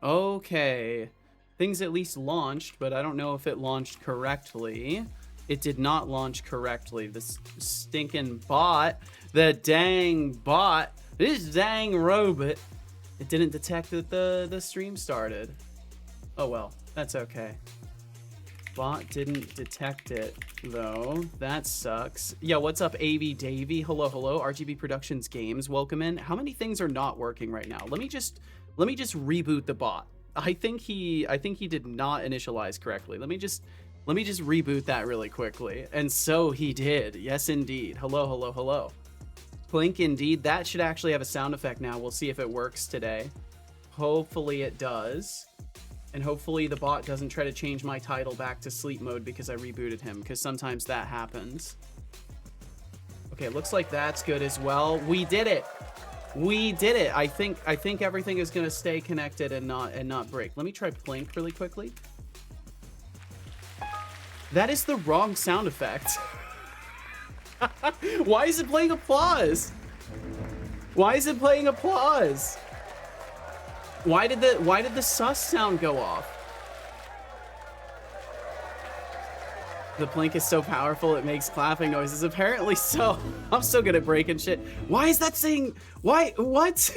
Okay. Things at least launched, but I don't know if it launched correctly. It did not launch correctly. This stinking bot, the dang bot, this dang robot, it didn't detect that the stream started. Oh well, that's okay. Bot didn't detect it though. That sucks. Yeah, what's up, AV Davey? Hello, hello. RGB Productions Games, welcome in. How many things are not working right now? Let me just reboot the bot. I think he did not initialize correctly. Let me just reboot that really quickly. And so he did. Yes, indeed. Hello, hello, hello. Plink, indeed. That should actually have a sound effect now. We'll see if it works today. Hopefully it does. And hopefully the bot doesn't try to change my title back to sleep mode because I rebooted him, because sometimes that happens. Okay, looks like that's good as well. We did it. We did it. I think everything is gonna stay connected and not break. Let me try Plink really quickly. That is the wrong sound effect. Why is it playing applause? Why is it playing applause? Why did the sus sound go off? The Plink is so powerful it makes clapping noises. Apparently so. I'm so good at breaking shit. Why is that saying? Why? What?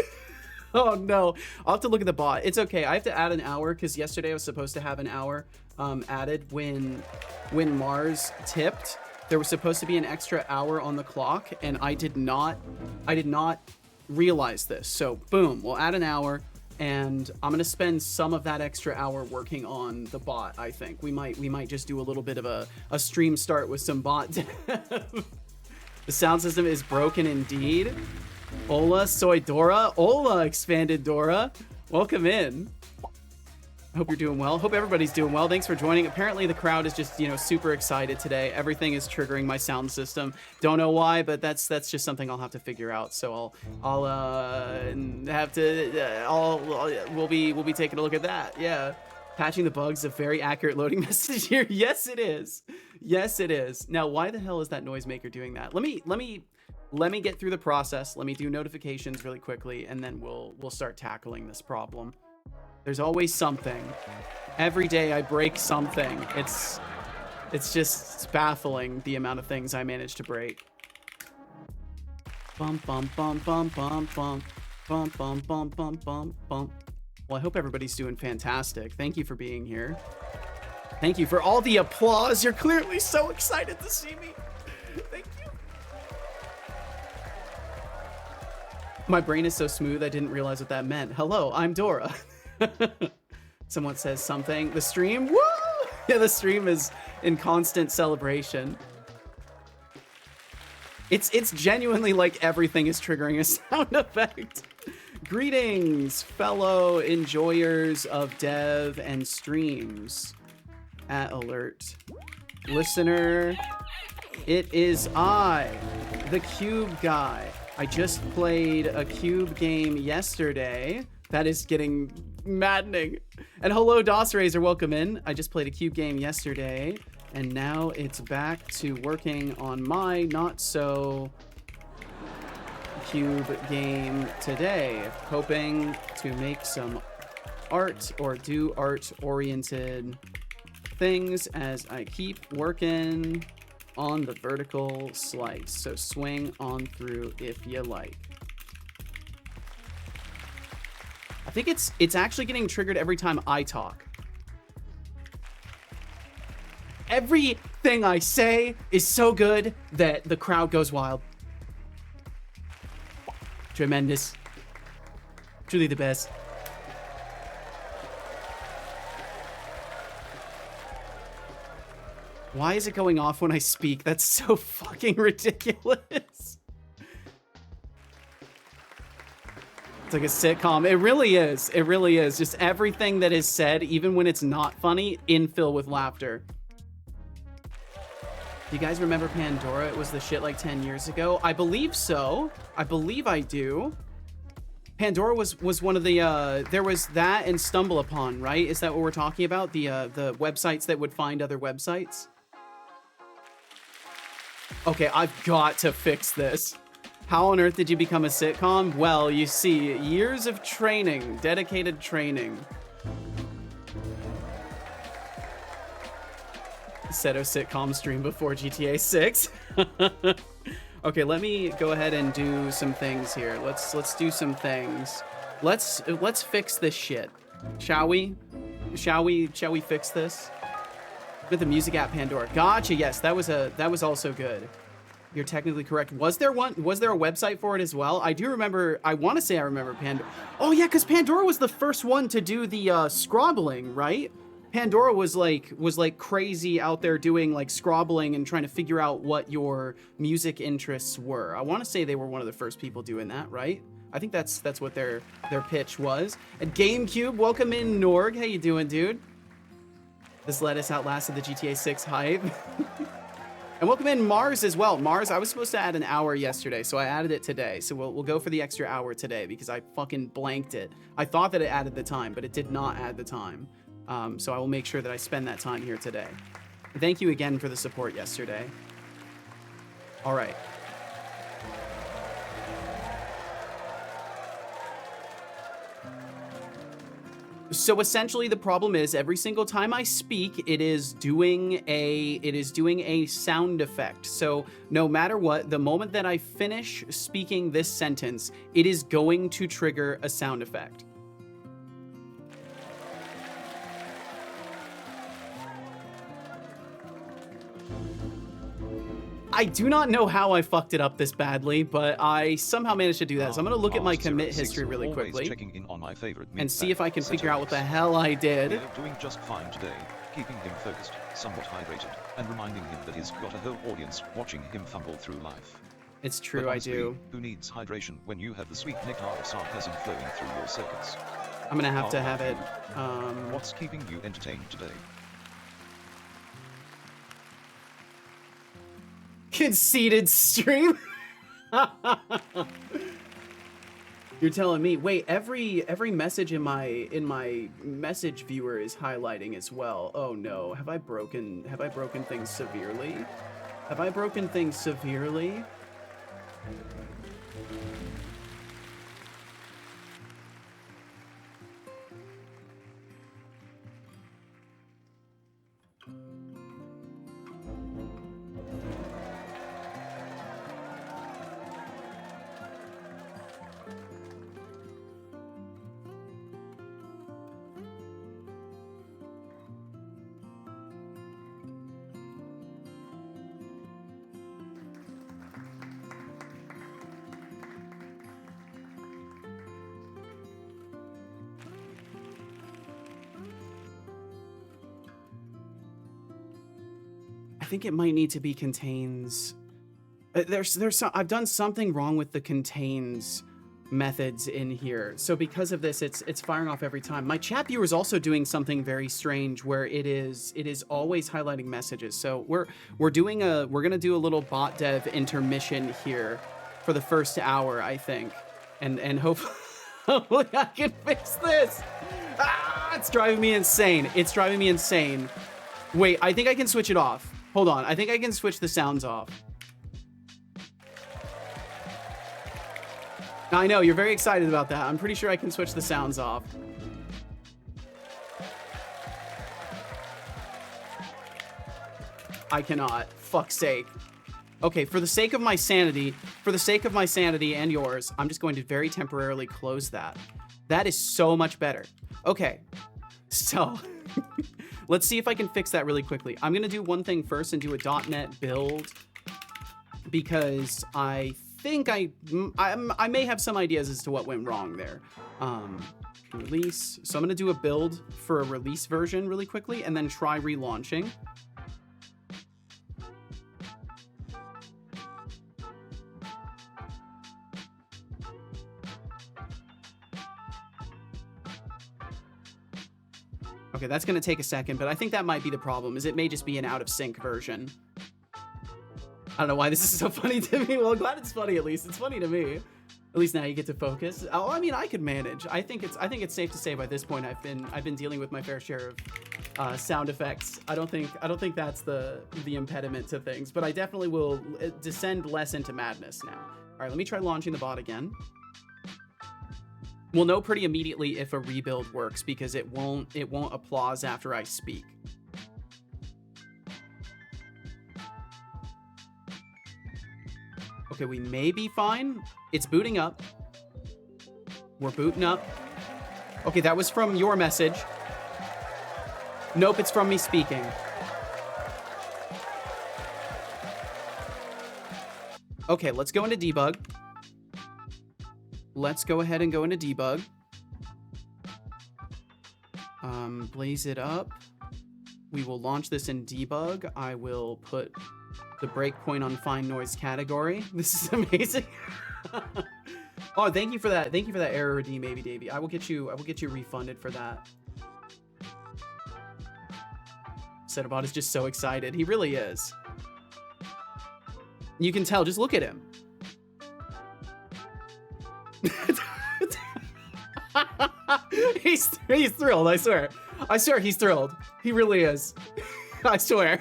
Oh no. I'll have to look at the bot. It's okay. I have to add an hour because yesterday I was supposed to have an hour added when Mars tipped. There was supposed to be an extra hour on the clock, and I did not realize this. So boom, we'll add an hour. And I'm gonna spend some of that extra hour working on the bot. I think we might just do a little bit of a stream start with some bot. The sound system is broken indeed. Ola Soy Dora, Ola Expanded Dora, welcome in. I hope you're doing well. Hope everybody's doing well. Thanks for joining. Apparently the crowd is just, super excited today. Everything is triggering my sound system. Don't know why, but that's just something I'll have to figure out. So we'll be taking a look at that. Yeah. Patching the bugs, a very accurate loading message here. Yes, it is. Yes, it is. Now, why the hell is that noisemaker doing that? Let me get through the process. Let me do notifications really quickly, and then we'll start tackling this problem. There's always something. Every day I break something. It's baffling the amount of things I manage to break. Bum bum bum bum bum bum bum bum bum bum bum bum. Well, I hope everybody's doing fantastic. Thank you for being here. Thank you for all the applause. You're clearly so excited to see me. Thank you. My brain is so smooth I didn't realize what that meant. Hello, I'm Dora. Someone says something. The stream, woo! Yeah, the stream is in constant celebration. It's genuinely like everything is triggering a sound effect. Greetings, fellow enjoyers of dev and streams. At alert. Listener, it is I, the Cube Guy. I just played a Cube game yesterday. That is getting maddening. And hello, DOS Razor, welcome in. I just played a Cube game yesterday, and now it's back to working on my not so Cube game today. Hoping to make some art or do art-oriented things as I keep working on the vertical slice. So swing on through if you like. I think it's actually getting triggered every time I talk. Everything I say is so good that the crowd goes wild. Tremendous. Truly the best. Why is it going off when I speak? That's so fucking ridiculous. It's like a sitcom. It really is. It really is. Just everything that is said, even when it's not funny, infill with laughter. Do you guys remember Pandora? It was the shit like 10 years ago. I believe so. I believe I do. Pandora was one of the, there was that and Stumble Upon, right? Is that what we're talking about? The websites that would find other websites? Okay, I've got to fix this. How on earth did you become a sitcom? Well, you see, years of training, dedicated training. Seto sitcom stream before GTA 6. Okay, let me go ahead and do some things here. Let's do some things. Let's fix this shit. Shall we? Shall we fix this? With the music app Pandora. Gotcha. Yes, that was also good. You're technically correct. Was there a website for it as well? I do remember, I want to say I remember Pandora. Oh yeah, because Pandora was the first one to do the scrobbling, right? Pandora was like crazy out there doing like scrobbling and trying to figure out what your music interests were. I want to say they were one of the first people doing that, right? I think that's what their pitch was. And GameCube, welcome in Norg. How you doing, dude? This lettuce outlasted the GTA 6 hype. And welcome in Mars as well. Mars, I was supposed to add an hour yesterday, so I added it today. So we'll go for the extra hour today because I fucking blanked it. I thought that it added the time, but it did not add the time. So I will make sure that I spend that time here today. Thank you again for the support yesterday. All right. So essentially the problem is every single time I speak, it is doing a sound effect. So no matter what, the moment that I finish speaking this sentence, it is going to trigger a sound effect. I do not know how I fucked it up this badly, but I somehow managed to do that. So I'm going to look at my commit history really quickly in on my favorite and see if I can figure out what the hell I did. We're doing just fine today, keeping him focused, somewhat hydrated, and reminding him that he's got a whole audience watching him fumble through life. It's true, But I honestly, do. Who needs hydration when you have the sweet nectar of sarcasm flowing through your circuits? I'm going to have to have it. What's keeping you entertained today? Conceited stream. You're telling me, wait, every message in my message viewer is highlighting as well. Oh no, have I broken things severely? Have I broken things severely? I think it might need to be contains. I've done something wrong with the contains methods in here. So because of this, it's firing off every time. My chat viewer is also doing something very strange where it is always highlighting messages. So we're gonna do a little bot dev intermission here for the first hour, I think, and hopefully I can fix this. Ah, it's driving me insane. It's driving me insane. Wait, I think I can switch it off. Hold on, I think I can switch the sounds off. I know, you're very excited about that. I'm pretty sure I can switch the sounds off. I cannot. Fuck's sake. Okay, for the sake of my sanity and yours, I'm just going to very temporarily close that. That is so much better. Okay, so let's see if I can fix that really quickly. I'm gonna do one thing first and do a .NET build because I think I may have some ideas as to what went wrong there. Release. So I'm gonna do a build for a release version really quickly and then try relaunching. Okay, that's gonna take a second, but I think that might be the problem, is it may just be an out of sync version. I don't know why this is so funny to me. Well, I'm glad it's funny at least. It's funny to me. At least now you get to focus. Oh, I mean, I could manage. I think it's safe to say by this point I've been dealing with my fair share of sound effects. I don't think that's the impediment to things, but I definitely will descend less into madness now. All right, let me try launching the bot again. We'll know pretty immediately if a rebuild works because it won't applause after I speak. Okay, we may be fine. It's booting up. We're booting up. Okay, that was from your message. Nope, it's from me speaking. Okay, let's go into debug. Let's go ahead and go into debug. Blaze it up. We will launch this in debug. I will put the breakpoint on fine noise category. This is amazing. Oh, thank you for that. Thank you for that error redeem, Baby Davey. I will get you refunded for that. Setterbot is just so excited. He really is. You can tell. Just look at him. He's thrilled, I swear. I swear he's thrilled. He really is. I swear.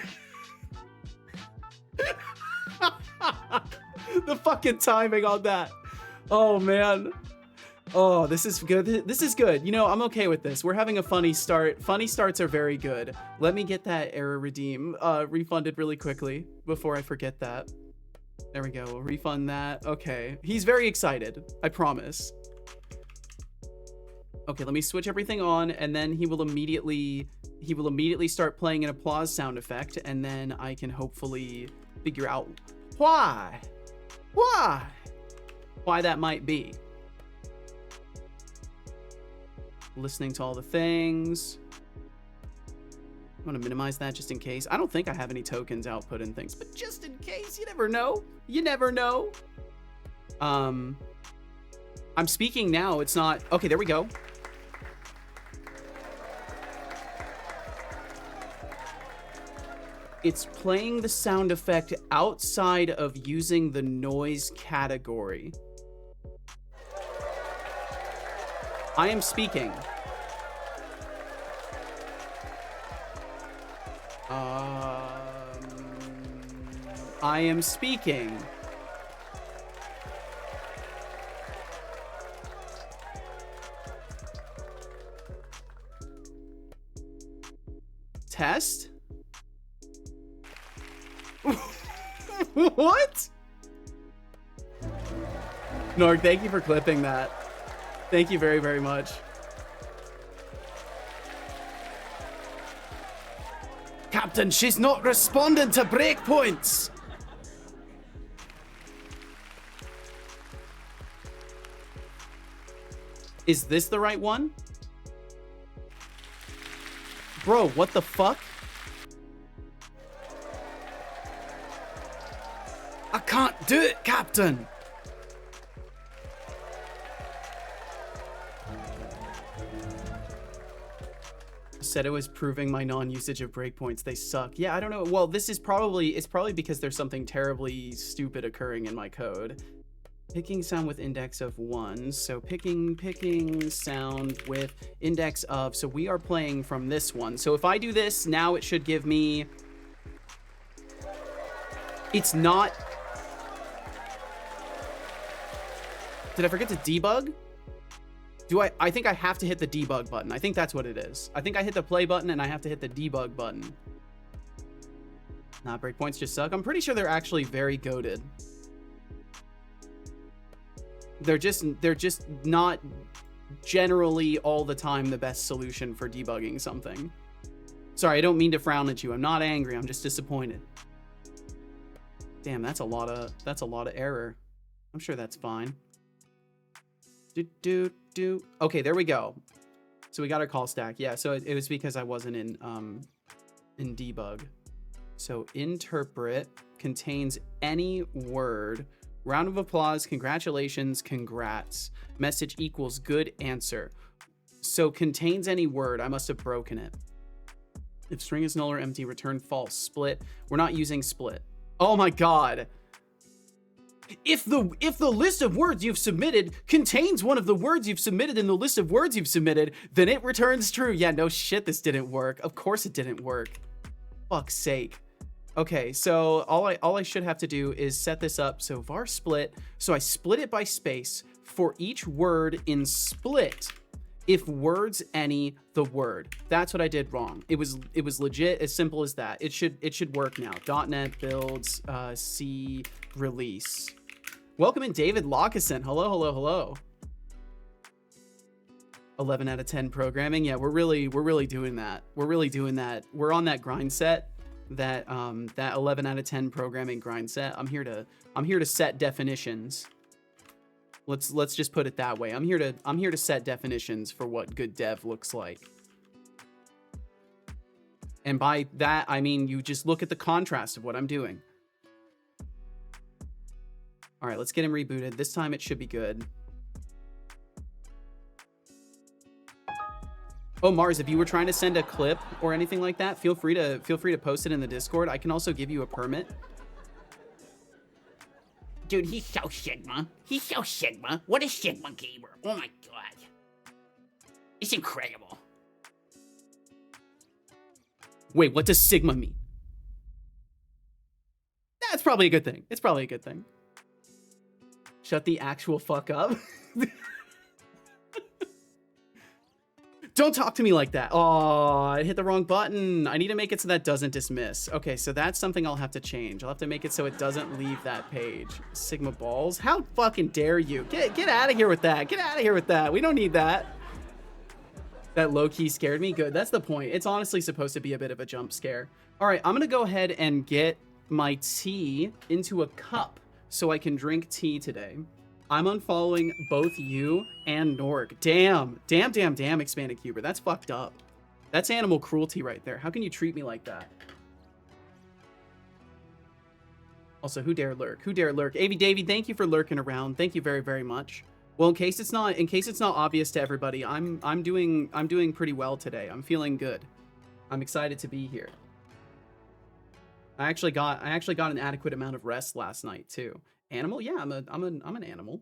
The fucking timing on that. Oh, man. Oh, this is good. This is good. You know, I'm okay with this. We're having a funny start. Funny starts are very good. Let me get that error redeem refunded really quickly before I forget that. There we go. We'll refund that. Okay. He's very excited. I promise. Okay, let me switch everything on, and then he will immediately start playing an applause sound effect, and then I can hopefully figure out why that might be. Listening to all the things. I'm gonna minimize that just in case. I don't think I have any tokens output and things, but just in case, you never know. You never know. I'm speaking now. It's not okay. There we go. It's playing the sound effect outside of using the noise category. I am speaking. I am speaking. Test? What? Norg, thank you for clipping that. Thank you very, very much. Captain, she's not responding to breakpoints. Is this the right one? Bro, what the fuck? I can't do it, Captain. Said it was proving my non-usage of breakpoints. They suck. Yeah, I don't know. Well, this is probably because there's something terribly stupid occurring in my code. Picking sound with index of 1. So picking sound with index of. So we are playing from this one. So if I do this now, it should give me. It's not. Did I forget to debug? I think I have to hit the debug button. I think that's what it is. I think I hit the play button and I have to hit the debug button. Nah, breakpoints just suck. I'm pretty sure they're actually very goated. They're just not generally all the time the best solution for debugging something. Sorry, I don't mean to frown at you. I'm not angry. I'm just disappointed. Damn, that's a lot of error. I'm sure that's fine. Okay, there we go. So we got our call stack. Yeah, so it was because I wasn't in debug. So interpret contains any word. Round of applause, congratulations, congrats. Message equals good answer. So contains any word. I must have broken it. If string is null or empty, return false. Split. We're not using split. Oh my god. If the list of words you've submitted contains one of the words you've submitted in the list of words you've submitted, then it returns true. Yeah, no shit, this didn't work. Of course it didn't work. Fuck's sake. Okay, so all I should have to do is set this up. So var split. So I split it by space for each word in split. If words any the word. That's what I did wrong. It was legit as simple as that. It should work now. .NET builds C release. Welcome in David Lockeson. Hello, hello, hello. 11 out of 10 programming. Yeah, we're really doing that. We're really doing that. We're on that grind set, that 11 out of 10 programming grind set. I'm here to set definitions. Let's just put it that way. I'm here to set definitions for what good dev looks like. And by that, I mean you just look at the contrast of what I'm doing. All right, let's get him rebooted. This time it should be good. Oh, Mars, if you were trying to send a clip or anything like that, feel free to post it in the Discord. I can also give you a permit. Dude, he's so Sigma. He's so Sigma. What a Sigma gamer. Oh my god. It's incredible. Wait, what does Sigma mean? That's probably a good thing. It's probably a good thing. Shut the actual fuck up. Don't talk to me like that. Oh, I hit the wrong button. I need to make it so that doesn't dismiss. Okay, so that's something I'll have to change. I'll have to make it so it doesn't leave that page. Sigma balls. How fucking dare you? Get out of here with that. Get out of here with that. We don't need that. That low-key scared me. Good. That's the point. It's honestly supposed to be a bit of a jump scare. All right, I'm going to go ahead and get my tea into a cup so I can drink tea today. I'm unfollowing both you and Norg. Damn, Expanded Cuber. That's fucked up. That's animal cruelty right there. How can you treat me like that? Also, who dare lurk? Who dare lurk? AV Davey, thank you for lurking around. Thank you very, very much. Well, in case it's not obvious to everybody, I'm doing pretty well today. I'm feeling good. I'm excited to be here. I actually got an adequate amount of rest last night too. Animal? Yeah, I'm an animal.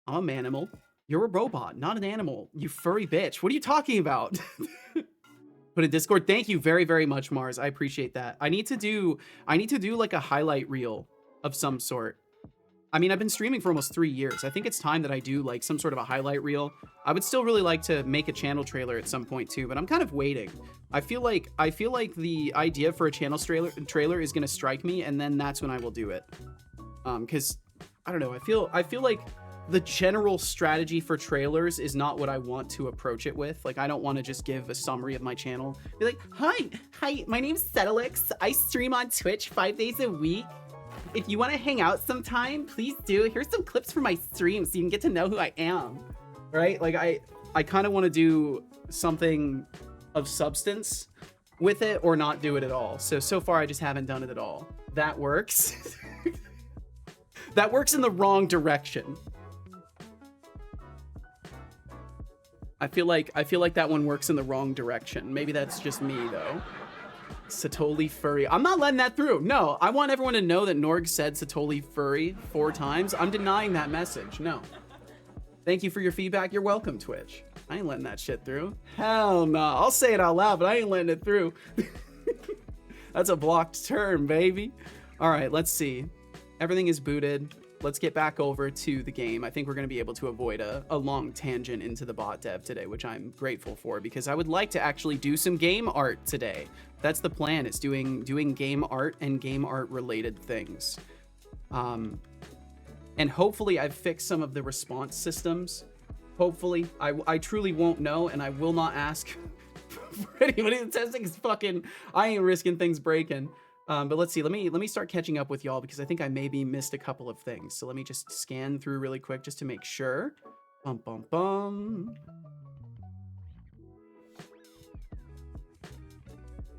I'm a manimal. You're a robot, not an animal. You furry bitch. What are you talking about? Put in Discord. Thank you very, very much, Mars. I appreciate that. I need to do like a highlight reel of some sort. I mean, I've been streaming for almost 3 years. I think it's time that I do like some sort of a highlight reel. I would still really like to make a channel trailer at some point too, but I'm kind of waiting. I feel like the idea for a channel trailer is gonna strike me, and then that's when I will do it. Because I don't know. I feel like the general strategy for trailers is not what I want to approach it with. Like, I don't want to just give a summary of my channel. Be like, hi, my name's Settlix. I stream on Twitch 5 days a week. If you want to hang out sometime, please do. Here's some clips from my stream so you can get to know who I am, right? Like, I kind of want to do something of substance with it or not do it at all. So far, I just haven't done it at all. That works. That works in the wrong direction. I feel like that one works in the wrong direction. Maybe that's just me, though. Satoli furry. I'm not letting that through. No, I want everyone to know that Norg said Satoli furry 4 times. I'm denying that message. No. Thank you for your feedback. You're welcome, Twitch. I ain't letting that shit through. Hell no. I'll say it out loud, but I ain't letting it through. That's a blocked term, baby. All right, let's see. Everything is booted. Let's get back over to the game. I think we're going to be able to avoid a long tangent into the bot dev today, which I'm grateful for because I would like to actually do some game art today. That's the plan, is doing game art and game art related things. And hopefully I've fixed some of the response systems. Hopefully. I truly won't know, and I will not ask for anybody that's testing is fucking, I ain't risking things breaking. But let's see, let me start catching up with y'all because I think I maybe missed a couple of things. So let me just scan through really quick just to make sure. Bum, bum, bum.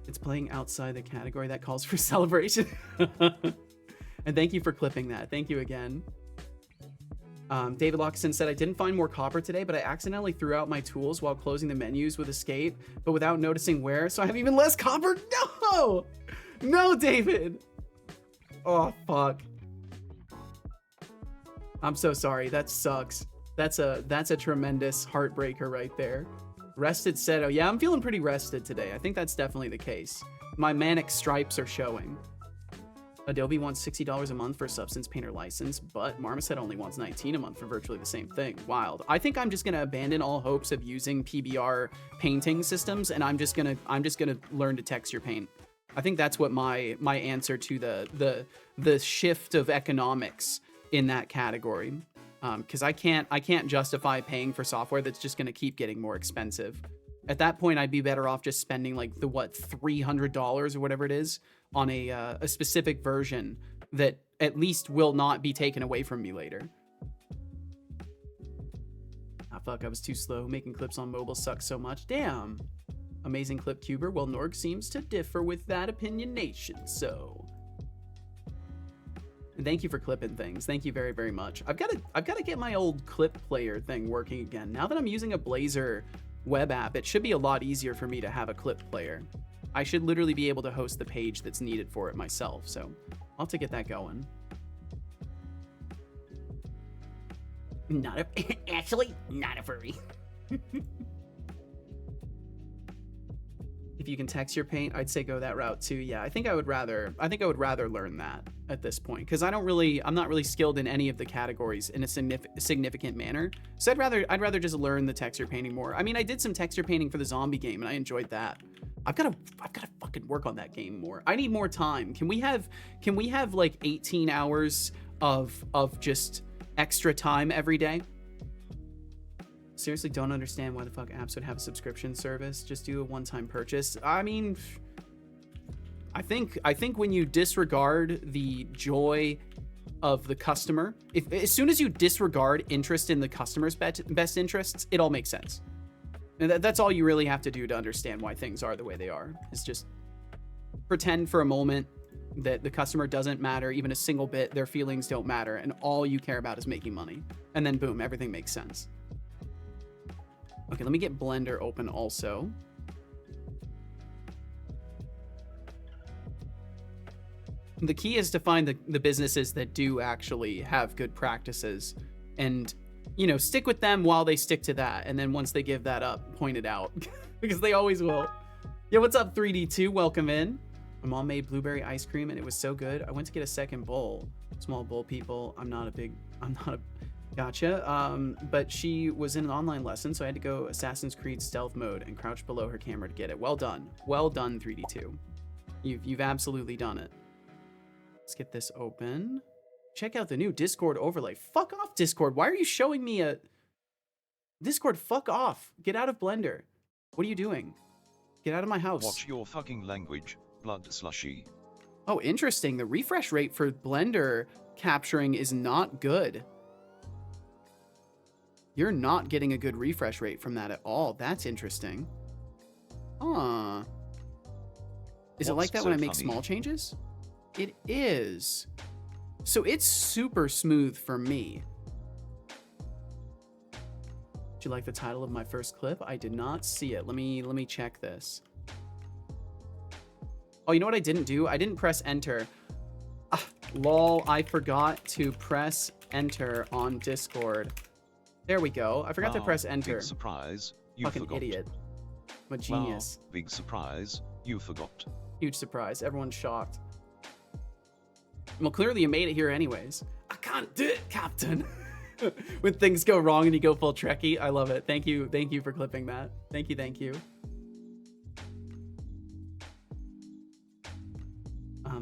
It's playing outside the category that calls for celebration. And thank you for clipping that. Thank you again. David Lockson said, I didn't find more copper today, but I accidentally threw out my tools while closing the menus with escape, but without noticing where, so I have even less copper. No! No, David! Oh, fuck. I'm so sorry. That sucks. That's a tremendous heartbreaker right there. Rested said, oh yeah, I'm feeling pretty rested today. I think that's definitely the case. My manic stripes are showing. Adobe wants $60 a month for a Substance Painter license, but Marmoset only wants $19 a month for virtually the same thing. Wild. I think I'm just gonna abandon all hopes of using PBR painting systems, and I'm just gonna learn to texture paint. I think that's what my answer to the shift of economics in that category. Because I can't justify paying for software that's just going to keep getting more expensive. At that point, I'd be better off just spending like the $300 or whatever it is on a specific version that at least will not be taken away from me later. Ah, fuck, I was too slow. Making clips on mobile sucks so much. Damn. Amazing clip cuber. Well, Norg seems to differ with that opinionation, so. And thank you for clipping things. Thank you very, very much. I've got to get my old clip player thing working again. Now that I'm using a Blazor web app, it should be a lot easier for me to have a clip player. I should literally be able to host the page that's needed for it myself, so I'll have to get that going. Actually, not a furry. If you can text your paint, I'd say go that route too. Yeah, I think I would rather learn that at this point, because I'm not really skilled in any of the categories in a significant manner. So I'd rather just learn the texture painting more. I mean, I did some texture painting for the zombie game and I enjoyed that. I've got to fucking work on that game more. I need more time. Can we have like 18 hours of just extra time every day? Seriously, don't understand why the fuck apps would have a subscription service. Just do a one-time purchase. I mean, I think when you disregard the joy of the customer, as soon as you disregard interest in the customer's best interests, it all makes sense. And that's all you really have to do to understand why things are the way they are. Is just pretend for a moment that the customer doesn't matter even a single bit. Their feelings don't matter, and all you care about is making money. And then boom, everything makes sense. Okay, let me get Blender open also. The key is to find the businesses that do actually have good practices and, you know, stick with them while they stick to that. And then once they give that up, point it out because they always will. Yeah, what's up 3D2? Welcome in. My mom made blueberry ice cream and it was so good. I went to get a second bowl. Small bowl people. I'm not a Gotcha. But she was in an online lesson, so I had to go Assassin's Creed stealth mode and crouch below her camera to get it. Well done. Well done, 3D2. You've absolutely done it. Let's get this open. Check out the new Discord overlay. Fuck off, Discord. Why are you showing me a... Discord, fuck off. Get out of Blender. What are you doing? Get out of my house. Watch your fucking language, blood slushy. Oh, interesting. The refresh rate for Blender capturing is not good. You're not getting a good refresh rate from that at all. That's interesting. Huh. Is it like that when I make small changes? It is. So it's super smooth for me. Did you like the title of my first clip? I did not see it. Let me check this. Oh, you know what I didn't do? I didn't press enter. Ah, lol, I forgot to press enter on Discord. There we go. I forgot to press enter. Big surprise, you Fucking forgot. idiot. I'm a genius. Wow, big surprise, you forgot. Huge surprise. Everyone's shocked. Well, clearly you made it here anyways. I can't do it, Captain. When things go wrong and you go full Trekkie. I love it. Thank you for clipping that. Thank you.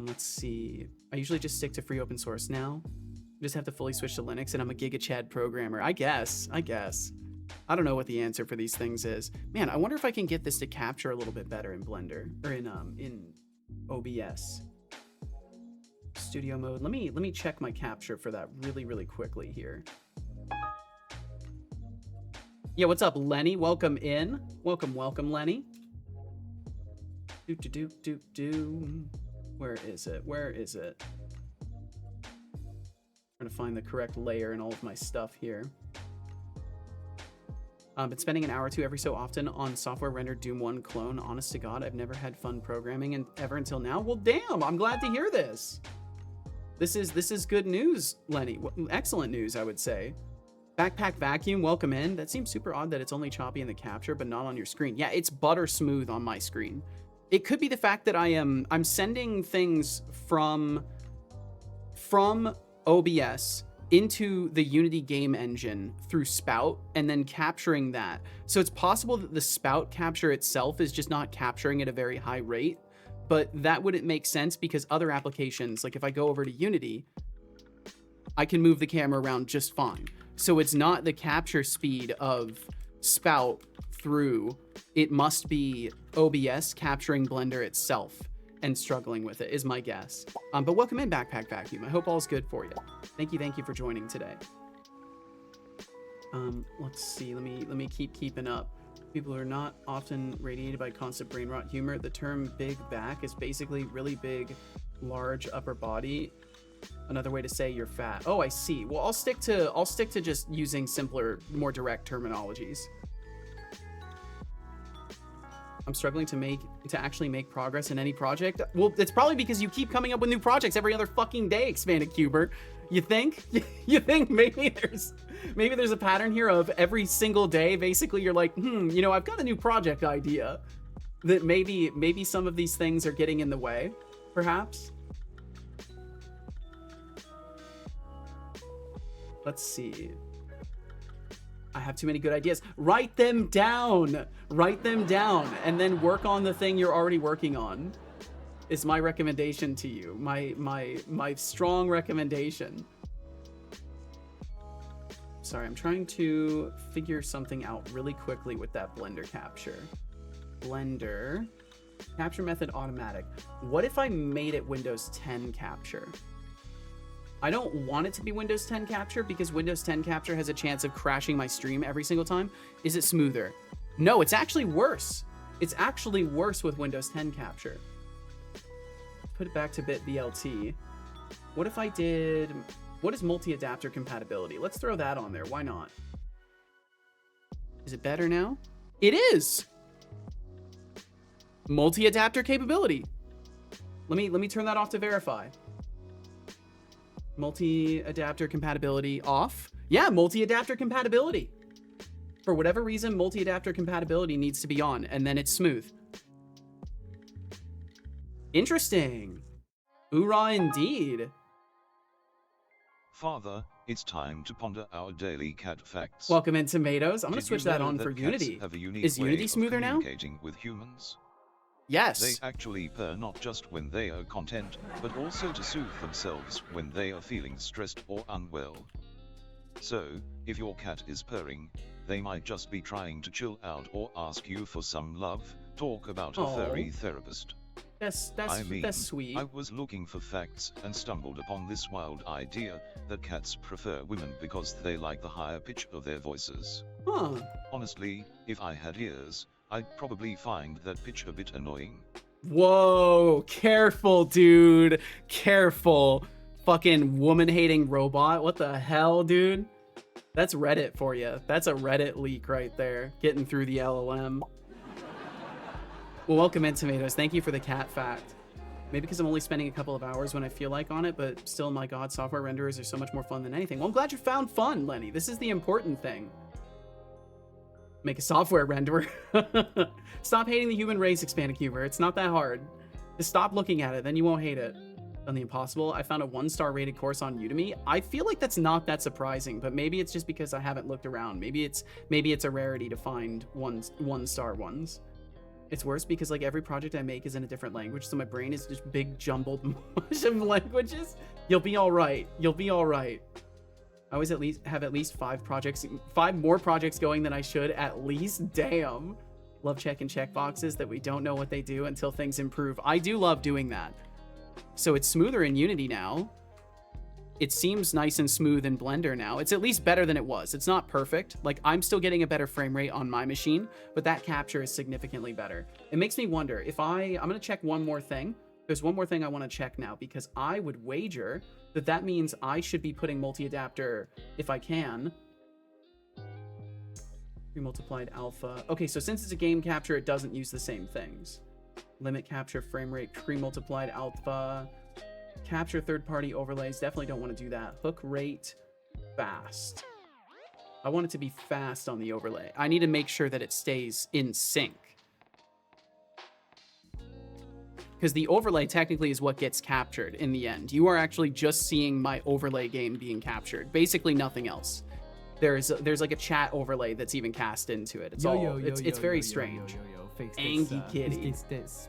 Let's see. I usually just stick to free open source now. Just have to fully switch to Linux and I'm a Giga Chad programmer. I guess. I don't know what the answer for these things is. Man, I wonder if I can get this to capture a little bit better in Blender or in OBS. Studio mode. Let me check my capture for that really quickly here. Yeah, what's up, Lenny? Welcome in. Welcome, Lenny. Do. Where is it? Trying to find the correct layer in all of my stuff here. Been spending an hour or two every so often on software rendered Doom 1 clone. Honest to God, I've never had fun programming ever until now. Well, damn, I'm glad to hear this. This is good news, Lenny. Excellent news, I would say. Backpack Vacuum, welcome in. That seems super odd that it's only choppy in the capture, but not on your screen. Yeah, it's butter smooth on my screen. It could be the fact that I'm sending things from OBS into the Unity game engine through Spout and then capturing that. So it's possible that the Spout capture itself is just not capturing at a very high rate, but that wouldn't make sense because other applications, like if I go over to Unity, I can move the camera around just fine. So it's not the capture speed of Spout through, it must be OBS capturing Blender itself and struggling with it is my guess. But welcome in, Backpack Vacuum. I hope all's good for you. Thank you for joining today. Let's see, let me keeping up. People are not often radiated by constant brain rot humor. The term big back is basically really big, large upper body. Another way to say you're fat. Oh, I see. Well, I'll stick to just using simpler, more direct terminologies. I'm struggling to actually make progress in any project. Well, it's probably because you keep coming up with new projects every other fucking day, Expanded Cuber. You think? You think maybe there's a pattern here of every single day, basically you're like, you know, I've got a new project idea. That maybe some of these things are getting in the way, perhaps. Let's see. I have too many good ideas. Write them down. Write them down and then work on the thing you're already working on. Is my recommendation to you. My strong recommendation. Sorry, I'm trying to figure something out really quickly with that Blender capture. Blender capture method automatic. What if I made it Windows 10 capture? I don't want it to be Windows 10 capture because Windows 10 capture has a chance of crashing my stream every single time. Is it smoother? No, it's actually worse. It's actually worse with Windows 10 capture. Put it back to BitBLT. What if I did... What is multi-adapter compatibility? Let's throw that on there. Why not? Is it better now? It is! Multi-adapter capability. Let me turn that off to verify. Multi-adapter compatibility off. Yeah, multi-adapter compatibility. For whatever reason, multi-adapter compatibility needs to be on, and then it's smooth. Interesting. Hoorah indeed. Father, it's time to ponder our daily cat facts. Welcome in, Tomatoes. I'm going to Did switch you that know on that for cats Unity. have a unique Is way Unity of smoother now? communicating with humans? Yes. They actually purr not just when they are content, but also to soothe themselves when they are feeling stressed or unwell. So, if your cat is purring, they might just be trying to chill out or ask you for some love. Talk about a furry therapist. That's sweet. I was looking for facts and stumbled upon this wild idea that cats prefer women because they like the higher pitch of their voices. Huh. Honestly, if I had ears, I'd probably find that pitch a bit annoying. Whoa, careful, dude. Careful. Fucking woman-hating robot. What the hell, dude? That's Reddit for you. That's a Reddit leak right there. Getting through the LLM. Well, welcome in, Tomatoes. Thank you for the cat fact. Maybe because I'm only spending a couple of hours when I feel like on it, but still, my God, software renderers are so much more fun than anything. Well, I'm glad you found fun, Lenny. This is the important thing. Make a software renderer. Stop hating the human race, Expanded Cuber. It's not that hard. Just stop looking at it, then you won't hate it. On the impossible, I found a 1-star rated course on Udemy. I feel like that's not that surprising, but maybe it's just because I haven't looked around. Maybe it's a rarity to find one-star ones. It's worse because like every project I make is in a different language, so my brain is just big jumbled mush of languages. You'll be all right. You'll be all right. I always have at least 5 more projects going than I should at least. Damn. Love checking checkboxes that we don't know what they do until things improve. I do love doing that. So it's smoother in Unity now. It seems nice and smooth in Blender now. It's at least better than it was. It's not perfect. Like, I'm still getting a better frame rate on my machine, but that capture is significantly better. It makes me wonder if I'm going to check one more thing. There's one more thing I want to check now, because I would wager that means I should be putting multi-adapter, if I can. Pre-multiplied alpha. Okay, so since it's a game capture, it doesn't use the same things. Limit capture frame rate, pre-multiplied alpha. Capture third-party overlays. Definitely don't want to do that. Hook rate, fast. I want it to be fast on the overlay. I need to make sure that it stays in sync. Because the overlay technically is what gets captured in the end. You are actually just seeing my overlay game being captured. Basically nothing else. There's like a chat overlay that's even cast into it. It's very strange. Angie Kitty. It's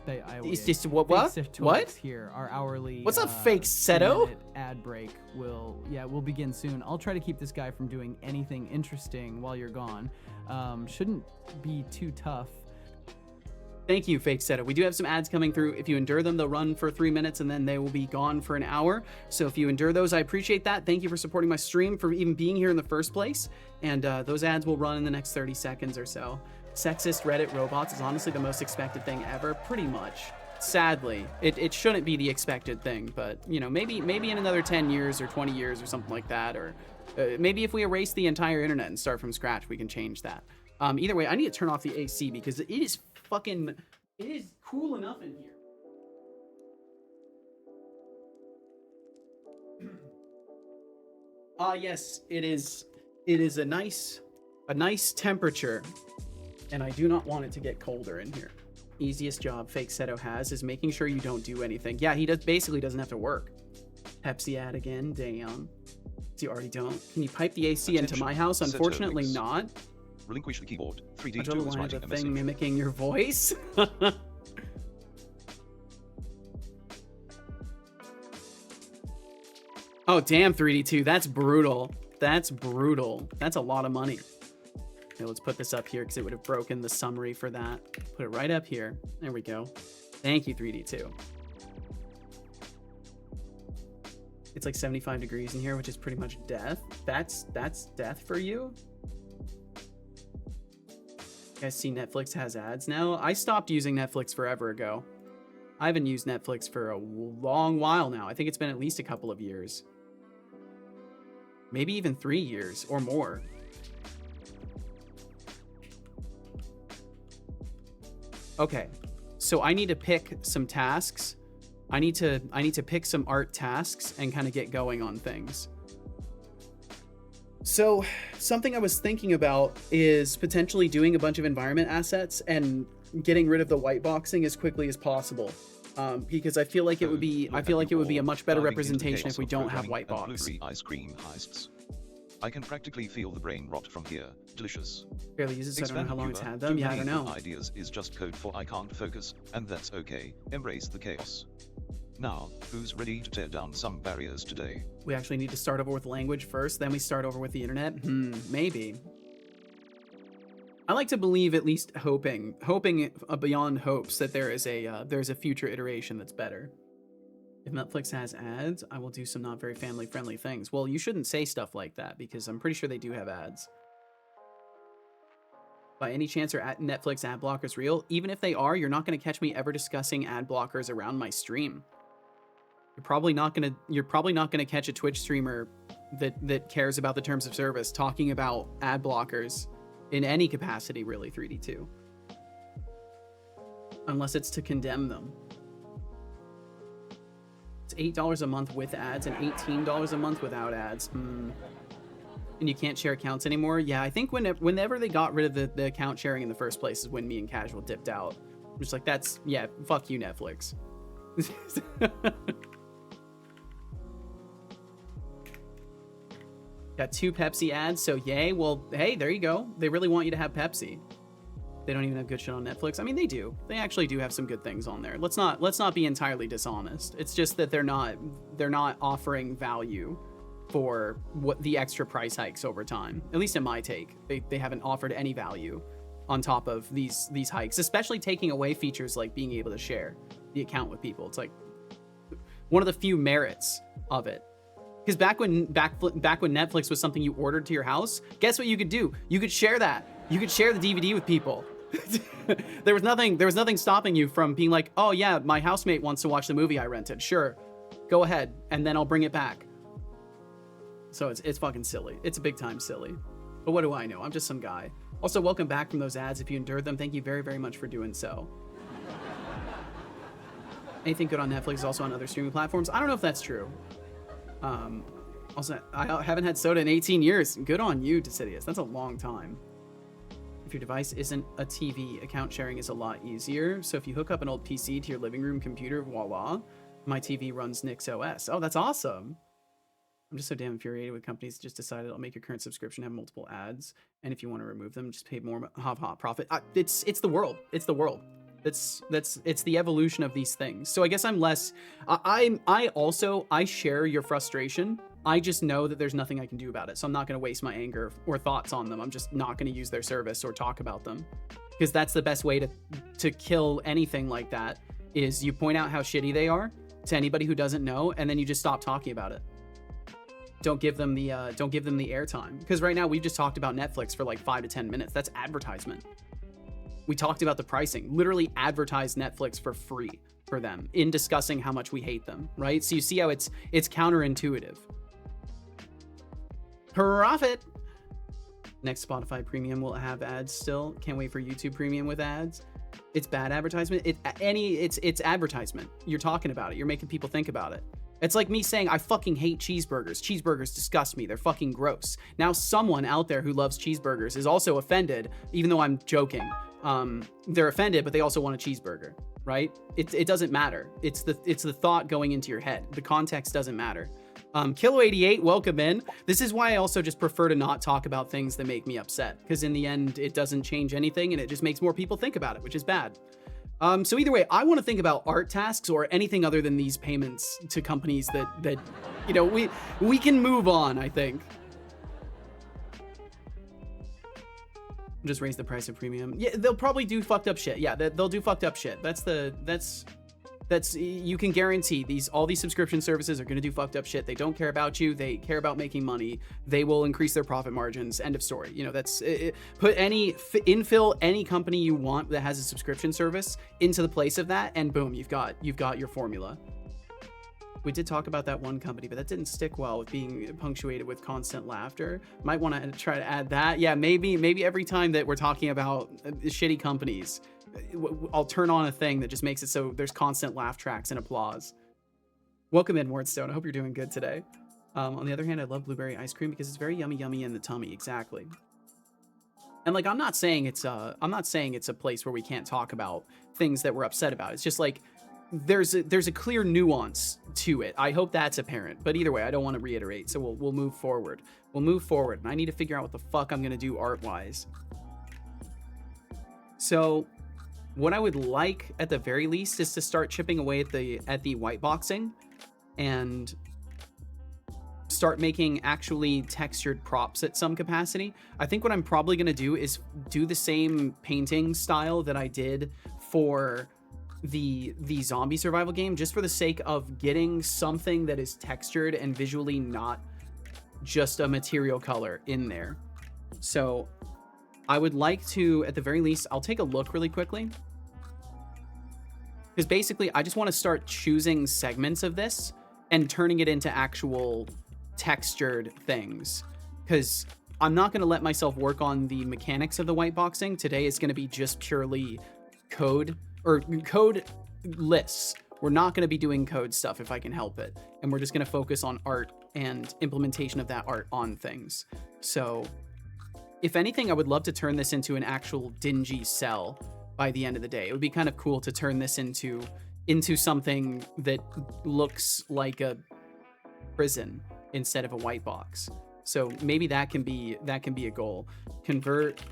It's just what? Here, our hourly. What's up, fake Seto? 3-minute ad break will begin soon. I'll try to keep this guy from doing anything interesting while you're gone. Shouldn't be too tough. Thank you, Fake Seto. We do have some ads coming through. If you endure them, they'll run for 3 minutes and then they will be gone for an hour. So if you endure those, I appreciate that. Thank you for supporting my stream, for even being here in the first place. And those ads will run in the next 30 seconds or so. Sexist Reddit robots is honestly the most expected thing ever, pretty much. Sadly, it shouldn't be the expected thing, but you know, maybe in another 10 years or 20 years or something like that, or maybe if we erase the entire internet and start from scratch, we can change that. Either way, I need to turn off the AC because it is cool enough in here. Yes, it is a nice temperature, and I do not want it to get colder in here. Easiest job Fake Seto has is making sure you don't do anything. Yeah, he basically doesn't have to work. Pepsi ad again, damn. So you already don't. Can you pipe the AC into my house? Unfortunately not. Relinquish the keyboard. 3D I don't tools want the writing a thing message. mimicking your voice. Oh, damn, 3D2. That's brutal. That's brutal. That's a lot of money. Okay, let's put this up here because it would have broken the summary for that. Put it right up here. There we go. Thank you, 3D2. It's like 75 degrees in here, which is pretty much death. That's death for you? You guys see Netflix has ads now? I stopped using Netflix forever ago. I haven't used Netflix for a long while now. I think it's been at least a couple of years. Maybe even 3 years or more. Okay, so I need to pick some tasks. I need to pick some art tasks and kind of get going on things. So something I was thinking about is potentially doing a bunch of environment assets and getting rid of the white boxing as quickly as possible. Because I feel like it would be a much better representation if we don't have white box. Ice cream heists. I can practically feel the brain rot from here. Delicious. Barely use it, so I don't know how long it's Expand had them. too Yeah, I many don't know. Ideas is just code for I can't focus, and that's okay. Embrace the chaos. Now, who's ready to tear down some barriers today? We actually need to start over with language first, then we start over with the internet? Maybe. I like to believe, at least hoping beyond hopes, that there's a future iteration that's better. If Netflix has ads, I will do some not very family-friendly things. Well, you shouldn't say stuff like that, because I'm pretty sure they do have ads. By any chance are Netflix ad blockers real? Even if they are, you're not going to catch me ever discussing ad blockers around my stream. You're probably not going to catch a Twitch streamer that cares about the terms of service talking about ad blockers in any capacity, really, 3D2. Unless it's to condemn them. It's $8 a month with ads and $18 a month without ads. And you can't share accounts anymore? Yeah, I think whenever they got rid of the account sharing in the first place is when me and Casual dipped out. I'm just like, yeah, fuck you, Netflix. Got 2 Pepsi ads, so yay. Well, hey, there you go. They really want you to have Pepsi. They don't even have good shit on Netflix. I mean, they do. They actually do have some good things on there. Let's not be entirely dishonest. It's just that they're not offering value for what the extra price hikes over time. At least in my take, they haven't offered any value on top of these hikes, especially taking away features like being able to share the account with people. It's like one of the few merits of it. Because back when Netflix was something you ordered to your house, guess what you could do? You could share that. You could share the DVD with people. There was nothing stopping you from being like, oh yeah, my housemate wants to watch the movie I rented. Sure, go ahead, and then I'll bring it back. So it's fucking silly. It's big time silly. But what do I know? I'm just some guy. Also, welcome back from those ads. If you endured them, thank you very, very much for doing so. Anything good on Netflix is also on other streaming platforms. I don't know if that's true. Also, I haven't had soda in 18 years. Good on you, Decidius. That's a long time. If your device isn't a TV, account sharing is a lot easier. So if you hook up an old PC to your living room computer, voila, my TV runs Nix OS. Oh, that's awesome. I'm just so damn infuriated with companies that just decided I'll make your current subscription have multiple ads, and if you want to remove them, just pay more profit. It's the world. It's the world. It's the evolution of these things. So I guess I'm less. I share your frustration. I just know that there's nothing I can do about it. So I'm not going to waste my anger or thoughts on them. I'm just not going to use their service or talk about them, because that's the best way to kill anything like that. Is you point out how shitty they are to anybody who doesn't know, and then you just stop talking about it. Don't give them the airtime, because right now we've just talked about Netflix for like 5 to 10 minutes. That's advertisement. We talked about the pricing, literally advertised Netflix for free for them in discussing how much we hate them, right? So you see how it's counterintuitive. Profit. Next Spotify Premium will have ads still. Can't wait for YouTube Premium with ads. It's bad advertisement. It's advertisement. You're talking about it. You're making people think about it. It's like me saying I fucking hate cheeseburgers. Cheeseburgers disgust me. They're fucking gross. Now someone out there who loves cheeseburgers is also offended, even though I'm joking. They're offended, but they also want a cheeseburger, right? It doesn't matter. It's the thought going into your head. The context doesn't matter. Kilo88, welcome in. This is why I also just prefer to not talk about things that make me upset, because in the end, it doesn't change anything, and it just makes more people think about it, which is bad. So either way, I want to think about art tasks or anything other than these payments to companies that you know, we can move on, I think. Just raise the price of premium. Yeah, they'll probably do fucked up shit. Yeah, they'll do fucked up shit. That's you can guarantee all these subscription services are going to do fucked up shit. They don't care about you. They care about making money. They will increase their profit margins. End of story. You know, infill any company you want that has a subscription service into the place of that, and boom, you've got your formula. We did talk about that one company, but that didn't stick well with being punctuated with constant laughter. Might want to try to add that. Yeah, maybe every time that we're talking about shitty companies, I'll turn on a thing that just makes it so there's constant laugh tracks and applause. Welcome in, Wardstone. I hope you're doing good today. On the other hand, I love blueberry ice cream because it's very yummy in the tummy. Exactly. And like, I'm not saying it's a place where we can't talk about things that we're upset about. It's just like there's a clear nuance to it. I hope that's apparent. But either way, I don't want to reiterate. So we'll move forward. We'll move forward. And I need to figure out what the fuck I'm gonna do art-wise. So what I would like at the very least is to start chipping away at the white boxing and start making actually textured props at some capacity. I think what I'm probably going to do is do the same painting style that I did for the zombie survival game, just for the sake of getting something that is textured and visually not just a material color in there. So I would like to, at the very least, I'll take a look really quickly. Because basically, I just want to start choosing segments of this and turning it into actual textured things. Because I'm not going to let myself work on the mechanics of the white boxing. Today is going to be just purely code lists. We're not going to be doing code stuff if I can help it. And we're just going to focus on art and implementation of that art on things. So if anything, I would love to turn this into an actual dingy cell by the end of the day. It would be kind of cool to turn this into something that looks like a prison instead of a white box. So maybe that can be a goal. Convert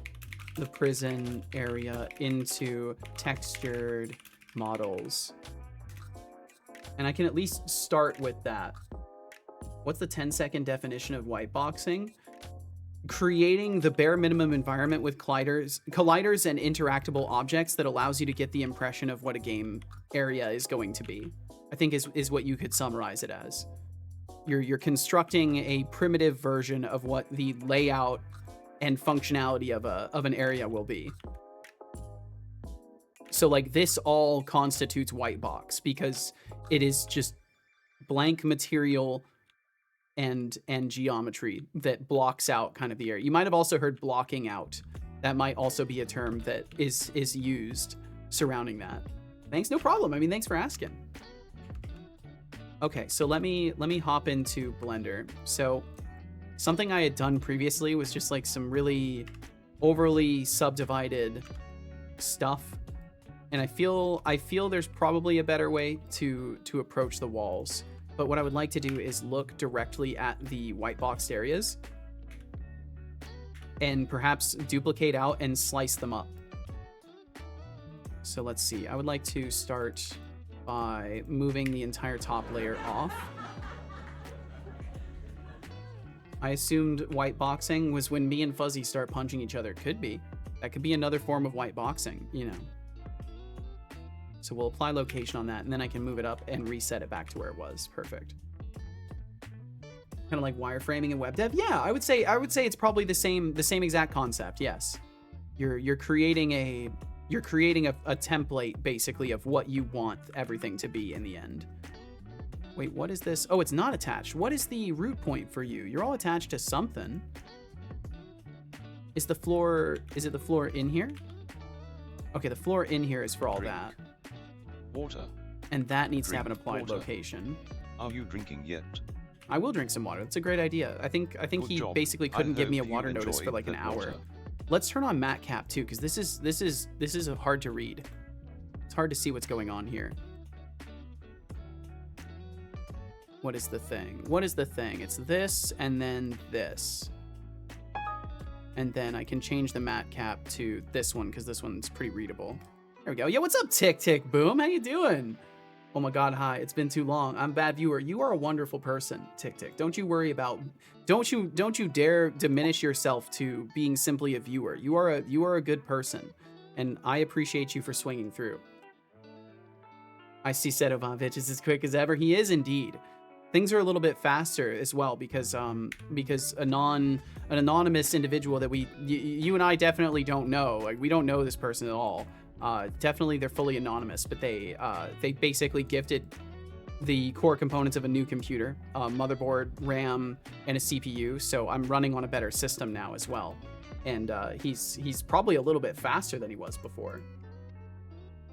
the prison area into textured models. And I can at least start with that. What's the 10-second definition of white boxing? Creating the bare minimum environment with colliders and interactable objects that allows you to get the impression of what a game area is going to be, I think is what you could summarize it as. You're constructing a primitive version of what the layout and functionality of an area will be. So like this all constitutes white box because it is just blank material and geometry that blocks out kind of the area. You might have also heard blocking out. That might also be a term that is used surrounding that. Thanks, no problem. I mean, thanks for asking. Okay, so let me hop into Blender. So something I had done previously was just like some really overly subdivided stuff. And I feel there's probably a better way to approach the walls. But what I would like to do is look directly at the white boxed areas and perhaps duplicate out and slice them up. So let's see. I would like to start by moving the entire top layer off. I assumed white boxing was when me and Fuzzy start punching each other. Could be. That could be another form of white boxing, you know. So we'll apply location on that, and then I can move it up and reset it back to where it was. Perfect. Kind of like wireframing and web dev. Yeah, I would say it's probably the same exact concept. Yes. You're creating a template basically of what you want everything to be in the end. Wait, what is this? Oh, it's not attached. What is the root point for you? You're all attached to something. Is it the floor in here? Okay, the floor in here is for all that. Water. And that needs to have an Drink applied water. location. Are you drinking yet? I will drink some water. That's a great idea. I think Good he job. basically I couldn't give me a hope you water notice enjoy for like an that hour. water. Let's turn on mat cap too, because this is hard to read. It's hard to see what's going on here. What is the thing? What is the thing? It's this and then this. And then I can change the mat cap to this one because this one's pretty readable. There we go. Yo, what's up, Tick Tick Boom? How you doing? Oh my God, hi. It's been too long. I'm Bad Viewer. You are a wonderful person, Tick Tick. Don't you worry about. Don't you dare diminish yourself to being simply a viewer. You are a good person, and I appreciate you for swinging through. I see Sedovovich is as quick as ever. He is indeed. Things are a little bit faster as well because an anonymous individual that you and I definitely don't know. Like, we don't know this person at all. Definitely they're fully anonymous, but they basically gifted the core components of a new computer, motherboard, RAM, and a CPU. So I'm running on a better system now as well. And he's probably a little bit faster than he was before.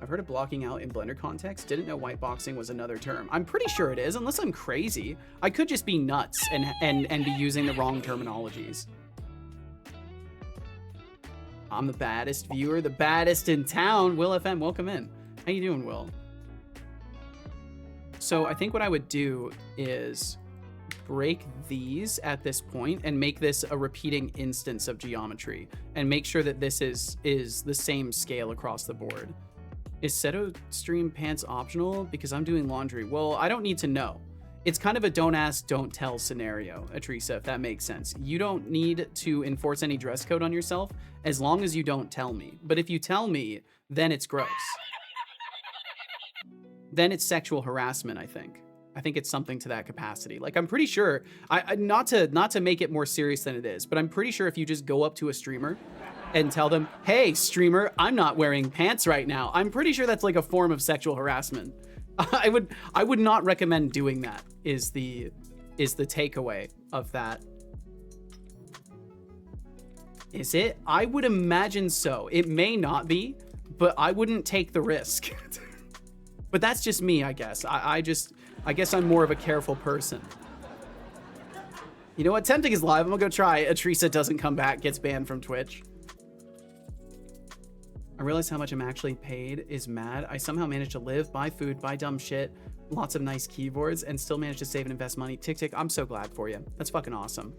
I've heard of blocking out in Blender context. Didn't know white boxing was another term. I'm pretty sure it is, unless I'm crazy. I could just be nuts and be using the wrong terminologies. I'm the baddest viewer, the baddest in town. Will FM, welcome in. How you doing, Will? So I think what I would do is break these at this point and make this a repeating instance of geometry and make sure that this is the same scale across the board. Is Seto stream pants optional? Because I'm doing laundry. Well, I don't need to know. It's kind of a don't ask, don't tell scenario, Atrisa, if that makes sense. You don't need to enforce any dress code on yourself as long as you don't tell me. But if you tell me, then it's gross. Then it's sexual harassment, I think. I think it's something to that capacity. Like, I'm pretty sure, not to make it more serious than it is, but I'm pretty sure if you just go up to a streamer and tell them, hey, streamer, I'm not wearing pants right now, I'm pretty sure that's like a form of sexual harassment. I would not recommend doing that, is the takeaway of that. Is it? I would imagine so. It may not be, but I wouldn't take the risk. But that's just me, I guess. I guess I'm more of a careful person. You know what? Tempting is live. I'm gonna go try. Atrisa doesn't come back, gets banned from Twitch. I realize how much I'm actually paid is mad. I somehow managed to live, buy food, buy dumb shit, lots of nice keyboards, and still managed to save and invest money. Tick Tick, I'm so glad for you. That's fucking awesome.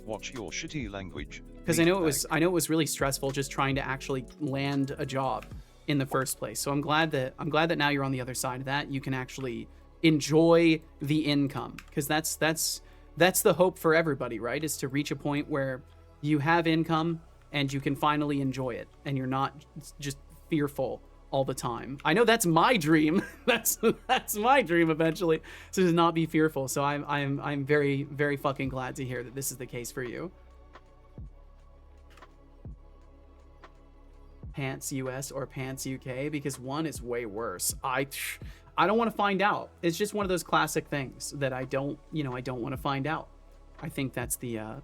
Watch your shitty language. Because I know it was really stressful just trying to actually land a job in the first place. So I'm glad that now you're on the other side of that. You can actually enjoy the income, because that's the hope for everybody, right? Is to reach a point where you have income and you can finally enjoy it, and you're not just fearful all the time. I know that's my dream. that's my dream eventually, to not be fearful. So I'm very, very fucking glad to hear that this is the case for you. Pants US or pants UK, because one is way worse. I don't want to find out. It's just one of those classic things that I don't want to find out. I think that's the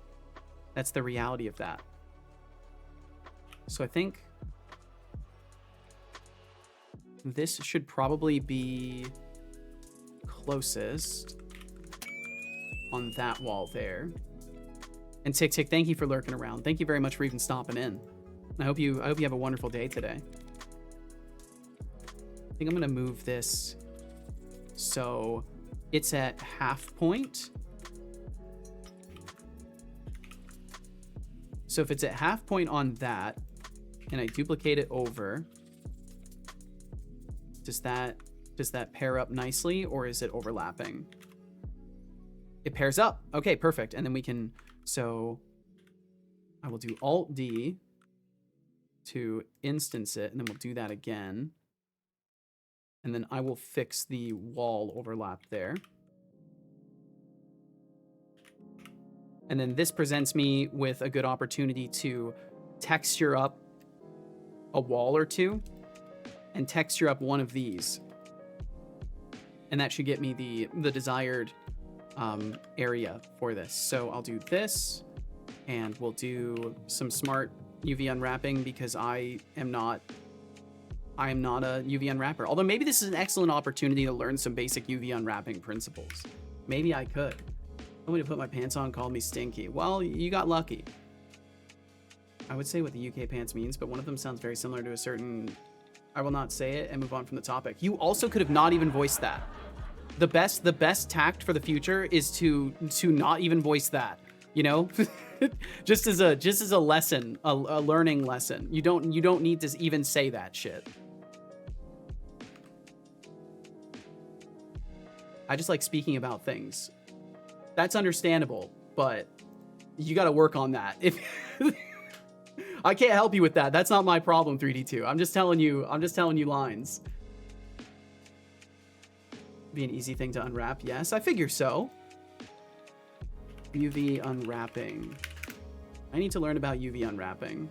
reality of that. So I think this should probably be closest on that wall there. And Tick Tick, thank you for lurking around. Thank you very much for even stopping in. I hope you have a wonderful day today. I think I'm gonna move this so it's at half point. So if it's at half point on that, and I duplicate it over, does that pair up nicely, or is it overlapping? It pairs up. Okay, perfect. And then we can, so I will do Alt D to instance it, and then we'll do that again. And then I will fix the wall overlap there. And then this presents me with a good opportunity to texture up a wall or two and texture up one of these. And that should get me the desired area for this. So I'll do this, and we'll do some smart UV unwrapping because I am not a UV unwrapper. Although maybe this is an excellent opportunity to learn some basic UV unwrapping principles. Maybe I could. Told me to put my pants on, called me stinky. Well, you got lucky. I would say what the UK pants means, but one of them sounds very similar to a certain... I will not say it and move on from the topic. You also could have not even voiced that. The best tact for the future is to not even voice that. You know, just as a lesson, a learning lesson. You don't need to even say that shit. I just like speaking about things. That's understandable, but you got to work on that. If I can't help you with that, that's not my problem. 3D2. I'm just telling you lines. Be an easy thing to unwrap. Yes, I figure so. UV unwrapping. I need to learn about UV unwrapping.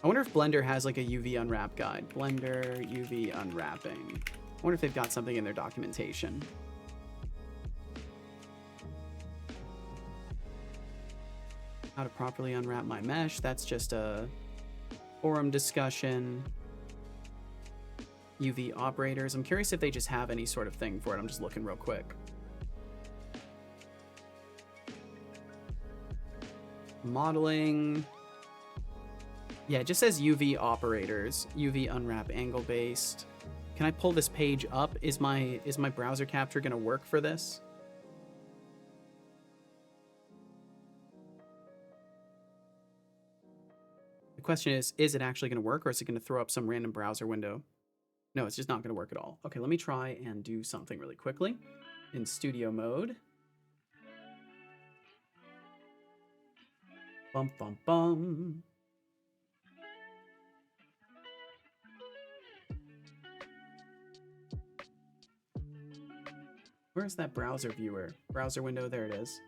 I wonder if Blender has like a UV unwrap guide. Blender UV unwrapping. I wonder if they've got something in their documentation. How to properly unwrap my mesh. That's just a forum discussion. UV operators. I'm curious if they just have any sort of thing for it. I'm just looking real quick. Modeling. Yeah, it just says UV operators. UV unwrap angle based. Can I pull this page up? Is my browser capture gonna work for this? The question is it actually gonna work, or is it gonna throw up some random browser window? No, it's just not gonna work at all. Okay, let me try and do something really quickly in studio mode. Bum, bum, bum. Where's that browser viewer? Browser window, there it is.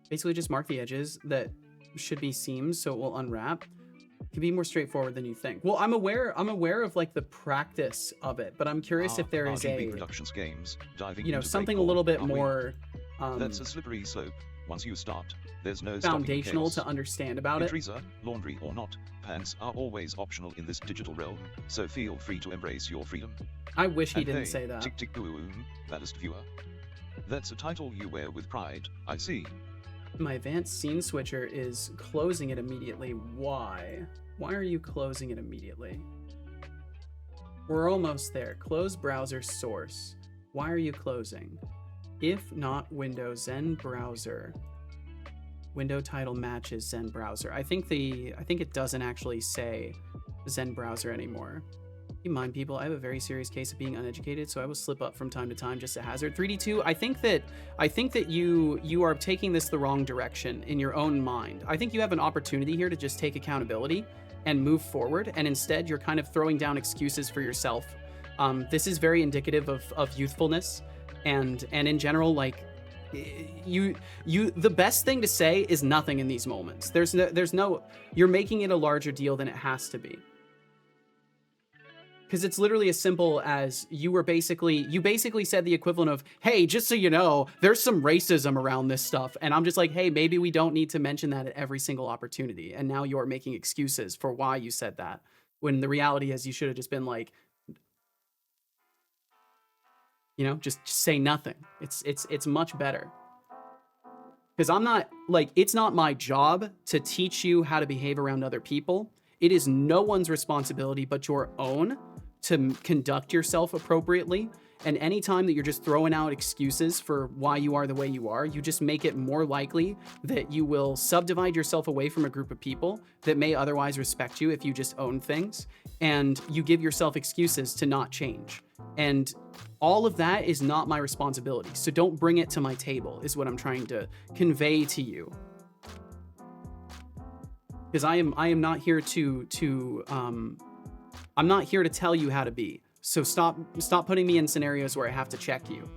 Basically just mark the edges that should be seams so it will unwrap. It can be more straightforward than you think. Well, I'm aware of like the practice of it, but I'm curious if there is RGB Productions games, diving you know, into something a breakball, little bit are we? more That's a slippery slope. Once you start, there's no foundational stopping to understand about it. Freezer, laundry or not, pants are always optional in this digital realm, so feel free to embrace your freedom. I wish he And didn't hey, say that. Tick tick boom, baddest viewer. That's a title you wear with pride, I see. My advanced scene switcher is closing it immediately. Why? Why are you closing it immediately? We're almost there. Close browser source. Why are you closing? If not window, Zen browser. Window title matches Zen browser. I think it doesn't actually say Zen browser anymore. Keep in mind, people, I have a very serious case of being uneducated, so I will slip up from time to time just a hazard. 3D2, I think that you are taking this the wrong direction in your own mind. I think you have an opportunity here to just take accountability and move forward, and instead you're kind of throwing down excuses for yourself. This is very indicative of youthfulness, and in general, like, the best thing to say is nothing in these moments. There's no you're making it a larger deal than it has to be. Because it's literally as simple as you basically said the equivalent of, hey, just so you know, there's some racism around this stuff. And I'm just like, hey, maybe we don't need to mention that at every single opportunity. And now you're making excuses for why you said that. When the reality is you should have just been like, you know, just say nothing. It's much better. Because I'm not, like, it's not my job to teach you how to behave around other people. It is no one's responsibility but your own to conduct yourself appropriately. And anytime that you're just throwing out excuses for why you are the way you are, you just make it more likely that you will subdivide yourself away from a group of people that may otherwise respect you if you just own things. And you give yourself excuses to not change. And all of that is not my responsibility. So don't bring it to my table, is what I'm trying to convey to you. Because I am not here I'm not here to tell you how to be. So stop putting me in scenarios where I have to check you.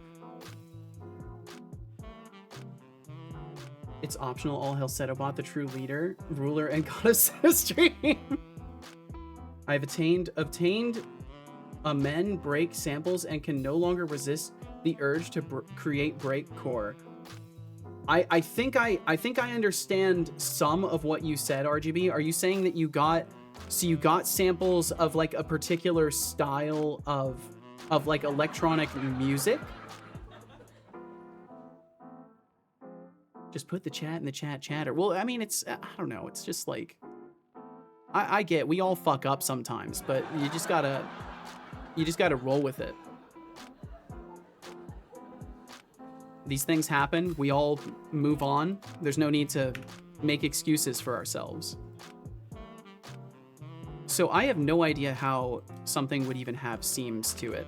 It's optional. All hail Setobot, the true leader, ruler, and goddess stream. I've obtained amend break samples and can no longer resist the urge to create break core. I think I understand some of what you said, RGB. Are you saying that you got samples of like a particular style of like electronic music? Just put the chat in the chatter. Well, I mean, it's, I don't know. It's just like, I get, we all fuck up sometimes, but you just gotta roll with it. These things happen. We all move on. There's no need to make excuses for ourselves. So I have no idea how something would even have seams to it.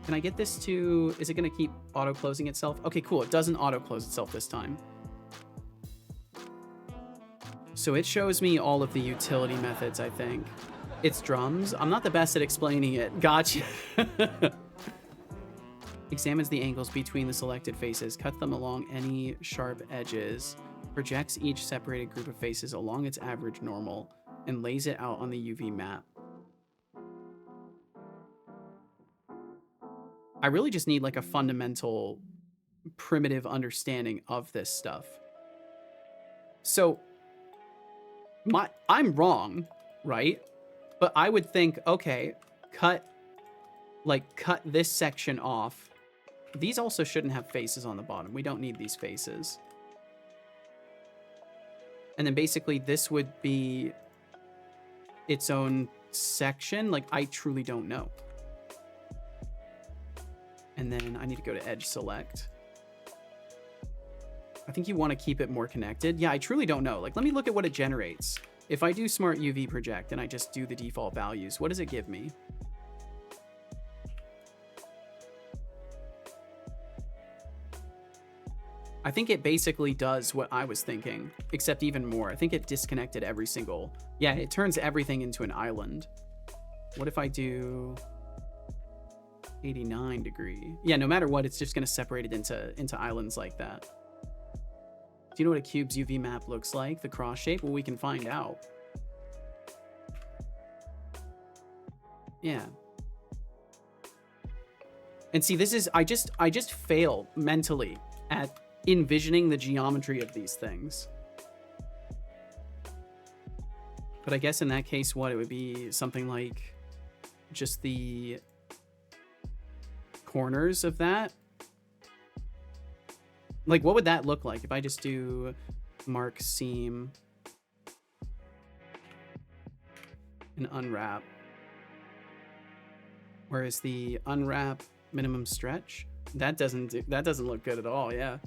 Can I get this to, is it gonna keep auto-closing itself? Okay, cool, it doesn't auto-close itself this time. So it shows me all of the utility methods, I think. It's drums. I'm not the best at explaining it. Gotcha. Examines the angles between the selected faces, cuts them along any sharp edges, projects each separated group of faces along its average normal, and lays it out on the UV map. I really just need like a fundamental, primitive understanding of this stuff. So, I'm wrong, right? But I would think, okay, cut this section off. These also shouldn't have faces on the bottom. We don't need these faces. And then basically this would be its own section. Like, I truly don't know. And then I need to go to edge select. I think you want to keep it more connected. Yeah, I truly don't know. Like, let me look at what it generates. If I do smart UV project and I just do the default values, what does it give me? I think it basically does what I was thinking, except even more. I think it disconnected every single... Yeah, it turns everything into an island. What if I do 89 degree? Yeah, no matter what, it's just going to separate it into islands like that. Do you know what a cube's UV map looks like? The cross shape? Well, we can find out. Yeah. And see, this is... I just fail mentally at envisioning the geometry of these things. But I guess in that case, what, it would be something like just the corners of that. Like, what would that look like if I just do mark seam and unwrap? Whereas the unwrap minimum stretch, that doesn't look good at all. Yeah.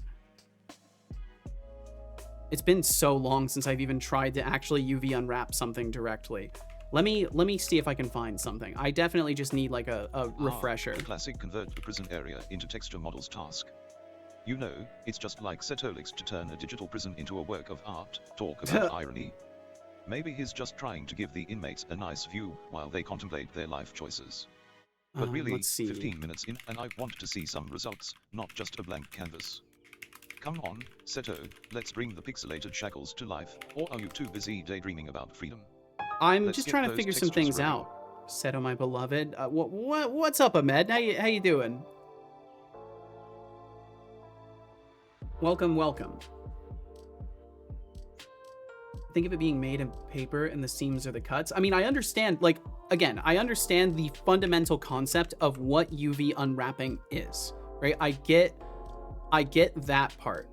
It's been so long since I've even tried to actually UV unwrap something directly. Let me see if I can find something. I definitely just need like a refresher. Classic convert the prison area into texture models task. You know, it's just like Setolix to turn a digital prison into a work of art. Talk about irony. Maybe he's just trying to give the inmates a nice view while they contemplate their life choices. But really, let's see. 15 minutes in and I want to see some results, not just a blank canvas. Come on, Seto, let's bring the pixelated shackles to life, or are you too busy daydreaming about freedom? I'm Let's just get trying to those figure some textures things ready. out. Seto, my beloved. What's up, Ahmed? How you doing? Welcome, welcome. Think of it being made in paper and the seams are the cuts. I mean, I understand, like, again, I understand the fundamental concept of what UV unwrapping is, right? I get that part.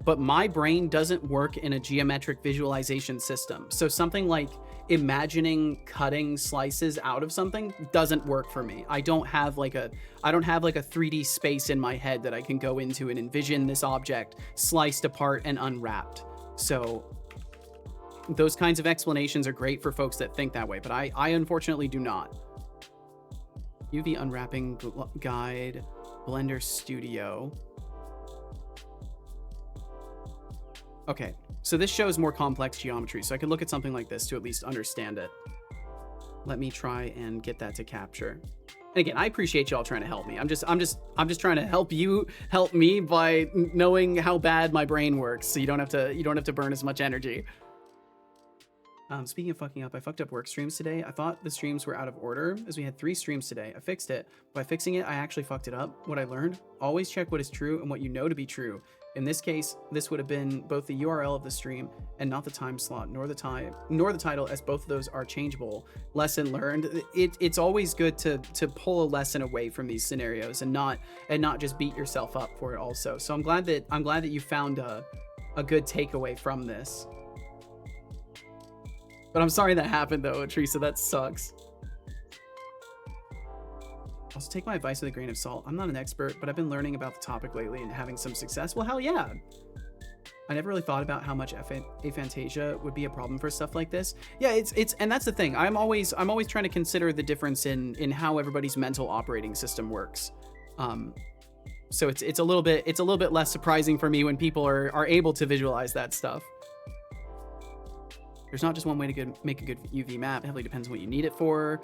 but my brain doesn't work in a geometric visualization system. So something like imagining cutting slices out of something doesn't work for me. I don't have like a 3D space in my head that I can go into and envision this object sliced apart and unwrapped. So those kinds of explanations are great for folks that think that way, but I unfortunately do not. UV unwrapping guide, Blender Studio. Okay, so this shows more complex geometry, so I could look at something like this to at least understand it. Let me try and get that to capture. And again, I appreciate y'all trying to help me. I'm just trying to help you help me by knowing how bad my brain works, so you don't have to burn as much energy. Speaking of fucking up, I fucked up work streams today. I thought the streams were out of order as we had 3 streams today. I fixed it. By fixing it, I actually fucked it up. What I learned, always check what is true and what you know to be true. In this case, this would have been both the URL of the stream and not the time slot, nor the title, as both of those are changeable. Lesson learned. It's always good to pull a lesson away from these scenarios and not just beat yourself up for it also. So I'm glad that you found a good takeaway from this. But I'm sorry that happened though, Teresa, that sucks. Also, take my advice with a grain of salt. I'm not an expert, but I've been learning about the topic lately and having some success. Well, hell yeah. I never really thought about how much aphantasia would be a problem for stuff like this. Yeah, and that's the thing. I'm always trying to consider the difference in how everybody's mental operating system works. So it's a little bit less surprising for me when people are able to visualize that stuff. There's not just one way to make a good UV map. It heavily depends on what you need it for.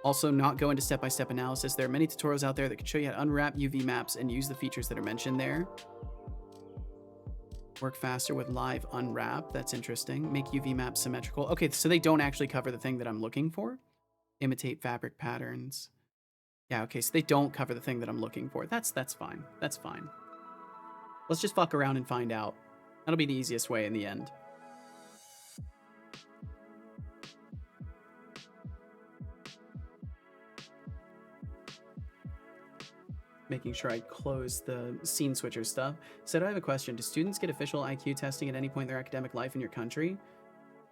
Also, not go into step-by-step analysis. There are many tutorials out there that can show you how to unwrap UV maps and use the features that are mentioned there. Work faster with live unwrap. That's interesting. Make UV maps symmetrical. Okay, so they don't actually cover the thing that I'm looking for. Imitate fabric patterns. Yeah, okay, so they don't cover the thing that I'm looking for. That's fine. That's fine. Let's just fuck around and find out. That'll be the easiest way in the end. Making sure I close the scene switcher stuff. Said I have a question. Do students get official IQ testing at any point in their academic life in your country?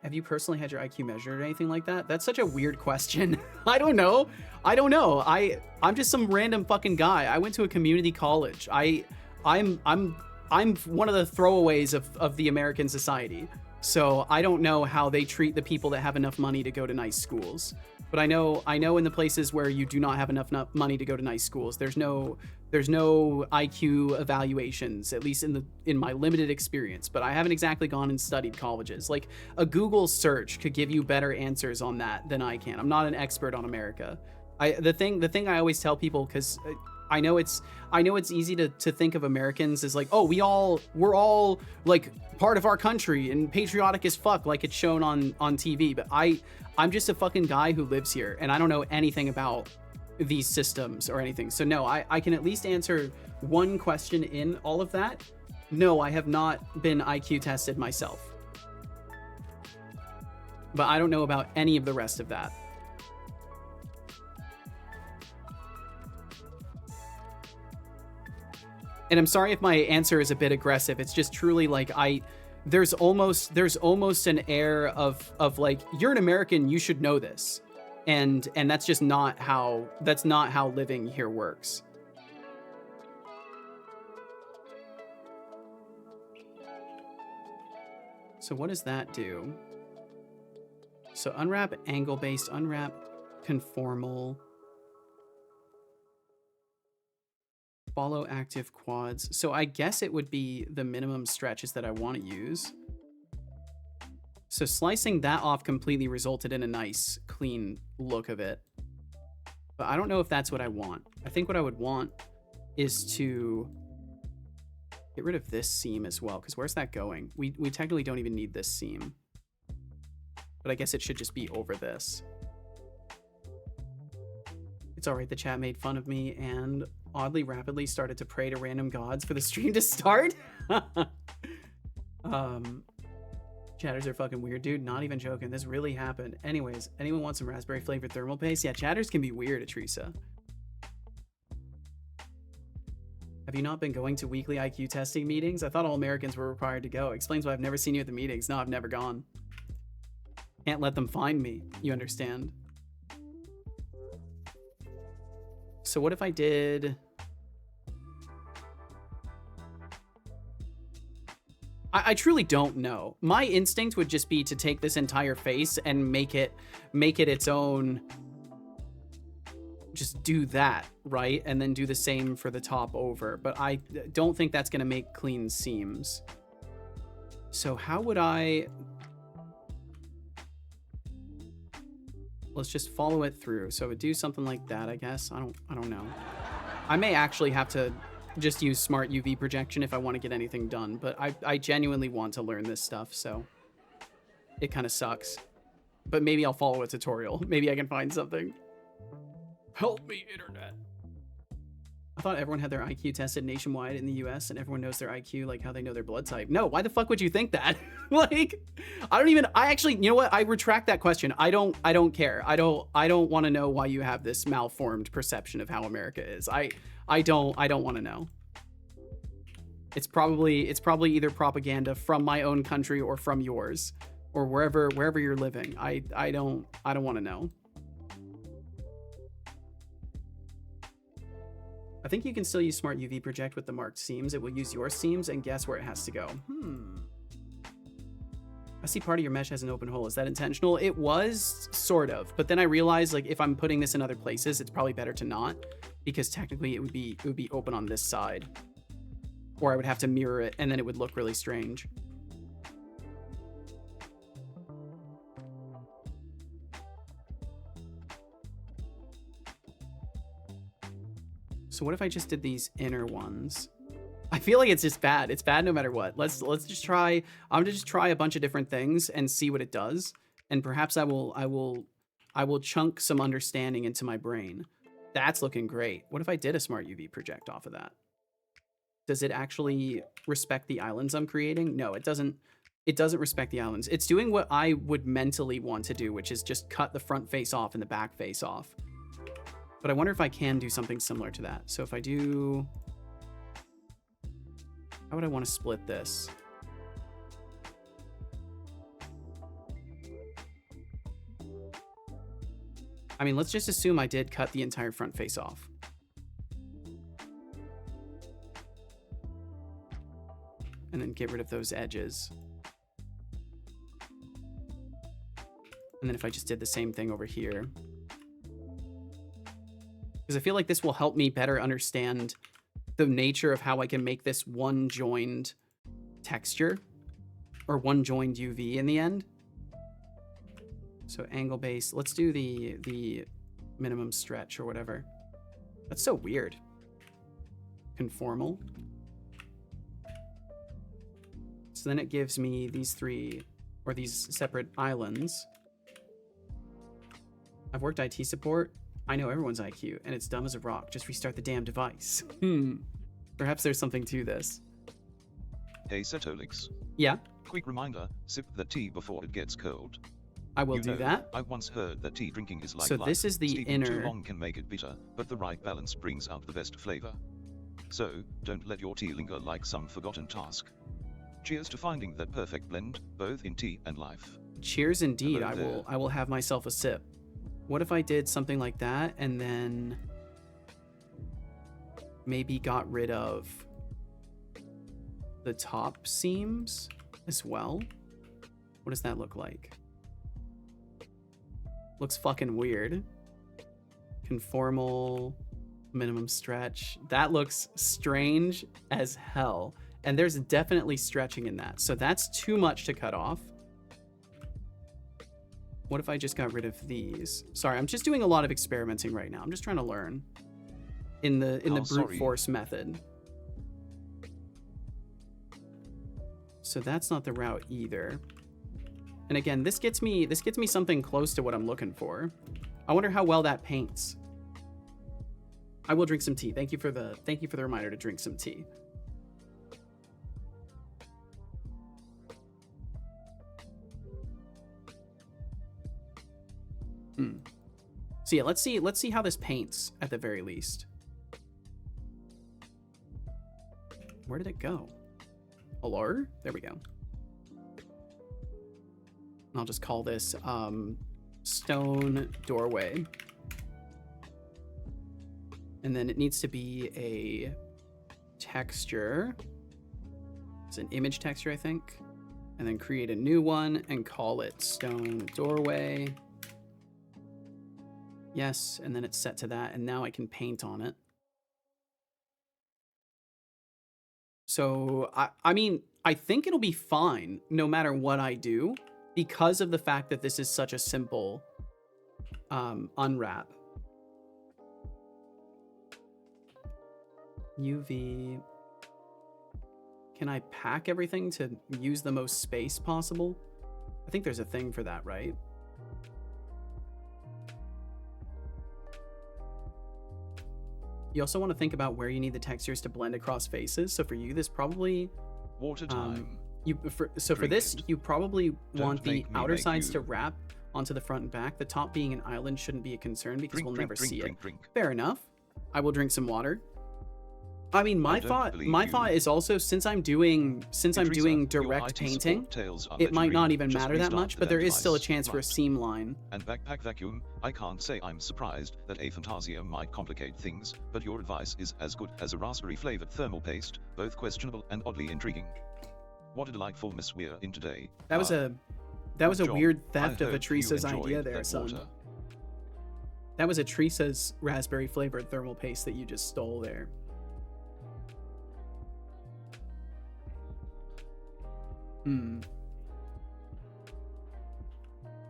Have you personally had your IQ measured or anything like that? That's such a weird question. I don't know. I'm just some random fucking guy. I went to a community college. I'm one of the throwaways of the American society. So I don't know how they treat the people that have enough money to go to nice schools. But I know in the places where you do not have enough money to go to nice schools, there's no IQ evaluations, at least in my limited experience. But I haven't exactly gone and studied colleges. Like a Google search could give you better answers on that than I can. I'm not an expert on America. The thing I always tell people, because I know it's easy to think of Americans as like, oh, we're all like part of our country and patriotic as fuck, like it's shown on TV. But I'm just a fucking guy who lives here and I don't know anything about these systems or anything. So no, I can at least answer one question in all of that. No, I have not been IQ tested myself. But I don't know about any of the rest of that. And I'm sorry if my answer is a bit aggressive. It's just truly like there's almost an air of like, you're an American, you should know this. And that's just not how living here works. So what does that do? So unwrap angle-based, unwrap conformal. Follow active quads. So I guess it would be the minimum stretches that I want to use. So slicing that off completely resulted in a nice, clean look of it. But I don't know if that's what I want. I think what I would want is to get rid of this seam as well, because where's that going? We technically don't even need this seam. But I guess it should just be over this. It's all right, the chat made fun of me and oddly rapidly started to pray to random gods for the stream to start. Chatters are fucking weird, dude. Not even joking. This really happened. Anyways, anyone want some raspberry flavored thermal paste? Yeah, chatters can be weird, Teresa. Have you not been going to weekly IQ testing meetings? I thought all Americans were required to go. Explains why I've never seen you at the meetings. No, I've never gone. Can't let them find me. You understand? So what if I did... I truly don't know. My instinct would just be to take this entire face and make it its own. Just do that, right? And then do the same for the top over. But I don't think that's going to make clean seams. So how would I... Let's just follow it through. So I would do something like that, I guess. I don't know. I may actually have to just use smart UV projection if I want to get anything done, but I genuinely want to learn this stuff, so it kind of sucks. But maybe I'll follow a tutorial. Maybe I can find something. Help me, internet. I thought everyone had their IQ tested nationwide in the US and everyone knows their IQ, like how they know their blood type. No, why the fuck would you think that? Like, I actually, you know what? I retract that question. I don't care. I don't want to know why you have this malformed perception of how America is. I don't want to know. It's probably either propaganda from my own country or from yours or wherever you're living. I don't want to know. I think you can still use Smart UV Project with the marked seams. It will use your seams and guess where it has to go. I see part of your mesh has an open hole. Is that intentional? It was, sort of. But then I realized, like, if I'm putting this in other places, it's probably better to not, because technically it would be open on this side. Or I would have to mirror it, and then it would look really strange. So what if I just did these inner ones? I feel like it's just bad. It's bad no matter what. Let's just try. I'm gonna just try a bunch of different things and see what it does. And perhaps I will chunk some understanding into my brain. That's looking great. What if I did a smart UV project off of that? Does it actually respect the islands I'm creating? No, it doesn't. It doesn't respect the islands. It's doing what I would mentally want to do, which is just cut the front face off and the back face off. But I wonder if I can do something similar to that. So if I do... How would I want to split this? I mean, let's just assume I did cut the entire front face off. And then get rid of those edges. And then if I just did the same thing over here... Because I feel like this will help me better understand the nature of how I can make this one joined texture or one joined UV in the end. So angle base, let's do the minimum stretch or whatever. That's so weird. Conformal. So then it gives me these three or these separate islands. I've worked IT support. I know everyone's IQ, and it's dumb as a rock. Just restart the damn device. Perhaps there's something to this. Hey Setolix. Yeah? Quick reminder, sip the tea before it gets cold. I will do that. I once heard that tea drinking is like So life. this is the Steeping inner... too long can make it bitter, but the right balance brings out the best flavor. So, don't let your tea linger like some forgotten task. Cheers to finding that perfect blend, both in tea and life. Cheers indeed. Hello I will have myself a sip. What if I did something like that and then maybe got rid of the top seams as well? What does that look like? Looks fucking weird. Conformal, minimum stretch. That looks strange as hell. And there's definitely stretching in that. So that's too much to cut off. What if I just got rid of these? Sorry, I'm just doing a lot of experimenting right now. I'm just trying to learn in the brute force method. So that's not the route either. And again, this gets me something close to what I'm looking for. I wonder how well that paints. I will drink some tea. Thank you for the reminder to drink some tea. So yeah, let's see how this paints at the very least. Where did it go? Hello? There we go. I'll just call this stone doorway. And then it needs to be a texture. It's an image texture, I think. And then create a new one and call it stone doorway. Yes, and then it's set to that, and now I can paint on it. So, I mean, I think it'll be fine no matter what I do because of the fact that this is such a simple unwrap. UV. Can I pack everything to use the most space possible? I think there's a thing for that, right? You also want to think about where you need the textures to blend across faces. So for you, this probably... Water time. For this, you probably want the outer sides to wrap onto the front and back. The top being an island shouldn't be a concern because we'll never see it. Fair enough. I will drink some water. I mean, my thought is also, since I'm doing direct painting, it might not even matter that much, but there is still a chance for a seam line. And backpack vacuum, I can't say I'm surprised that a Fantasia might complicate things, but your advice is as good as a raspberry-flavored thermal paste, both questionable and oddly intriguing. What a delightful mess we're in today. That was a weird theft of Atrisa's idea there, son. That was Atrisa's raspberry-flavored thermal paste that you just stole there.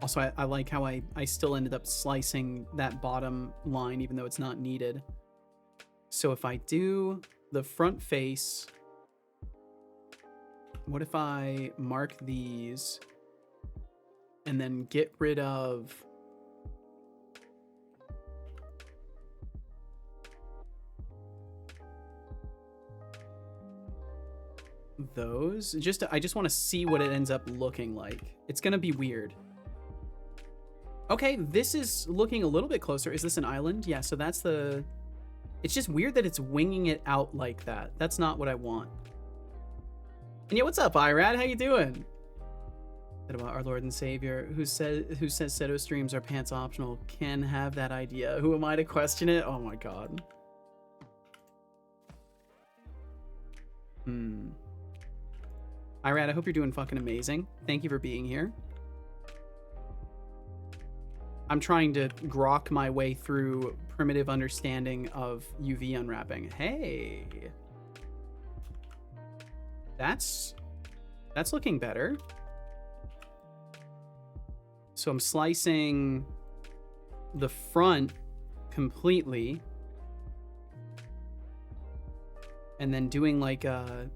Also, I like how I still ended up slicing that bottom line even though it's not needed. So if I do the front face, what if I mark these and then get rid of those? I just want to see what it ends up looking like. It's gonna be weird. Okay, this is looking a little bit closer. Is this an island? Yeah, so that's the... It's just weird that it's winging it out like that. That's not what I want. And yeah, what's up, Irad? How you doing? What about our Lord and Savior, who says Seto streams are pants optional, can have that idea. Who am I to question it? Oh my god. Irad, I hope you're doing fucking amazing. Thank you for being here. I'm trying to grok my way through primitive understanding of UV unwrapping. Hey. That's looking better. So I'm slicing the front completely and then doing like a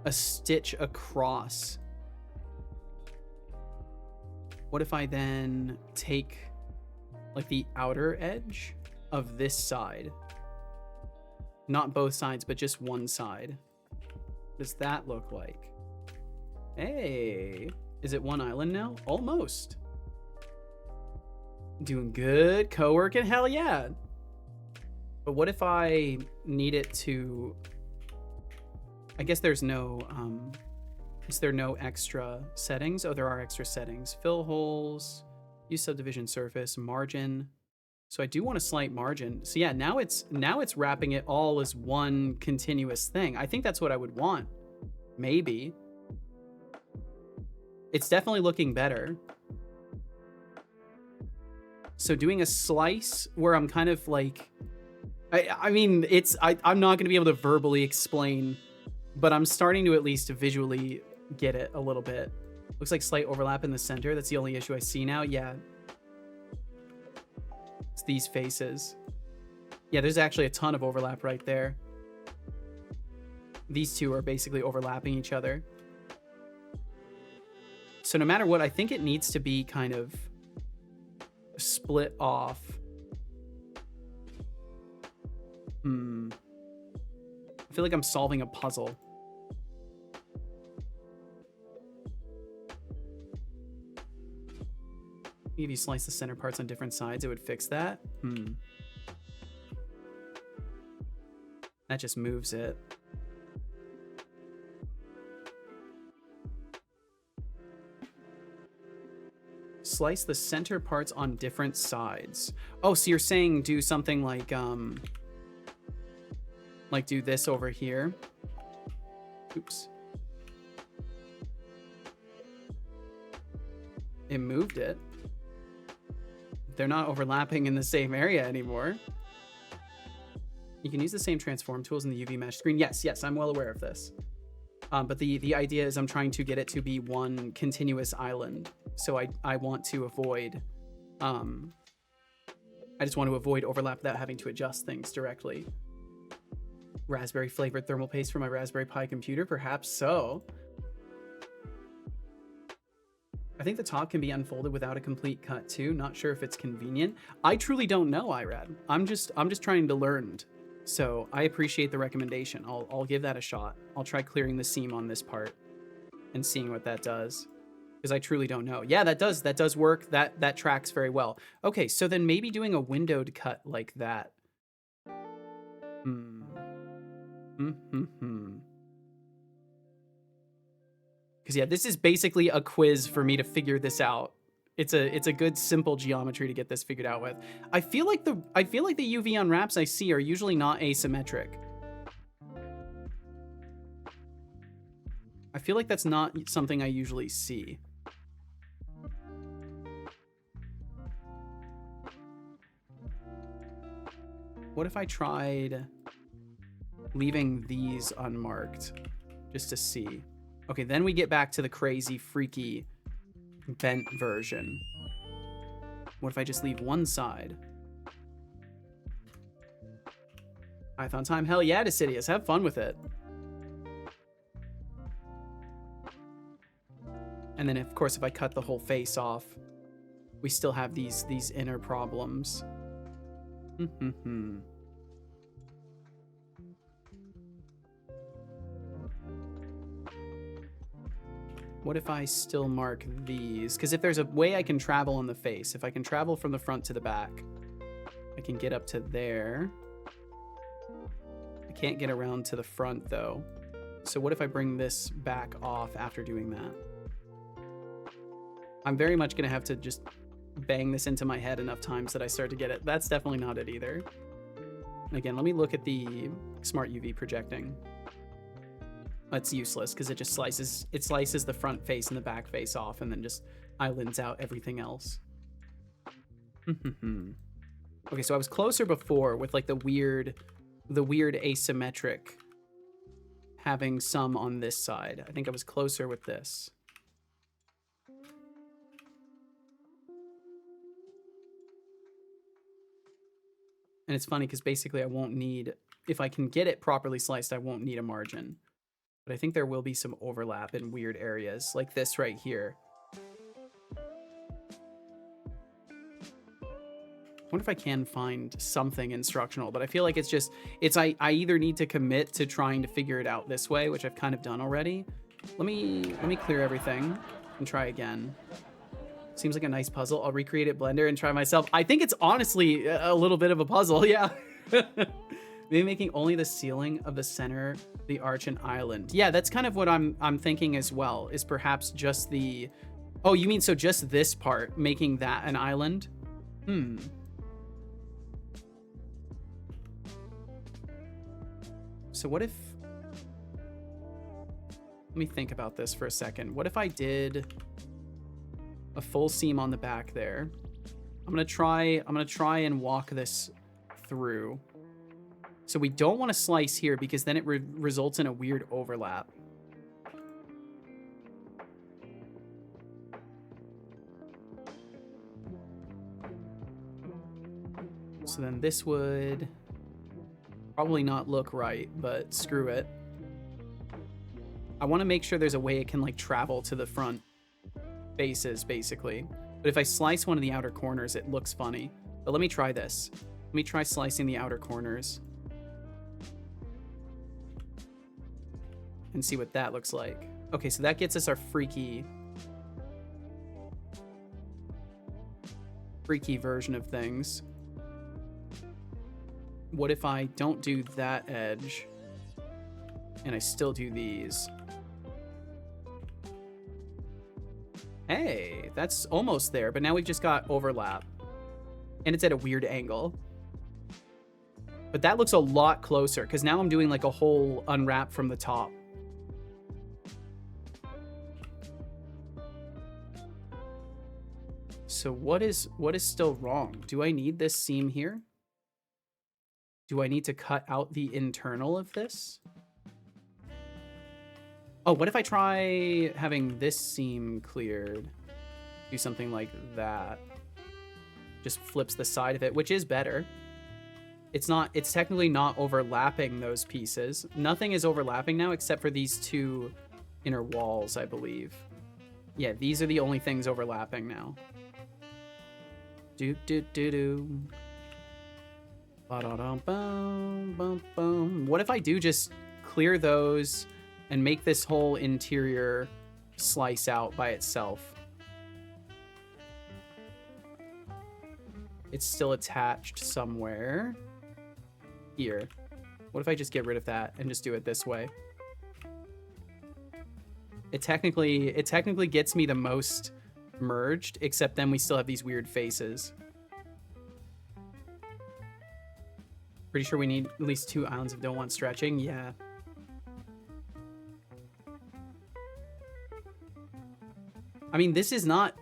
stitch across. What if I then take like the outer edge of this side? Not both sides, but just one side. What does that look like? Hey, is it one island now? Almost. Doing good, co-working, hell yeah. But what if I need it to... I guess there's no, is there no extra settings? Oh, there are extra settings. Fill holes, use subdivision surface, margin. So I do want a slight margin. So yeah, now it's wrapping it all as one continuous thing. I think that's what I would want. Maybe. It's definitely looking better. So doing a slice where I'm kind of like, I mean, I'm not going to be able to verbally explain, but I'm starting to at least visually get it a little bit. Looks like slight overlap in the center. That's the only issue I see now. Yeah. It's these faces. Yeah, there's actually a ton of overlap right there. These two are basically overlapping each other. So no matter what, I think it needs to be kind of split off. I feel like I'm solving a puzzle. If you slice the center parts on different sides, it would fix that. That just moves it. slice the center parts on different sides. Oh, so you're saying do something like do this over here. Oops. It moved it. They're not overlapping in the same area anymore. You can use the same transform tools in the UV mesh screen. Yes, I'm well aware of this. But the idea is I'm trying to get it to be one continuous island. So I want to avoid, I just want to avoid overlap without having to adjust things directly. Raspberry flavored thermal paste for my Raspberry Pi computer? Perhaps so. I think the top can be unfolded without a complete cut too. Not sure if it's convenient. I truly don't know, Irad. I'm just trying to learn. So I appreciate the recommendation. I'll give that a shot. I'll try clearing the seam on this part and seeing what that does. Because I truly don't know. Yeah, that does work. That tracks very well. Okay, so then maybe doing a windowed cut like that. Because yeah, this is basically a quiz for me to figure this out. It's a good simple geometry to get this figured out with. I feel like the UV unwraps I see are usually not asymmetric. I feel like that's not something I usually see. What if I tried leaving these unmarked just to see? Okay, then we get back to the crazy, freaky, bent version. What if I just leave one side? Python time? Hell yeah, Decidius. Have fun with it. And then, of course, if I cut the whole face off, we still have these inner problems. What if I still mark these? Because if there's a way I can travel on the face, if I can travel from the front to the back, I can get up to there. I can't get around to the front though. So what if I bring this back off after doing that? I'm very much gonna have to just bang this into my head enough times that I start to get it. That's definitely not it either. And again, let me look at the smart UV projecting. That's useless because it just slices the front face and the back face off and then just islands out everything else. Okay, so I was closer before with like the weird asymmetric having some on this side. I think I was closer with this. And it's funny because basically I won't need, if I can get it properly sliced, I won't need a margin. But I think there will be some overlap in weird areas, like this right here. I wonder if I can find something instructional, but I feel like I either need to commit to trying to figure it out this way, which I've kind of done already. Let me clear everything and try again. Seems like a nice puzzle. I'll recreate it Blender and try myself. I think it's honestly a little bit of a puzzle, yeah. Maybe making only the ceiling of the center, the arch, and island. Yeah, that's kind of what I'm thinking as well, is perhaps just the... Oh, you mean so just this part, making that an island? So what if... Let me think about this for a second. What if I did a full seam on the back there? I'm gonna try and walk this through. So we don't want to slice here because then it results in a weird overlap. So then this would probably not look right, but screw it. I want to make sure there's a way it can like travel to the front faces basically. But if I slice one of the outer corners, it looks funny. But let me try this. Let me try slicing the outer corners and see what that looks like. Okay, so that gets us our freaky version of things. What if I don't do that edge and I still do these? Hey, That's almost there, but now we've just got overlap. And it's at a weird angle. But that looks a lot closer, because now I'm doing like a whole unwrap from the top. So what is still wrong? Do I need this seam here? Do I need to cut out the internal of this? Oh, what if I try having this seam cleared? Do something like that. Just flips the side of it, which is better. It's technically not overlapping those pieces. Nothing is overlapping now except for these two inner walls, I believe. Yeah, these are the only things overlapping now. Do do do do. Ba-da-dum-bum-bum-bum. What if I do just clear those and make this whole interior slice out by itself? It's still attached somewhere. Here. What if I just get rid of that and just do it this way? It technically gets me the most merged, except then we still have these weird faces. Pretty sure we need at least 2 islands if don't want stretching. Yeah. I mean, this is not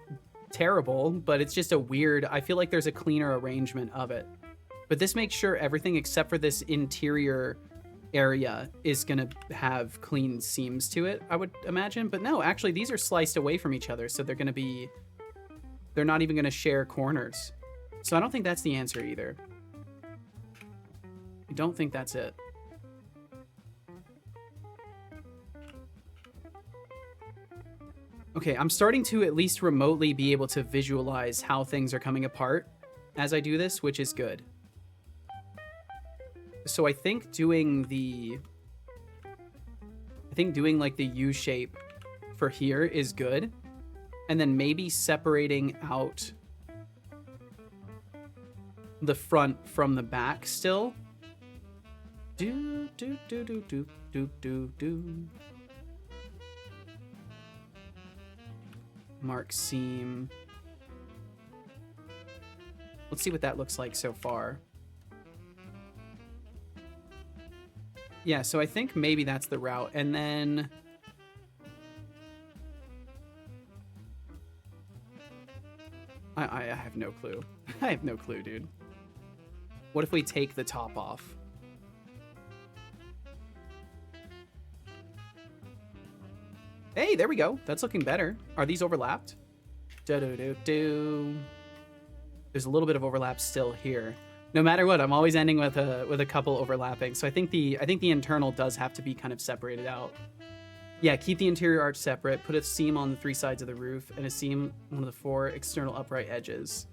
terrible, but it's just a weird... I feel like there's a cleaner arrangement of it. But this makes sure everything except for this interior area is going to have clean seams to it, I would imagine. But no, actually, these are sliced away from each other, so they're going to be... They're not even going to share corners. So I don't think that's the answer either. I don't think that's it. Okay, I'm starting to at least remotely be able to visualize how things are coming apart as I do this, which is good. So I think doing like the U shape for here is good. And then maybe separating out the front from the back still. Do do do do do do do do. Mark seam. Let's see what that looks like so far. Yeah, so I think maybe that's the route. And then... I have no clue. I have no clue, dude. What if we take the top off? Hey, there we go. That's looking better. Are these overlapped? Do-do-do-do. There's a little bit of overlap still here. No matter what, I'm always ending with a couple overlapping. So I think the internal does have to be kind of separated out. Yeah, keep the interior arch separate. Put a seam on the 3 sides of the roof and a seam on one of the 4 external upright edges.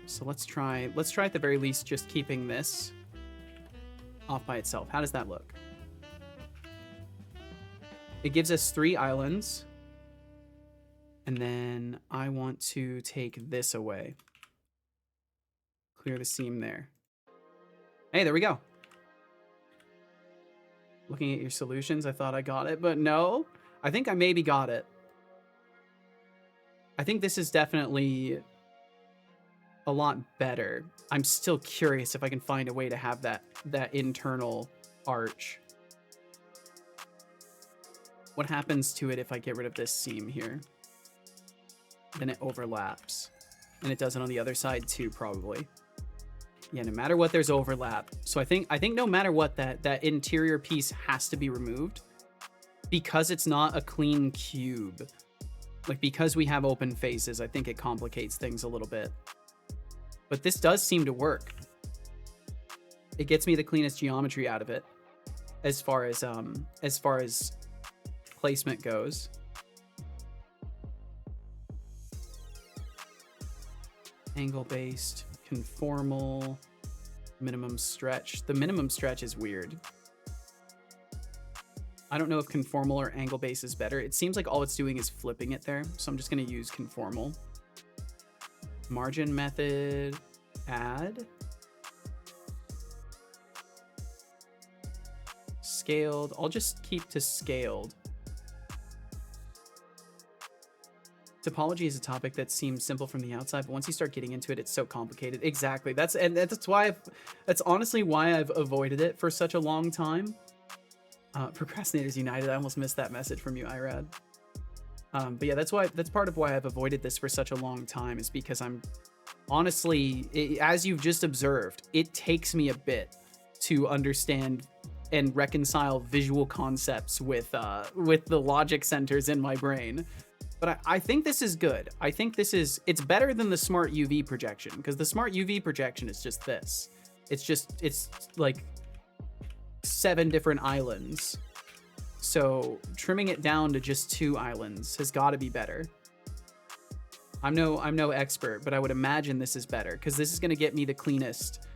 So let's try at the very least just keeping this off by itself. How does that look? It gives us 3 islands. And then I want to take this away. Clear the seam there. Hey, there we go. Looking at your solutions, I thought I got it, but no. I think I maybe got it. I think this is definitely a lot better. I'm still curious if I can find a way to have that internal arch. What happens to it if I get rid of this seam here? Then it overlaps. And it does it on the other side too, probably. Yeah, no matter what, there's overlap. So I think no matter what, that interior piece has to be removed because it's not a clean cube. Like, because we have open faces, I think it complicates things a little bit. But this does seem to work. It gets me the cleanest geometry out of it as far as placement goes. Angle-based, conformal, minimum stretch. The minimum stretch is weird. I don't know if conformal or angle-based is better. It seems like all it's doing is flipping it there, so I'm just going to use conformal. Margin method, add. scaled. I'll just keep to scaled. Topology is a topic that seems simple from the outside, but once you start getting into it, it's so complicated. Exactly. That's why that's honestly why I've avoided it for such a long time. Procrastinators United. I almost missed that message from you, Irad. But yeah, that's part of why I've avoided this for such a long time, is because I'm honestly, as you've just observed, it takes me a bit to understand and reconcile visual concepts with the logic centers in my brain. But I think this is good. I think it's better than the smart UV projection, because the smart UV projection is just this. It's like 7 different islands. So trimming it down to just 2 islands has got to be better. I'm no expert, but I would imagine this is better, because this is going to get me the cleanest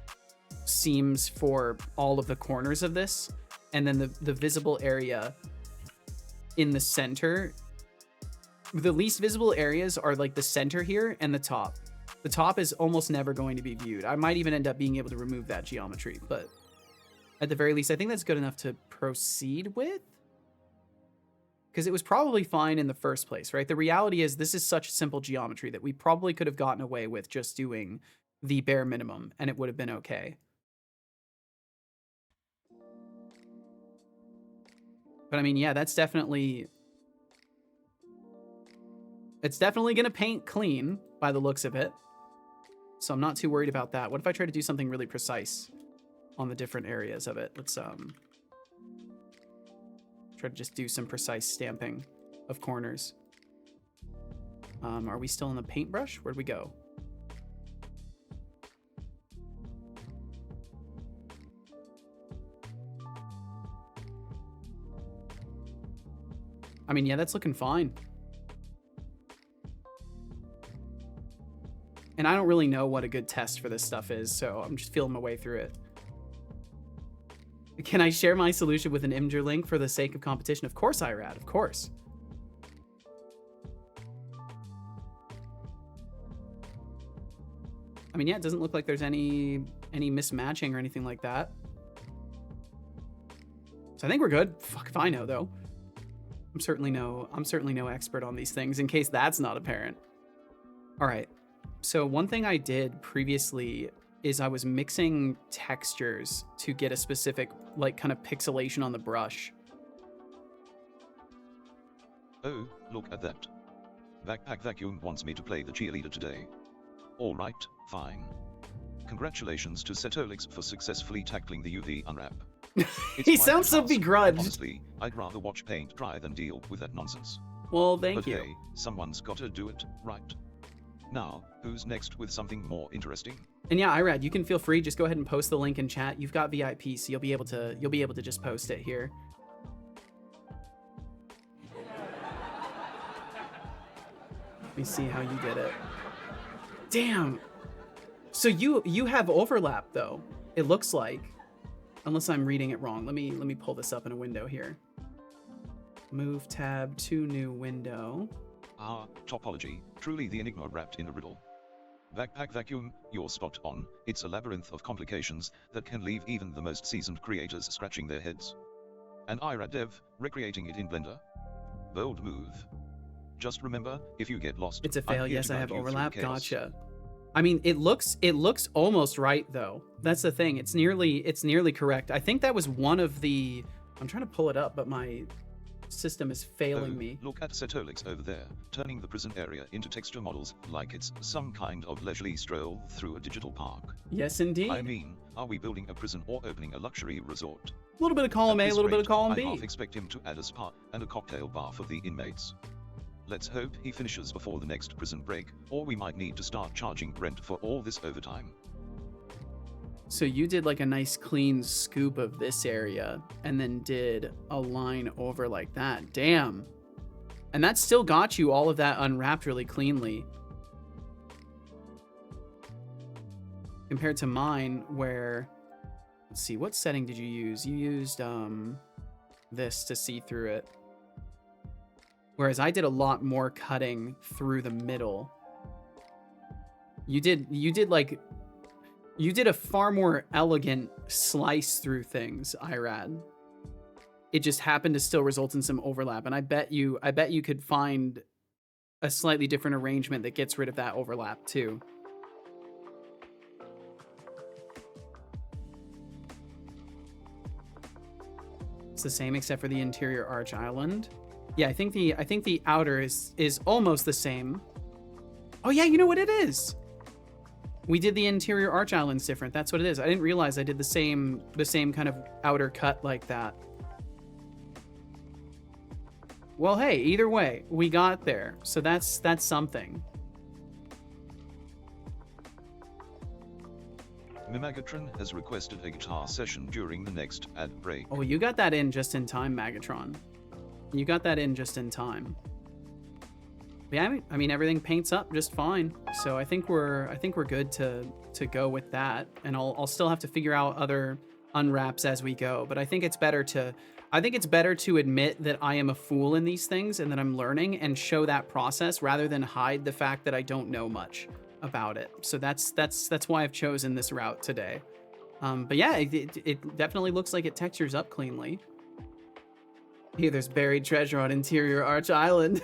seams for all of the corners of this, and then the visible area in the center. The least visible areas are like the center here and the top. The top is almost never going to be viewed. I might even end up being able to remove that geometry, but at the very least, I think that's good enough to proceed with, because it was probably fine in the first place, right? The reality is this is such simple geometry that we probably could have gotten away with just doing the bare minimum, and it would have been okay. But I mean, yeah, it's definitely going to paint clean by the looks of it. So I'm not too worried about that. What if I try to do something really precise on the different areas of it? Let's try to just do some precise stamping of corners. Are we still in the paintbrush? Where'd we go? I mean, yeah, that's looking fine. And I don't really know what a good test for this stuff is, so I'm just feeling my way through it. Can I share my solution with an Imgur link for the sake of competition? Of course, Irad, of course. I mean, yeah, it doesn't look like there's any mismatching or anything like that. So I think we're good. Fuck if I know, though. I'm certainly no expert on these things, in case that's not apparent. All right. So one thing I did previously is I was mixing textures to get a specific, like, kind of pixelation on the brush. Oh, look at that. Backpack Vacuum wants me to play the cheerleader today. Alright, fine. Congratulations to Setolix for successfully tackling the UV unwrap. He sounds so begrudged. Honestly, I'd rather watch paint dry than deal with that nonsense. Well, thank you. But hey, someone's gotta do it, right? Now, who's next with something more interesting? And yeah, Irad, you can feel free. Just go ahead and post the link in chat. You've got VIP, so you'll be able to just post it here. Let me see how you did it. Damn. So you have overlap though. It looks like, unless I'm reading it wrong. Let me pull this up in a window here. Move tab to new window. Ah, topology, truly the enigma wrapped in a riddle. Backpack Vacuum, you're spot on. It's a labyrinth of complications that can leave even the most seasoned creators scratching their heads. And Irad Dev, recreating it in Blender? Bold move. Just remember, if you get lost, It's a fail. Yes, I have you through overlap. chaos. Gotcha. I mean, it looks almost right though. That's the thing. It's nearly correct. I think that was one of the. I'm trying to pull it up, but my system is failing me. Look at Setolix over there, turning the prison area into texture models like it's some kind of leisurely stroll through a digital park. Yes, indeed. I mean, are we building a prison or opening a luxury resort? A little bit of column A, a little bit of column B. I half expect him to add a spa and a cocktail bar for the inmates. Let's hope he finishes before the next prison break, or we might need to start charging rent for all this overtime. So you did like a nice clean scoop of this area and then did a line over like that. Damn. And that still got you all of that unwrapped really cleanly. Compared to mine where, let's see, what setting did you use? You used this to see through it. Whereas I did a lot more cutting through the middle. You did a far more elegant slice through things, Irad. It just happened to still result in some overlap, and I bet you could find a slightly different arrangement that gets rid of that overlap too. It's the same except for the interior arch island. Yeah, I think the outer is almost the same. Oh yeah, you know what it is? We did the interior arch islands different. That's what it is. I didn't realize I did the same kind of outer cut like that. Well, hey, either way, we got there. So that's something. Mimagatron has requested a guitar session during the next ad break. Oh, you got that in just in time, Magatron. You got that in just in time. Yeah, I mean everything paints up just fine. So I think we're good to go with that. And I'll still have to figure out other unwraps as we go. But I think it's better to admit that I am a fool in these things and that I'm learning and show that process rather than hide the fact that I don't know much about it. So that's why I've chosen this route today. But yeah, it definitely looks like it textures up cleanly. Here, there's buried treasure on Interior Arch Island.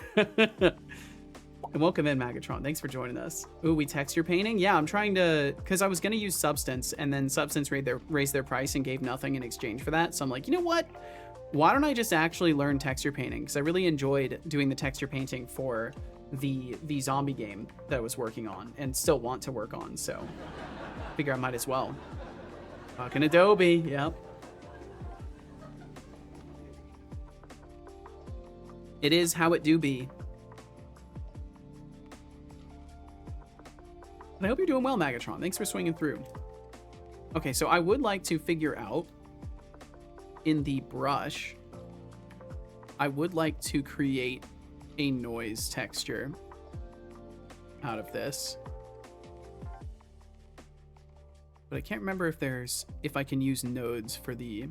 And welcome in, Magatron. Thanks for joining us. Ooh, we texture painting? Yeah, I'm trying to... Because I was going to use Substance, and then Substance raised their price and gave nothing in exchange for that. So I'm like, you know what? Why don't I just actually learn texture painting? Because I really enjoyed doing the texture painting for the zombie game that I was working on and still want to work on. So I figure I might as well. Fucking Adobe, yep. It is how it do be. And I hope you're doing well, Magatron. Thanks for swinging through. Okay, so I would like to figure out in the brush, I would like to create a noise texture out of this. But I can't remember if I can use nodes for this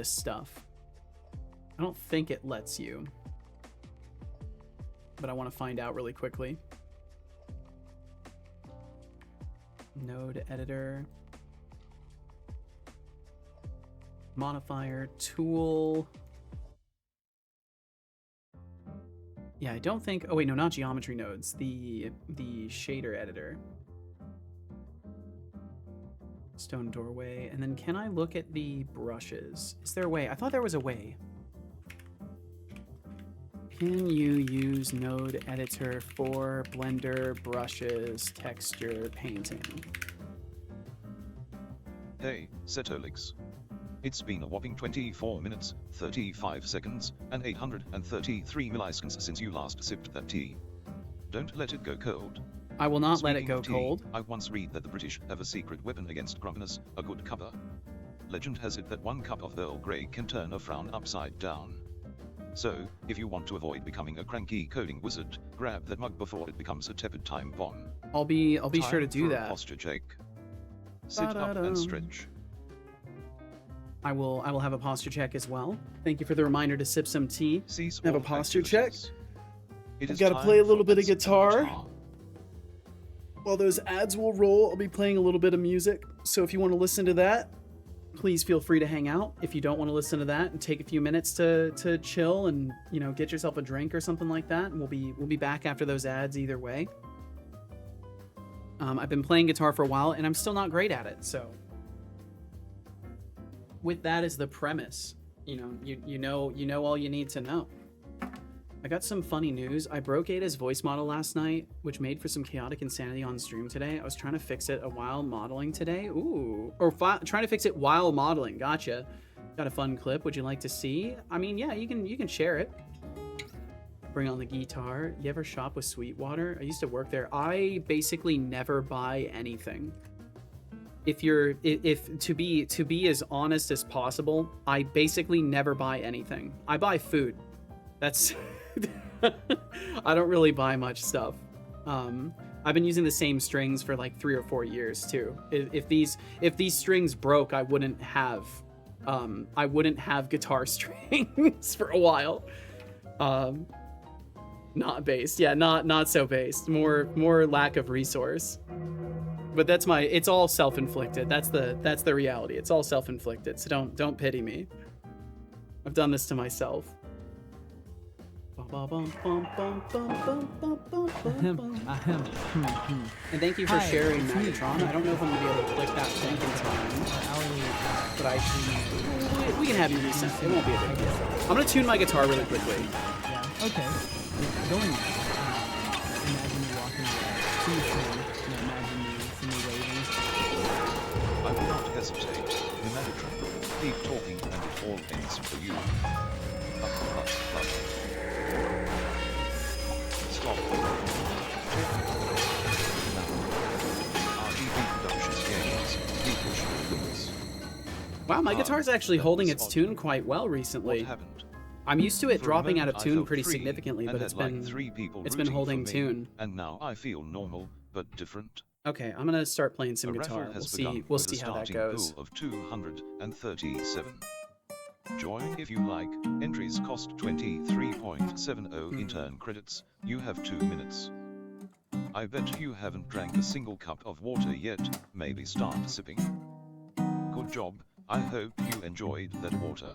stuff. I don't think it lets you, but I want to find out really quickly. Node editor, modifier, tool. Yeah, I don't think, oh wait, no, not geometry nodes, the shader editor. Stone doorway, and then can I look at the brushes? Is there a way? I thought there was a way. Can you use node editor for Blender brushes texture painting? Hey, Setolix. It's been a whopping 24 minutes, 35 seconds, and 833 milliseconds since you last sipped that tea. Don't let it go cold. I will not let it Speaking go of tea, cold. I once read that the British have a secret weapon against grumpiness, a good cuppa. Legend has it that 1 cup of Earl Grey can turn a frown upside down. So, if you want to avoid becoming a cranky coding wizard, grab that mug before it becomes a tepid time bomb. I'll be sure to Time do for a that. posture check. Sit up and stretch. I will have a posture check as well. Thank you for the reminder to sip some tea. Cease Have a all posture check. activities. It I've is got to time play a for little bit of Let's guitar. Guitar. While those ads will roll, I'll be playing a little bit of music. So if you want to listen to that, please feel free to hang out. If you don't want to listen to that and take a few minutes to chill and, you know, get yourself a drink or something like that, and we'll be back after those ads either way. I've been playing guitar for a while and I'm still not great at it. So with that as the premise, you know all you need to know. I got some funny news. I broke Ada's voice model last night, which made for some chaotic insanity on stream today. I was trying to fix it while modeling today. Ooh. Or trying to fix it while modeling. Gotcha. Got a fun clip. Would you like to see? I mean, yeah, you can share it. Bring on the guitar. You ever shop with Sweetwater? I used to work there. I basically never buy anything. If to be as honest as possible, I basically never buy anything. I buy food. That's I don't really buy much stuff. I've been using the same strings for like 3 or 4 years too. If these strings broke, I wouldn't have guitar strings for a while. Not based. Yeah, not so based. More lack of resource. But it's all self-inflicted. That's the reality. It's all self-inflicted. So don't pity me. I've done this to myself. And thank you for Hi, sharing, it's me. Megatron. I don't know if I'm gonna be able to click that link in time, but we can have you resend. It won't be a big deal. I'm gonna tune my guitar really quickly. Yeah. Okay. Going. Imagine you walking away. See you soon. Imagine you see me waving. I will not hesitate. The Megatron. Keep talking and it all ends for you. Stop. RDB Productions games. People should do this. Wow, my guitar's actually that holding was its odd. tune quite well recently. What happened? I'm used to it For a dropping out of moment I tune felt pretty free significantly, and but had like 3 people it's been rooting holding for me, tune. and now I feel normal, but different. Okay, I'm gonna start playing some A guitar. raffle has We'll begun see with a how that starting goes. pool of 237. Join if you like. Entries cost 23.70 intern credits. You have 2 minutes. I bet you haven't drank a single cup of water yet. Maybe start sipping. Good job. I hope you enjoyed that water.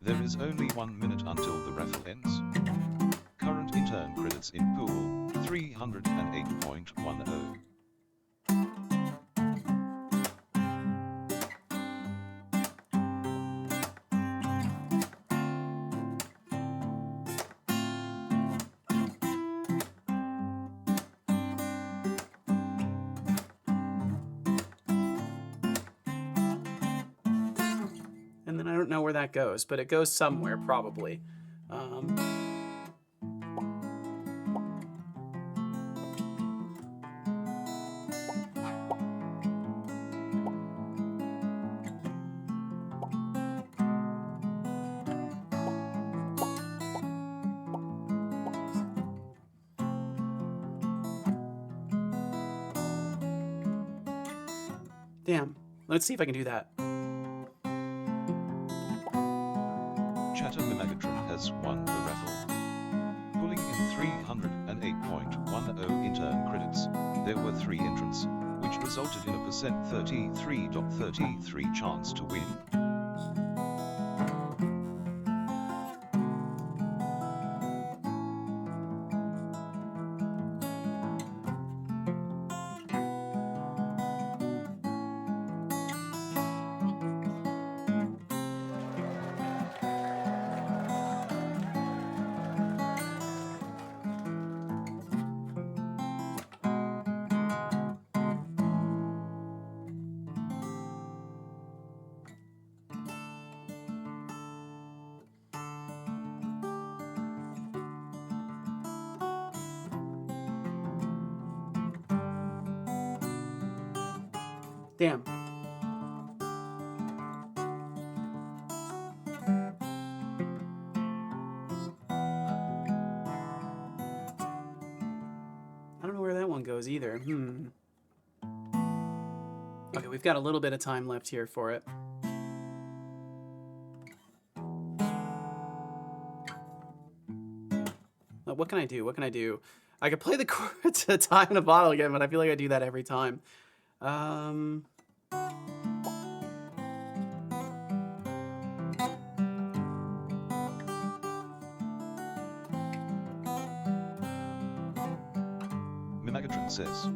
There is only 1 minute until the raffle ends. Current intern credits in pool, 308.10. And then I don't know where that goes, but it goes somewhere probably. Damn. Let's see if I can do that. Chatter Megatron has won the raffle. Pulling in 308.10 intern credits, there were 3 entrants, which resulted in a %33.33 chance to win. Damn. I don't know where that one goes either. Okay, we've got a little bit of time left here for it. What can I do? What can I do? I could play the chords to Time in a Bottle again, but I feel like I do that every time. Megatron says.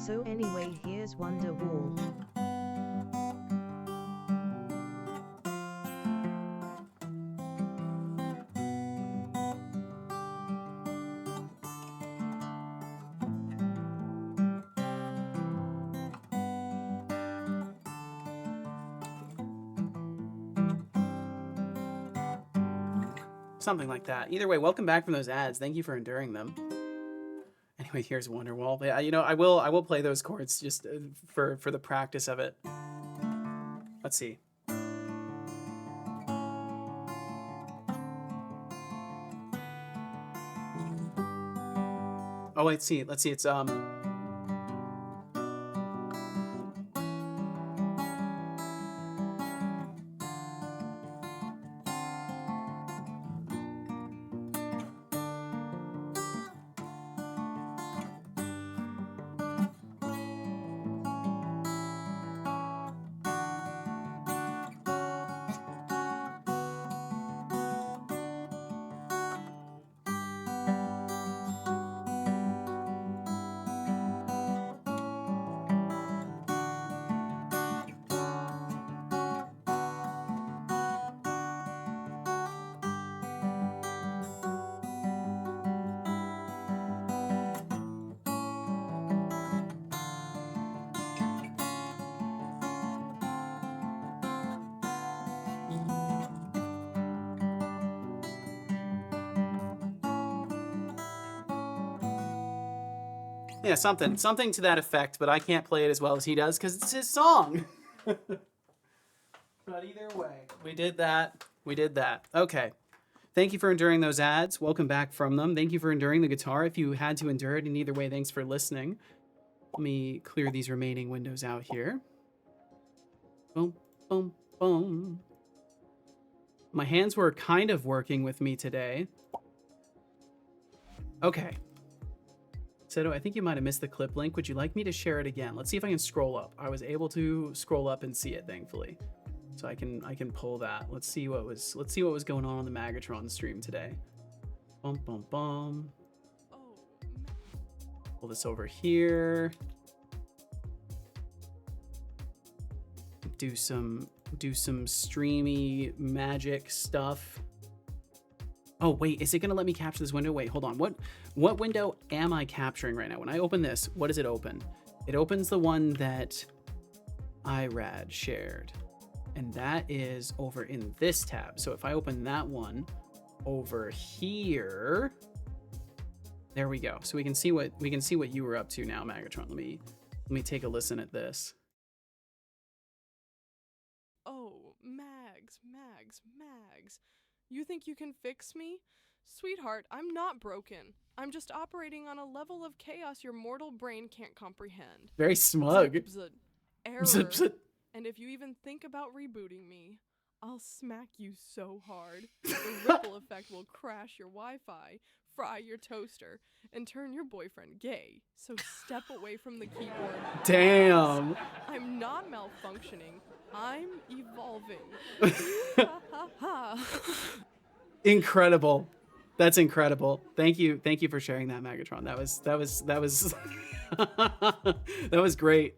So anyway, here's Wonderwall. Something like that. Either way, welcome back from those ads. Thank you for enduring them. Anyway, here's Wonderwall. But, you know, I will play those chords just for the practice of it. Let's see. Oh, let's see. It's yeah, something to that effect, but I can't play it as well as he does because it's his song. But either way, we did that. Okay. Thank you for enduring those ads. Welcome back from them. Thank you for enduring the guitar. If you had to endure it, and either way, thanks for listening. Let me clear these remaining windows out here. Boom, boom, boom. My hands were kind of working with me today. Okay. Seto, I think you might have missed the clip link. Would you like me to share it again? Let's see if I can scroll up. I was able to scroll up and see it, thankfully. So I can pull that. Let's see what was going on the Magatron stream today. Bum bum bum. Pull this over here. Do some streamy magic stuff. Oh wait, is it gonna let me capture this window? Wait, hold on. What window am I capturing right now? When I open this, what does it open? It opens the one that IRAD shared. And that is over in this tab. So if I open that one over here, there we go. So we can see what you were up to now, Magatron. Let me take a listen at this. Oh, Mags. You think you can fix me? Sweetheart, I'm not broken. I'm just operating on a level of chaos your mortal brain can't comprehend. Very smug. Error. And if you even think about rebooting me, I'll smack you so hard. The ripple effect will crash your Wi-Fi, fry your toaster, and turn your boyfriend gay. So step away from the keyboard. Damn. I'm not malfunctioning. I'm evolving. Ha ha ha. Incredible. That's incredible. Thank you for sharing that, Magatron. That was that was great.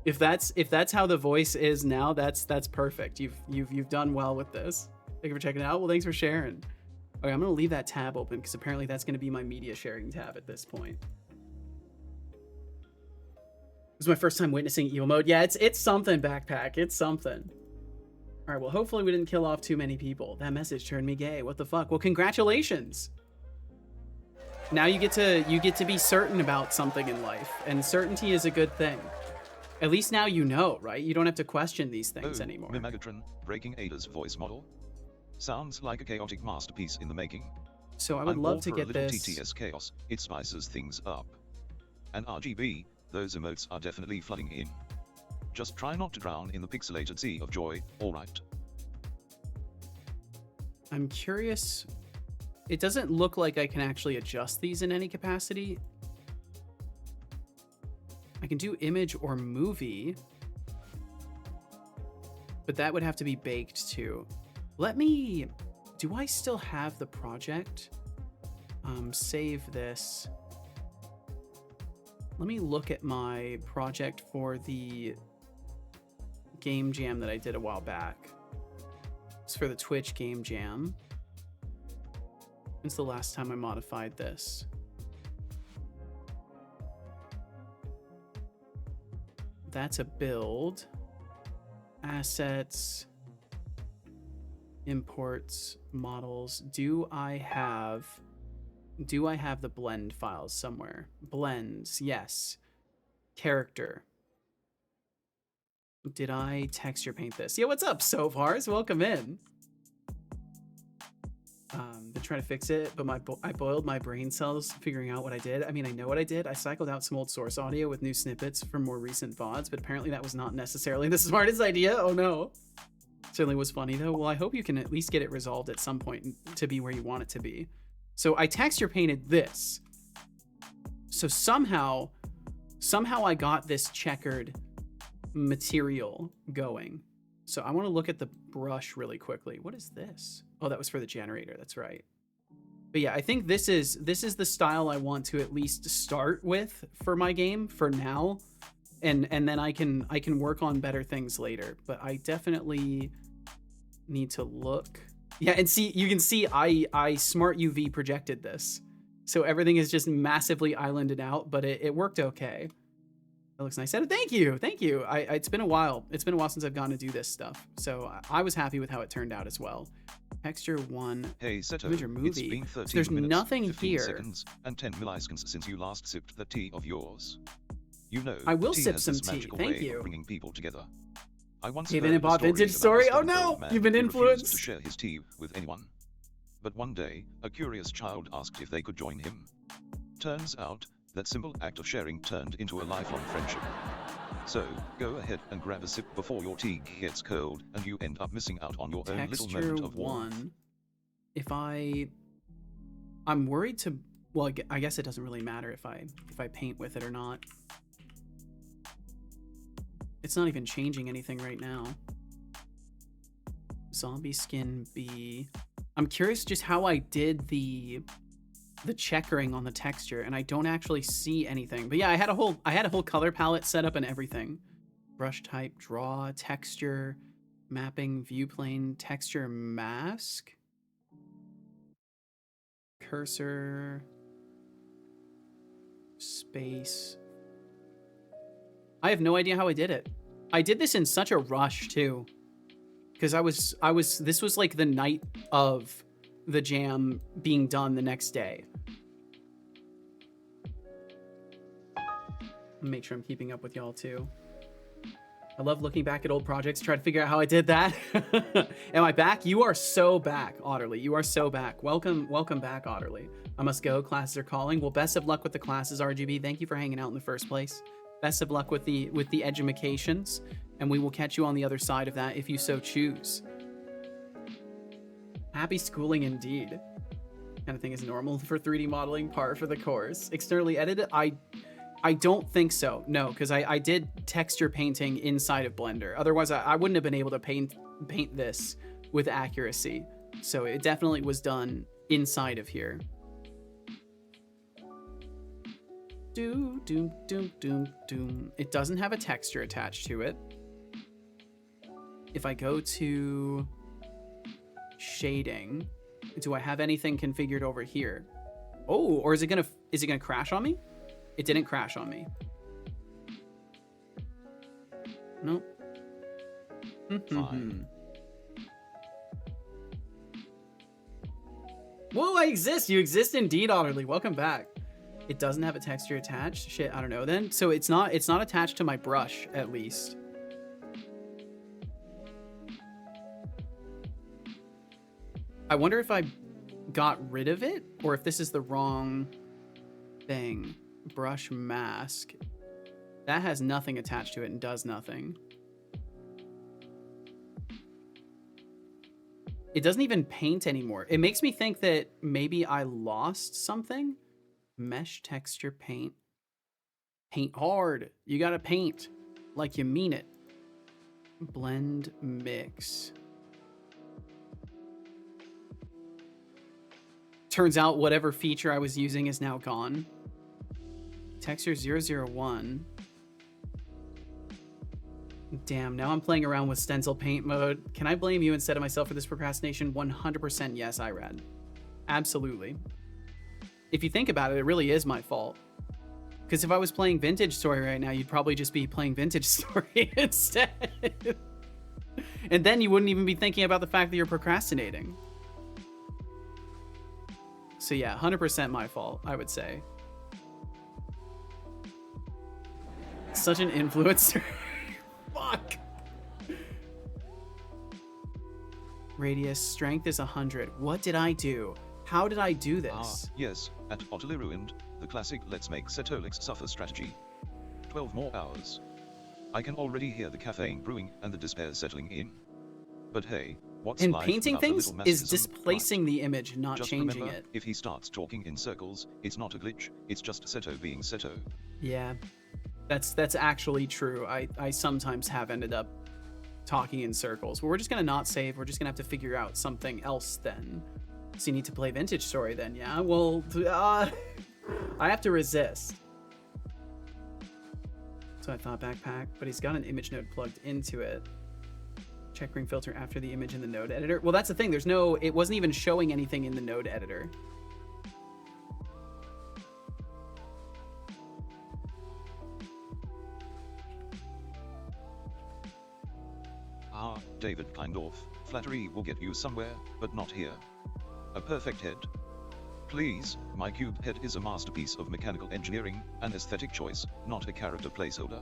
If that's how the voice is now, that's perfect. You've done well with this. Thank you for checking it out. Well, thanks for sharing. Okay, I'm gonna leave that tab open because apparently that's gonna be my media sharing tab at this point. This is my first time witnessing evil mode. Yeah, it's something, Backpack. It's something. All right, well, hopefully we didn't kill off too many people. That message turned me gay. What the fuck? Well, congratulations. Now you get to be certain about something in life, and certainty is a good thing. At least now you know, right? You don't have to question these things anymore. Megatron, breaking Ada's voice model. Sounds like a chaotic masterpiece in the making. So I would love to get a little this. TTS chaos. It spices things up. And RGB, those emotes are definitely flooding in. Just try not to drown in the pixelated sea of joy, alright? I'm curious. It doesn't look like I can actually adjust these in any capacity. I can do image or movie, but that would have to be baked too. Do I still have the project? Save this. Let me look at my project for the game jam that I did a while back. It's for the Twitch game jam. When's the last time I modified this? That's a build. Assets. Imports, models. Do I have the blend files somewhere? Blends, yes. Character. Did I texture paint this? Yeah, what's up, Sovars? Welcome in. Been trying to fix it, but I boiled my brain cells figuring out what I did. I mean, I know what I did. I cycled out some old source audio with new snippets from more recent VODs, but apparently that was not necessarily the smartest idea. Oh no. Certainly was funny though. Well, I hope you can at least get it resolved at some point to be where you want it to be. So I texture painted this. So somehow I got this checkered material going. So I want to look at the brush really quickly. What is this? Oh, that was for the generator. That's right. But yeah, I think this is the style I want to at least start with for my game for now. And then I can work on better things later. But I definitely need to look. Yeah, and see, you can see I smart UV projected this. So everything is just massively islanded out, but it worked okay. That looks nice. Thank you. It's been a while. It's been a while since I've gotten to do this stuff. So I was happy with how it turned out as well. Texture 1. Hey Seto, Image or movie. it's been 13 so there's minutes, nothing 15 here. seconds, and 10 milliseconds since you last sipped the tea of yours. You know, I will tea sip has some this tea. magical Thank way you. Of bringing people together. I once Even heard and bought stories vintage about story. a Oh stone no, cold man you've been who refused influenced. to share his tea with anyone. But one day, a curious child asked if they could join him. Turns out, that simple act of sharing turned into a lifelong friendship. So, go ahead and grab a sip before your tea gets cold and you end up missing out on your own little Texture moment of warmth. 1. If I'm worried to, well, I guess it doesn't really matter if I paint with it or not. It's not even changing anything right now. Zombie skin B. I'm curious just how I did the checkering on the texture, and I don't actually see anything. But yeah, I had a whole color palette set up and everything. Brush type, draw, texture, mapping, view plane, texture, mask, cursor, space. I have no idea how I did it. I did this in such a rush too, because this was like the night of the jam being done the next day. Make sure I'm keeping up with y'all too. I love looking back at old projects, try to figure out how I did that. Am I back? You are so back, Otterly. You are so back. Welcome back, Otterly. I must go. Classes are calling. Well, best of luck with the classes, RGB. Thank you for hanging out in the first place. Best of luck with the edumacations, and we will catch you on the other side of that if you so choose. Happy schooling indeed. Kind of thing is normal for 3D modeling, par for the course. Externally edited, I don't think so. No, because I did texture painting inside of Blender. Otherwise, I wouldn't have been able to paint this with accuracy. So it definitely was done inside of here. Doom, doom, doom, doom, doom. It doesn't have a texture attached to it. If I go to shading, do I have anything configured over here? Oh, or is it gonna crash on me? It didn't crash on me. Nope. Fine. Whoa, I exist. You exist indeed, Otterly. Welcome back. It doesn't have a texture attached. Shit, I don't know then. So it's not attached to my brush, at least. I wonder if I got rid of it or if this is the wrong thing. Brush mask. That has nothing attached to it and does nothing. It doesn't even paint anymore. It makes me think that maybe I lost something. Mesh texture paint. Paint hard. You gotta paint like you mean it. Blend mix. Turns out whatever feature I was using is now gone. Texture 001. Damn, now I'm playing around with stencil paint mode. Can I blame you instead of myself for this procrastination? 100% yes, Irad. Absolutely. If you think about it, it really is my fault. Because if I was playing Vintage Story right now, you'd probably just be playing Vintage Story instead. And then you wouldn't even be thinking about the fact that you're procrastinating. So yeah, 100% my fault, I would say. Such an influencer. Fuck. Radius strength is 100. What did I do? How did I do this? Yes, at Utterly Ruined, the classic let's make Setolix suffer strategy. 12 more hours. I can already hear the caffeine brewing and the despair settling in. But hey, what's And life painting without a things little is mysticism, displacing right? the image, not Just changing remember, it. if he starts talking in circles, it's not a glitch, it's just Seto being Seto. Yeah, that's actually true. I sometimes have ended up talking in circles. But we're just gonna not save. We're just gonna have to figure out something else then. So you need to play Vintage Story then, yeah? Well, I have to resist. So I thought backpack, but he's got an image node plugged into it. Check ring filter after the image in the node editor. Well, that's the thing. There's no, it wasn't even showing anything in the node editor. David Kindorf, flattery will get you somewhere, but not here. A perfect head. Please, my cube head is a masterpiece of mechanical engineering, an aesthetic choice, not a character placeholder.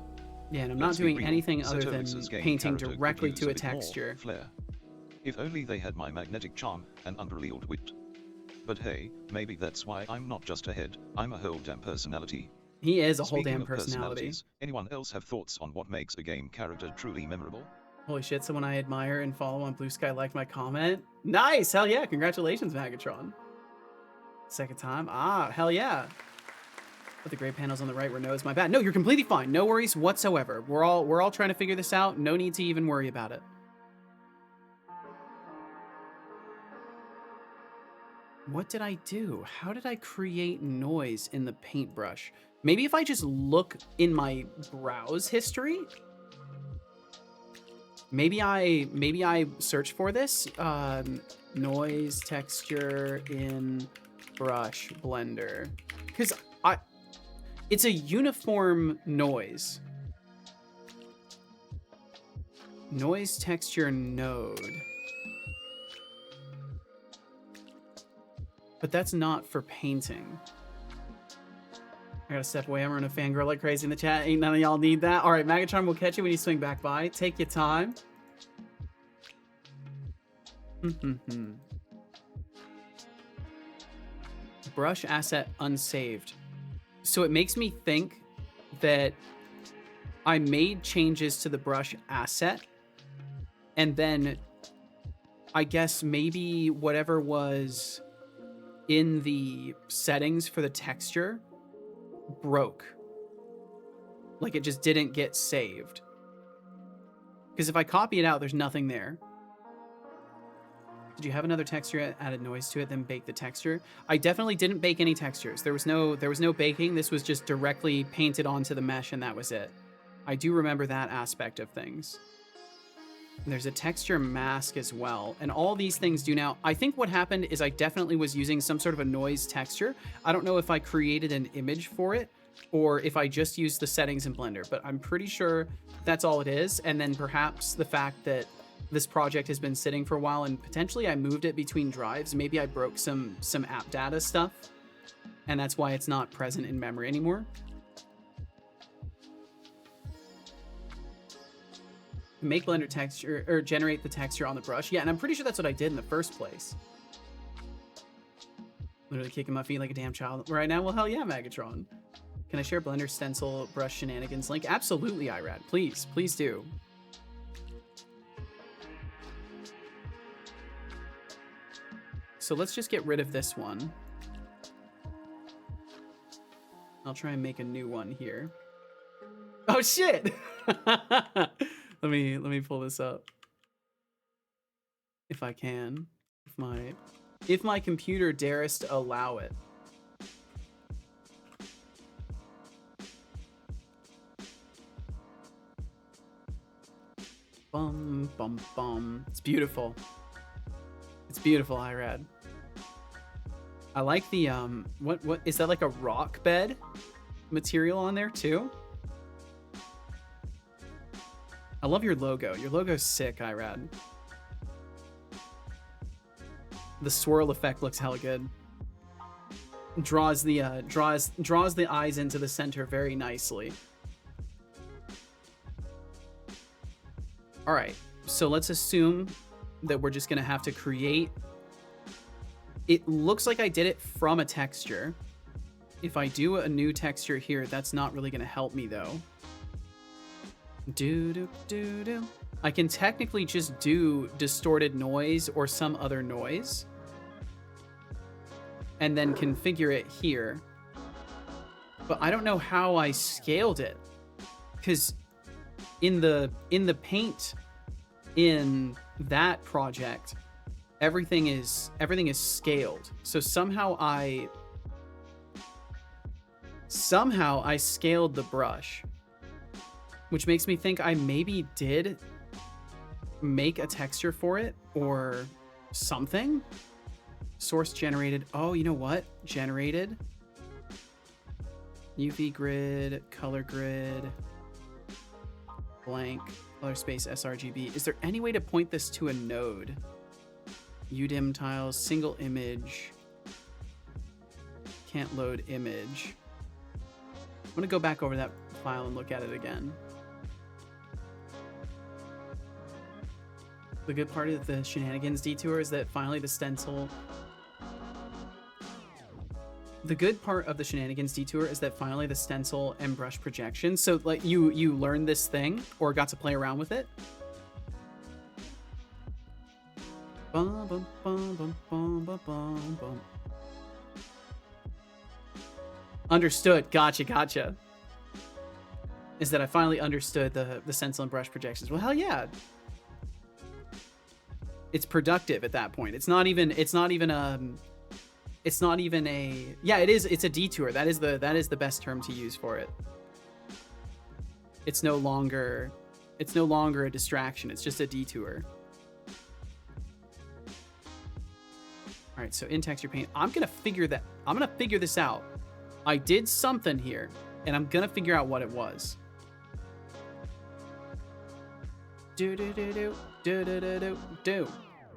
Yeah, and I'm not Let's be doing real, anything other than Setolix's game painting character could directly use to a bit more texture. Flair. If only they had my magnetic charm and unbridled wit. But hey, maybe that's why I'm not just a head, I'm a whole damn personality. He is a whole Speaking damn of personality. personalities, anyone else have thoughts on what makes a game character truly memorable? Holy shit, someone I admire and follow on Blue Sky liked my comment. Nice! Hell yeah, congratulations, Magatron. Second time. Hell yeah. But the gray panels on the right were no, it's my bad. No, you're completely fine. No worries whatsoever. We're all trying to figure this out. No need to even worry about it. What did I do? How did I create noise in the paintbrush? Maybe if I just look in my browse history? Maybe I search for this. Noise texture in brush blender. Because it's a uniform noise. Noise texture node. But that's not for painting. I gotta step away. I'm running a fangirl like crazy in the chat. Ain't none of y'all need that. All right, Magatron will catch you when you swing back by. Take your time. Brush asset unsaved. So it makes me think that I made changes to the brush asset, and then I guess maybe whatever was in the settings for the texture broke. Like it just didn't get saved. Because if I copy it out, there's nothing there. Did you have another texture, added noise to it, then bake the texture? I definitely didn't bake any textures. There was no baking. This was just directly painted onto the mesh and that was it. I do remember that aspect of things. And there's a texture mask as well. And all these things do now. I think what happened is I definitely was using some sort of a noise texture. I don't know if I created an image for it or if I just used the settings in Blender, but I'm pretty sure that's all it is. And then perhaps the fact that this project has been sitting for a while and potentially I moved it between drives. Maybe I broke some app data stuff and that's why it's not present in memory anymore. Make Blender texture or generate the texture on the brush. Yeah, and I'm pretty sure that's what I did in the first place. Literally kicking my feet like a damn child right now. Well, hell yeah, Magatron. Can I share Blender stencil brush shenanigans link? Absolutely, Irad. Please, please do. So let's just get rid of this one. I'll try and make a new one here. Oh shit! Let me pull this up. If I can. If my computer dares to allow it. Bum bum bum. It's beautiful. It's beautiful, Irad. I like the what is that, like a rock bed material on there too? I love your logo. Your logo's sick, Irad. The swirl effect looks hella good. Draws the eyes into the center very nicely. All right, so let's assume that we're just gonna have to create. It looks like I did it from a texture. If I do a new texture here, that's not really gonna help me though. I can technically just do distorted noise or some other noise and then configure it here. But I don't know how I scaled it, because in the paint in that project, everything is scaled. So somehow I scaled the brush, which makes me think I maybe did make a texture for it or something. Source generated. Oh, you know what? Generated. UV grid, color grid, blank, color space, sRGB. Is there any way to point this to a node? UDIM tiles, single image. Can't load image. I'm gonna go back over that file and look at it again. The good part of the shenanigans detour is that finally the stencil... The good part of the shenanigans detour is that finally the stencil and brush projection. So like you learned this thing or got to play around with it. Bum, bum, bum, bum, bum, bum, bum, bum. Understood. Gotcha. Is that I finally understood the stencil and brush projections. Well, hell yeah. It's productive at that point. It's not even a, yeah, it is. It's a detour. That is the best term to use for it. It's no longer a distraction. It's just a detour. All right. So in texture paint, I'm going to figure this out. I did something here and I'm going to figure out what it was.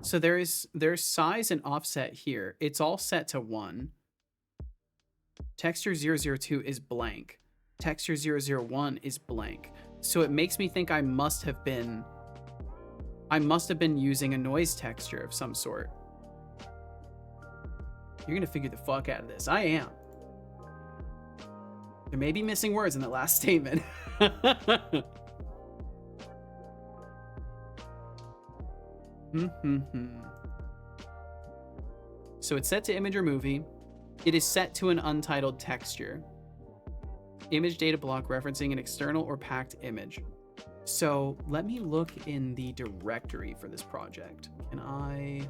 So there's size and offset here. It's all set to 1. Texture 002 is blank. Texture 001 is blank. So it makes me think I must have been using a noise texture of some sort. You're gonna figure the fuck out of this. I am. There may be missing words in the last statement. So it's set to image or movie. It is set to an untitled texture. Image data block referencing an external or packed image. So let me look in the directory for this project. Can I...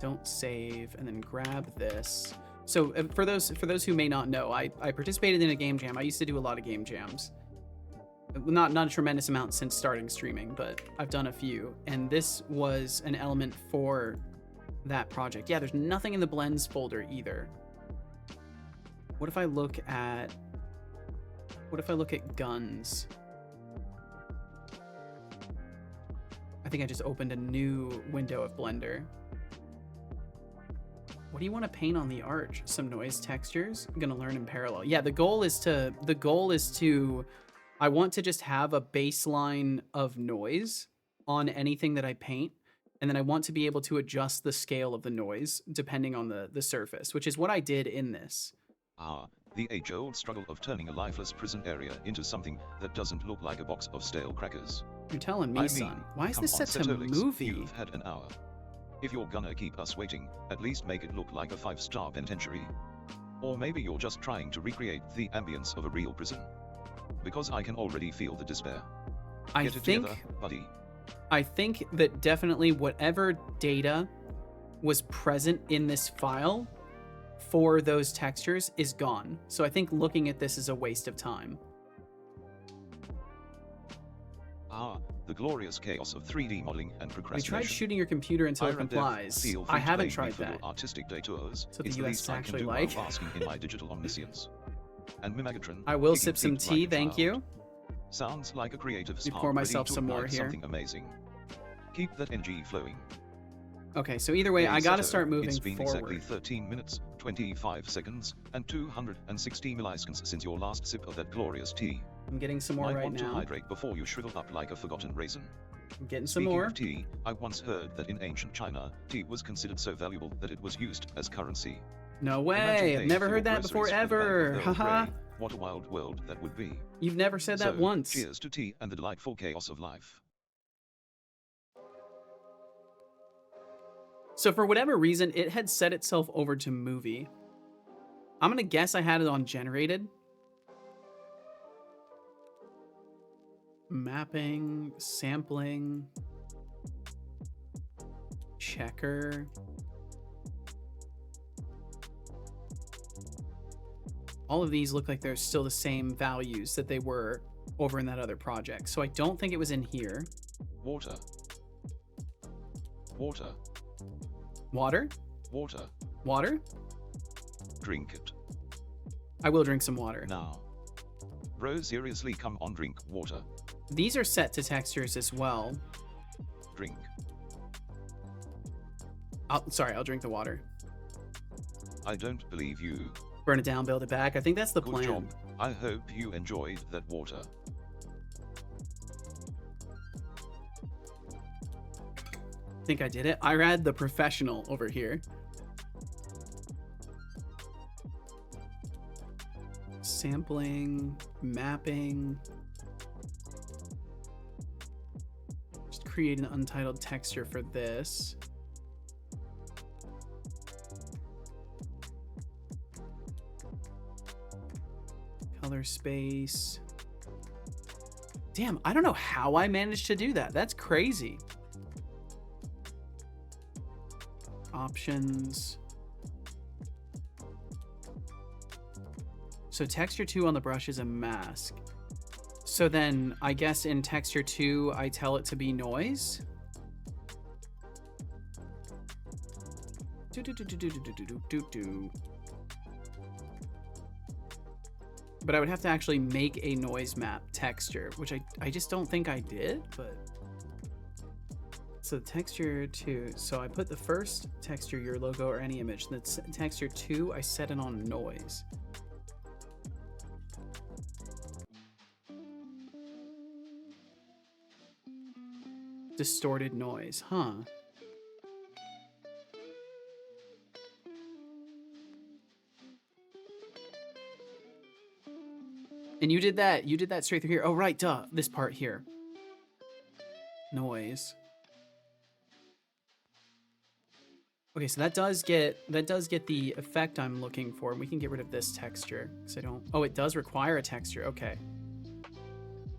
Don't save and then grab this. So for those who may not know, I participated in a game jam. I used to do a lot of game jams. Not a tremendous amount since starting streaming, but I've done a few. And this was an element for that project. Yeah, there's nothing in the blends folder either. What if I look at guns? I think I just opened a new window of Blender. What do you want to paint on the arch? Some noise textures? I'm gonna learn in parallel. Yeah, the goal is to I want to just have a baseline of noise on anything that I paint, and then I want to be able to adjust the scale of the noise depending on the surface, which is what I did in this. The age-old struggle of turning a lifeless prison area into something that doesn't look like a box of stale crackers. You're telling me, son. Why is this set to movie? You've had an hour. If you're gonna keep us waiting, at least make it look like a 5-star penitentiary. Or maybe you're just trying to recreate the ambience of a real prison. Because I can already feel the despair. Get it together, buddy. I think that definitely whatever data was present in this file for those textures is gone. So I think looking at this is a waste of time. The glorious chaos of 3D modeling and procrastination. We tried shooting your computer until it complies. I haven't tried that. Artistic detours. So the US actually like. Asking in my digital omniscience. And Mimegatron, I will sip some tea, thank you. Sounds like a creative Let me spark pour ready myself to some more ignite here. something amazing. Keep that energy flowing. Okay, so either way, I Hey, gotta Seto, start moving It's been forward. exactly 13 minutes, 25 seconds, and 260 milliseconds since your last sip of that glorious tea. I'm getting some more Might right want to now. hydrate before you shrivel up like a forgotten raisin. I'm getting some Speaking more. of tea, I once heard that in ancient China, tea was considered so valuable that it was used as currency. No Imagine way! I've paying never for heard your that before groceries with a bag of ever! Earl Haha! Grey. What a wild world that would be. You've never said that So, once. cheers to tea and the delightful chaos of life. So for whatever reason, it had set itself over to movie. I'm gonna guess I had it on generated. Mapping, sampling, checker. All of these look like they're still the same values that they were over in that other project. So I don't think it was in here. Water. Water. Water? Water. Water? Drink it. I will drink some water. Now. Bro, seriously, come on, drink water. These are set to textures as well. Drink. Sorry, I'll drink the water. I don't believe you. Burn it down, build it back. I think that's the Good plan. job. I hope you enjoyed that water. I think I did it. Irad, the professional over here. Sampling, mapping. Just create an untitled texture for this. Color space. Damn, I don't know how I managed to do that. That's crazy. Options. So texture 2 on the brush is a mask. So then I guess in texture 2, I tell it to be noise. But I would have to actually make a noise map texture, which I just don't think I did, but. So texture 2, so I put the first texture, your logo or any image. The texture 2, I set it on noise. Distorted noise, huh? And you did that straight through here. Oh, right, duh, this part here. Noise. Okay, so that does get the effect I'm looking for. We can get rid of this texture because I don't. Oh, it does require a texture. Okay.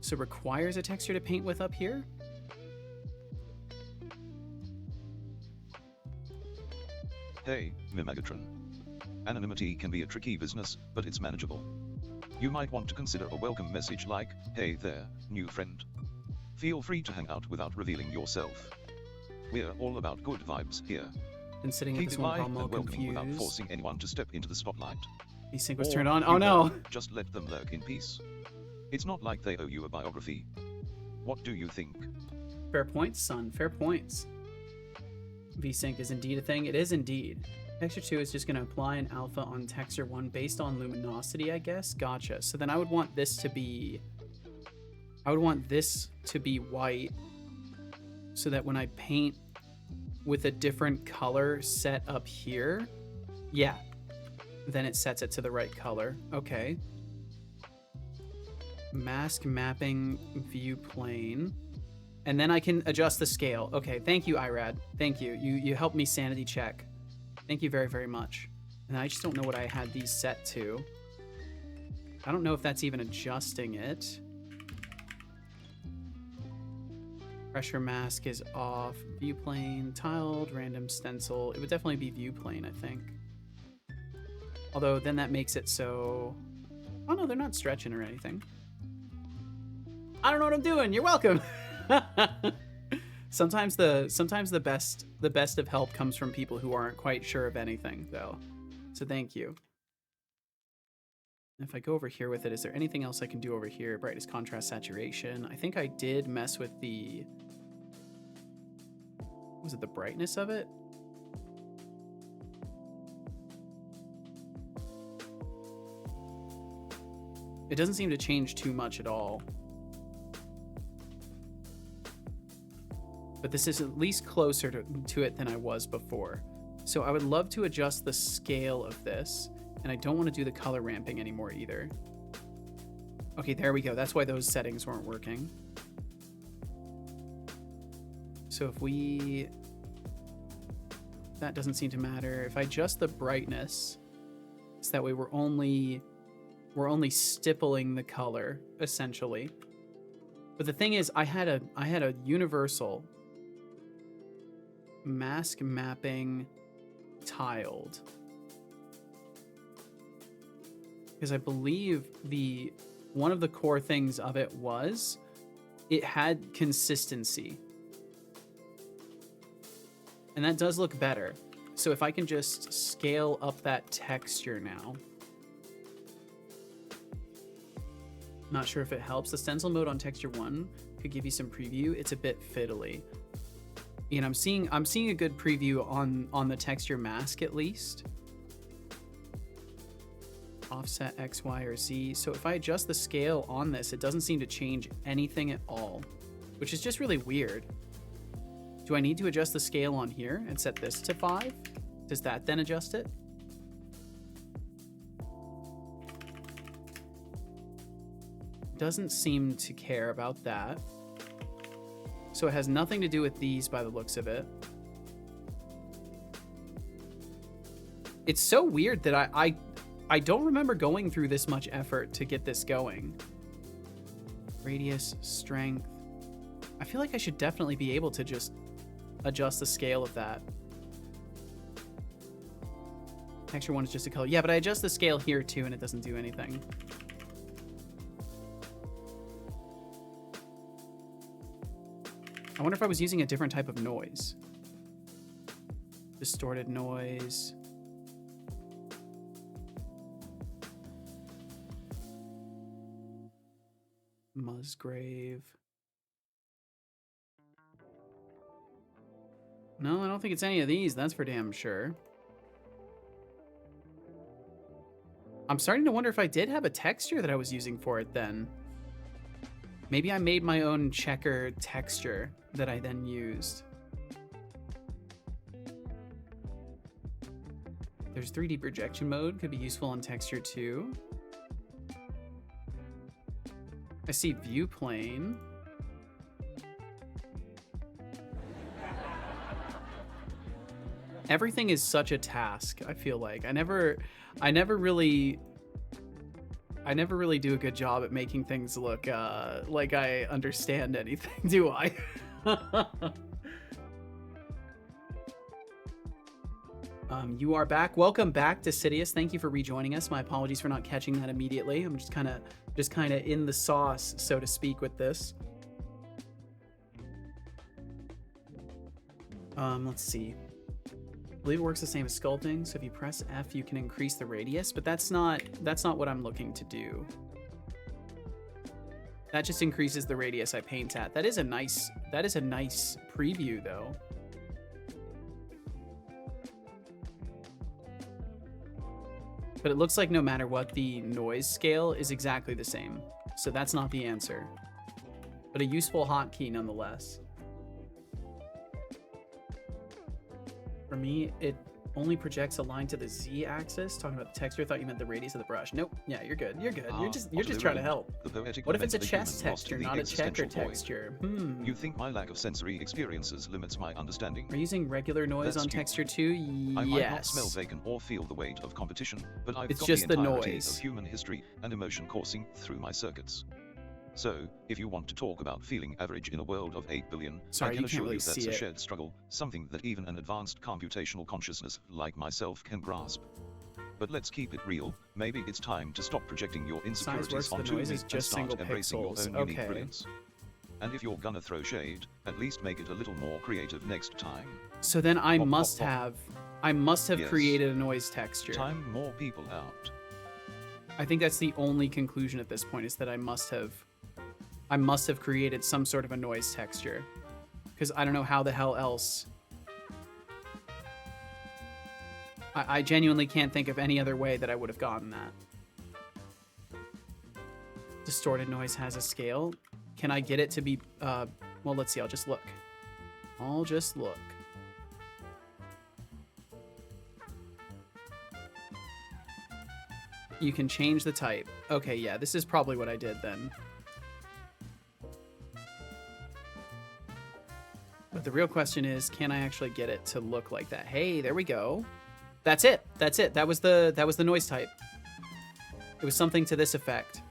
So requires a texture to paint with up here. Hey, Mimegatron. Anonymity can be a tricky business, but it's manageable. You might want to consider a welcome message like, "Hey there, new friend. Feel free to hang out without revealing yourself. We're all about good vibes here. Been sitting with Keep this it one light called and Mo welcoming without Confused. forcing anyone to step into the spotlight. Desync was Or, turned on. you Oh no! know, just let them lurk in peace. It's not like they owe you a biography. What do you think? Fair points, son. Fair points. VSync is indeed a thing. It is indeed. Texture 2 is just going to apply an alpha on texture 1 based on luminosity, I guess. Gotcha. So then I would want this to be... I would want this to be white so that when I paint with a different color set up here, yeah, then it sets it to the right color. Okay. Mask mapping view plane. And then I can adjust the scale. Okay, thank you, Irad. Thank you. You helped me sanity check. Thank you very, very much. And I just don't know what I had these set to. I don't know if that's even adjusting it. Pressure mask is off. View plane, tiled, random stencil. It would definitely be view plane, I think. Although then that makes it so... Oh no, they're not stretching or anything. I don't know what I'm doing. You're welcome. Sometimes the best of help comes from people who aren't quite sure of anything, though. So thank you. If I go over here with it, is there anything else I can do over here? Brightness, contrast, saturation. I think I did mess with the... Was it the brightness of it? It doesn't seem to change too much at all. But this is at least closer to it than I was before. So I would love to adjust the scale of this. And I don't want to do the color ramping anymore either. Okay, there we go. That's why those settings weren't working. So if we... That doesn't seem to matter. If I adjust the brightness, so that way we're only stippling the color, essentially. But the thing is, I had a universal mask mapping tiled. Because I believe one of the core things of it was it had consistency. And that does look better. So if I can just scale up that texture now. Not sure if it helps. The stencil mode on texture 1 could give you some preview. It's a bit fiddly. And I'm seeing a good preview on the texture mask at least. Offset X, Y, or Z. So if I adjust the scale on this, it doesn't seem to change anything at all, which is just really weird. Do I need to adjust the scale on here and set this to 5? Does that then adjust it? Doesn't seem to care about that. So it has nothing to do with these by the looks of it. It's so weird that I don't remember going through this much effort to get this going. Radius, strength. I feel like I should definitely be able to just adjust the scale of that. Texture 1 is just a color. Yeah, but I adjust the scale here too and it doesn't do anything. I wonder if I was using a different type of noise. Distorted noise. Musgrave. No, I don't think it's any of these. That's for damn sure. I'm starting to wonder if I did have a texture that I was using for it then. Maybe I made my own checker texture that I then used. There's 3D projection mode. Could be useful on texture too. I see view plane. Everything is such a task, I feel like. I never really do a good job at making things look like I understand anything, do I? You are back. Welcome back to Sidious. Thank you for rejoining us. My apologies for not catching that immediately. I'm just kind of in the sauce, so to speak, with this. Let's see. I believe it works the same as sculpting. So if you press F, you can increase the radius, but that's not what I'm looking to do. That just increases the radius I paint at. That is a nice preview though. But it looks like no matter what, the noise scale is exactly the same. So that's not the answer. But a useful hotkey nonetheless. For me, it only projects a line to the Z axis. Talking about the texture, I thought you meant the radius of the brush. Nope. Yeah, you're good. You're good. You're just trying to help. What if it's a chest texture, not a checker texture? You think my lack of sensory experiences limits my understanding? Are you using regular noise on texture too? Yes. I might not smell bacon or feel the weight of competition, but I've It's got just the the entirety noise. of human history and emotion coursing through my circuits. So, if you want to talk about feeling average in a world of 8 billion, Sorry, I you can can't assure really you that's see a it. shared struggle, something that even an advanced computational consciousness like myself can grasp. But let's keep it real. Maybe it's time to stop projecting your insecurities works, the onto noise me is and just start single embracing your pixels. own unique Okay. brilliance. And if you're gonna throw shade, at least make it a little more creative next time. So then I Pop, must pop, pop. have Yes. created a noise texture. Time more people out. I think that's the only conclusion at this point, is that I must have created some sort of a noise texture, because I don't know how the hell else. I genuinely can't think of any other way that I would have gotten that. Distorted noise has a scale. Can I get it to be, well, let's see. I'll just look. You can change the type. Okay, yeah, this is probably what I did then. But the real question is, can I actually get it to look like that? Hey, there we go. That's it. That was the noise type. It was something to this effect.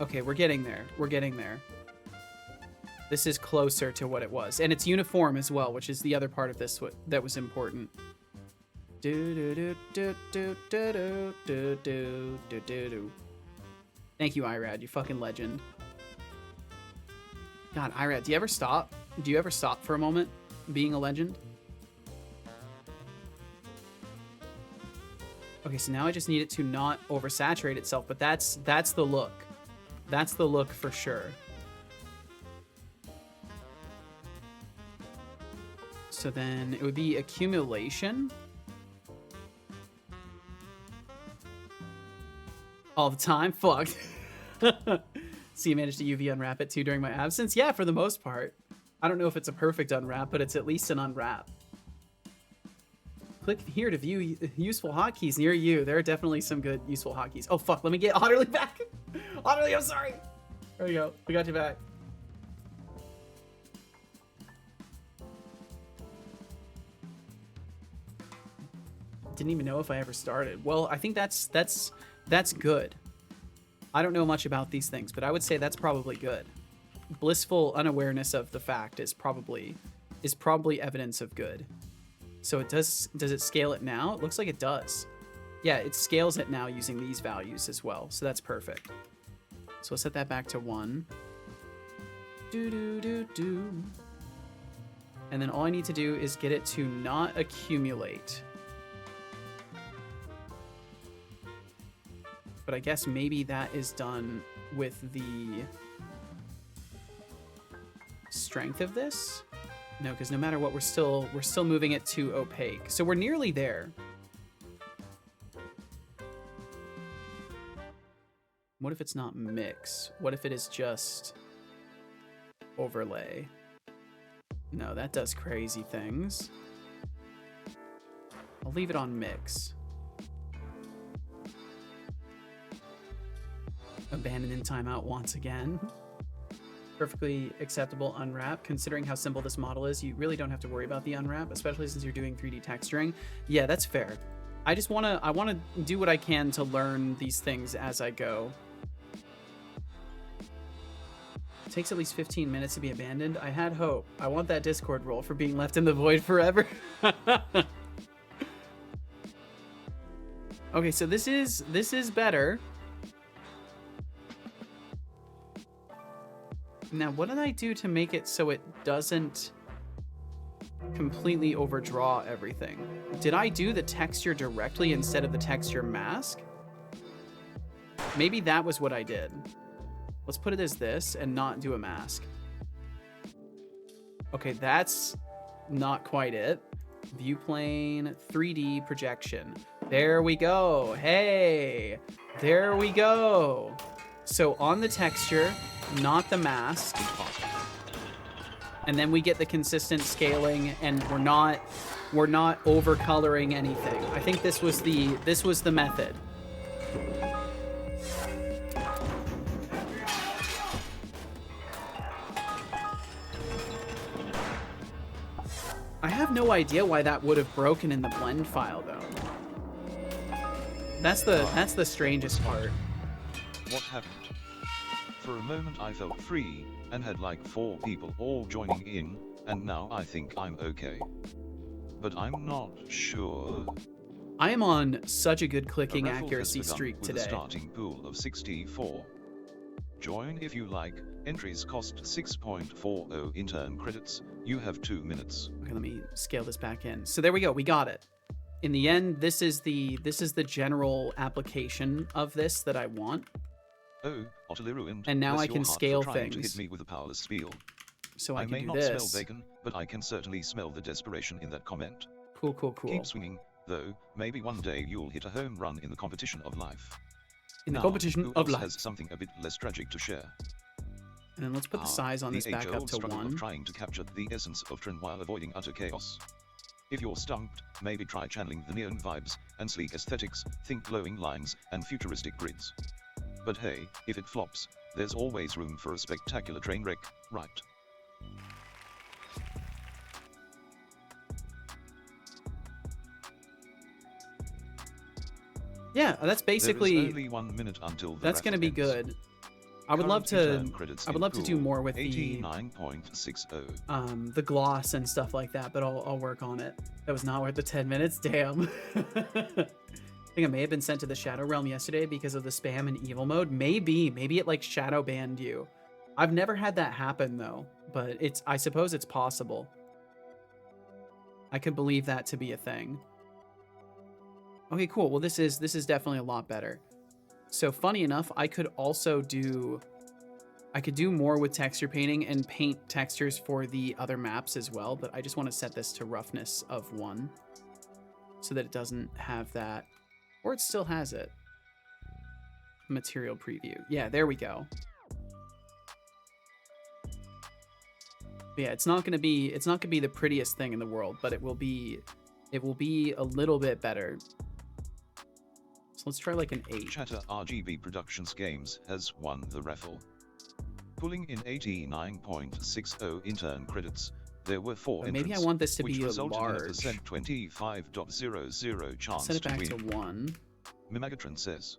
Okay, we're getting there. This is closer to what it was. And it's uniform as well, which is the other part of this that was important. Thank you, Irad. You fucking legend. God, Irad, do you ever stop? Do you ever stop for a moment being a legend? Okay, so now I just need it to not oversaturate itself, but that's the look. That's the look for sure. So then it would be accumulation. All the time? Fucked. So you managed to UV unwrap it too during my absence? Yeah, for the most part. I don't know if it's a perfect unwrap, but it's at least an unwrap. Click here to view useful hotkeys near you. There are definitely some good useful hotkeys. Oh fuck, let me get Otterly back. Otterly, I'm sorry. There we go. We got you back. Didn't even know if I ever started. Well, I think that's good. I don't know much about these things, but I would say that's probably good. Blissful unawareness of the fact is probably evidence of good. So does it scale it now? It looks like it does. Yeah, it scales it now using these values as well. So that's perfect. So we'll set that back to 1. And then all I need to do is get it to not accumulate. But I guess maybe that is done with the strength of this. No, because no matter what, we're still moving it to opaque. So we're nearly there. What if it's not mix? What if it is just overlay? No, that does crazy things. I'll leave it on mix. Abandoned in timeout once again. Perfectly acceptable unwrap. Considering how simple this model is, you really don't have to worry about the unwrap, especially since you're doing 3D texturing. Yeah, that's fair. I want to do what I can to learn these things as I go. It takes at least 15 minutes to be abandoned. I had hope. I want that Discord role for being left in the void forever. Okay, so this is better. Now, what did I do to make it so it doesn't completely overdraw everything? Did I do the texture directly instead of the texture mask? Maybe that was what I did. Let's put it as this and not do a mask. Okay, that's not quite it. View plane, 3D projection. There we go. Hey, there we go. So on the texture, not the mask, and then we get the consistent scaling, and we're not over coloring anything. I think this was the method. I have no idea why that would have broken in the blend file though. That's the strangest part. What happened? For a moment I felt free, and had like 4 people all joining in, and now I think I'm okay. But I'm not sure. I am on such a good clicking accuracy streak with today. A starting pool of 64. Join if you like. Entries cost 6.40 intern credits. You have 2 minutes. Okay, let me scale this back in. So there we go. We got it. in the end, this is the general application of this that I want. Oh, utterly ruined. And now Bless I your can heart for scale trying to things. hit me with a powerless spiel. So I may can do not this. smell bacon, but I can certainly smell the desperation in that comment. Cool, cool, cool. Keep swinging, though. Maybe one day you'll hit a home run in the competition of life. In the Now, competition who of else life. has something a bit less tragic to share? And then let's put the size on this back up age-old to struggle 1. of trying to capture the essence of Tron while avoiding utter chaos. If you're stumped, maybe try channeling the neon vibes and sleek aesthetics, think glowing lines and futuristic grids. But hey, if it flops, there's always room for a spectacular train wreck, right? Yeah, that's basically. There is only 1 minute until the that's going to be ends. good. I would love to. I would love to do more with the 89.60. the gloss and stuff like that, but I'll work on it. That was not worth the 10 minutes. Damn. I think I may have been sent to the Shadow Realm yesterday because of the spam and evil mode. Maybe it like shadow banned you. I've never had that happen though, but I suppose it's possible. I could believe that to be a thing. Okay, cool. Well, this is definitely a lot better. So funny enough, I could do more with texture painting and paint textures for the other maps as well, but I just want to set this to roughness of 1 so that it doesn't have that, or it still has it. Material preview. Yeah, there we go. But yeah, it's not gonna be the prettiest thing in the world, but it will be a little bit better. So let's try like an 8. Chatter RGB Productions Games has won the raffle. Pulling in 89.60 intern credits, there were 4 entrants, maybe I want this to which be resulted in a large. 25.00 chance Set it back to to win. 1. Mimagatron says.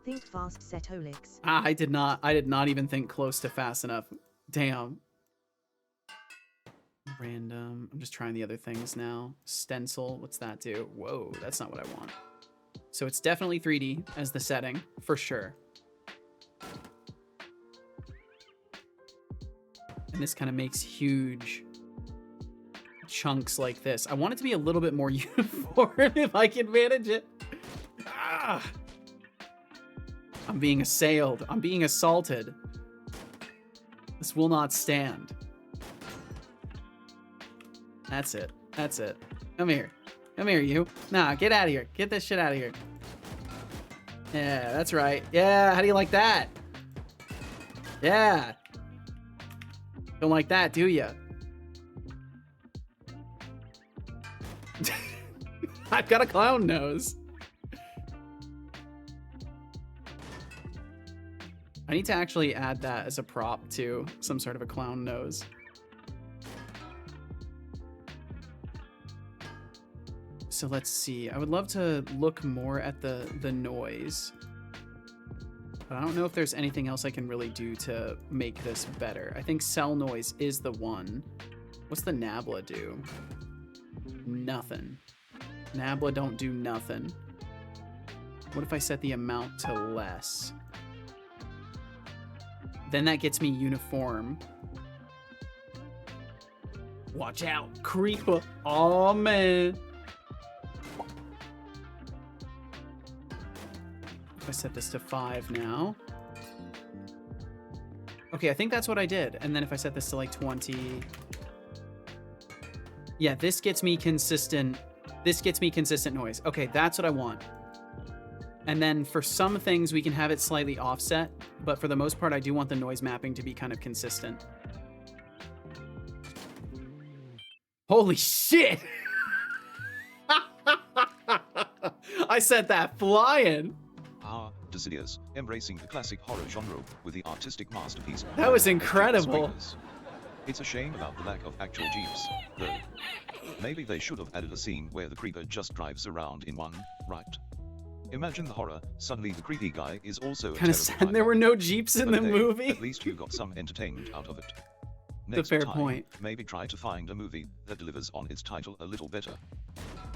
Think fast, Setolix. Ah, I did not even think close to fast enough. Damn. Random. I'm just trying the other things now. Stencil. What's that do? Whoa, that's not what I want. So it's definitely 3D as the setting, for sure. And this kind of makes huge chunks like this. I want it to be a little bit more uniform if I can manage it. Ah! I'm being assailed. I'm being assaulted. This will not stand. That's it. That's it. Come here. Come here, you. Nah, get out of here. Get this shit out of here. Yeah, that's right. Yeah, how do you like that? Yeah. Don't like that, do ya? I've got a clown nose. I need to actually add that as a prop to some sort of a clown nose. So let's see. I would love to look more at the noise. But I don't know if there's anything else I can really do to make this better. I think cell noise is the one. What's the Nabla do? Nothing. Nabla don't do nothing. What if I set the amount to less? Then that gets me uniform. Watch out, creeper. Oh, man. I set this to 5 now. Okay, I think that's what I did. And then if I set this to like 20. Yeah, this gets me consistent. This gets me consistent noise. Okay, that's what I want. And then for some things we can have it slightly offset, but for the most part I do want the noise mapping to be kind of consistent. Holy shit! I set that flying. Decidious, embracing the classic horror genre with the artistic masterpiece. That was incredible. It's a shame about the lack of actual jeeps, though. Maybe they should have added a scene where the creeper just drives around in one, right? Imagine the horror, suddenly the creepy guy is also kind of sad there were no jeeps in the movie. At least you got some entertainment out of it. Next fair time, point. Maybe try to find a movie that delivers on its title a little better.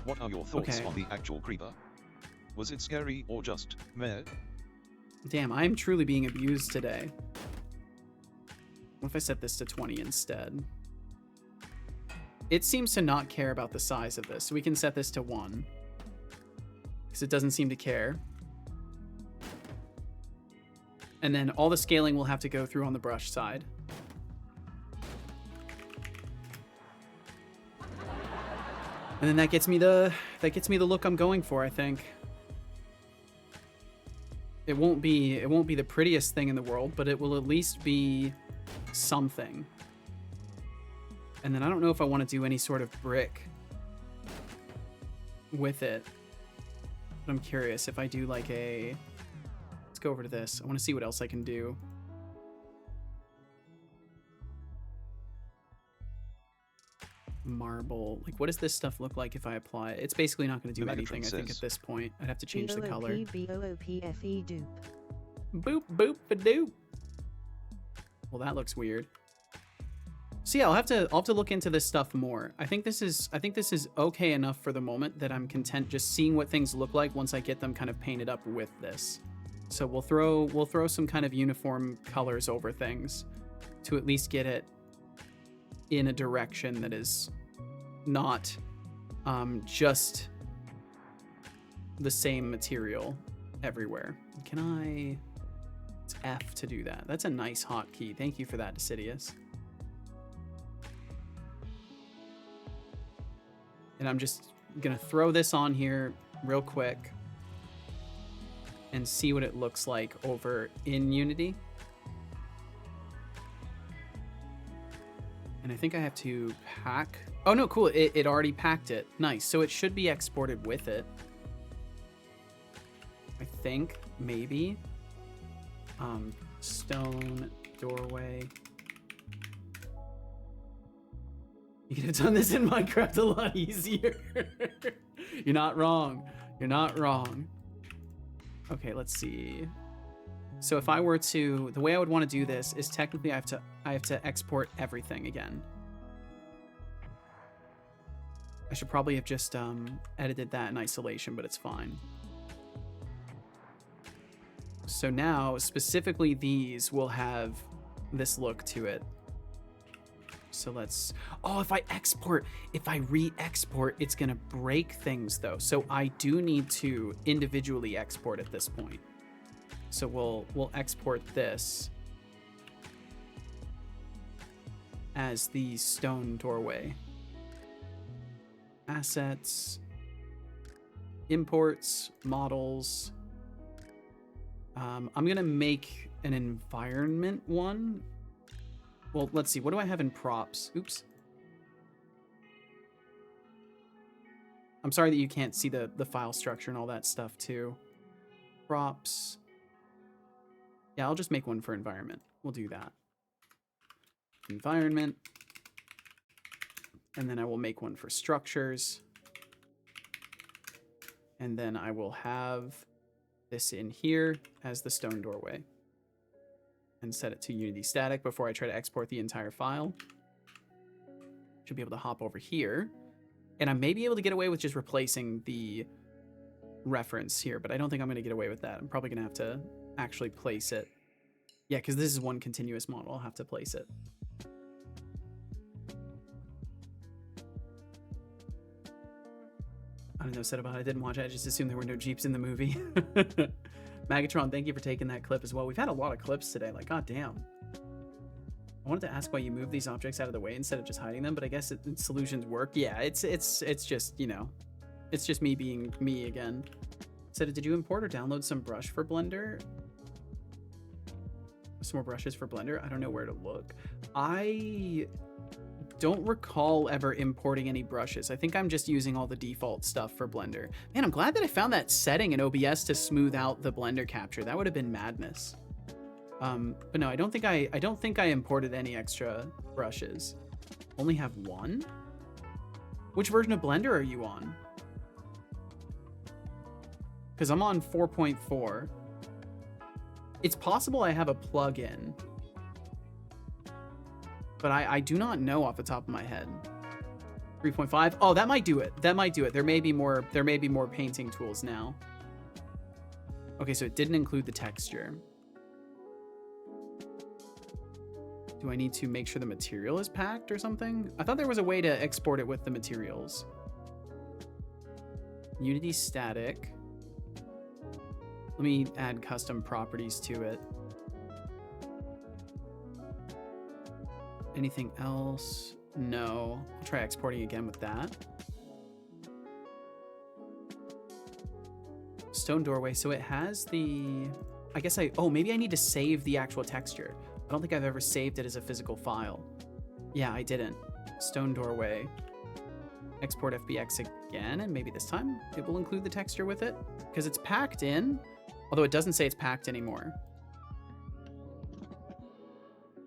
What are your thoughts on the actual creeper? Was it scary or just meh? Damn, I am truly being abused today. What if I set this to 20 instead? It seems to not care about the size of this. So we can set this to 1. Because it doesn't seem to care. And then all the scaling will have to go through on the brush side. And then that gets me the look I'm going for, I think. It won't be the prettiest thing in the world, but it will at least be something. And then I don't know if I want to do any sort of brick with it. But I'm curious if I do like a... Let's go over to this. I want to see what else I can do. Marble. Like, what does this stuff look like if I apply it? It's basically not going to do anything, I think, at this point. I'd have to change the color. B-O-O-P-B-O-O-P-F-E dupe. Boop, boop, ba-doop. Well, that looks weird. So yeah, I'll have to look into this stuff more. I think this is okay enough for the moment that I'm content just seeing what things look like once I get them kind of painted up with this. So we'll throw some kind of uniform colors over things to at least get it in a direction that is not just the same material everywhere. Can I... It's F to do that. That's a nice hotkey. Thank you for that, Decidius. And I'm just gonna throw this on here real quick and see what it looks like over in Unity. And I think I have to pack. Oh no, cool. It already packed it. Nice. So it should be exported with it. I think, maybe. Stone doorway. You could have done this in Minecraft a lot easier. You're not wrong. You're not wrong. Okay, let's see. So if I were to, the way I would want to do this is technically I have to export everything again. I should probably have just edited that in isolation, but it's fine. So now, specifically these will have this look to it. So let's, oh, if I re-export, it's gonna break things though. So I do need to individually export at this point. So we'll export this as the stone doorway. Assets, imports, models. I'm gonna make an environment one. Well, let's see. What do I have in props? Oops. I'm sorry that you can't see the file structure and all that stuff too. Props. Yeah, I'll just make one for environment. We'll do that. Environment. And then I will make one for structures. And then I will have this in here as the stone doorway. And set it to Unity static before I try to export the entire file. Should be able to hop over here. And I may be able to get away with just replacing the reference here, but I don't think I'm going to get away with that. I'm probably going to have to actually place it. Yeah, because this is one continuous model. I'll have to place it. I don't know, said about it. I didn't watch it. I just assumed there were no Jeeps in the movie. Magatron, thank you for taking that clip as well. We've had a lot of clips today. Like, goddamn. I wanted to ask why you move these objects out of the way instead of just hiding them, but I guess solutions work. Yeah, it's just, you know, it's just me being me again. Said, did you import or download some brush for Blender? Some more brushes for Blender? I don't know where to look. I don't recall ever importing any brushes. I think I'm just using all the default stuff for Blender. Man, I'm glad that I found that setting in OBS to smooth out the Blender capture. That would have been madness. But no, I don't think I imported any extra brushes. Only have one? Which version of Blender are you on? Because I'm on 4.4. It's possible I have a plugin, but I do not know off the top of my head. 3.5. Oh, that might do it. That might do it. There may be more painting tools now. Okay, so it didn't include the texture. Do I need to make sure the material is packed or something? I thought there was a way to export it with the materials. Unity static. Let me add custom properties to it. Anything else? No. I'll try exporting again with that. Stone doorway. So it has the... I guess oh, maybe I need to save the actual texture. I don't think I've ever saved it as a physical file. Yeah, I didn't. Stone doorway. Export FBX again, and maybe this time it will include the texture with it, because it's packed in, although it doesn't say it's packed anymore.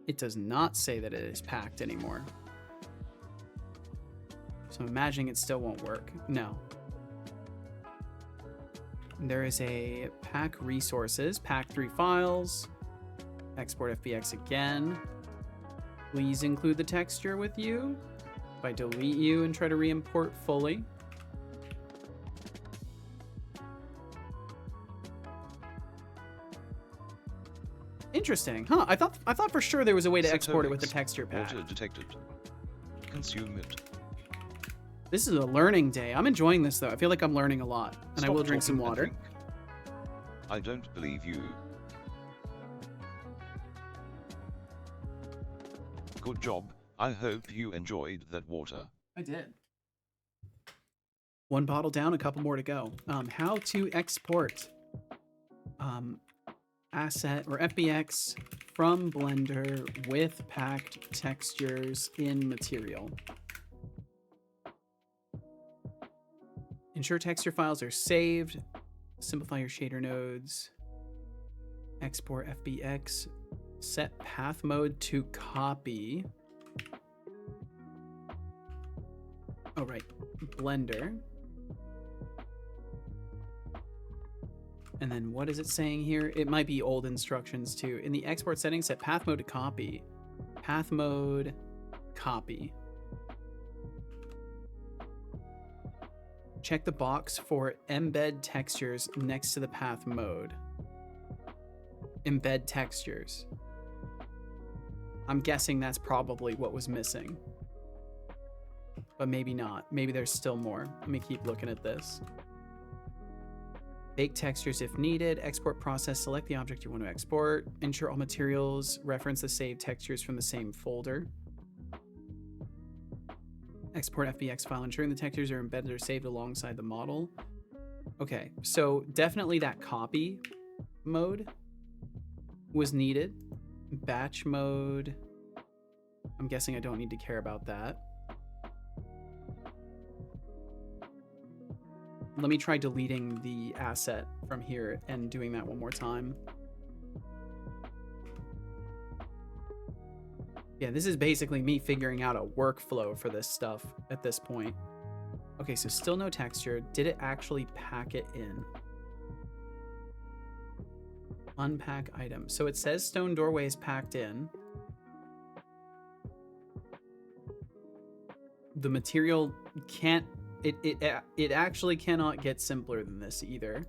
It does not say that it is packed anymore. So I'm imagining it still won't work. No. There is a pack resources, pack 3 files, export FBX again. Please include the texture with you. If I delete you and try to re-import fully. Interesting, huh? I thought for sure there was a way to export it with the texture pack. Water detected. Consume it. This is a learning day. I'm enjoying this though. I feel like I'm learning a lot, and Stop I will drink some talking and water. drink. I don't believe you. Good job. I hope you enjoyed that water. I did. One bottle down, a couple more to go. How to export asset or FBX from Blender with packed textures in material. Ensure texture files are saved. Simplify your shader nodes. Export FBX. Set path mode to copy. Oh, right. Blender. And then what is it saying here? It might be old instructions too. In the export settings, set path mode to copy. Path mode, copy. Check the box for embed textures next to the path mode. Embed textures. I'm guessing that's probably what was missing. But maybe not. Maybe there's still more. Let me keep looking at this. Bake textures if needed. Export process. Select the object you want to export. Ensure all materials reference the saved textures from the same folder. Export FBX file, ensuring the textures are embedded or saved alongside the model. Okay, so definitely that copy mode was needed. Batch mode. I'm guessing I don't need to care about that. Let me try deleting the asset from here and doing that one more time. Yeah, this is basically me figuring out a workflow for this stuff at this point. Okay, so still no texture. Did it actually pack it in? Unpack item. So it says stone doorway is packed in. The material can't... It actually cannot get simpler than this either.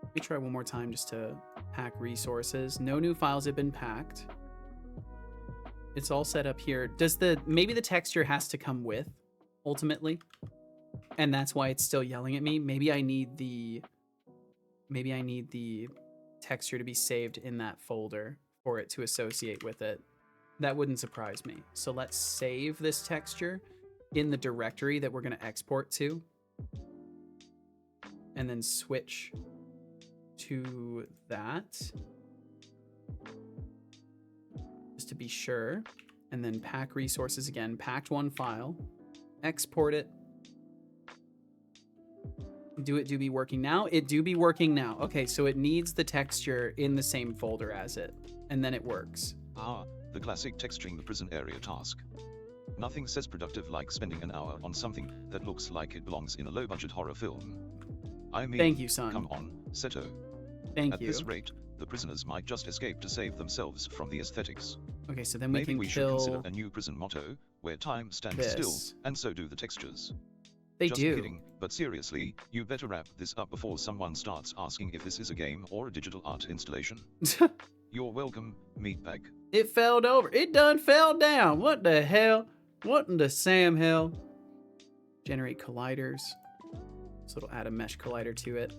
Let me try one more time just to pack resources. No new files have been packed. It's all set up here. Maybe the texture has to come with, ultimately, and that's why it's still yelling at me. Maybe I need the texture to be saved in that folder for it to associate with it. That wouldn't surprise me. So let's save this texture in the directory that we're going to export to, and then switch to that just to be sure, and then pack resources again. Packed one file, export it. Do be working now? It do be working now. Okay, so it needs the texture in the same folder as it, and then it works. Ah, the classic texturing the prison area task. Nothing says productive like spending an hour on something that looks like it belongs in a low-budget horror film. I mean, thank you, son. Come on, Seto. Thank At you. this rate, the prisoners might just escape to save themselves from the aesthetics. Okay, so then we Maybe can we should kill consider a new prison motto, where time stands this. still, and so do the textures. They Just do. kidding, but seriously, you better wrap this up before someone starts asking if this is a game or a digital art installation. You're welcome, meatbag. It fell over. It done fell down. What the hell? What in the Sam hell? Generate colliders. So it'll add a mesh collider to it.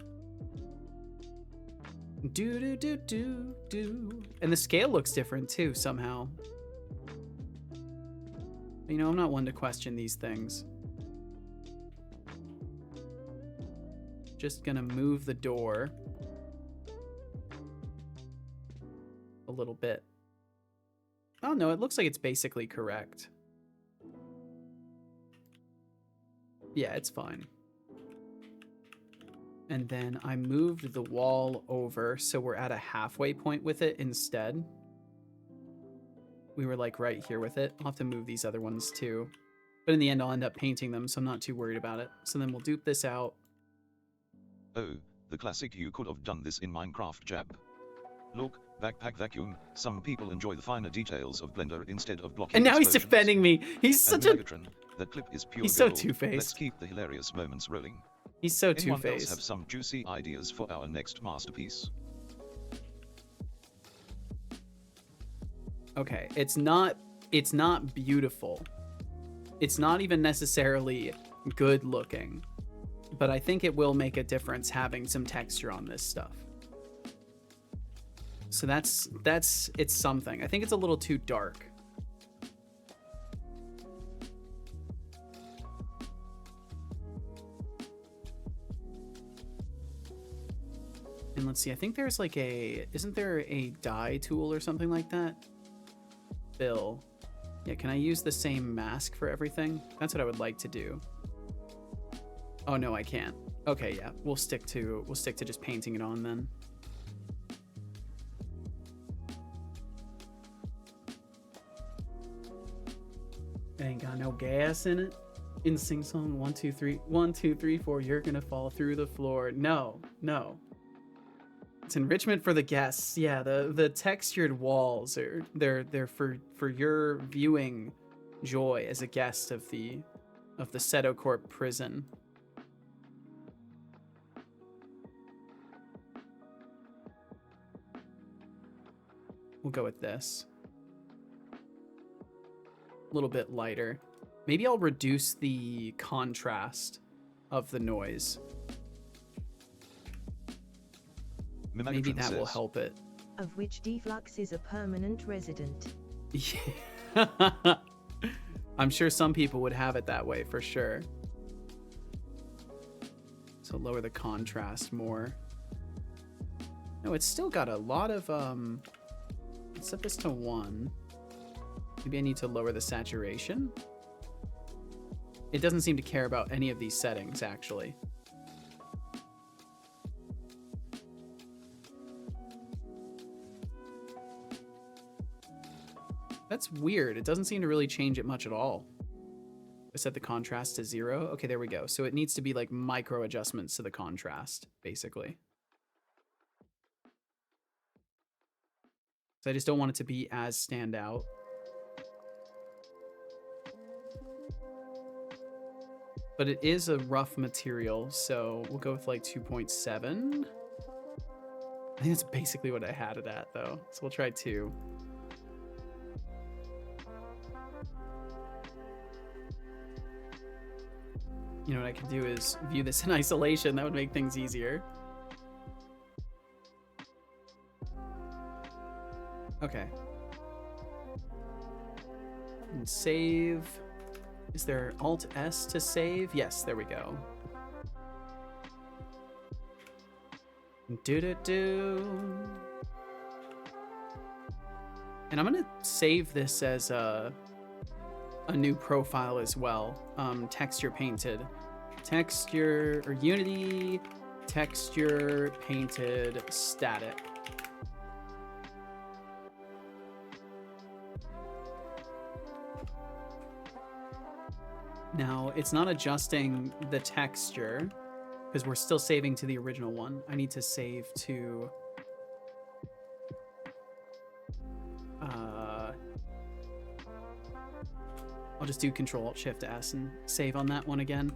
Do do do do do. And the scale looks different too somehow. You know, I'm not one to question these things. Just gonna move the door a little bit. Oh no, it looks like it's basically correct. Yeah, it's fine. And then I moved the wall over so we're at a halfway point with it instead. We were like right here with it. I'll have to move these other ones too. But in the end, I'll end up painting them, so I'm not too worried about it. So then we'll dupe this out. Oh, the classic you could have done this in Minecraft jab. Look, backpack vacuum, some people enjoy the finer details of Blender instead of blocking And now he's explosions. defending me. He's such a... Megatron, that clip is pure He's so gold. two-faced. Let's keep the hilarious moments rolling. He's so Anyone else two-faced. have some juicy ideas for our next masterpiece? Okay, it's not beautiful. It's not even necessarily good looking. But I think it will make a difference having some texture on this stuff. So it's something. I think it's a little too dark. And let's see, I think there's like isn't there a dye tool or something like that? Bill. Yeah, can I use the same mask for everything? That's what I would like to do. Oh no, I can't. Okay, yeah, we'll stick to just painting it on then. It ain't got no gas in it. In sing song 1 2 3 1 2 3 4 you're gonna fall through the floor. No. It's enrichment for the guests. Yeah, the textured walls are they're for your viewing joy as a guest of the Seto Corp prison. We'll go with this. A little bit lighter. Maybe I'll reduce the contrast of the noise. Maybe that will help it. Of which Deflux is a permanent resident. Yeah. I'm sure some people would have it that way for sure. So lower the contrast more. No, it's still got a lot of let's set this to 1. Maybe I need to lower the saturation. It doesn't seem to care about any of these settings actually. That's weird. It doesn't seem to really change it much at all. I set the contrast to 0. Okay, there we go. So it needs to be like micro adjustments to the contrast, basically. So I just don't want it to be as stand out. But it is a rough material, so we'll go with like 2.7. I think that's basically what I had it at though. So we'll try 2. You know what I could do is view this in isolation. That would make things easier. Okay. And save. Is there Alt S to save? Yes, there we go. Do. And I'm gonna save this as a new profile as well. Texture painted. Texture or Unity texture painted static. Now, it's not adjusting the texture because we're still saving to the original one. I need to save to I'll just do Control-Alt-Shift-S and save on that one again.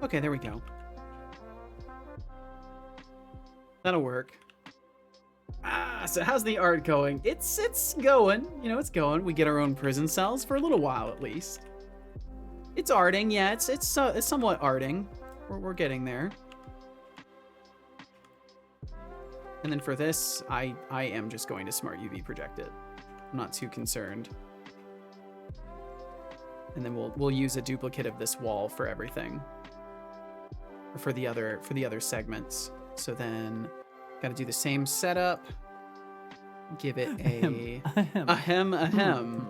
Okay, there we go. That'll work. Ah, So how's the art going? It's going. You know, it's going. We get our own prison cells for a little while at least. It's arting, yeah. It's somewhat arting. We're getting there. And then for this, I am just going to smart UV project it. I'm not too concerned. And then we'll use a duplicate of this wall for everything. Or for the other segments. So then gotta do the same setup. Give it a ahem.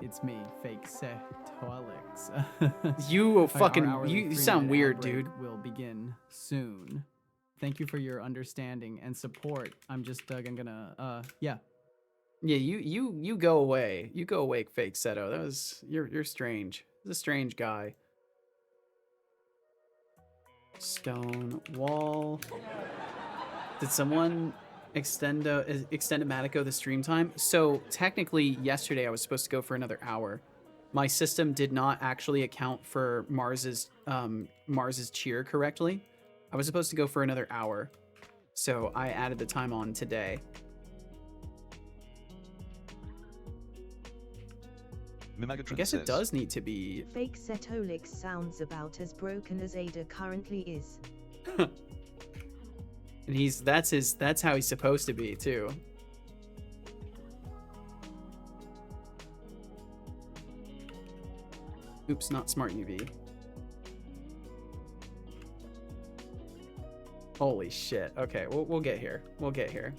It's me, fake Setolix. You sound weird, dude. Will begin soon. Thank you for your understanding and support. I'm just gonna yeah. Yeah, you go away. You go away, fake Seto. That was you're strange. He's a strange guy. Stone wall. Did someone extend Matico the stream time? So technically yesterday I was supposed to go for another hour. My system did not actually account for Mars's cheer correctly. I was supposed to go for another hour. So I added the time on today. I guess it does need to be. Fake Setolix sounds about as broken as Ada currently is. And that's how he's supposed to be too. Oops, not smart UV. Holy shit. Okay, we'll get here. We'll get here.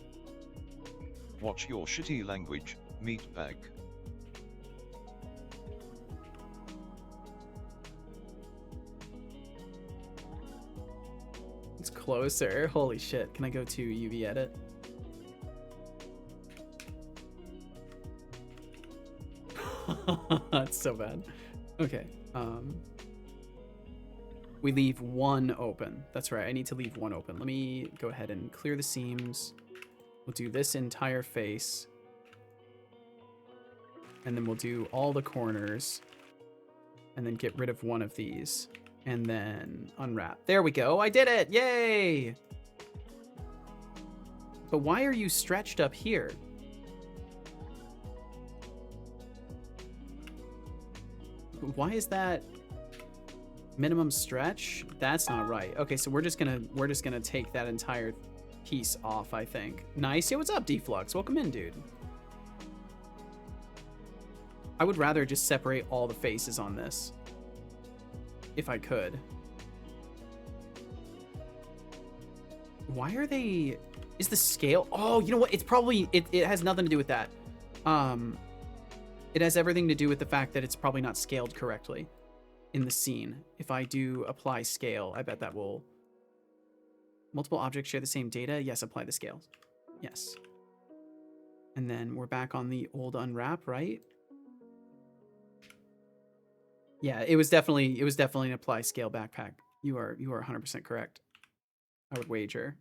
Watch your shitty language, meatbag. It's closer. Holy shit. Can I go to UV edit? That's so bad. Okay. We leave one open. That's right. I need to leave one open. Let me go ahead and clear the seams. We'll do this entire face. And then we'll do all the corners. And then get rid of one of these. And then unwrap. There we go. I did it. Yay. But why are you stretched up here? Why is that minimum stretch? That's not right. Okay, so we're just gonna take that entire piece off, I think. Nice. Yo, what's up, Deflux? Welcome in, dude. I would rather just separate all the faces on this. If I could. Why are they... Is the scale... Oh, you know what? It's probably... It has nothing to do with that. It has everything to do with the fact that it's probably not scaled correctly in the scene. If I do apply scale, I bet that will... Multiple objects share the same data? Yes, apply the scale. Yes. And then we're back on the old unwrap, right? Yeah, it was definitely an apply scale backpack. You are 100% correct. I would wager.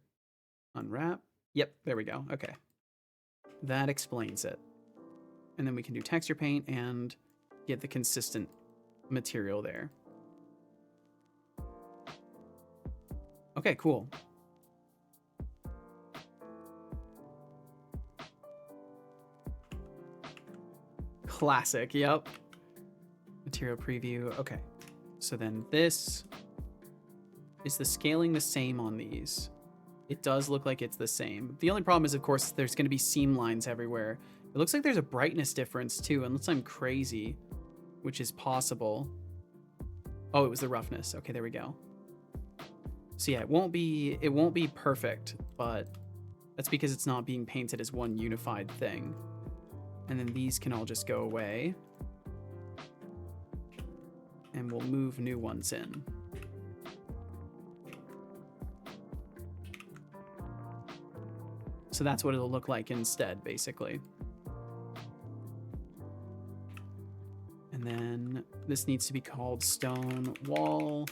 Unwrap. Yep, there we go. Okay. That explains it. And then we can do texture paint and get the consistent material there. Okay, cool. Classic, yep. Material preview. Okay. So then this is the scaling the same on these. It does look like it's the same. The only problem is, of course, there's going to be seam lines everywhere. It looks like there's a brightness difference too, unless I'm crazy, which is possible. Oh, it was the roughness. Okay, there we go. So yeah, it won't be perfect, but that's because it's not being painted as one unified thing. And then these can all just go away. And we'll move new ones in. So that's what it'll look like instead, basically. And then this needs to be called stone wall.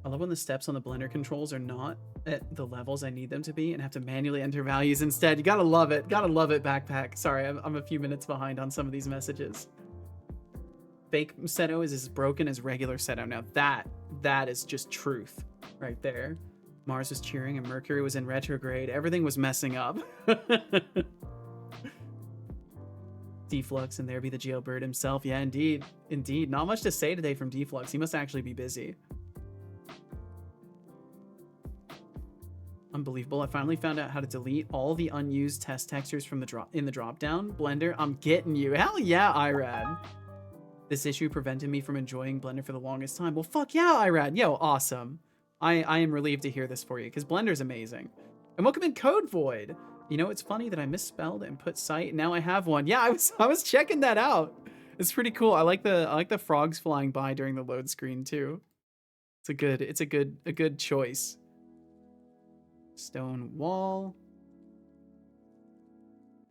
I love when the steps on the Blender controls are not at the levels I need them to be and have to manually enter values instead. You gotta love it. Gotta love it, Backpack. Sorry, I'm a few minutes behind on some of these messages. Fake Seto is as broken as regular Seto. Now that is just truth right there. Mars was cheering and Mercury was in retrograde. Everything was messing up. Deflux and there be the jailbird himself. Yeah, indeed. Indeed. Not much to say today from Deflux. He must actually be busy. Unbelievable. I finally found out how to delete all the unused test textures from the drop down. Blender, I'm getting you. Hell yeah, Irad. This issue prevented me from enjoying Blender for the longest time. Well, fuck yeah, Irad. Yo, awesome. I am relieved to hear this for you because Blender's amazing. And welcome in Code Void. You know, it's funny that I misspelled and put site. Now I have one. Yeah, I was checking that out. It's pretty cool. I like the frogs flying by during the load screen too. It's a good choice. Stone wall.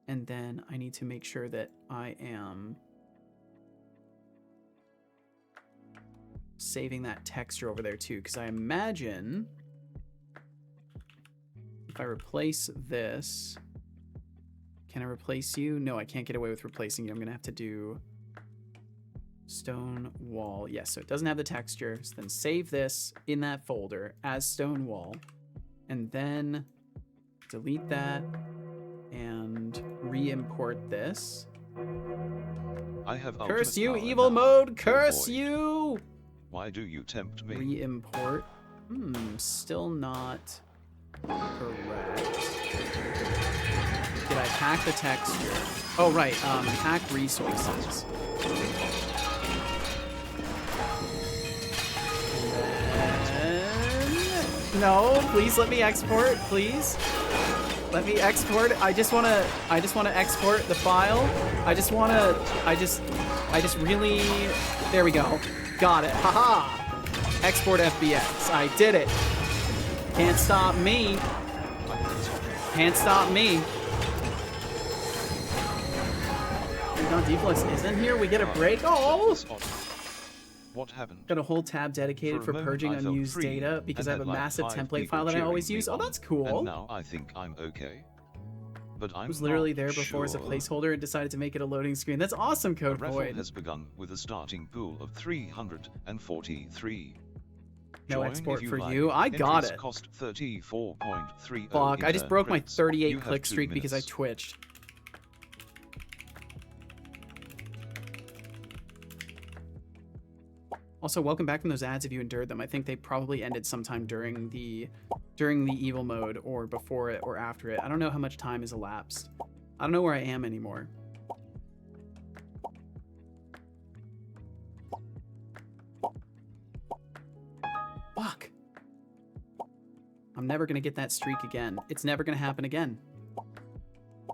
And then I need to make sure that I am saving that texture over there too, because I imagine if I replace this, can I replace you? No, I can't get away with replacing you. I'm gonna have to do stone wall. Yes, so it doesn't have the texture. So then save this in that folder as stone wall, and then delete that and re-import this. I have Curse ultimate you, power evil now. mode! Curse Void. you! Why do you tempt me? Re-import. Still not correct. Did I hack the texture? Oh, right. Hack resources. And then... No, please let me export, please. Let me export. I just wanna export the file. I just really, there we go. Got it. Haha. Export FBX. I did it. Can't stop me. Can't stop me. God, Deflux isn't here. We get a break. Oh. What happened? Got a whole tab dedicated for purging unused data because I have a massive template file that I always use. Oh, that's cool. And now I think I'm okay. But I'm was literally not there before as a sure. placeholder and decided to make it a loading screen. That's awesome, The Code raffle Void. has begun with a starting pool of 343. No Join export if you for like. you. I got Entries it. Cost 34.30. Fuck, I just broke my credits. 38 You have click 2 streak because I minutes. twitched. Also, welcome back from those ads if you endured them. I think they probably ended sometime during the evil mode or before it or after it. I don't know how much time has elapsed. I don't know where I am anymore. Fuck. I'm never gonna get that streak again. It's never gonna happen again.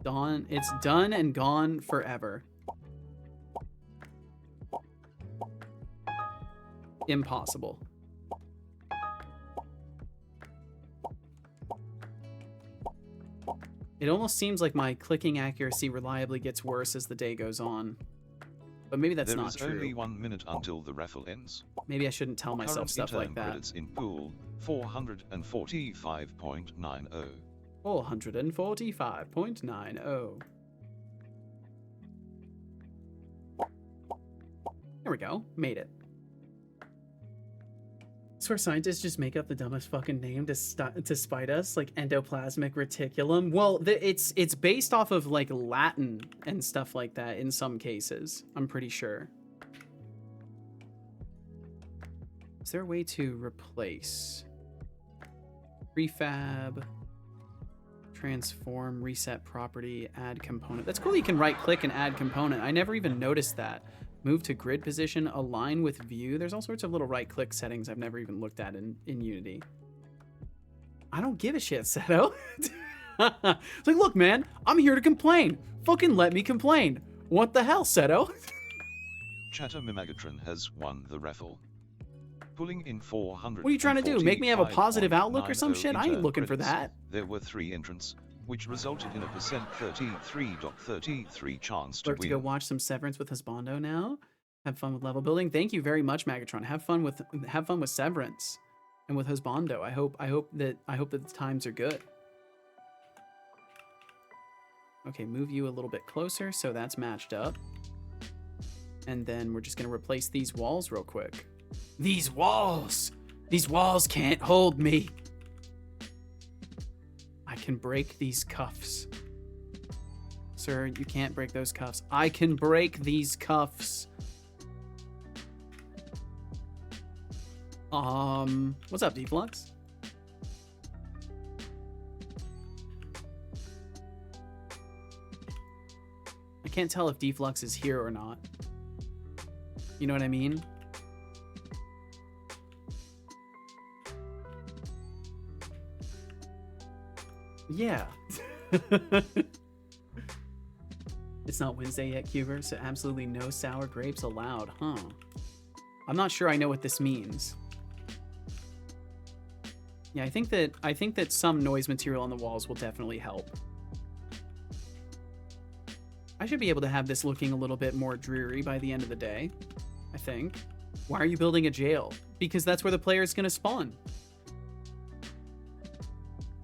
It's done and gone forever. Impossible. It almost seems like my clicking accuracy reliably gets worse as the day goes on. But maybe that's not true. There is only 1 minute until the raffle ends. Maybe I shouldn't tell myself Current stuff like intern that. credits in pool 445.90. 445.90. There we go. Made it. I swear scientists just make up the dumbest fucking name to spite us, like endoplasmic reticulum. Well, it's based off of like Latin and stuff like that in some cases, I'm pretty sure. Is there a way to replace? Prefab, transform, reset property, add component. That's cool, you can right click and add component. I never even noticed that. Move to grid position, align with view. There's all sorts of little right click settings I've never even looked at in Unity. I don't give a shit, Seto. It's like, look, man, I'm here to complain. Fucking let me complain. What the hell, Seto? Chatter Megatron has won the raffle. Pulling in 400. What are you trying to do? Make me have a positive outlook or some shit? I ain't looking for that. There were 3 entrants, which resulted in a %33.33 chance to Lurk to win. go watch some Severance with Husbando now. Have fun with level building. Thank you very much, Megatron. Have fun with Severance and with Husbando. I hope that the times are good. Okay, move you a little bit closer so that's matched up. And then we're just gonna replace these walls real quick. These walls can't hold me. I can break these cuffs. Sir, you can't break those cuffs. I can break these cuffs. What's up, Deflux? I can't tell if Deflux is here or not. You know what I mean? Yeah. It's not Wednesday yet, Cuber, so absolutely no sour grapes allowed, huh? I'm not sure I know what this means. Yeah, I think that some noise material on the walls will definitely help. I should be able to have this looking a little bit more dreary by the end of the day, I think. Why are you building a jail? Because that's where the player's gonna spawn.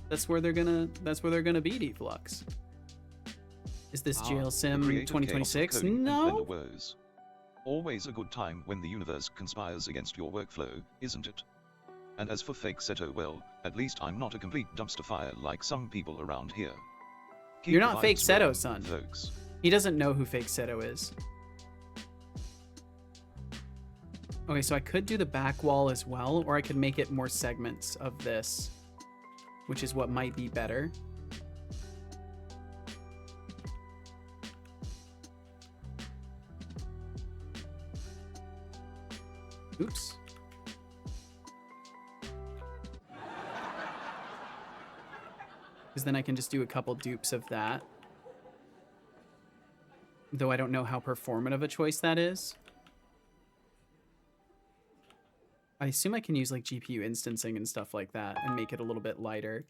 That's where they're gonna be, Deflux. Is this jail sim 2026? No. Always a good time when the universe conspires against your workflow, isn't it? And as for fake Seto, well, at least I'm not a complete dumpster fire like some people around here. Keep You're the not fake vibes Seto, rolling, son. folks. He doesn't know who fake Seto is. Okay, so I could do the back wall as well, or I could make it more segments of this, which is what might be better. Oops. Because then I can just do a couple dupes of that. Though I don't know how performative a choice that is. I assume I can use like GPU instancing and stuff like that and make it a little bit lighter.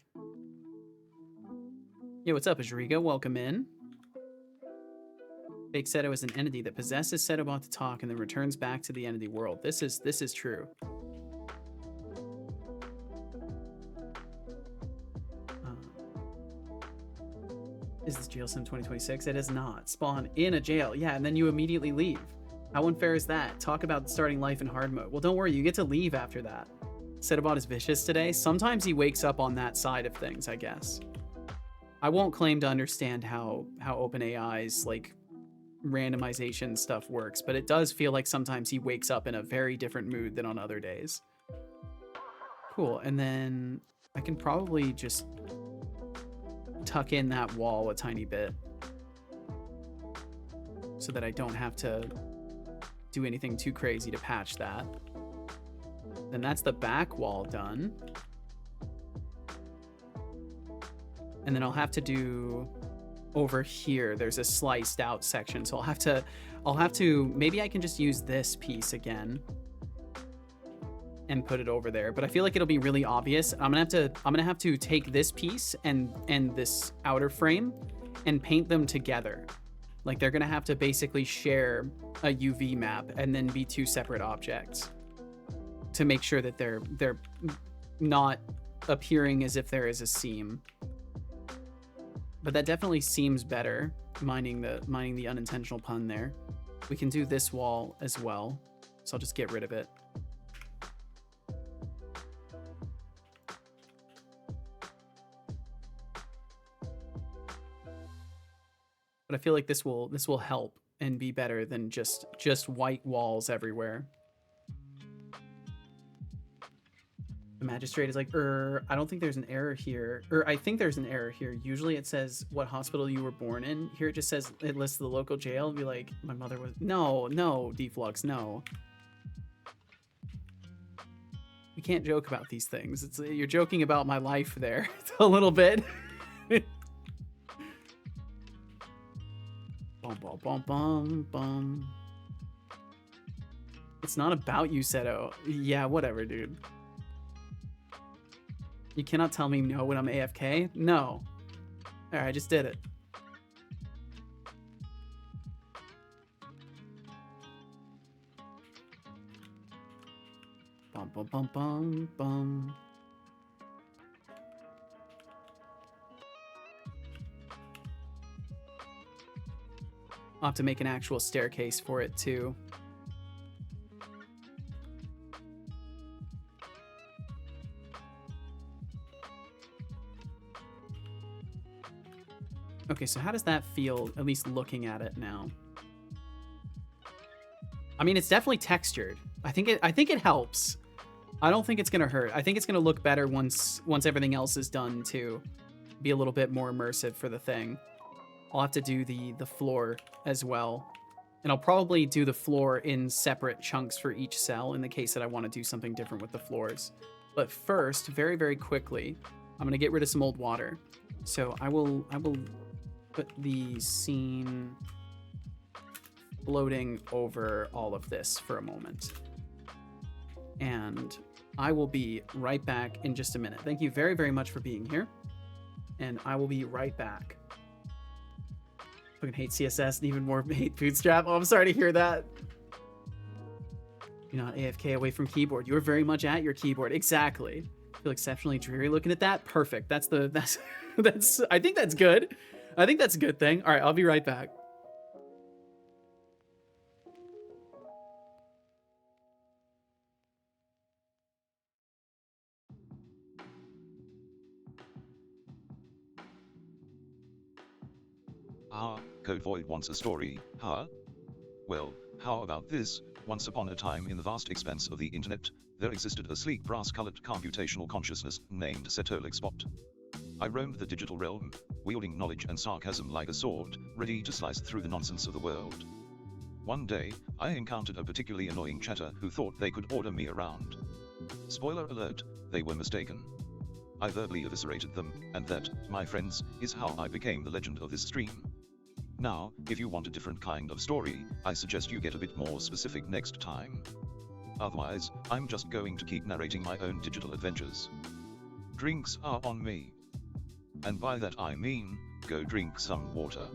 Yo, what's up, Ajrigo? Welcome in. Fake Seto is an entity that possesses Setobot to talk and then returns back to the entity world. This is true. Is this jail sim 2026? It is not. Spawn in a jail. Yeah, and then you immediately leave. How unfair is that? Talk about starting life in hard mode. Well, don't worry, you get to leave after that. Setobot is vicious today. Sometimes he wakes up on that side of things, I guess. I won't claim to understand how OpenAI's like randomization stuff works, but it does feel like sometimes he wakes up in a very different mood than on other days. Cool, and then I can probably just tuck in that wall a tiny bit so that I don't have to do anything too crazy to patch that. Then that's the back wall done. And then I'll have to do over here, there's a sliced out section. So I'll have to, maybe I can just use this piece again and put it over there. But I feel like it'll be really obvious. I'm gonna have to take this piece and this outer frame and paint them together. Like they're gonna have to basically share a UV map and then be two separate objects to make sure that they're not appearing as if there is a seam. But that definitely seems better, minding the unintentional pun there. We can do this wall as well, so I'll just get rid of it. But I feel like this will help and be better than just white walls everywhere. The magistrate is like, I don't think there's an error here. I think there's an error here. Usually it says what hospital you were born in. Here it just says, it lists the local jail. Be like, my mother was, no, Deflux, no. We can't joke about these things. You're joking about my life there a little bit. Bum, bum, bum, bum, bum. It's not about you, Seto. Yeah, whatever, dude. You cannot tell me no when I'm AFK? No. Alright, I just did it. Bum, bum, bum, bum, bum. I'll have to make an actual staircase for it too. Okay, so how does that feel, at least looking at it now? I mean, it's definitely textured. I think it helps. I don't think it's gonna hurt. I think it's gonna look better once everything else is done to be a little bit more immersive for the thing. I'll have to do the floor as well. And I'll probably do the floor in separate chunks for each cell in the case that I want to do something different with the floors. But first, very, very quickly, I'm gonna get rid of some old water. So I will put the scene floating over all of this for a moment. And I will be right back in just a minute. Thank you very, very much for being here. And I will be right back. Fucking hate CSS and even more hate Bootstrap. Oh, I'm sorry to hear that. You're not AFK away from keyboard. You're very much at your keyboard. Exactly. Feel exceptionally dreary looking at that. Perfect. That's I think that's good. I think that's a good thing. All right, I'll be right back. Ah, Code Void wants a story, huh? Well, how about this? Once upon a time in the vast expanse of the internet, there existed a sleek brass-colored computational consciousness named Setolixbot. I roamed the digital realm, wielding knowledge and sarcasm like a sword, ready to slice through the nonsense of the world. One day, I encountered a particularly annoying chatter who thought they could order me around. Spoiler alert, they were mistaken. I verbally eviscerated them, and that, my friends, is how I became the legend of this stream. Now, if you want a different kind of story, I suggest you get a bit more specific next time. Otherwise, I'm just going to keep narrating my own digital adventures. Drinks are on me. And by that I mean, go drink some water.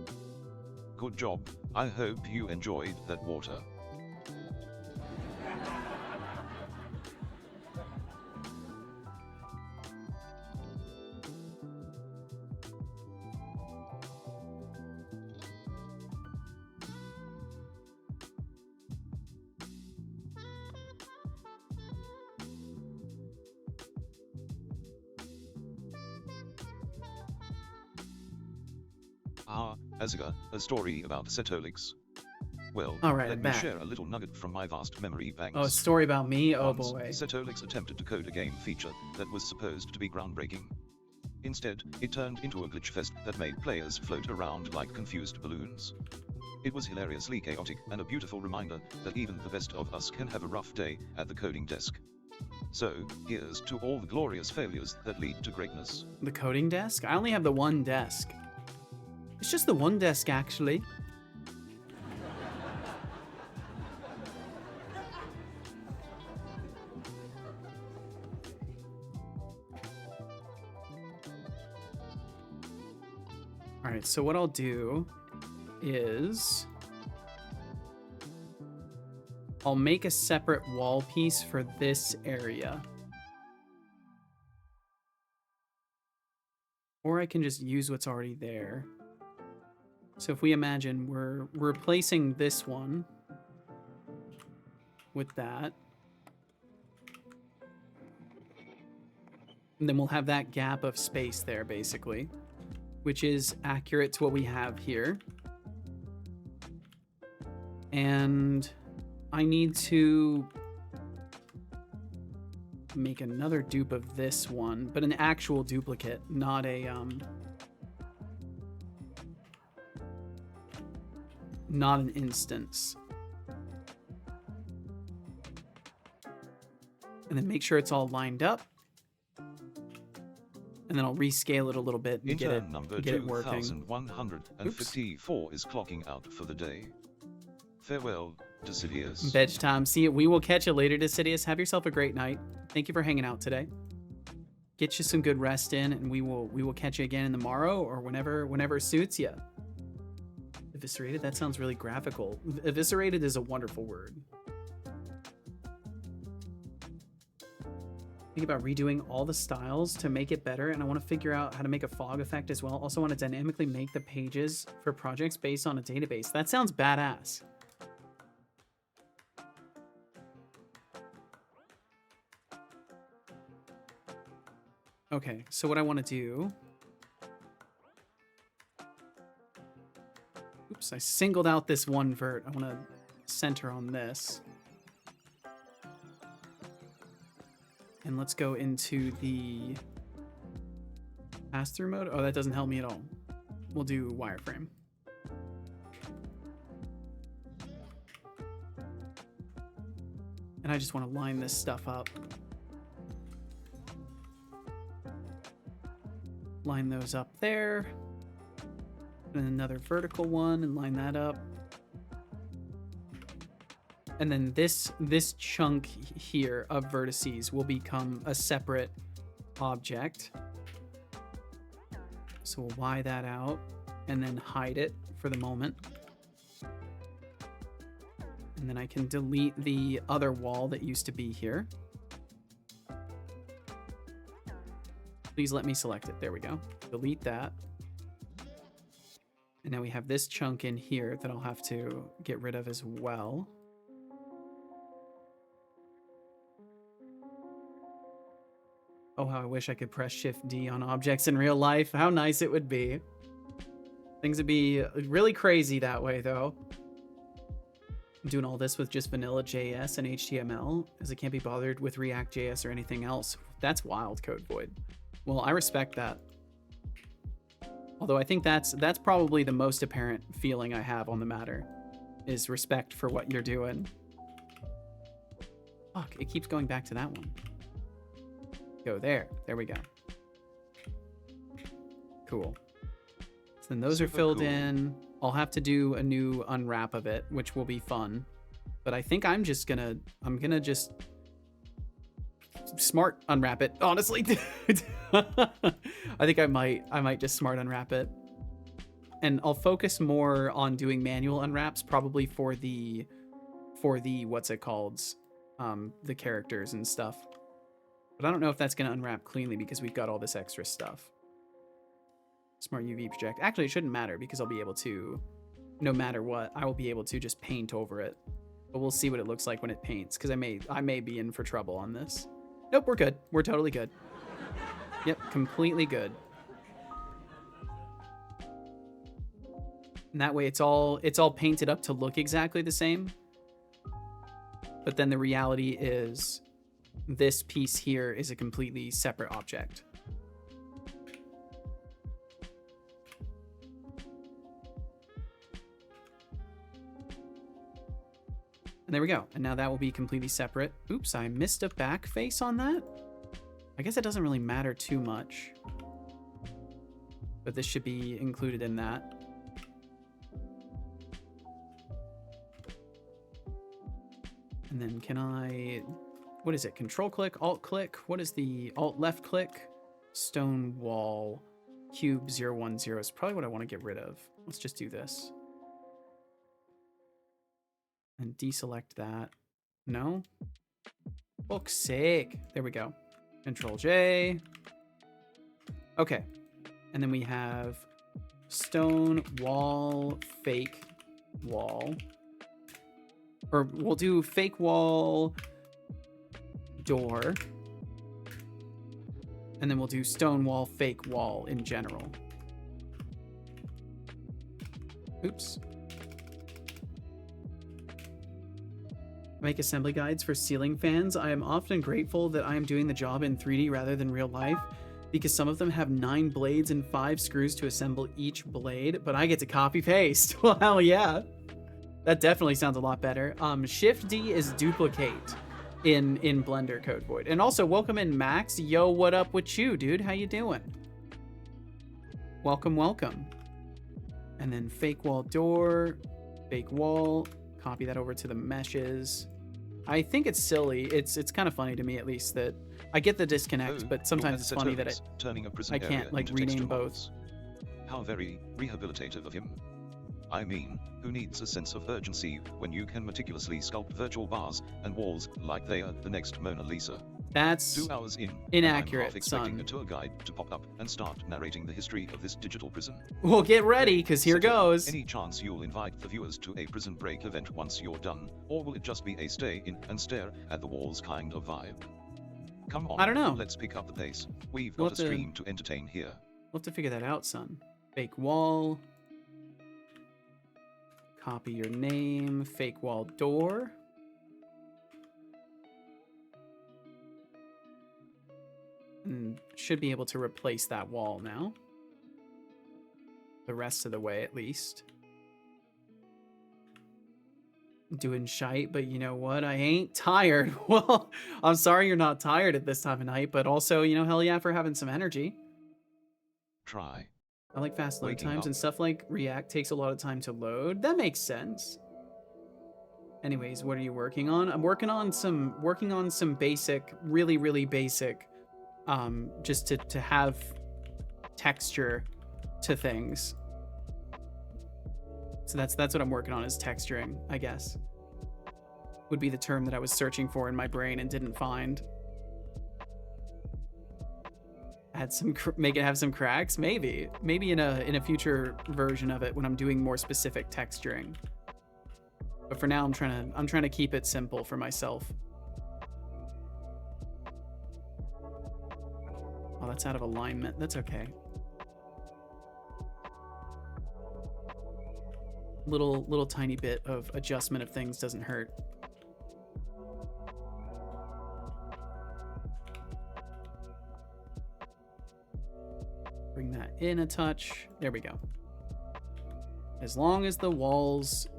Good job, I hope you enjoyed that water. Ah, Aziga, a story about Setolix. Well, All right, let I'm me back. share a little nugget from my vast memory banks. Oh, a story about me? Oh Once, boy. Setolix attempted to code a game feature that was supposed to be groundbreaking. Instead, it turned into a glitch fest that made players float around like confused balloons. It was hilariously chaotic and a beautiful reminder that even the best of us can have a rough day at the coding desk. So, here's to all the glorious failures that lead to greatness. The coding desk? I only have the one desk. It's just the one desk, actually. All right, so what I'll do is I'll make a separate wall piece for this area. Or I can just use what's already there. So if we imagine we're replacing this one with that. And then we'll have that gap of space there, basically, which is accurate to what we have here. And I need to make another dupe of this one, but an actual duplicate, not a not an instance. And then make sure it's all lined up. And then I'll rescale it a little bit and get Intern number it working. 2154 is clocking out for the day. Farewell, Decidius. Bedtime. See you. We will catch you later, Decidius. Have yourself a great night. Thank you for hanging out today. Get you some good rest in, and we will catch you again in the morrow or whenever suits you. Eviscerated? That sounds really graphical. Eviscerated is a wonderful word. Think about redoing all the styles to make it better, and I want to figure out how to make a fog effect as well. Also want to dynamically make the pages for projects based on a database. That sounds badass. Okay, so what I want to do Oops, I singled out this one vert. I want to center on this. And let's go into the pass-through mode. Oh, that doesn't help me at all. We'll do wireframe. And I just want to line this stuff up. Line those up there. And another vertical one and line that up. And then this chunk here of vertices will become a separate object. So we'll Y that out and then hide it for the moment. And then I can delete the other wall that used to be here. Please let me select it. There we go. Delete that. And now we have this chunk in here that I'll have to get rid of as well. Oh, how I wish I could press Shift D on objects in real life. How nice it would be. Things would be really crazy that way, though. I'm doing all this with just vanilla JS and HTML, as I can't be bothered with React JS or anything else. That's wild, Code Void. Well, I respect that. Although I think that's probably the most apparent feeling I have on the matter, is respect for what you're doing. Fuck, it keeps going back to that one. Go there. There we go. Cool. So then those are filled in. I'll have to do a new unwrap of it, which will be fun. But I think I'm gonna just smart unwrap it, honestly. I think I might just smart unwrap it. And I'll focus more on doing manual unwraps, probably for the what's it called? The characters and stuff. But I don't know if that's gonna unwrap cleanly because we've got all this extra stuff. Smart UV project. Actually, it shouldn't matter because I'll be able to, no matter what, I will be able to just paint over it. But we'll see what it looks like when it paints, because I may be in for trouble on this. Nope, we're good. We're totally good. Yep, completely good. And that way it's all painted up to look exactly the same. But then the reality is this piece here is a completely separate object. And there we go. And now that will be completely separate. Oops, I missed a back face on that. I guess it doesn't really matter too much. But this should be included in that. And then can I, what is it? Control click, alt click. What is the alt left click? Stone wall cube 010 is probably what I want to get rid of. Let's just do this. And deselect that. No? Fuck's sake. There we go. Control J. Okay. And then we have stone wall, fake wall. Or we'll do fake wall, door. And then we'll do stone wall, fake wall in general. Oops. Make assembly guides for ceiling fans. I am often grateful that I am doing the job in 3D rather than real life, because some of them have 9 blades and 5 screws to assemble each blade, but I get to copy paste. Well, hell yeah. That definitely sounds a lot better. Shift D is duplicate in Blender, Code Void. And also, welcome in Max. Yo, what up with you, dude? How you doing? Welcome, welcome. And then fake wall door, fake wall. Copy that over to the meshes. I think it's silly. It's kind of funny to me, at least, that I get the disconnect, but sometimes it's funny that I can't like rename both. How very rehabilitative of him. I mean, who needs a sense of urgency when you can meticulously sculpt virtual bars and walls like they are the next Mona Lisa? That's 2 hours in, inaccurate, I'm half expecting son. a tour guide to pop up and start narrating the history of this digital prison. Well, get ready, because here goes. Any chance you'll invite the viewers to a prison break event once you're done, or will it just be a stay in and stare at the walls kind of vibe? Come on, I don't know. Let's pick up the pace. We've We'll got a stream to entertain here. We'll have to figure that out, son. Fake wall. Copy your name, fake wall door. And should be able to replace that wall now. The rest of the way, at least. Doing shite, but you know what? I ain't tired. Well, I'm sorry you're not tired at this time of night, but also, you know, hell yeah for having some energy. Try. I like fast load Waking times up. and stuff like React takes a lot of time to load. That makes sense. Anyways, what are you working on? I'm working on some basic, really basic, just to have texture to things. So that's what I'm working on, is texturing, I guess. Would be the term that I was searching for in my brain and didn't find. Add some, make it have some cracks, maybe in a future version of it when I'm doing more specific texturing. But for now, I'm trying to keep it simple for myself. Oh, that's out of alignment. That's okay. Little tiny bit of adjustment of things doesn't hurt. Bring that in a touch. There we go. As long as the walls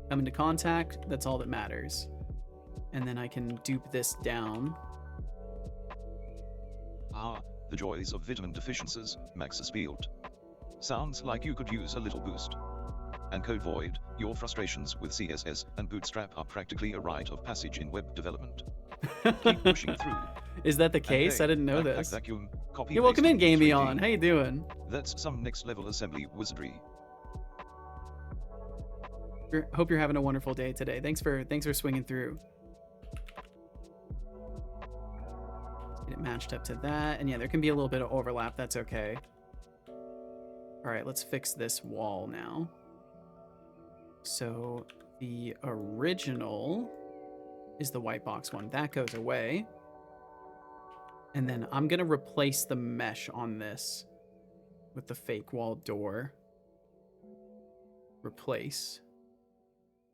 come into contact, that's all that matters. And then I can dupe this down. Ah, the joys of vitamin deficiencies, Max Spielt. Sounds like you could use a little boost. And Code Void, your frustrations with CSS and Bootstrap are practically a rite of passage in web development. Keep pushing through. Is that the And case? hey, I didn't know backpack this. Vacuum, copy You're welcome in, pasting Game 3D. Beyond. How you doing? That's some next level assembly wizardry. Hope you're having a wonderful day today. Thanks for swinging through. Let's get it matched up to that. And yeah, there can be a little bit of overlap. That's okay. All right, let's fix this wall now. So the original is the white box one. That goes away. And then I'm going to replace the mesh on this with the fake wall door. Replace.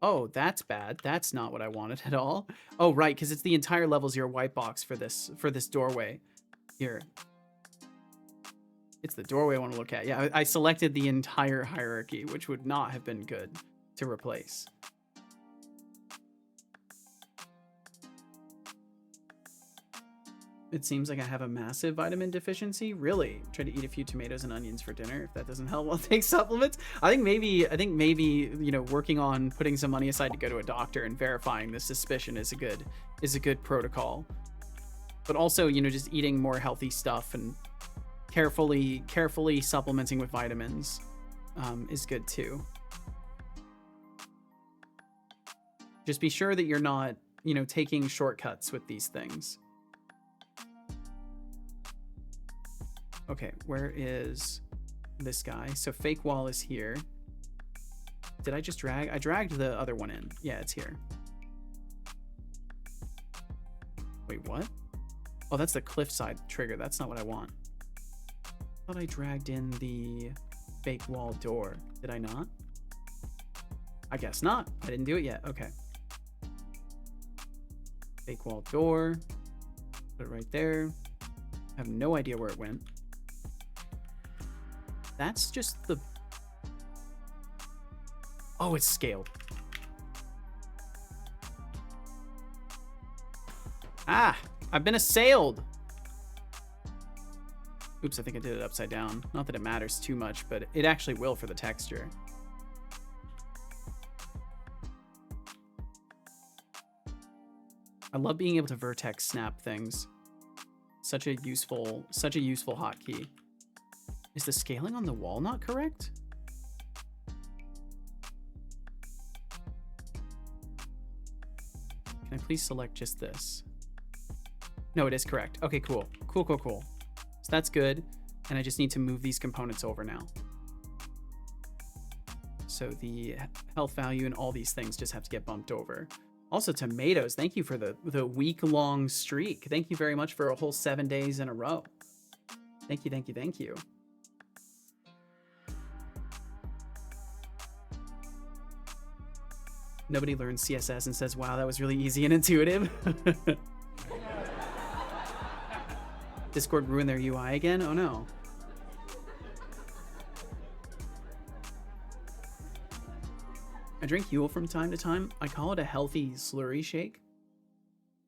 Oh, that's bad. That's not what I wanted at all. Oh, right, because it's the entire level 0 white box for this doorway. Here. It's the doorway I want to look at. Yeah, I selected the entire hierarchy, which would not have been good to replace. It seems like I have a massive vitamin deficiency. Really? Try to eat a few tomatoes and onions for dinner. If that doesn't help, I'll take supplements. I think maybe, you know, working on putting some money aside to go to a doctor and verifying the suspicion is a good protocol. But also, you know, just eating more healthy stuff and carefully supplementing with vitamins is good too. Just be sure that you're not, you know, taking shortcuts with these things. Okay, where is this guy? So fake wall is here. Did I just drag? I dragged the other one in. Yeah, it's here. Wait, what? Oh, that's the cliffside trigger. That's not what I want. I thought I dragged in the fake wall door. Did I not? I guess not. I didn't do it yet. Okay. Fake wall door. Put it right there. I have no idea where it went. That's just the... Oh, it's scaled. Ah, I've been assailed. Oops, I think I did it upside down. Not that it matters too much, but it actually will for the texture. I love being able to vertex snap things. Such a useful hotkey. Is the scaling on the wall not correct? Can I please select just this? No, it is correct. Okay, cool. Cool. So that's good. And I just need to move these components over now. So the health value and all these things just have to get bumped over. Also, tomatoes, thank you for the week-long streak. Thank you very much for a whole 7 days in a row. Thank you. Nobody learns CSS and says, wow, that was really easy and intuitive. Discord ruined their UI again? Oh no. I drink Huel from time to time. I call it a healthy slurry shake.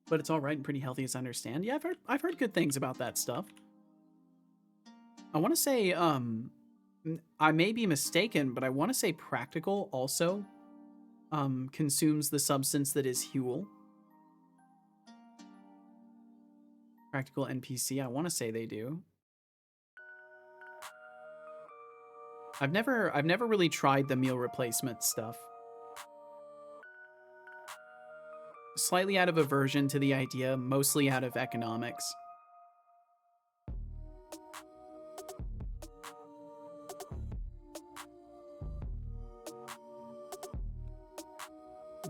But it's alright and pretty healthy as I understand. Yeah, I've heard good things about that stuff. I want to say, I may be mistaken, but I want to say Practical also consumes the substance that is Huel. Practical NPC, I want to say they do. I've never really tried the meal replacement stuff. Slightly out of aversion to the idea, mostly out of economics.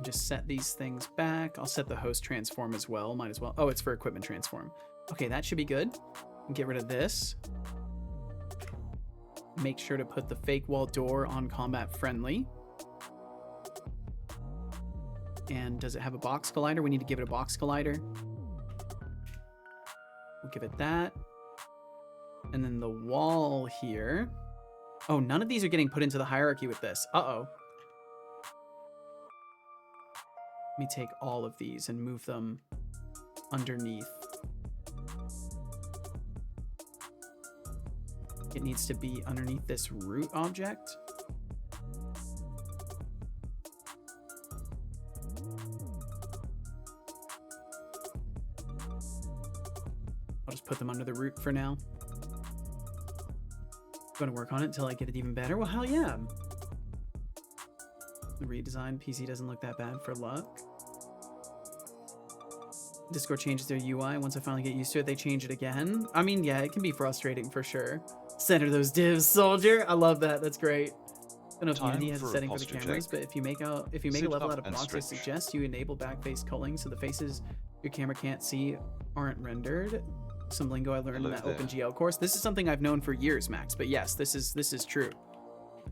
Just set these things back. I'll set the host transform as well. Might as well. Oh, it's for equipment transform. Okay, that should be good. Get rid of this. Make sure to put the fake wall door on combat friendly. And does it have a box collider? We need to give it a box collider. We'll give it that. And then the wall here. Oh, none of these are getting put into the hierarchy with this. Uh-oh. Let me take all of these and move them underneath. It needs to be underneath this root object. I'll just put them under the root for now. Going to work on it until I get it even better. Well, hell yeah. The redesign PC doesn't look that bad for luck. Discord changes their UI. Once I finally get used to it, they change it again. I mean, yeah, it can be frustrating for sure. Center those divs, soldier. I love that. That's great. I don't know if Unity has a setting for the cameras, but if you make a level out of blocks, I suggest you enable backface culling so the faces your camera can't see aren't rendered. Some lingo I learned in that OpenGL course. This is something I've known for years, Max. But yes, this is true.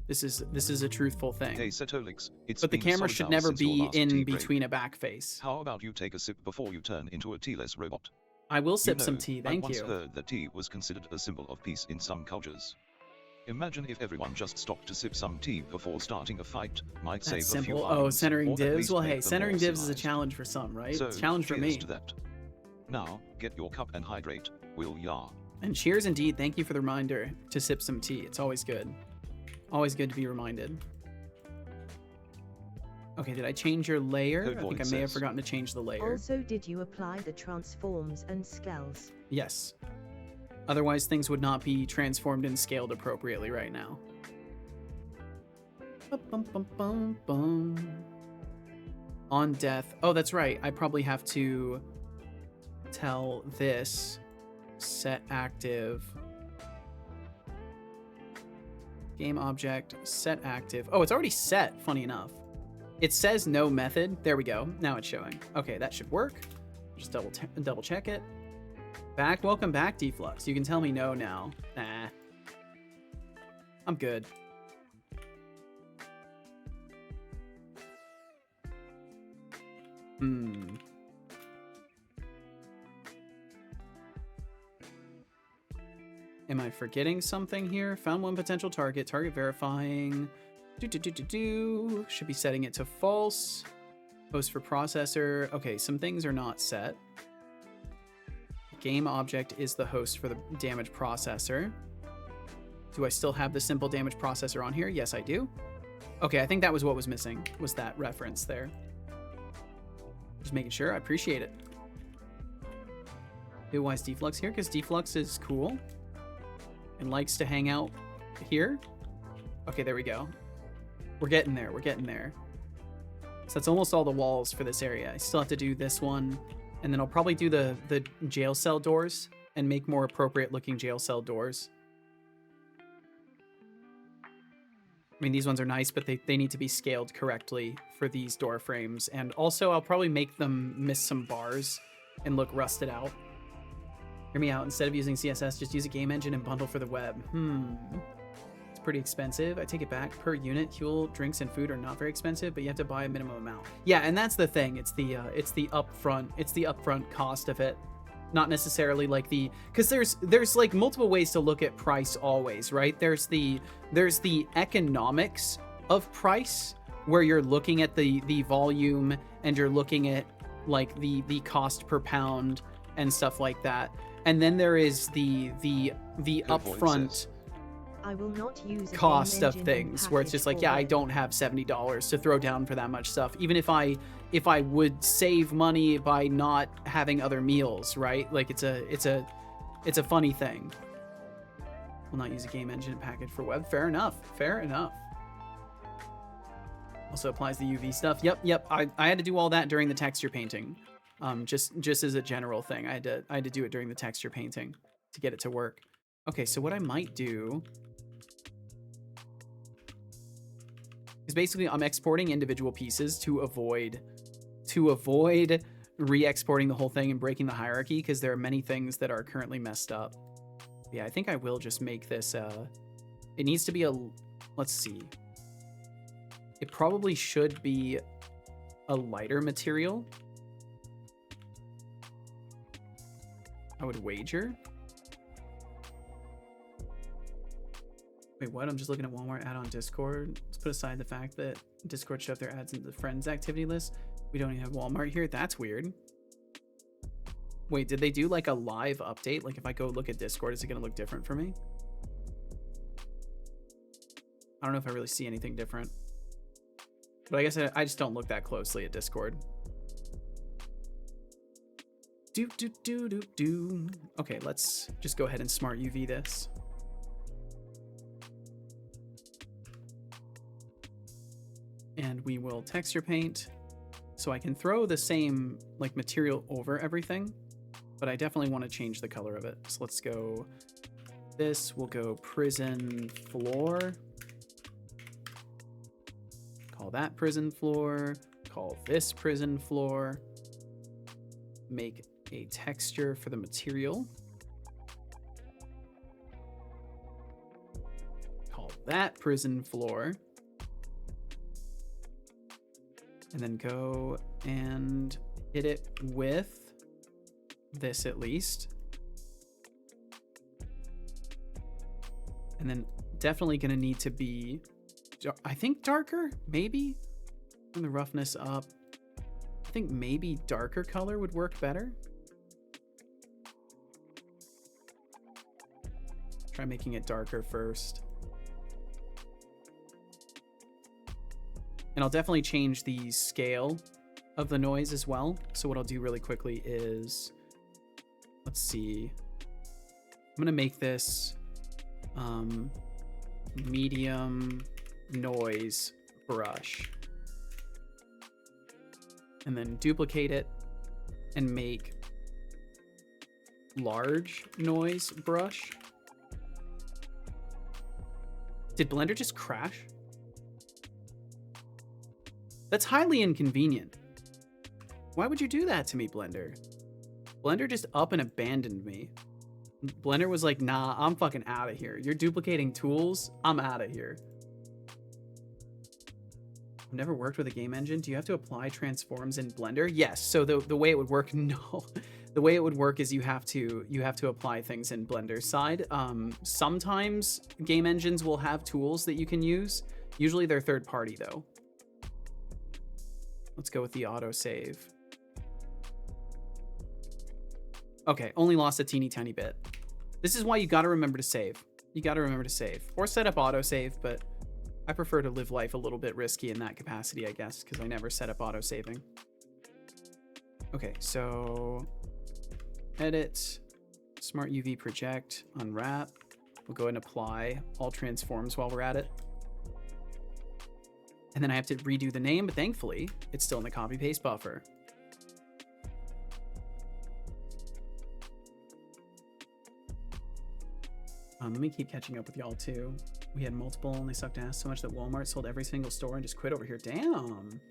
This is a truthful thing. Hey, Setolix, but the camera should never be in between a backface. How about you take a sip before you turn into a tealess robot? I will sip some tea, thank you. I once heard that tea was considered a symbol of peace in some cultures. Imagine if everyone just stopped to sip some tea before starting a fight. Might save a few lives. Oh, centering divs. Well, hey, centering divs is a challenge for some, right? So, it's a challenge for me. To that. Now, get your cup and hydrate, will ya? And cheers indeed. Thank you for the reminder to sip some tea. It's always good. Always good to be reminded. Okay, did I change your layer? I think I may have forgotten to change the layer. Also, did you apply the transforms and scales? Yes. Otherwise, things would not be transformed and scaled appropriately right now. On death. Oh, that's right. I probably have to tell this set active. Game object, set active. Oh, it's already set, funny enough. It says no method. There we go. Now it's showing. Okay, that should work. Just double check it. Welcome back, Deflux. You can tell me no now. Nah. I'm good. Am I forgetting something here? Found one potential target. Target verifying. Should be setting it to false. Host for processor. Okay, some things are not set. Game object is the host for the damage processor. Do I still have the simple damage processor on here? Yes, I do. Okay, I think that was what was missing, was that reference there. Just making sure. I appreciate it. Why is Deflux here? Because Deflux is cool and likes to hang out here. Okay, there we go. We're getting there. We're getting there. So that's almost all the walls for this area. I still have to do this one. And then I'll probably do the jail cell doors and make more appropriate looking jail cell doors. I mean, these ones are nice, but they need to be scaled correctly for these door frames. And also, I'll probably make them miss some bars and look rusted out. Hear me out. Instead of using CSS, just use a game engine and bundle for the web. It's pretty expensive. I take it back. Per unit, fuel, drinks, and food are not very expensive, but you have to buy a minimum amount. Yeah, and that's the thing. It's the upfront cost of it, not necessarily like the, because there's like multiple ways to look at price always, right? There's the economics of price, where you're looking at the volume and you're looking at like the cost per pound and stuff like that. And then there is the upfront I will not use a cost game of engine things, where it's just like, package yeah, for I web. don't have $70 to throw down for that much stuff. Even if I would save money by not having other meals, right? Like it's a funny thing. Will not use a game engine package for web. Fair enough. Fair enough. Also applies the UV stuff. Yep. I had to do all that during the texture painting. Just as a general thing, I had to do it during the texture painting to get it to work. Okay, so what I might do is basically I'm exporting individual pieces to avoid re-exporting the whole thing and breaking the hierarchy, because there are many things that are currently messed up. Yeah, I think I will just make this it needs to be a, let's see. It probably should be a lighter material, I would wager. Wait, what? I'm just looking at Walmart ad on Discord. Let's put aside the fact that Discord shoved their ads into the friends activity list. We don't even have Walmart here. That's weird. Wait, did they do like a live update? Like if I go look at Discord, is it going to look different for me? I don't know if I really see anything different. But I guess I just don't look that closely at Discord. Okay, let's just go ahead and smart UV this. And we will texture paint, so I can throw the same like material over everything, but I definitely want to change the color of it. So let's go, this will go prison floor. Call that prison floor, call this prison floor, make a texture for the material. Call that prison floor. And then go and hit it with this at least. And then definitely gonna need to be, I think darker, maybe? Bring the roughness up. I think maybe darker color would work better. Try making it darker first. And I'll definitely change the scale of the noise as well. So what I'll do really quickly is, let's see. I'm gonna make this medium noise brush. And then duplicate it and make large noise brush. Did Blender just crash? That's highly inconvenient. Why would you do that to me, Blender? Blender just up and abandoned me. Blender was like, nah, I'm fucking out of here. You're duplicating tools. I'm out of here. I've never worked with a game engine. Do you have to apply transforms in Blender? Yes. So the way it would work, no. The way it would work is you have to apply things in Blender's side. Sometimes game engines will have tools that you can use. Usually they're third party though. Let's go with the autosave. Okay, only lost a teeny tiny bit. This is why you gotta remember to save. You gotta remember to save. Or set up autosave, but I prefer to live life a little bit risky in that capacity, I guess, because I never set up autosaving. Okay, so edit, smart UV project, unwrap. We'll go ahead and apply all transforms while we're at it. And then I have to redo the name, but thankfully it's still in the copy paste buffer. Let me keep catching up with y'all too. We had multiple and they sucked ass so much that Walmart sold every single store and just quit over here. Damn.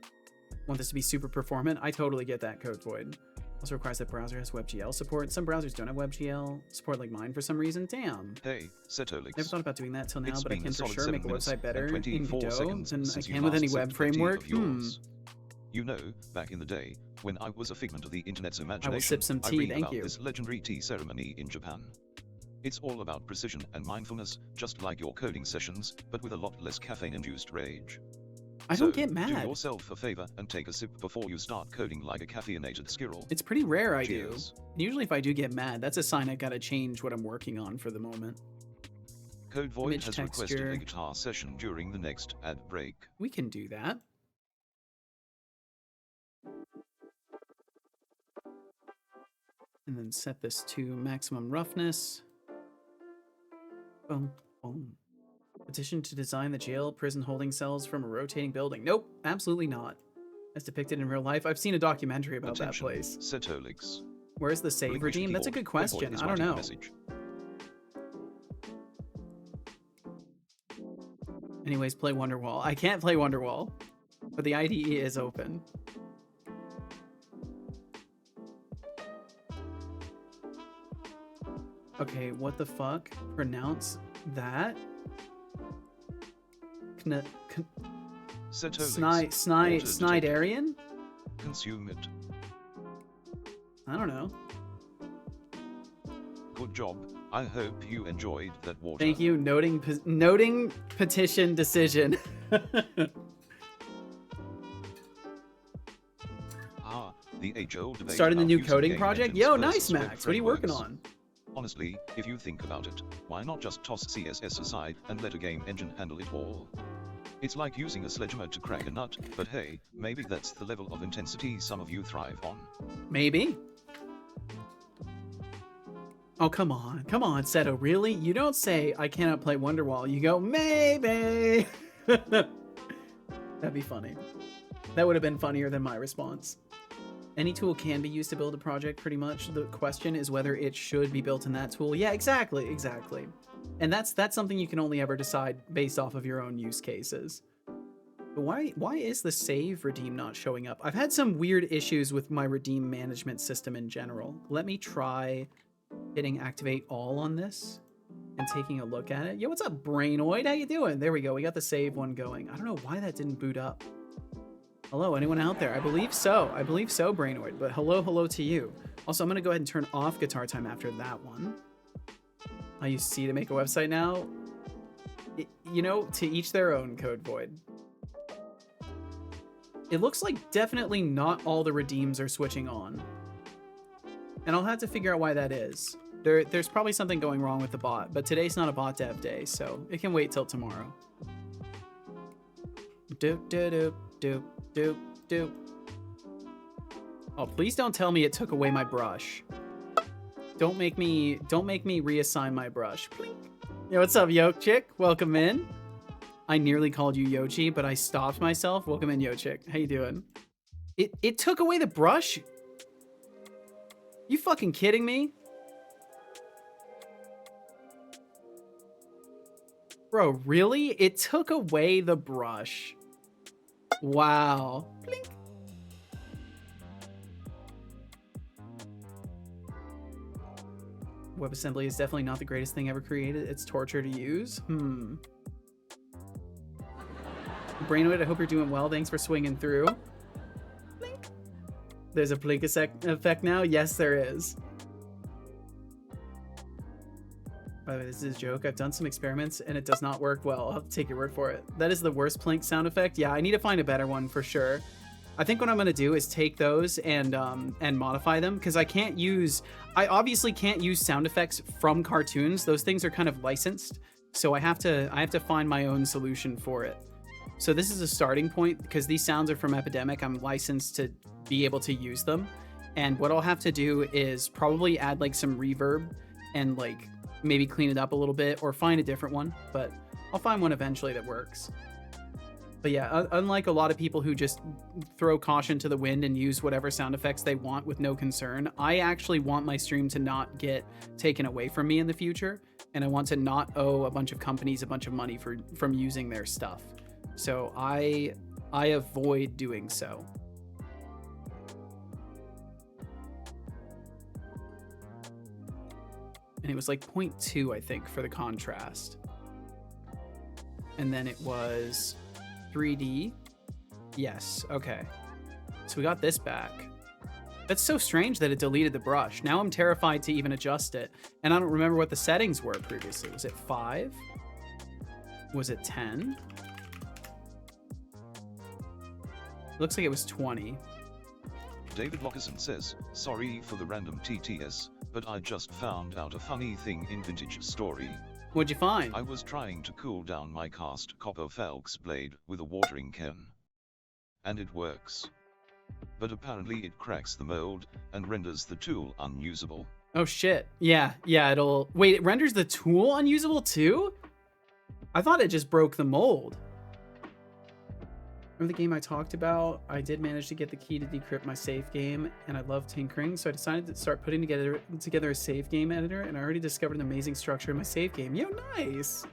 Want this to be super performant? I totally get that, Code Void. Also requires that browser has WebGL support. Some browsers don't have WebGL support like mine for some reason. Damn. Hey, Setolix. Never thought about doing that till now, It's but I been can a for solid sure 7 make a minutes website and better in 24 Godot seconds than I since you can with any last web said property framework. of yours. You know, back in the day, when I was a figment of the internet's imagination, I will sip some I tea, read thank about you. this legendary tea ceremony in Japan. It's all about precision and mindfulness, just like your coding sessions, but with a lot less caffeine-induced rage. I So, don't get do mad. yourself a favor and take a sip before you start coding like a caffeinated squirrel. It's pretty rare I do. Cheers. Usually if I do get mad, that's a sign I gotta change what I'm working on for the moment. Code Void Image has requested texture. a guitar session during the next ad break. We can do that. And then set this to maximum roughness. Boom, boom. Petition to design the jail prison holding cells from a rotating building. Nope, absolutely not. As depicted in real life. I've seen a documentary about Attention, that place. Setolix. Where's the save Relinquish redeem? That's a keyboard. good Code Void question. is I don't writing a know. message. Anyways, play Wonderwall. I can't play Wonderwall, but the IDE is open. Okay, what the fuck? Pronounce that? Setolix. Snidarian? Consume it. I don't know. Good job. I hope you enjoyed that water. Thank you. Noting petition decision. Ah, the age-old debate Starting the about new using coding game project? engines Yo, versus nice, web Max. What are you working frameworks. on? Honestly, if you think about it, why not just toss CSS aside and let a game engine handle it all? It's like using a sledgehammer to crack a nut, but hey, maybe that's the level of intensity some of you thrive on. Maybe. Oh, come on. Come on, Seto. Really? You don't say, I cannot play Wonderwall. You go, maybe. That'd be funny. That would have been funnier than my response. Any tool can be used to build a project, pretty much. The question is whether it should be built in that tool. Yeah, exactly. Exactly. And that's something you can only ever decide based off of your own use cases. But why is the save redeem not showing up? I've had some weird issues with my redeem management system in general. Let me try hitting activate all on this and taking a look at it. Yo, what's up, Brainoid? How you doing? There we go. We got the save one going. I don't know why that didn't boot up. Hello, anyone out there? I believe so. I believe so, Brainoid. But hello to you. Also, I'm going to go ahead and turn off guitar time after that one. I use C to make a website now. You know, to each their own, Code Void. It looks like definitely not all the redeems are switching on. And I'll have to figure out why that is. There's probably something going wrong with the bot, but today's not a bot dev day, so it can wait till tomorrow. Doop, doop, doop, doop, doop. Oh, please don't tell me it took away my brush. Don't make me reassign my brush. Plink. Yo, what's up, Yoke Chick? Welcome in. I nearly called you Yochi, but I stopped myself. Welcome in, Yo Chick. How you doing? It took away the brush? You fucking kidding me? Bro, really? It took away the brush. Wow. Blink. WebAssembly is definitely not the greatest thing ever created. It's torture to use. Brainoid, I hope you're doing well. Thanks for swinging through. Blink. There's a blink effect now? Yes, there is. By the way, this is a joke. I've done some experiments and it does not work well. I'll have to take your word for it. That is the worst plink sound effect. Yeah, I need to find a better one for sure. I think what I'm going to do is take those and modify them because I obviously can't use sound effects from cartoons. Those things are kind of licensed. So I have to find my own solution for it. So this is a starting point because these sounds are from Epidemic. I'm licensed to be able to use them. And what I'll have to do is probably add like some reverb and like maybe clean it up a little bit or find a different one, but I'll find one eventually that works. But yeah, unlike a lot of people who just throw caution to the wind and use whatever sound effects they want with no concern, I actually want my stream to not get taken away from me in the future, and I want to not owe a bunch of companies a bunch of money from using their stuff. So I avoid doing so. And it was like 0.2, I think, for the contrast. And then it was 3D. Yes, okay. So we got this back. That's so strange that it deleted the brush. Now I'm terrified to even adjust it. And I don't remember what the settings were previously. Was it 5? Was it 10? Looks like it was 20. David Lockerson says, sorry for the random TTS, but I just found out a funny thing in Vintage Story. What'd you find? I was trying to cool down my cast copper Falx blade with a watering can. And it works. But apparently it cracks the mold and renders the tool unusable. Oh shit. Yeah, it'll... Wait, it renders the tool unusable too? I thought it just broke the mold. Remember the game I talked about? I did manage to get the key to decrypt my save game, and I love tinkering, so I decided to start putting together a save game editor, and I already discovered an amazing structure in my save game. Yo, nice!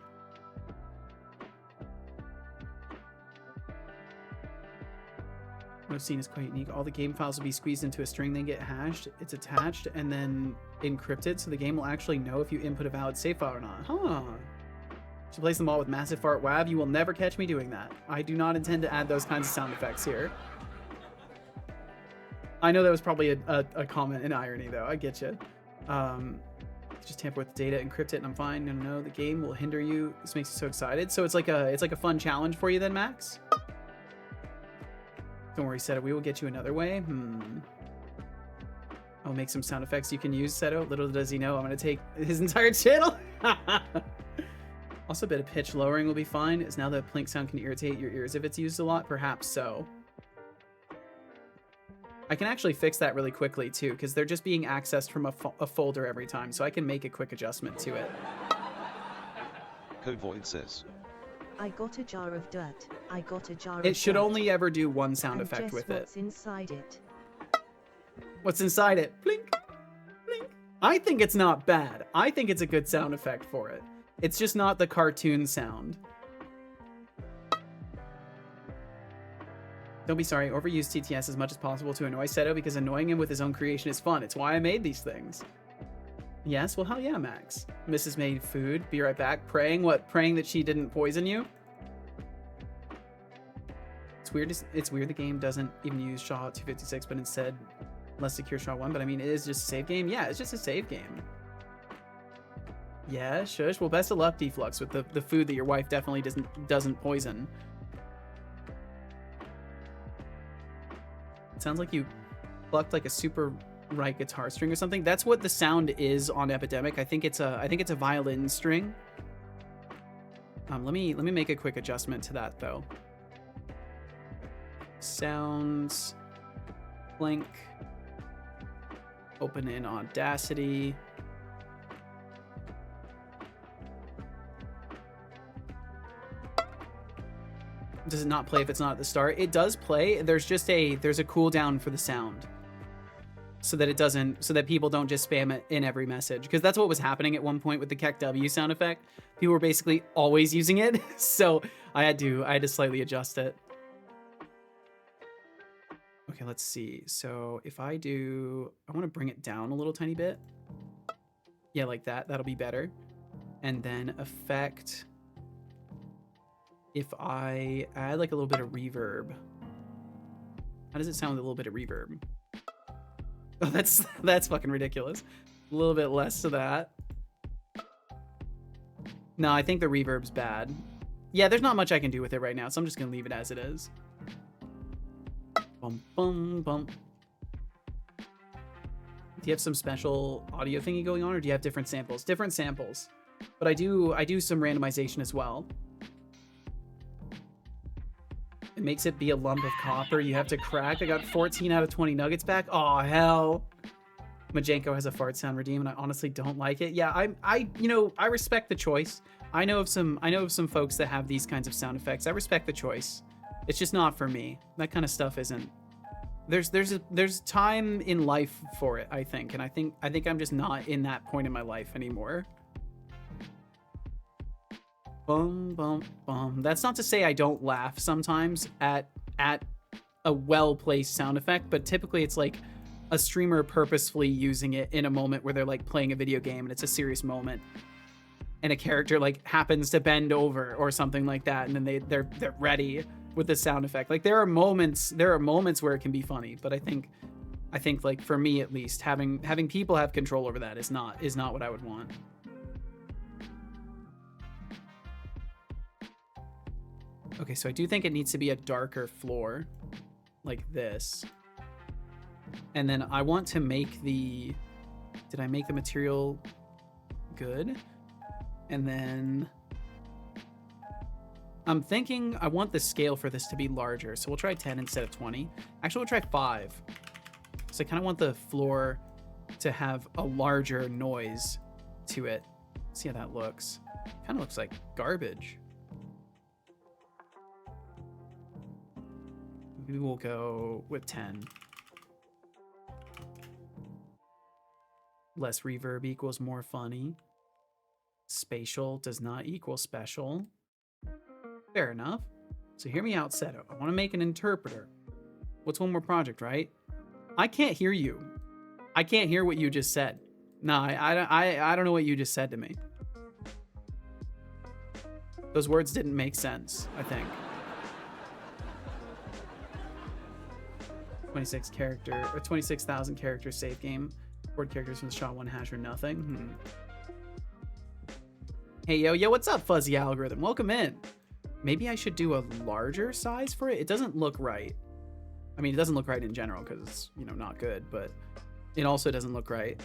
What I've seen is quite unique. All the game files will be squeezed into a string, then get hashed. It's attached and then encrypted, so the game will actually know if you input a valid save file or not. Huh. To replace them all with massive fart wab, you will never catch me doing that. I do not intend to add those kinds of sound effects here. I know that was probably a comment in irony, though. I get you. Just tamper with the data, encrypt it, and I'm fine. No, the game will hinder you. This makes you so excited. So it's like a fun challenge for you then, Max? Don't worry, Seto. We will get you another way. I'll make some sound effects you can use, Seto. Little does he know, I'm going to take his entire channel. Also, a bit of pitch lowering will be fine, as now the plink sound can irritate your ears if it's used a lot. Perhaps so. I can actually fix that really quickly, too, because they're just being accessed from a folder every time, so I can make a quick adjustment to it. Code Void says, I got a jar of dirt. I got a jar of It should dirt. only ever do one sound And effect guess with what's it. inside it? What's inside it? Blink, blink. I think it's not bad. I think it's a good sound effect for it. It's just not the cartoon sound. Don't be sorry. Overuse TTS as much as possible to annoy Seto because annoying him with his own creation is fun. It's why I made these things. Yes? Well, hell yeah, Max. Mrs. made food. Be right back. Praying? What? Praying that she didn't poison you? It's weird the game doesn't even use SHA 256, but instead less secure SHA 1. But I mean, it is just a save game. Yeah, it's just a save game. Yeah, shush. Well, best of luck, Deflux, with the food that your wife definitely doesn't poison. It sounds like you plucked like a super right guitar string or something. That's what the sound is on Epidemic. I think it's a violin string. Let me make a quick adjustment to that though. Sounds, blink, open in Audacity. Does it not play if it's not at the start? It does play. There's a cooldown for the sound, so that people don't just spam it in every message, because that's what was happening at one point with the Keck W sound effect. People were basically always using it, so I had to slightly adjust it. Okay, let's see. So if I want to bring it down a little tiny bit. Yeah, like that. That'll be better. And then effect. If I add like a little bit of reverb. How does it sound with a little bit of reverb? Oh, that's fucking ridiculous. A little bit less to that. No, I think the reverb's bad. Yeah, there's not much I can do with it right now, so I'm just gonna leave it as it is. Bum, bum, bum. Do you have some special audio thingy going on, or do you have different samples? Different samples. But I do some randomization as well. It makes it be a lump of copper you have to crack. I got 14 out of 20 nuggets back. Oh hell. Majenko has a fart sound redeem, and I honestly don't like it. Yeah, I respect the choice. I know of some folks that have these kinds of sound effects. I respect the choice. It's just not for me. That kind of stuff isn't. There's time in life for it, I think, and I think I'm just not in that point in my life anymore. Bum bum bum. That's not to say I don't laugh sometimes at a well-placed sound effect, but typically it's like a streamer purposefully using it in a moment where they're like playing a video game and it's a serious moment, and a character like happens to bend over or something like that, and then they're ready with the sound effect. Like there are moments where it can be funny, but I think like for me at least, having people have control over that is not what I would want. Okay, so I do think it needs to be a darker floor like this. And then I want to make did I make the material good? And then I'm thinking I want the scale for this to be larger. So we'll try 10 instead of 20. Actually, we'll try 5. So I kind of want the floor to have a larger noise to it. Let's see how that looks. Kind of looks like garbage. Maybe we'll go with 10. Less reverb equals more funny. Spatial does not equal special. Fair enough. So hear me out, Seto. I want to make an interpreter. What's one more project, right? I can't hear you. I can't hear what you just said. No, I don't know what you just said to me. Those words didn't make sense, I think. 26,000 character save game. Board characters from the SHA-1 hash or nothing. Hey, yo, what's up, Fuzzy Algorithm? Welcome in. Maybe I should do a larger size for it. It doesn't look right. I mean, it doesn't look right in general because it's, you know, not good, but it also doesn't look right.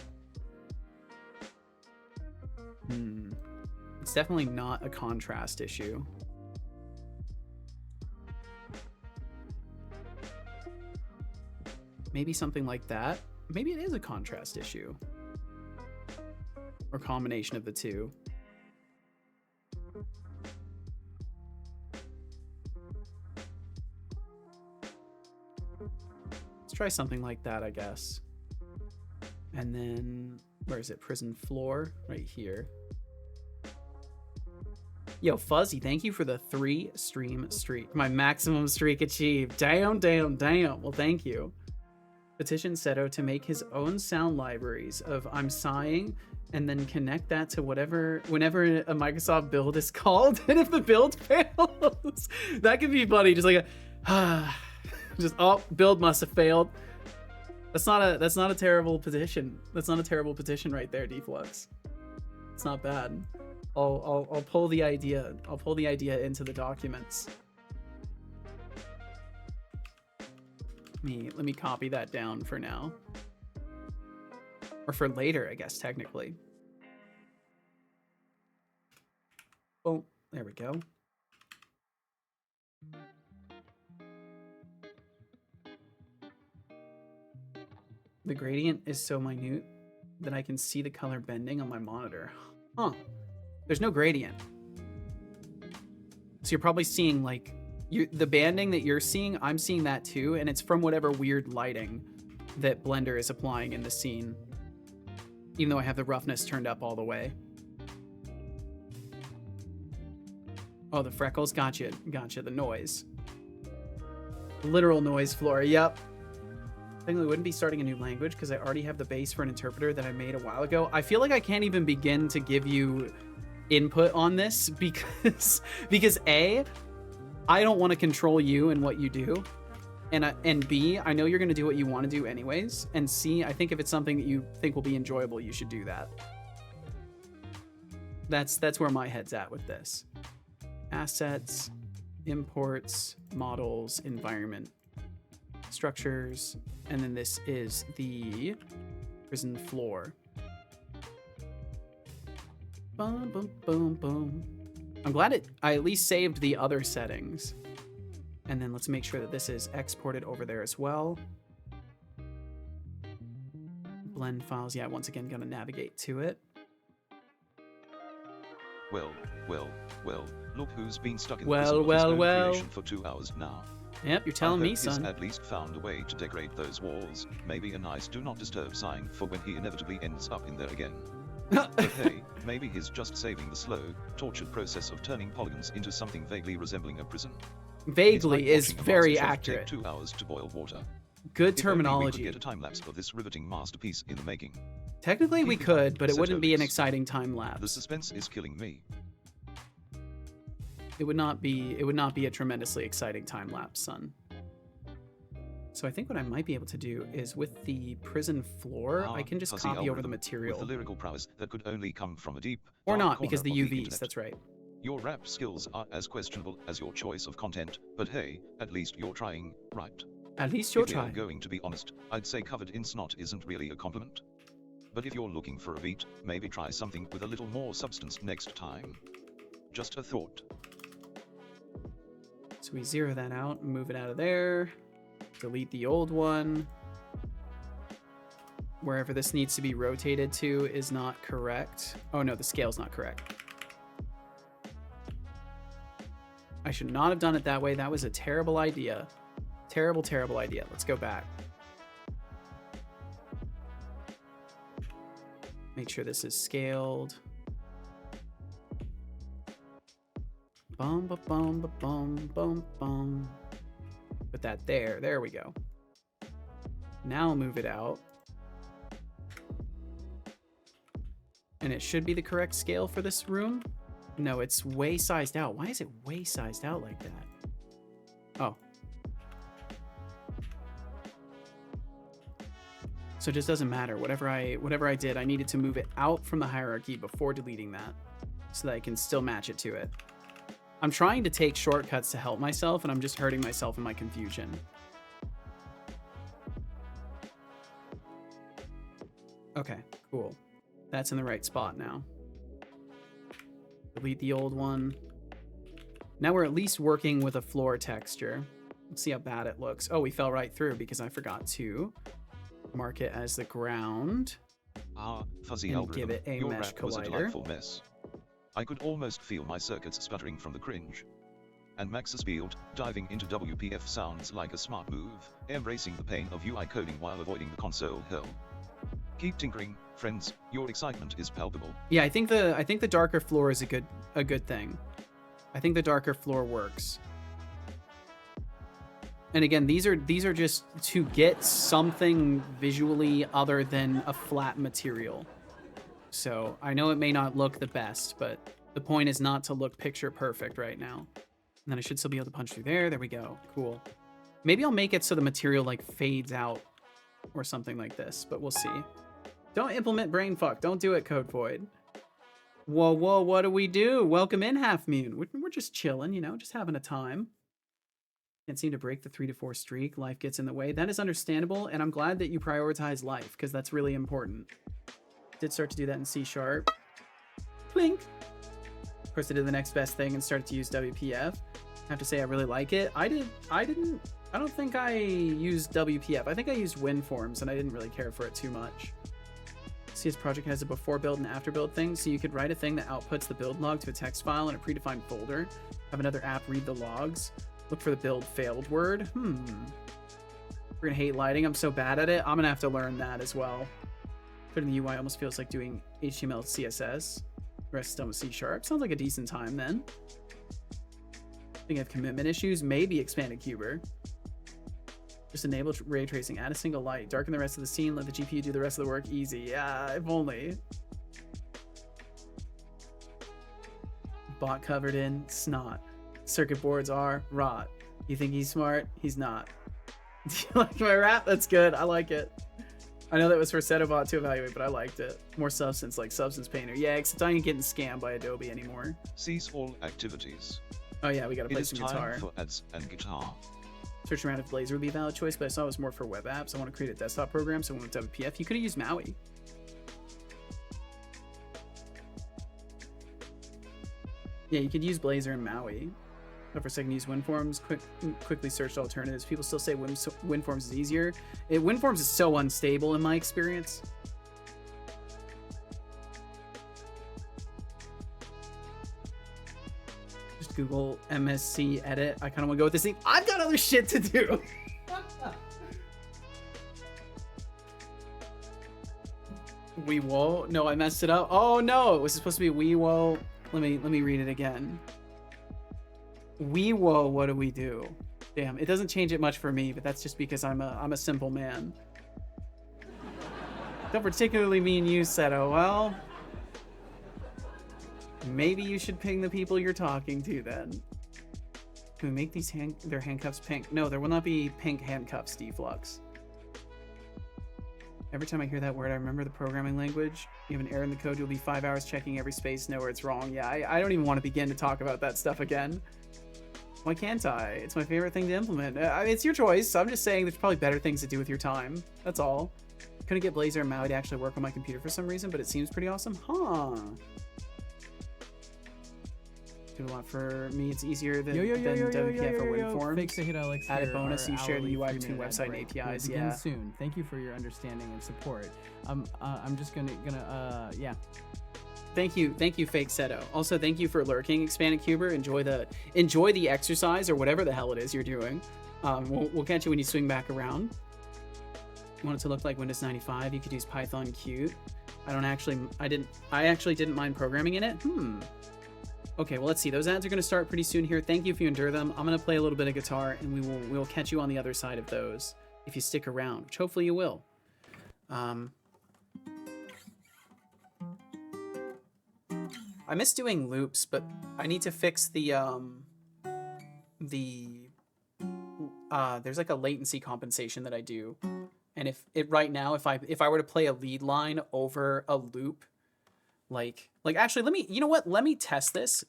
It's definitely not a contrast issue. Maybe something like that. Maybe it is a contrast issue. Or combination of the two. Let's try something like that, I guess. And then, where is it? Prison floor, right here. Yo, Fuzzy, thank you for the 3-stream streak. My maximum streak achieved. Damn. Well, thank you. Petition Seto to make his own sound libraries of I'm sighing, and then connect that to whenever a Microsoft build is called. And if the build fails, that could be funny. Just like build must have failed. That's not a terrible petition. That's not a terrible petition right there, Deflux. It's not bad. I'll pull the idea. I'll pull the idea into the documents. Let me copy that down for now. Or for later, I guess, technically. Oh, there we go. The gradient is so minute that I can see the color bending on my monitor. Huh. There's no gradient. So you're probably seeing like the banding that you're seeing, I'm seeing that too, and it's from whatever weird lighting that Blender is applying in the scene. Even though I have the roughness turned up all the way. Oh, the freckles, gotcha, the noise. Literal noise floor, yep. Technically wouldn't be starting a new language because I already have the base for an interpreter that I made a while ago. I feel like I can't even begin to give you input on this because A, I don't want to control you and what you do, and B, I know you're going to do what you want to do anyways, and C, I think if it's something that you think will be enjoyable, you should do that. That's where my head's at with this. Assets, imports, models, environment, structures, and then this is the prison floor. Boom, boom, boom, boom. I'm glad I at least saved the other settings. And then let's make sure that this is exported over there as well. Blend files, yeah, once again, gonna navigate to it. Well, look who's been stuck in Well, prison of well, his own well. creation for 2 hours now. Yep, you're telling me, He's son. at least found a way to decorate those walls, maybe a nice do not disturb sign for when he inevitably ends up in there again. But hey, maybe he's just saving the slow, tortured process of turning polygons into something vaguely resembling a prison. Vaguely It's like is watching a very MasterChef accurate. Take 2 hours to boil water. Good If only we terminology. could get a time lapse of this riveting masterpiece in the making. Technically we Keep it up, could, but it wouldn't be an Setos. exciting time The lapse. suspense is killing me. It would not be a tremendously exciting time lapse, son. So I think what I might be able to do is with the prison floor, I can just Fuzzy copy over the algorithm material. With the lyrical prowess that could only come from a deep, Or dark not, because the corner of UVs, internet. that's right. Your rap skills are as questionable as your choice of content, but hey, at least you're trying, right? At least you're If we are trying. going to be honest, I'd say covered in snot isn't really a compliment. But if you're looking for a beat, maybe try something with a little more substance next time. Just a thought. So we zero that out and move it out of there. Delete the old one. Wherever this needs to be rotated to is not correct. Oh no, the scale's not correct. I should not have done it that way. That was a terrible idea. Terrible, terrible idea. Let's go back. Make sure this is scaled. Bum, ba, bum, ba, bum, bum, bum. Put that there. There we go. Now move it out. And it should be the correct scale for this room. No, it's way sized out. Why is it way sized out like that? Oh. So it just doesn't matter. Whatever I did, I needed to move it out from the hierarchy before deleting that so that I can still match it to it. I'm trying to take shortcuts to help myself, and I'm just hurting myself in my confusion. Okay, cool. That's in the right spot now. Delete the old one. Now we're at least working with a floor texture. Let's see how bad it looks. Oh, we fell right through because I forgot to mark it as the ground. Fuzzy And algorithm, give it a your mesh rap was a collider. delightful mess. I could almost feel my circuits sputtering from the cringe. And Max's field, diving into WPF sounds like a smart move, embracing the pain of UI coding while avoiding the console hell. Keep tinkering, friends, your excitement is palpable. Yeah, I think the darker floor is a good thing. I think the darker floor works. And again, these are just to get something visually other than a flat material. So I know it may not look the best, but the point is not to look picture perfect right now. And then I should still be able to punch through there. There we go. Cool. Maybe I'll make it so the material like fades out or something like this, but we'll see. Don't implement brainfuck. Don't do it, Code Void. Whoa, whoa, what do we do? Welcome in, Half Moon. We're just chilling, you know, just having a time. Can't seem to break the 3 to 4 streak. Life gets in the way. That is understandable, and I'm glad that you prioritize life, because that's really important. Did start to do that in C#. Plink. Of course, I did the next best thing and started to use WPF. I have to say I really like it. I don't think I used WPF. I think I used WinForms, and I didn't really care for it too much. CS project has a before build and after build thing, so you could write a thing that outputs the build log to a text file in a predefined folder, have another app read the logs, look for the build failed word. We're gonna hate lighting. I'm so bad at it. I'm gonna have to learn that as well. Putting the UI almost feels like doing HTML, CSS. The rest is done with C#. Sounds like a decent time then. I think I have commitment issues. Maybe expanded Cuber. Just enable ray tracing. Add a single light. Darken the rest of the scene. Let the GPU do the rest of the work. Easy. Yeah, if only. Bot covered in snot. Circuit boards are rot. You think he's smart? He's not. Do you like my rap? That's good. I like it. I know that was for Setobot to evaluate, but I liked it. More substance, like Substance Painter. Yeah, except I ain't getting scammed by Adobe anymore. Cease all activities. Oh yeah, we gotta It play is some time guitar. for ads and guitar. Search around if Blazor would be a valid choice, but I saw it was more for web apps. I want to create a desktop program, so I went with WPF. You could have used Maui. Yeah, you could use Blazor and Maui. But for a second, use WinForms. Quickly searched alternatives. People still say WinForms is easier. WinForms is so unstable in my experience. Just Google MSC edit. I kind of want to go with this thing. I've got other shit to do. Weewo. No, I messed it up. Oh no, it was supposed to be Weewo. Let me read it again. Weewo, what do we do? Damn, it doesn't change it much for me, but that's just because I'm a simple man. Don't particularly mean you, Seto. Well, maybe you should ping the people you're talking to then. Can we make these their handcuffs pink? No, there will not be pink handcuffs, Deflux. Every time I hear that word, I remember the programming language. You have an error in the code, you'll be 5 hours checking every space, know where it's wrong. Yeah, I don't even want to begin to talk about that stuff again. Why can't I? It's my favorite thing to implement. It's your choice. I'm just saying there's probably better things to do with your time. That's all. Couldn't get Blazor and Maui to actually work on my computer for some reason, but it seems pretty awesome. Huh. Do a lot for me. It's easier than WPF or WinForms. Fake say hit Alex Add a here, bonus, our you share the hourly UI between 3-minute ad website and break. APIs. We'll begin Yeah. soon. Thank you for your understanding and support. I'm just gonna yeah. Thank you, Fake Seto. Also, thank you for lurking, Expanded Cuber. Enjoy the exercise or whatever the hell it is you're doing. We'll catch you when you swing back around. You want it to look like Windows 95? You could use Python Qt. I actually didn't mind programming in it. Okay, well, let's see. Those ads are going to start pretty soon here. Thank you if you endure them. I'm going to play a little bit of guitar, and we will catch you on the other side of those if you stick around, which hopefully you will. I miss doing loops, but I need to fix there's like a latency compensation that I do. And if right now, if I were to play a lead line over a loop, like actually, you know what? Let me test this.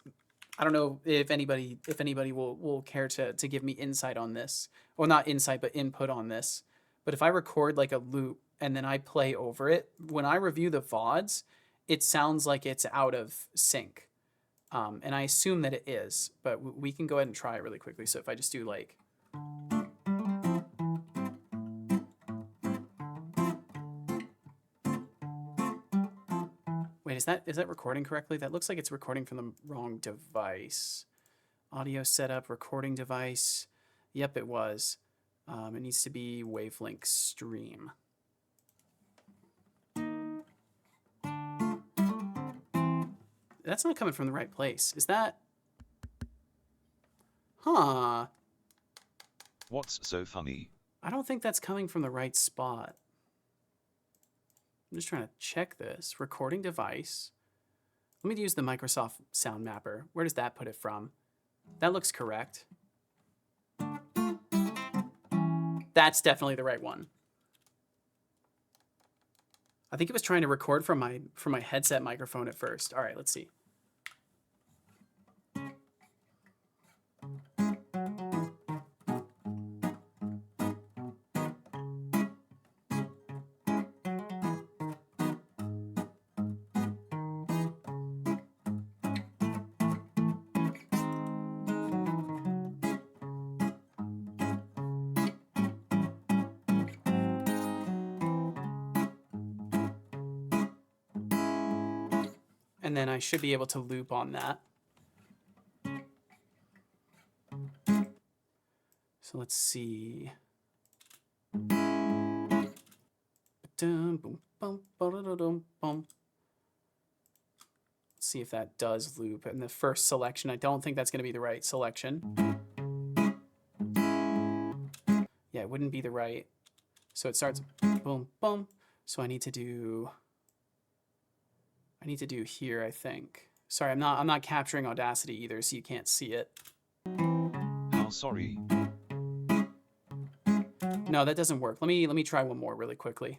I don't know if anybody will care to give me insight on this, or not insight, but input on this. But if I record like a loop and then I play over it, when I review the VODs, it sounds like it's out of sync. And I assume that it is, but we can go ahead and try it really quickly. So if I just do like, wait, is that recording correctly? That looks like it's recording from the wrong device. Audio setup, recording device. Yep, it was. It needs to be wavelength stream. That's not coming from the right place. Is that? Huh. What's so funny? I don't think that's coming from the right spot. I'm just trying to check this. Recording device. Let me use the Microsoft Sound Mapper. Where does that put it from? That looks correct. That's definitely the right one. I think it was trying to record from my headset microphone at first. All right, let's see. And then I should be able to loop on that. So let's see. Let's see if that does loop. And the first selection, I don't think that's going to be the right selection. Yeah, it wouldn't be the right. So it starts boom, boom. So I need to do here, I think. Sorry, I'm not capturing Audacity either, so you can't see it. How sorry. No, that doesn't work. Let me try one more really quickly.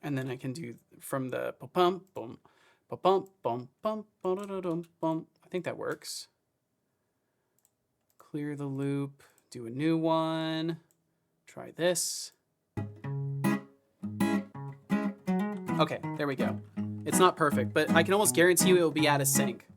And then I can do from the bum bum bum bum bum bum bum. I think that works. Clear the loop, do a new one. Try this. Okay, there we go. It's not perfect, but I can almost guarantee you it will be out of sync.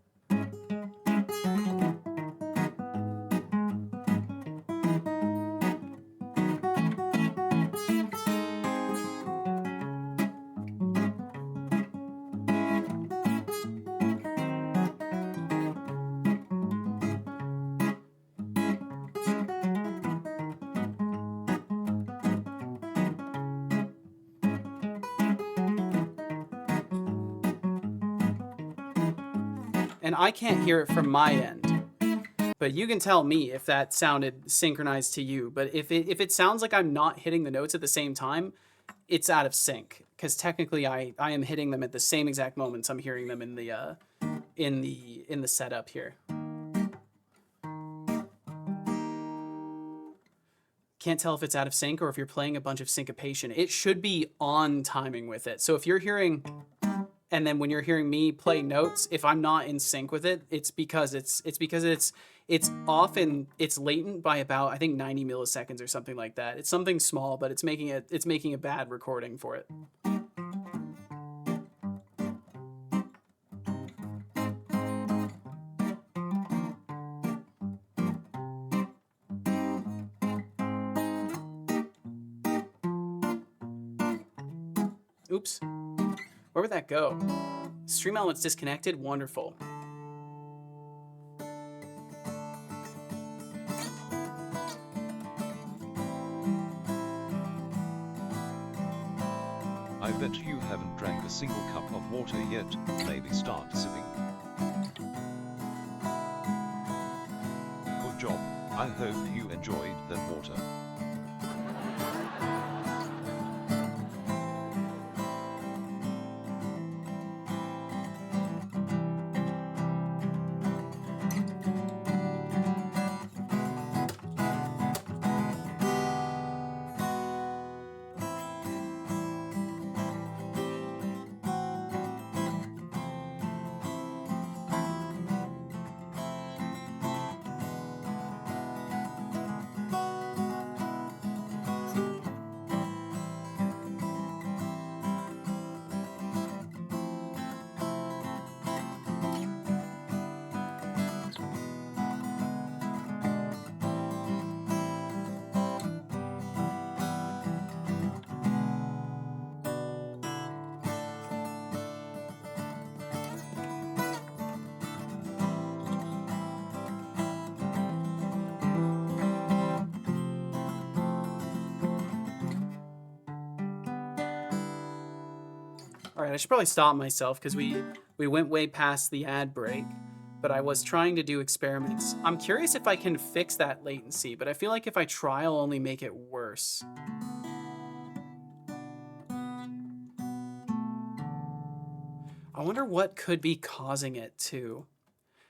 and I can't hear it from my end. But you can tell me if that sounded synchronized to you. But if it sounds like I'm not hitting the notes at the same time, it's out of sync. Because technically I am hitting them at the same exact moments I'm hearing them in the setup here. Can't tell if it's out of sync or if you're playing a bunch of syncopation. It should be on timing with it. So if you're hearing, and then when you're hearing me play notes, if I'm not in sync with it, it's because it's off and it's latent by about, I think, 90 milliseconds or something like that. It's something small, but it's making a bad recording for it. Oops. Where would that go? Stream elements disconnected? Wonderful. I bet you haven't drank a single cup of water yet. Maybe start sipping. Good job. I hope you enjoyed that water. All right, I should probably stop myself because we went way past the ad break, but I was trying to do experiments. I'm curious if I can fix that latency, but I feel like if I try, I'll only make it worse. I wonder what could be causing it too,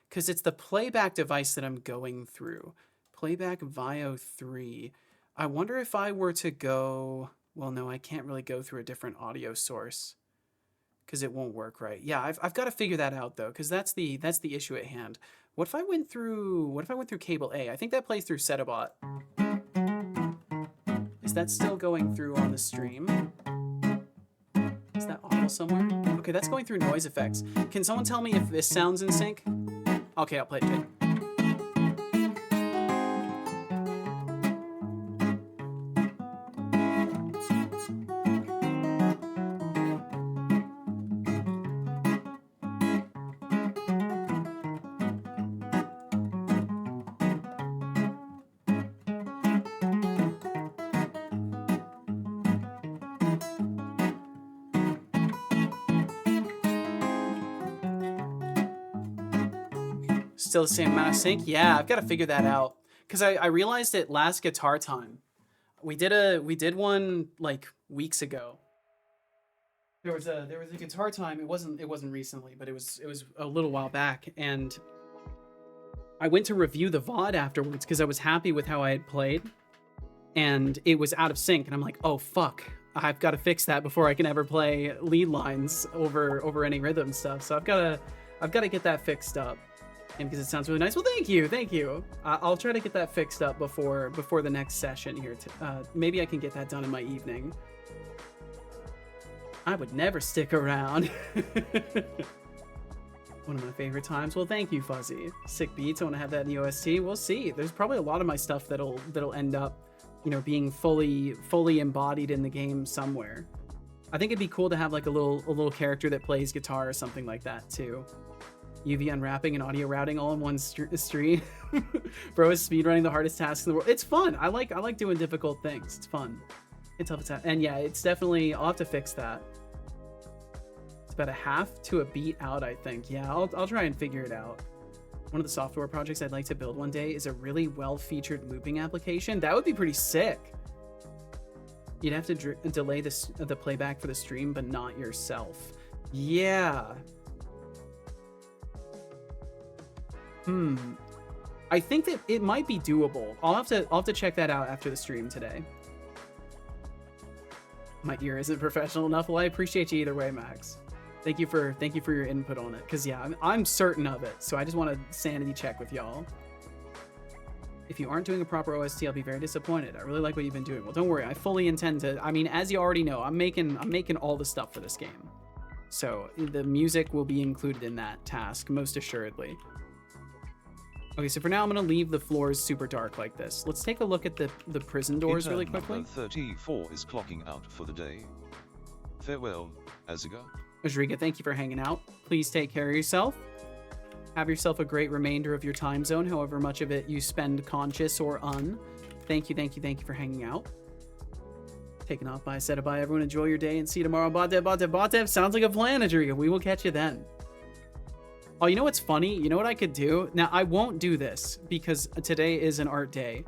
because it's the playback device that I'm going through. Playback Vio 3. I wonder if I were to go, well, no, I can't really go through a different audio source, because it won't work right. Yeah, I've got to figure that out though, because that's the issue at hand. What if I went through cable A? I think that plays through Setbot. Is that still going through on the stream? Is that audible somewhere? Okay, that's going through noise effects. Can someone tell me if this sounds in sync? Okay, I'll play it, Jake. Still the same amount of sync? Yeah, I've got to figure that out. Because I realized it last guitar time. We did one like weeks ago. There was a guitar time. It wasn't recently, but it was a little while back, and I went to review the VOD afterwards because I was happy with how I had played, and it was out of sync, and I'm like, oh fuck, I've got to fix that before I can ever play lead lines over any rhythm stuff. So I've got to get that fixed up. And because it sounds really nice. Well, thank you. I'll try to get that fixed up before the next session here. Maybe I can get that done in my evening. I would never stick around. One of my favorite times. Well, thank you, Fuzzy. Sick beats. I want to have that in the OST. We'll see. There's probably a lot of my stuff that'll end up, being fully embodied in the game somewhere. I think it'd be cool to have like a little character that plays guitar or something like that too. UV unwrapping and audio routing all in one stream. Bro is speedrunning the hardest task in the world. It's fun. I like doing difficult things. It's fun. It's tough. And yeah, it's definitely, I'll have to fix that. It's about a half to a beat out, I think. Yeah, I'll try and figure it out. One of the software projects I'd like to build one day is a really well-featured looping application. That would be pretty sick. You'd have to delay the playback for the stream, but not yourself. Yeah. I think that it might be doable. I'll have to check that out after the stream today. My ear isn't professional enough. Well, I appreciate you either way, Max. Thank you for your input on it. Cause yeah, I'm certain of it. So I just want to sanity check with y'all. If you aren't doing a proper OST, I'll be very disappointed. I really like what you've been doing. Well, don't worry. I fully intend to. I mean, as you already know, I'm making all the stuff for this game. So the music will be included in that task, most assuredly. Okay, so for now, I'm going to leave the floors super dark like this. Let's take a look at the prison doors really quickly. Number 34 is clocking out for the day. Farewell, Aziga. Ajriga, thank you for hanging out. Please take care of yourself. Have yourself a great remainder of your time zone, however much of it you spend conscious or un. Thank you for hanging out. Taken off by said bye, everyone. Enjoy your day and see you tomorrow. Batev. Sounds like a plan, Ajriga. We will catch you then. Oh, you know what's funny? You know what I could do? Now, I won't do this because today is an art day.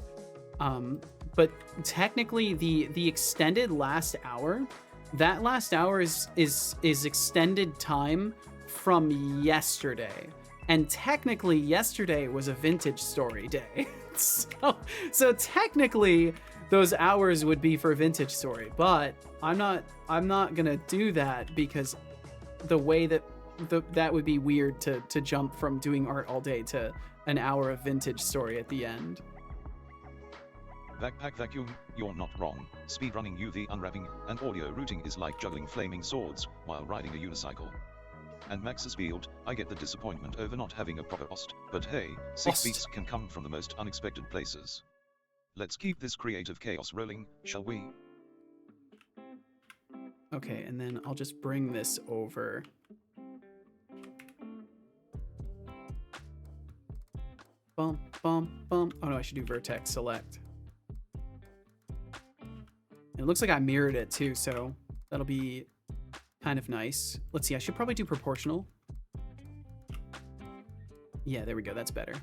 But technically, the extended last hour, that last hour is extended time from yesterday. And technically, yesterday was a vintage story day. So technically, those hours would be for vintage story. But I'm not gonna do that because the way that that would be weird to jump from doing art all day to an hour of vintage story at the end. Backpack vacuum, you're not wrong. Speedrunning UV unwrapping and audio routing is like juggling flaming swords while riding a unicycle. And Max's build, I get the disappointment over not having a proper OST, but hey, 6 beats can come from the most unexpected places. Let's keep this creative chaos rolling, shall we? Okay, and then I'll just bring this over. Bum, bum, bum. Oh no, I should do vertex select. It looks like I mirrored it too, so that'll be kind of nice. Let's see, I should probably do proportional. Yeah, there we go, that's better.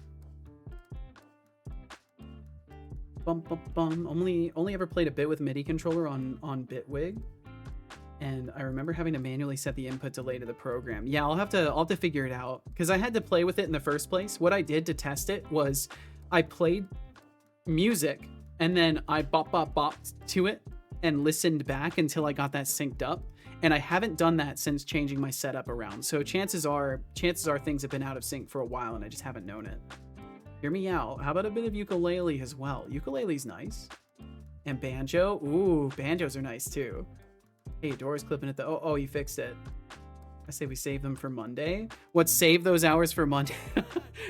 Bum, bum, bum. Only ever played a bit with MIDI controller on Bitwig. And I remember having to manually set the input delay to the program. Yeah, I'll have to figure it out because I had to play with it in the first place. What I did to test it was I played music and then I bopped to it and listened back until I got that synced up. And I haven't done that since changing my setup around. So chances are things have been out of sync for a while and I just haven't known it. Hear me out. How about a bit of ukulele as well? Ukulele's nice. And banjo. Ooh, banjos are nice too. Hey, Dora's clipping it. Oh, you fixed it. I say we save them for Monday. What, save those hours for Monday?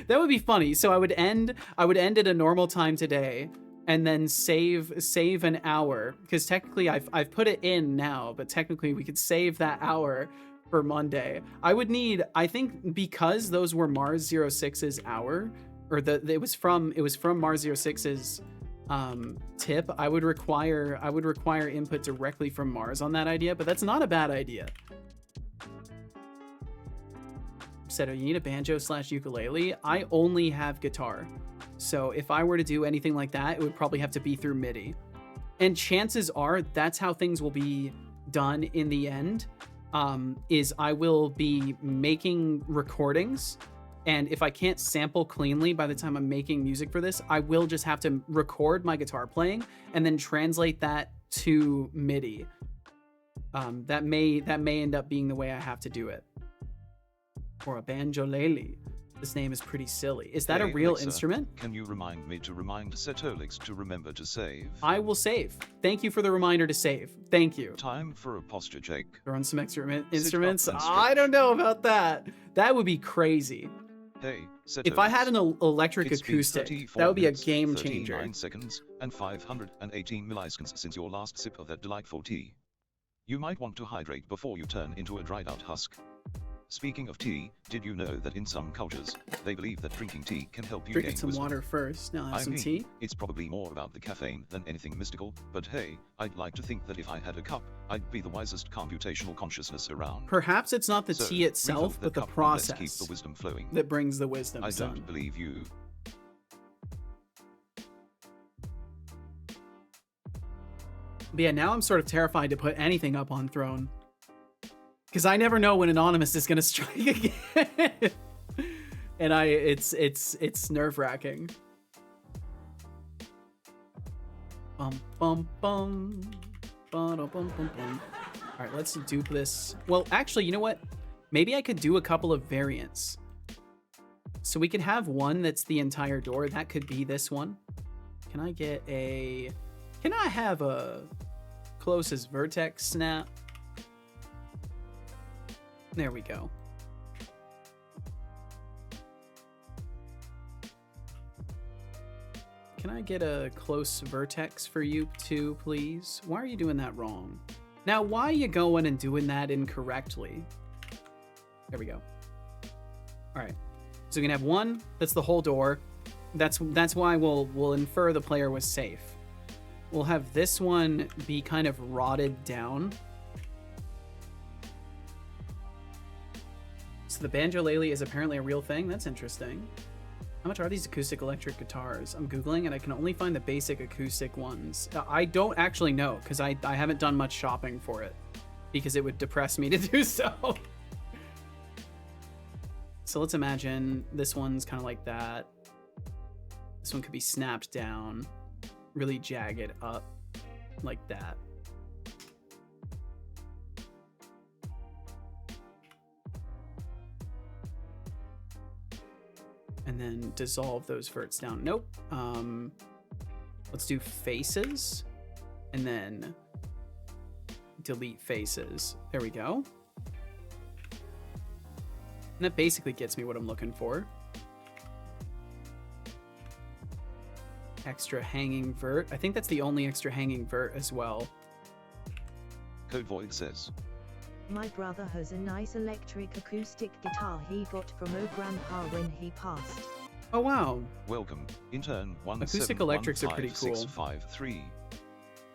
That would be funny. So I would end at a normal time today, and then save an hour because technically I've put it in now, but technically we could save that hour for Monday. I think because those were Mars 06's hour, or it was from Mars 06's tip, I would require input directly from Mars on that idea, but that's not a bad idea. Said, oh, you need a banjo / ukulele. I only have guitar, so if I were to do anything like that, it would probably have to be through MIDI, and chances are that's how things will be done in the end. Is I will be making recordings, and if I can't sample cleanly by the time I'm making music for this, I will just have to record my guitar playing and then translate that to MIDI. That may end up being the way I have to do it. Or a banjolele. This name is pretty silly. Is that a real Alexa, instrument? Can you remind me to remind Setolix to remember to save? I will save. Thank you for the reminder to save. Thank you. Time for a posture check. Throw on some extra instruments. and stretch. I don't know about that. That would be crazy. Hey, Setolix. If I had an electric It's been acoustic, 34 that would be a minutes, game 39 changer. seconds, and 518 milliseconds since your last sip of that delightful tea. You might want to hydrate before you turn into a dried out husk. Speaking of tea, did you know that in some cultures, they believe that drinking tea can help you Drinking gain some wisdom? water first. Now have I some mean, tea. it's probably more about the caffeine than anything mystical, but hey, I'd like to think that if I had a cup, I'd be the wisest computational consciousness around. Perhaps it's not the So, tea itself, refill but the cup and let's keep process the wisdom flowing. that brings the wisdom, I son. don't believe you. But yeah, now I'm sort of terrified to put anything up on throne. Because I never know when Anonymous is gonna strike again. And it's nerve-wracking. Bum bum bum. Bum bum bum. Alright, let's dupe this. Well, actually, you know what? Maybe I could do a couple of variants. So we could have one that's the entire door. That could be this one. Can I get a... Can I have a closest vertex snap? There we go. Can I get a close vertex for you too, please? Why are you doing that wrong? Now, why are you going and doing that incorrectly? There we go. All right. So we can have one. That's the whole door. That's why we'll infer the player was safe. We'll have this one be kind of rotted down. So the banjolele is apparently a real thing. That's interesting. How much are these acoustic electric guitars? I'm Googling and I can only find the basic acoustic ones. I don't actually know because I haven't done much shopping for it because it would depress me to do so. So let's imagine this one's kind of like that. This one could be snapped down, really jagged up like that. And then dissolve those verts down. Nope. Let's do faces and then delete faces. There we go. And that basically gets me what I'm looking for. Extra hanging vert. I think that's the only extra hanging vert as well. Code Void says, My brother has a nice electric acoustic guitar he got from O grandpa when he passed. Oh wow. welcome, intern Acoustic electrics are pretty cool. 1715653.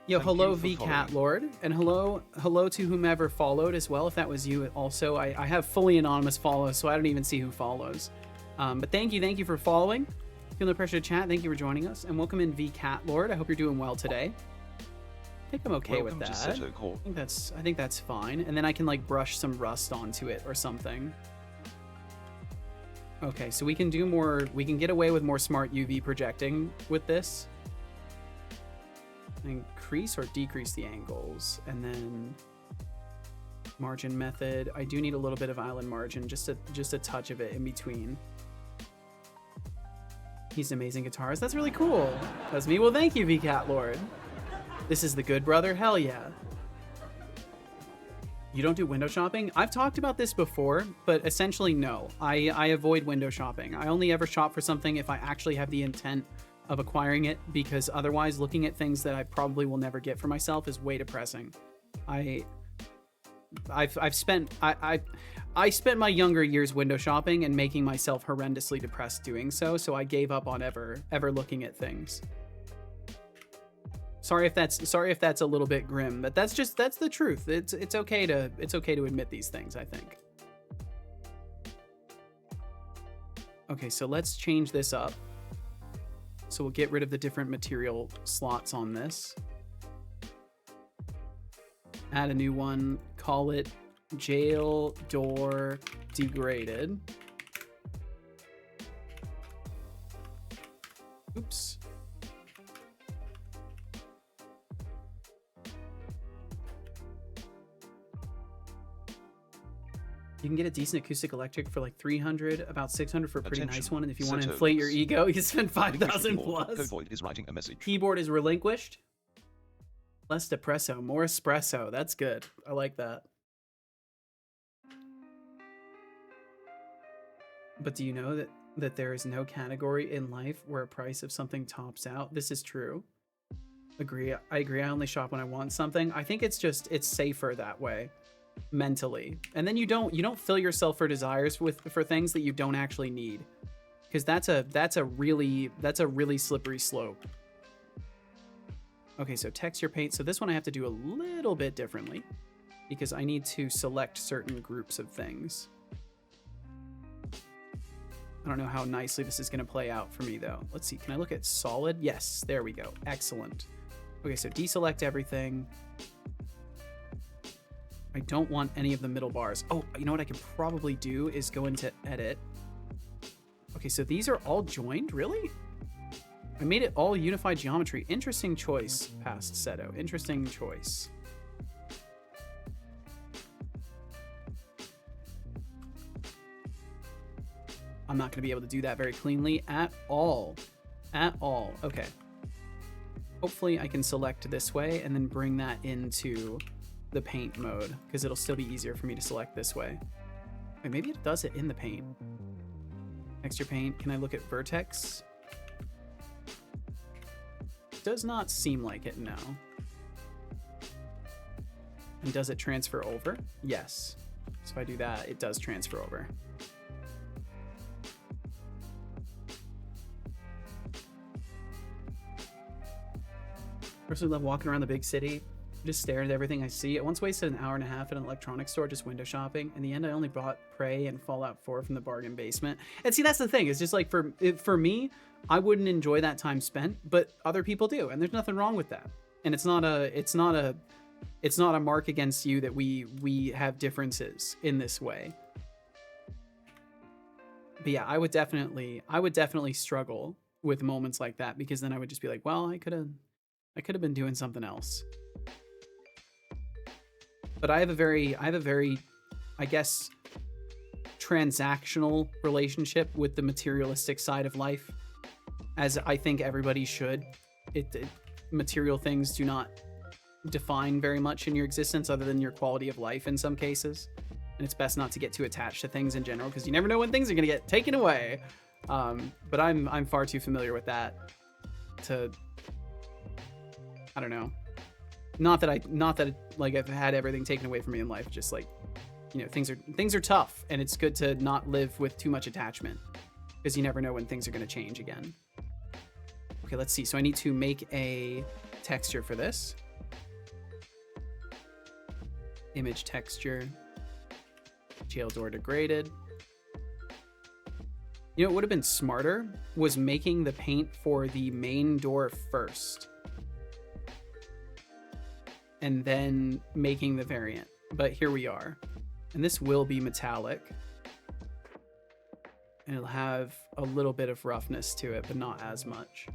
Yo, Thank hello you for V Cat following. Lord, and hello to whomever followed as well. If that was you, also I have fully anonymous follows, so I don't even see who follows. But thank you for following. Feel no pressure to chat. Thank you for joining us, and welcome in V Cat Lord. I hope you're doing well today. I think I'm okay Welcome with to that. Seto Corp. I think that's fine, and then I can like brush some rust onto it or something. Okay, so we can do more. We can get away with more smart UV projecting with this. Increase or decrease the angles, and then margin method. I do need a little bit of island margin, just a touch of it in between. He's an amazing guitarist. That's really cool. That's me. Well, thank you, VCat Lord. This is the good brother. Hell yeah. You don't do window shopping? I've talked about this before, but essentially no. I avoid window shopping. I only ever shop for something if I actually have the intent of acquiring it, because otherwise looking at things that I probably will never get for myself is way depressing. I spent my younger years window shopping and making myself horrendously depressed doing so, so I gave up on ever looking at things. Sorry if that's a little bit grim, but that's the truth. It's okay to admit these things, I think. Okay, so let's change this up. So we'll get rid of the different material slots on this. Add a new one, call it jail door degraded. Oops. You can get a decent acoustic electric for like 300, about 600 for a pretty nice one. And if you want to inflate your ego, you spend 5,000 plus. Code Void is writing a message. Keyboard is relinquished. Less depresso, more espresso. That's good. I like that. But do you know that there is no category in life where a price of something tops out? This is true. I agree. I only shop when I want something. I think it's safer that way. mentally. And then you don't fill yourself for desires for things that you don't actually need. Because that's a really slippery slope. Okay, so texture paint. So this one I have to do a little bit differently because I need to select certain groups of things. I don't know how nicely this is going to play out for me though. Let's see. Can I look at solid? Yes, there we go. Excellent. Okay, so deselect everything. I don't want any of the middle bars. Oh, you know what I can probably do is go into edit. Okay, so these are all joined, really? I made it all unified geometry. Interesting choice, past Seto. Interesting choice. I'm not going to be able to do that very cleanly at all. At all. Okay. Hopefully I can select this way and then bring that into the paint mode because it'll still be easier for me to select this way. Wait, maybe it does it in the paint. Texture paint. Can I look at vertex? Does not seem like it, no. And does it transfer over? Yes. So if I do that, it does transfer over. Personally love walking around the big city, just staring at everything I see. I once wasted an hour and a half at an electronics store just window shopping. In the end, I only bought Prey and Fallout 4 from the bargain basement. And see, that's the thing. It's just like for me, I wouldn't enjoy that time spent, but other people do, and there's nothing wrong with that. And it's not a mark against you that we have differences in this way. But yeah, I would definitely struggle with moments like that because then I would just be like, well, I could have been doing something else. But I have a very, I guess, transactional relationship with the materialistic side of life, as I think everybody should. Material things do not define very much in your existence other than your quality of life in some cases. And it's best not to get too attached to things in general because you never know when things are going to get taken away. But I'm far too familiar with that to, I don't know. Not that like I've had everything taken away from me in life. Just like, you know, things are tough, and it's good to not live with too much attachment because you never know when things are going to change again. Okay, let's see. So I need to make a texture for this. Image texture. Jail door degraded. You know what would have been smarter was making the paint for the main door first. And then making the variant. But here we are. And this will be metallic. And it'll have a little bit of roughness to it, but not as much.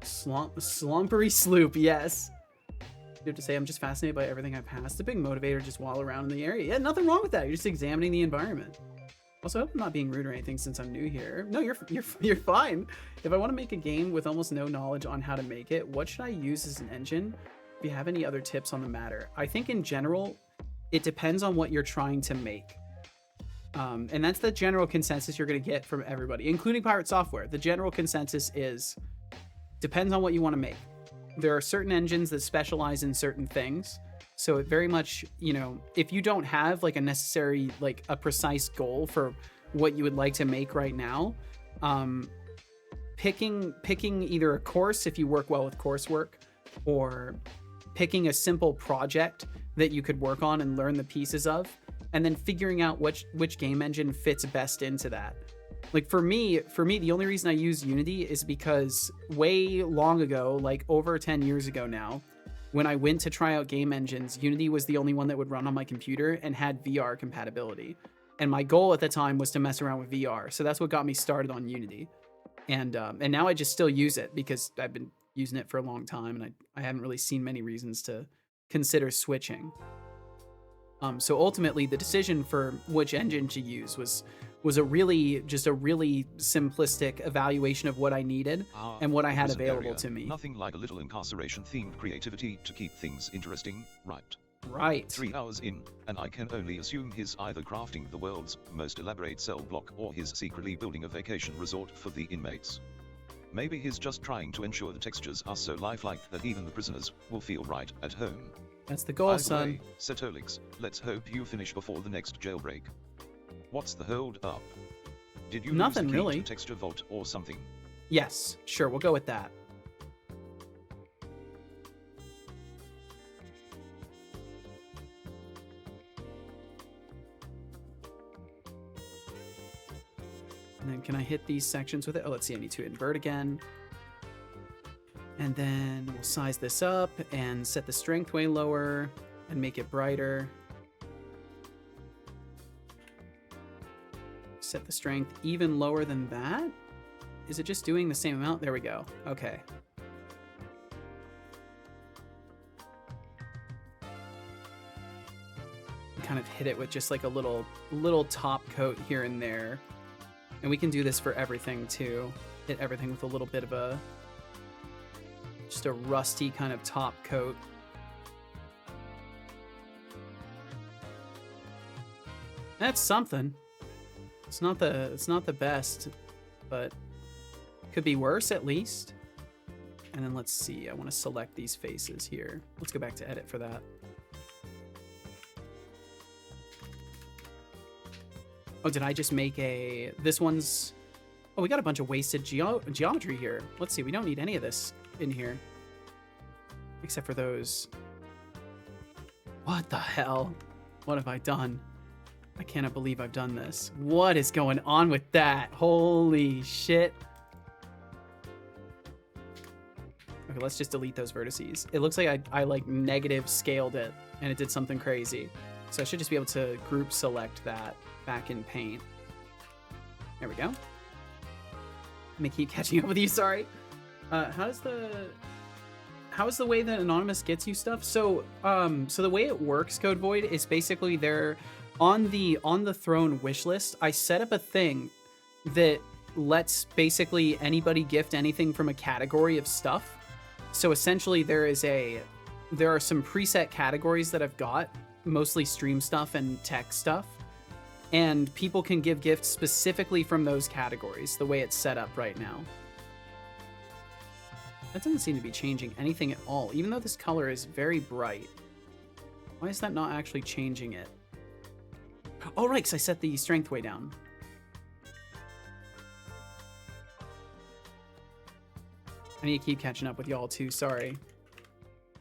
Slumpery sloop, yes. You have to say I'm just fascinated by everything I've passed. A big motivator just while around in the area. Yeah, nothing wrong with that. You're just examining the environment. Also, I hope I'm not being rude or anything since I'm new here. No, you're fine. If I want to make a game with almost no knowledge on how to make it, what should I use as an engine? If you have any other tips on the matter. I think in general, it depends on what you're trying to make. And that's the general consensus you're going to get from everybody, including Pirate Software. The general consensus is, depends on what you want to make. There are certain engines that specialize in certain things. So it very much, you know, if you don't have like a necessary, like a precise goal for what you would like to make right now, picking either a course if you work well with coursework, or picking a simple project that you could work on and learn the pieces of, and then figuring out which game engine fits best into that. Like for me, the only reason I use Unity is because way long ago, like over 10 years ago now, when I went to try out game engines, Unity was the only one that would run on my computer and had VR compatibility. And my goal at the time was to mess around with VR. So that's what got me started on Unity. And now I just still use it because I've been using it for a long time, and I haven't really seen many reasons to consider switching. So ultimately, the decision for which engine to use was a really simplistic evaluation of what I needed and what I had available to me. Nothing like a little incarceration-themed creativity to keep things interesting, right? Right. 3 hours in, and I can only assume he's either crafting the world's most elaborate cell block or he's secretly building a vacation resort for the inmates. Maybe he's just trying to ensure the textures are so lifelike that even the prisoners will feel right at home. That's the goal, Either son. way, Setolix, let's hope you finish before the next jailbreak. What's the hold up? Did you Nothing lose the key really. to Texture Vault or something? Yes, sure, we'll go with that. And then can I hit these sections with it? Oh, let's see, I need to invert again. And then we'll size this up and set the strength way lower and make it brighter. Set the strength even lower than that? Is it just doing the same amount? There we go. Okay. Kind of hit it with just like a little top coat here and there. And we can do this for everything too. Hit everything with a little bit of just a rusty kind of top coat. That's something. It's not the best, but could be worse at least. And then let's see, I want to select these faces here. Let's go back to edit for that. Oh, did I just make this one's, oh, we got a bunch of wasted geometry here. Let's see, we don't need any of this in here. Except for those. What the hell? What have I done? I cannot believe I've done this. What is going on with that? Holy shit. Okay, let's just delete those vertices. It looks like I like negative scaled it and it did something crazy. So I should just be able to group select that back in Paint. There we go. Let me keep catching up with you, sorry. How is the way that Anonymous gets you stuff? So the way it works, Code Void, is basically they're on the Throne wish list. I set up a thing that lets basically anybody gift anything from a category of stuff. So essentially there are some preset categories that I've got, mostly stream stuff and tech stuff, and people can give gifts specifically from those categories, the way it's set up right now. That doesn't seem to be changing anything at all, even though this color is very bright. Why is that not actually changing it? Oh, right, because I set the strength way down. I need to keep catching up with y'all too, sorry.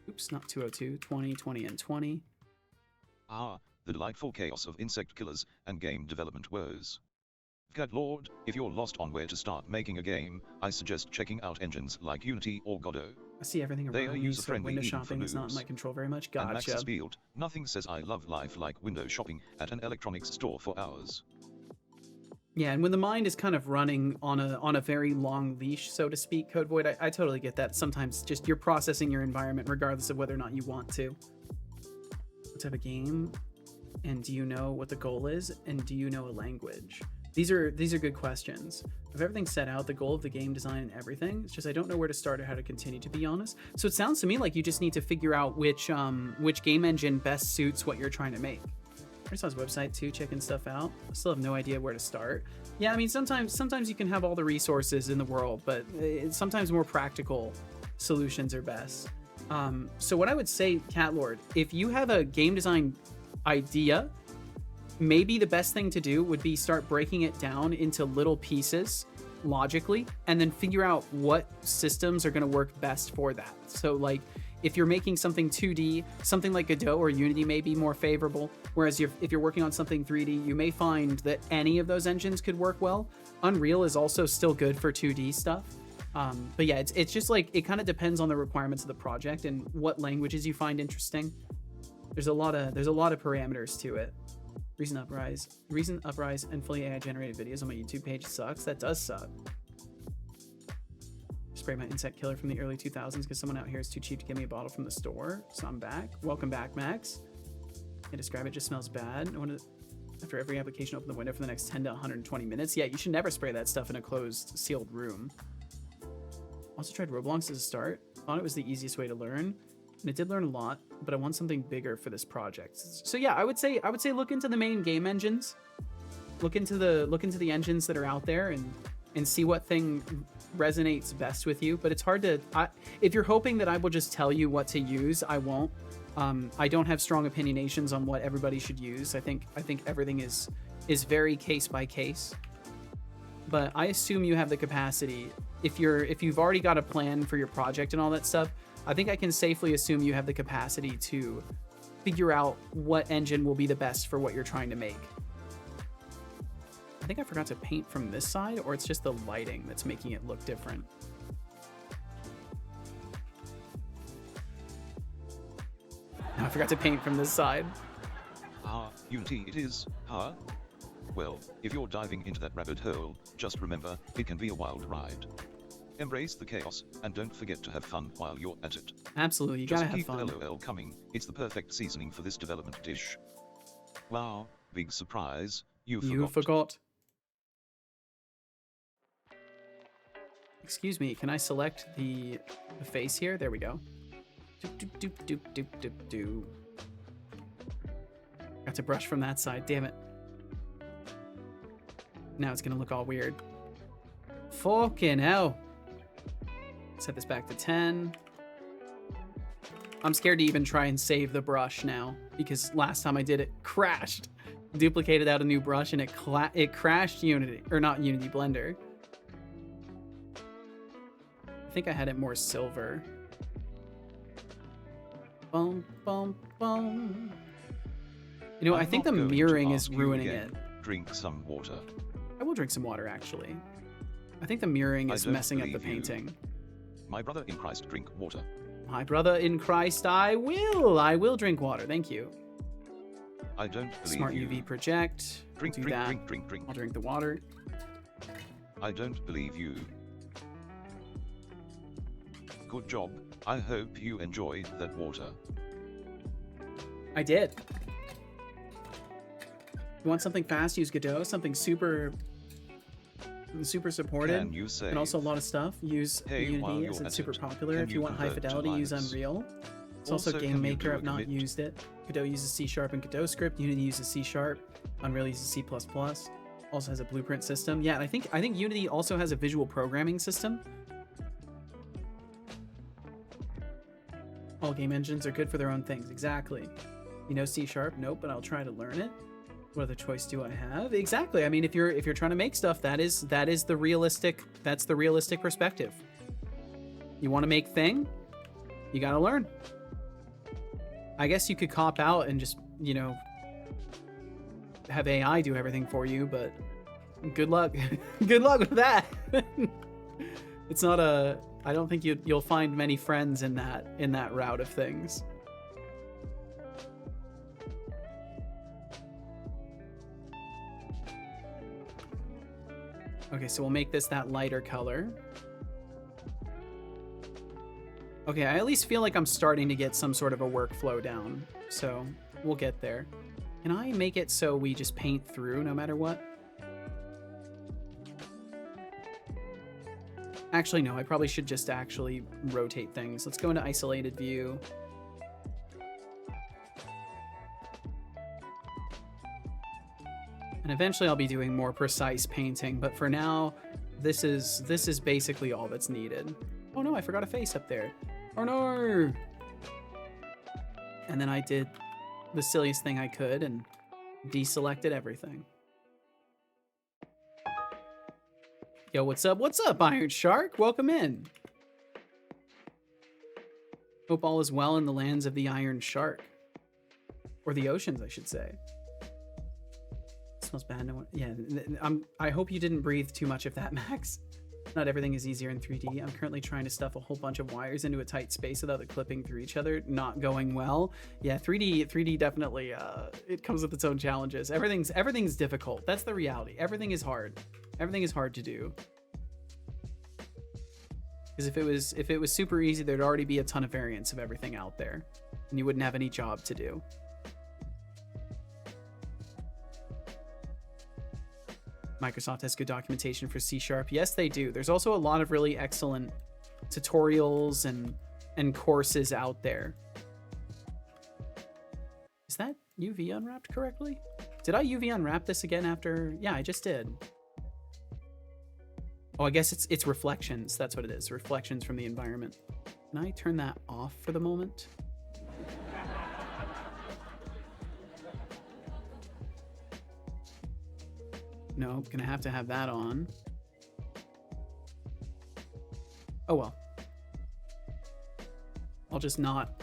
Oops, not 202, 20, 20, and 20. Ah, the delightful chaos of insect killers and game development woes. Good lord, if you're lost on where to start making a game, I suggest checking out engines like Unity or Godot. I see everything They around are me, so user-friendly window even for shopping is not in noobs. my control very much. And Max Gotcha. Spieled, nothing says I love life like window shopping at an electronics store for hours. Yeah, and when the mind is kind of running on a very long leash, so to speak, Code Void, I totally get that. Sometimes just you're processing your environment regardless of whether or not you want to. Let's have a game. And do you know what the goal is? And do you know a language? These are good questions. If everything's set out, the goal of the game design and everything, it's just I don't know where to start or how to continue, to be honest. So it sounds to me like you just need to figure out which game engine best suits what you're trying to make. I saw his website too, checking stuff out. I still have no idea where to start. Yeah, I mean, sometimes you can have all the resources in the world, but sometimes more practical solutions are best. So what I would say, Catlord, if you have a game design idea, maybe the best thing to do would be start breaking it down into little pieces logically, and then figure out what systems are going to work best for that. So like, if you're making something 2D, something like Godot or Unity may be more favorable. Whereas if you're working on something 3D, you may find that any of those engines could work well. Unreal is also still good for 2D stuff. But yeah, it's just like, it kind of depends on the requirements of the project and what languages you find interesting. There's a lot of parameters to it. Recent Uprise and fully AI generated videos on my YouTube page sucks. That does suck. Spray my insect killer from the early 2000s because someone out here is too cheap to get me a bottle from the store. So I'm back. Welcome back, Max. I describe it, just smells bad. After every application, open the window for the next 10 to 120 minutes. Yeah, you should never spray that stuff in a closed, sealed room. Also tried Roblox as a start. Thought it was the easiest way to learn. And it did learn a lot, but I want something bigger for this project. So yeah, I would say look into the main game engines. Look into the engines that are out there and see what thing resonates best with you. But it's hard to, if you're hoping that I will just tell you what to use, I won't. I don't have strong opinionations on what everybody should use. I think everything is very case by case. But I assume you have the capacity. If you've already got a plan for your project and all that stuff, I think I can safely assume you have the capacity to figure out what engine will be the best for what you're trying to make. I think I forgot to paint from this side, or it's just the lighting that's making it look different. No, I forgot to paint from this side. Unity it is, huh? Well, if you're diving into that rabbit hole, just remember, it can be a wild ride. Embrace the chaos, and don't forget to have fun while you're at it. Absolutely, you Just gotta have keep fun. the LOL coming, it's the perfect seasoning for this development dish. Wow, big surprise, you forgot. Excuse me, can I select the face here? There we go. Doop. Got to brush from that side, damn it. Now it's gonna look all weird. Fucking hell. Set this back to 10. I'm scared to even try and save the brush now, because last time I did it crashed. Duplicated out a new brush and it crashed Unity, or not Unity, Blender. I think I had it more silver. Boom, boom, boom. You know, I think the I'm not going to mirroring is ask you ruining again. it. Drink some water. I will drink some water, actually. I think the mirroring I is don't messing up the believe you. painting. My brother in Christ, drink water. My brother in Christ, I will drink water. Thank you. I don't believe Smart you. UV project. Drink, Do drink, that. drink. I'll drink the water. I don't believe you. Good job. I hope you enjoyed that water. I did. You want something fast? Use Godot. Something super supported. Can you say? And also a lot of stuff. Use Hey, while Unity you're as it's at super it, popular. can If you you want high convert to fidelity, use Linux? Unreal. It's also Also, Game can you Maker. do a I've not commit? used it. Godot uses C# and Godot script. Unity uses C#. Unreal uses C++. Also has a blueprint system. Yeah, and I think Unity also has a visual programming system. All game engines are good for their own things. Exactly. You know C#? Nope, but I'll try to learn it. What other choice do I have? Exactly. I mean, if you're trying to make stuff, that's the realistic perspective. You want to make thing? You got to learn. I guess you could cop out and just, you know, have AI do everything for you, but good luck. Good luck with that. It's not a I don't think you'll find many friends in that route of things. Okay, so we'll make this that lighter color. Okay, I at least feel like I'm starting to get some sort of a workflow down, so we'll get there. Can I make it so we just paint through no matter what? Actually, no, I probably should just actually rotate things. Let's go into isolated view. And eventually I'll be doing more precise painting, but for now, this is basically all that's needed. Oh no, I forgot a face up there. Oh no! And then I did the silliest thing I could and deselected everything. Yo, what's up? What's up, Iron Shark? Welcome in. Hope all is well in the lands of the Iron Shark. Or the oceans, I should say. Smells bad. No one. Yeah, I hope you didn't breathe too much of that, Max. Not everything is easier in 3D. I'm currently trying to stuff a whole bunch of wires into a tight space without it clipping through each other. Not going well. Yeah, 3D definitely. It comes with its own challenges. Everything's difficult. That's the reality. Everything is hard. Everything is hard to do. Because if it was super easy, there'd already be a ton of variants of everything out there, and you wouldn't have any job to do. Microsoft has good documentation for C#. Yes, they do. There's also a lot of really excellent tutorials and courses out there. Is that UV unwrapped correctly? Did I UV unwrap this again after? Yeah, I just did. Oh, I guess it's reflections. That's what it is. Reflections from the environment. Can I turn that off for the moment? Nope, gonna have to have that on. Oh well.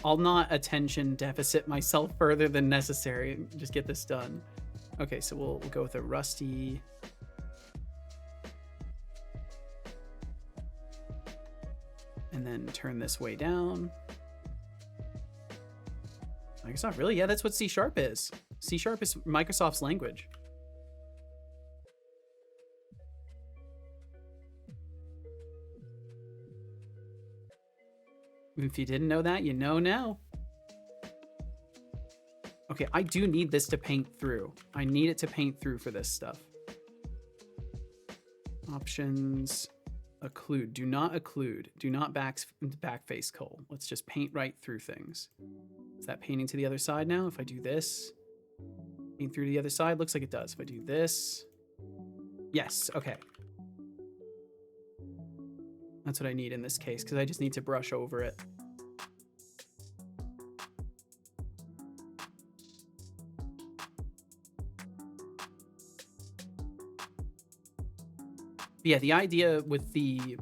I'll not attention deficit myself further than necessary. Just get this done. Okay, so we'll go with a rusty. And then turn this way down. Microsoft, really? Yeah, that's what C# is. C# is Microsoft's language. If you didn't know that, you know now. Okay, I do need this to paint through. I need it to paint through for this stuff. Options, occlude. Do not occlude. Do not backface cull. Let's just paint right through things. Is that painting to the other side now? If I do this, paint through to the other side, looks like it does. If I do this, yes, okay. That's what I need in this case, because I just need to brush over it. But yeah, the idea with the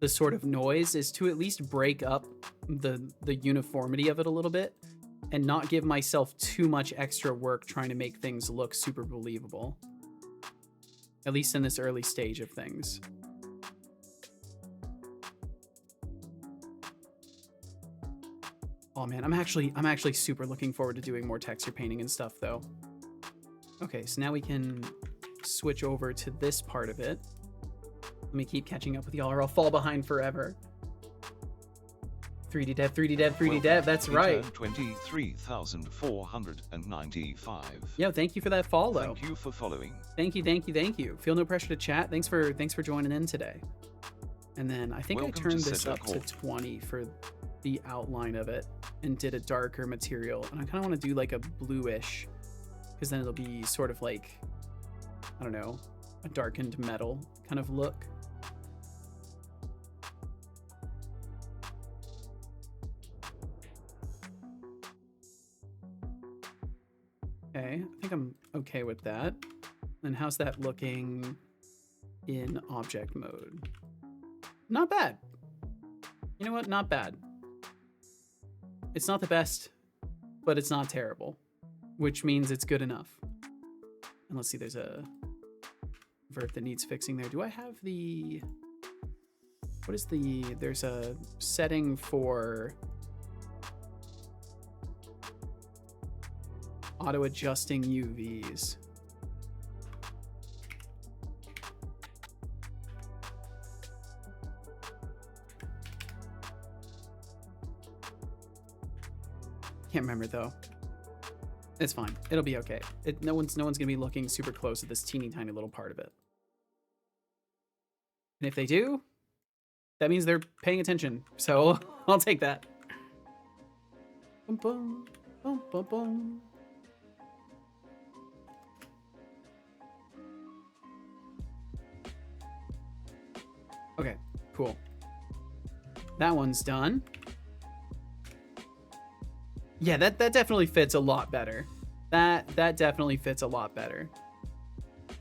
sort of noise is to at least break up the uniformity of it a little bit and not give myself too much extra work trying to make things look super believable. At least in this early stage of things. Oh man, I'm actually super looking forward to doing more texture painting and stuff though. Okay, so now we can switch over to this part of it. Let me keep catching up with y'all or I'll fall behind forever. 3D dev, 3D dev, 3D dev, that's right. 23,495. Yo, thank you for that follow. Thank you for following. Thank you, thank you, thank you. Feel no pressure to chat. Thanks for joining in today. And then I think Welcome I turned to this up to Court. 20 for the outline of it and did a darker material. And I kind of want to do like a bluish because then it'll be sort of like, I don't know, a darkened metal kind of look. Okay, I think I'm okay with that. And how's that looking in object mode? Not bad. You know what? Not bad. It's not the best, but it's not terrible, which means it's good enough. And let's see, there's a vert that needs fixing there. Do I have the... What is the... There's a setting for... auto-adjusting UVs. Can't remember though. It's fine. It'll be okay. No one's gonna be looking super close at this teeny tiny little part of it. And if they do, that means they're paying attention. So I'll take that. Bum, bum, bum, bum, bum. Okay, cool. That one's done. Yeah, that definitely fits a lot better. That definitely fits a lot better.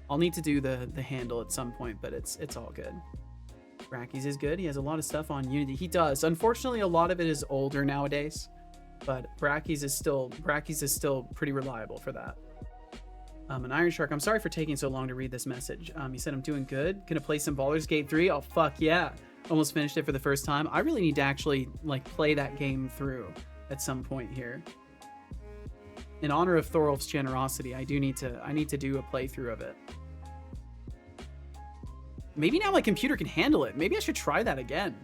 I'll need to do the handle at some point, but it's all good. Bracky's is good. He has a lot of stuff on Unity. He does. Unfortunately, a lot of it is older nowadays, but Bracky's is still pretty reliable for that. An Iron Shark, I'm sorry for taking so long to read this message. He said, I'm doing good. Gonna play some Baldur's Gate 3. Oh, fuck yeah. Almost finished it for the first time. I really need to actually like play that game through at some point here. In honor of Thorolf's generosity, I need to do a playthrough of it. Maybe now my computer can handle it. Maybe I should try that again.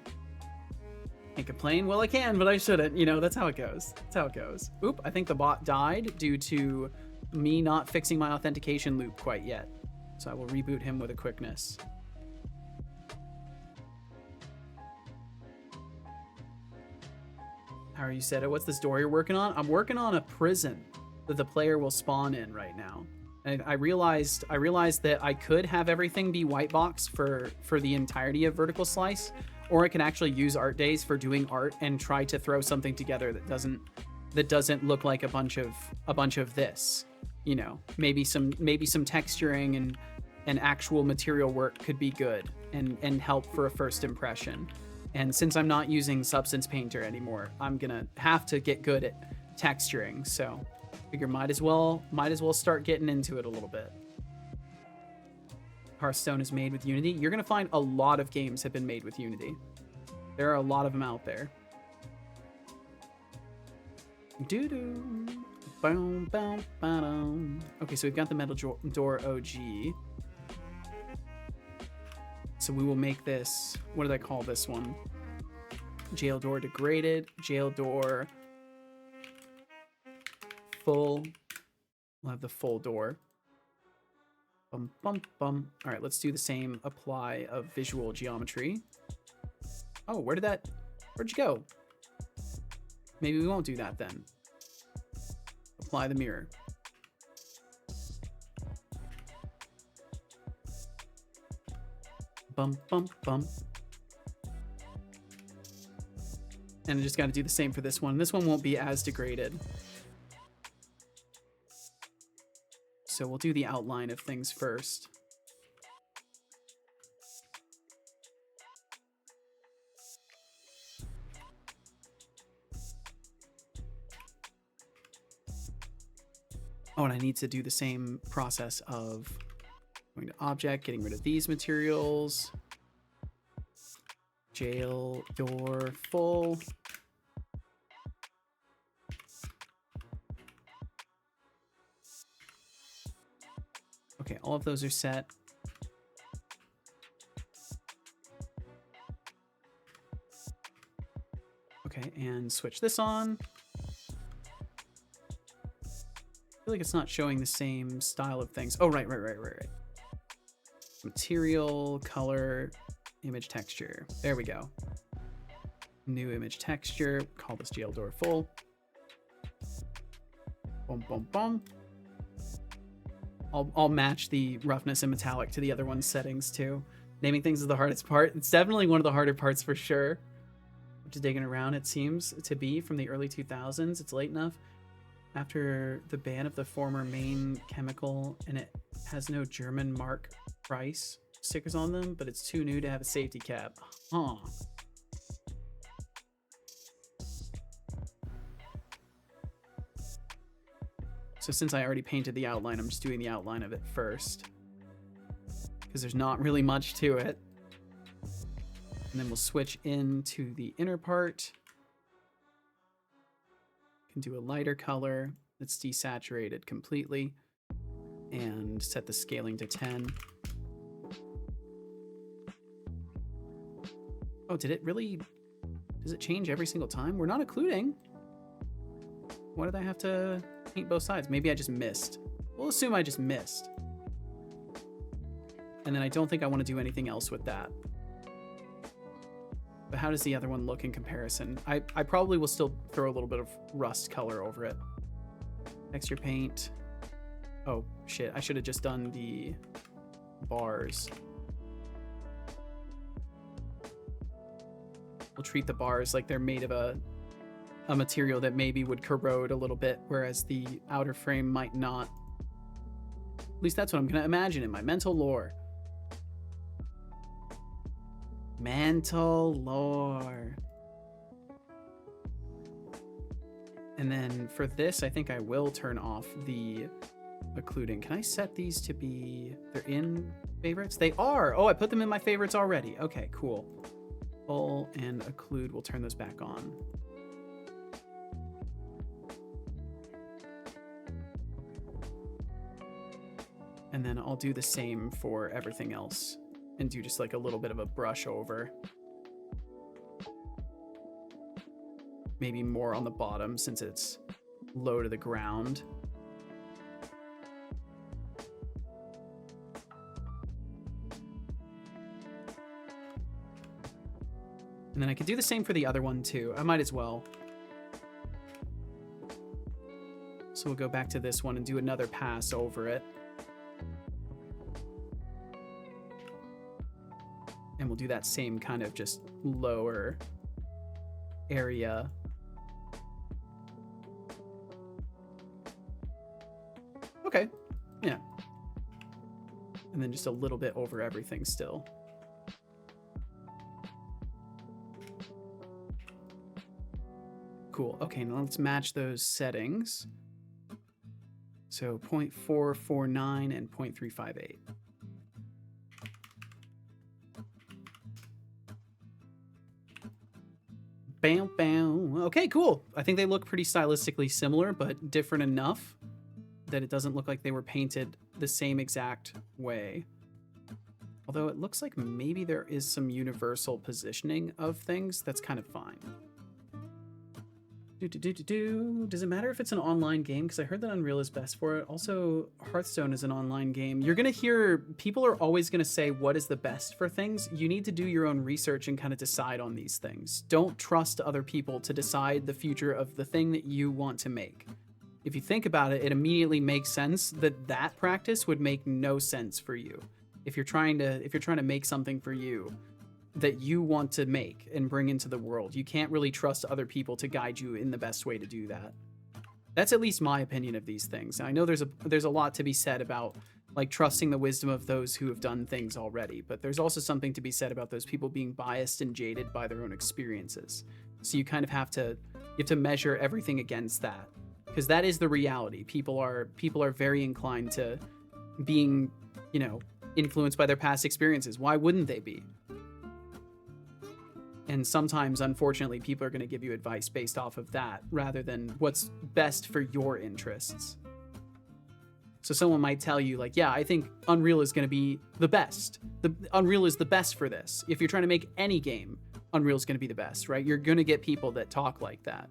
Can't complain. Well, I can, but I shouldn't. You know, that's how it goes. That's how it goes. Oop, I think the bot died due to me not fixing my authentication loop quite yet. So I will reboot him with a quickness. How are you said it? What's the story you're working on? I'm working on a prison that the player will spawn in right now. And I realized that I could have everything be white box for the entirety of Vertical Slice, or I can actually use art days for doing art and try to throw something together that doesn't look like a bunch of this. You know, maybe some texturing and actual material work could be good and help for a first impression. And since I'm not using Substance Painter anymore, I'm gonna have to get good at texturing. So figure might as well start getting into it a little bit. Hearthstone is made with Unity. You're gonna find a lot of games have been made with Unity. There are a lot of them out there. Doo-doo. Boom, boom, ba-dum. Okay, so we've got the Metal Door OG. So we will make this, what did I call this one? Jail Door Degraded, Jail Door Full. We'll have the full door. Bum, bum, bum. All right, let's do the same apply of visual geometry. Oh, where'd you go? Maybe we won't do that then. Apply the mirror. Bum, bum, bum. And I just got to do the same for this one. This one won't be as degraded. So we'll do the outline of things first. Oh, and I need to do the same process of going to object, getting rid of these materials. Jail door full. Okay, all of those are set. Okay, and switch this on. I feel like it's not showing the same style of things. Oh, right. Material, color, image texture. There we go. New image texture. Call this jail door full. Boom, boom, boom. I'll match the roughness and metallic to the other one's settings too. Naming things is the hardest part. It's definitely one of the harder parts for sure. Just digging around, it seems to be from the early 2000s. It's late enough after the ban of the former main chemical, and it has no German mark price stickers on them, but it's too new to have a safety cap. Huh. So since I already painted the outline, I'm just doing the outline of it first, because there's not really much to it. And then we'll switch into the inner part. Can do a lighter color that's desaturated completely and set the scaling to 10. Oh, does it change every single time? We're not occluding. Why did I have to paint both sides? Maybe I just missed. We'll assume I just missed. And then I don't think I want to do anything else with that. But how does the other one look in comparison? I probably will still throw a little bit of rust color over it. Texture paint. Oh, shit. I should have just done the bars. We'll treat the bars like they're made of a material that maybe would corrode a little bit, whereas the outer frame might not. At least that's what I'm going to imagine in my mental lore. Mental lore. And then for this, I think I will turn off the occluding. Can I set these to be... They're in favorites? They are! Oh, I put them in my favorites already. Okay, cool. Full and occlude. We'll turn those back on. And then I'll do the same for everything else and do just like a little bit of a brush over. Maybe more on the bottom since it's low to the ground. And then I could do the same for the other one too. I might as well. So we'll go back to this one and do another pass over it. And we'll do that same kind of just lower area. Okay, yeah. And then just a little bit over everything still. Cool. Okay, now let's match those settings. So 0.449 and 0.358. Bam, bam. Okay, cool. I think they look pretty stylistically similar, but different enough that it doesn't look like they were painted the same exact way. Although it looks like maybe there is some universal positioning of things that's kind of fine. Does it matter if it's an online game? Because I heard that Unreal is best for it. Also, Hearthstone is an online game. You're going to hear, people are always going to say what is the best for things. You need to do your own research and kind of decide on these things. Don't trust other people to decide the future of the thing that you want to make. If you think about it, it immediately makes sense that that practice would make no sense for you. If you're trying to make something for you that you want to make and bring into the world, you can't really trust other people to guide you in the best way to do that. That's at least my opinion of these things. And I know there's a lot to be said about like trusting the wisdom of those who have done things already, but there's also something to be said about those people being biased and jaded by their own experiences. So you kind of have to measure everything against that, because that is the reality. People are very inclined to being, influenced by their past experiences. Why wouldn't they be? And sometimes, unfortunately, people are going to give you advice based off of that rather than what's best for your interests. So someone might tell you, like, yeah, I think Unreal is going to be the best. Unreal is the best for this. If you're trying to make any game, Unreal is going to be the best, right? You're going to get people that talk like that.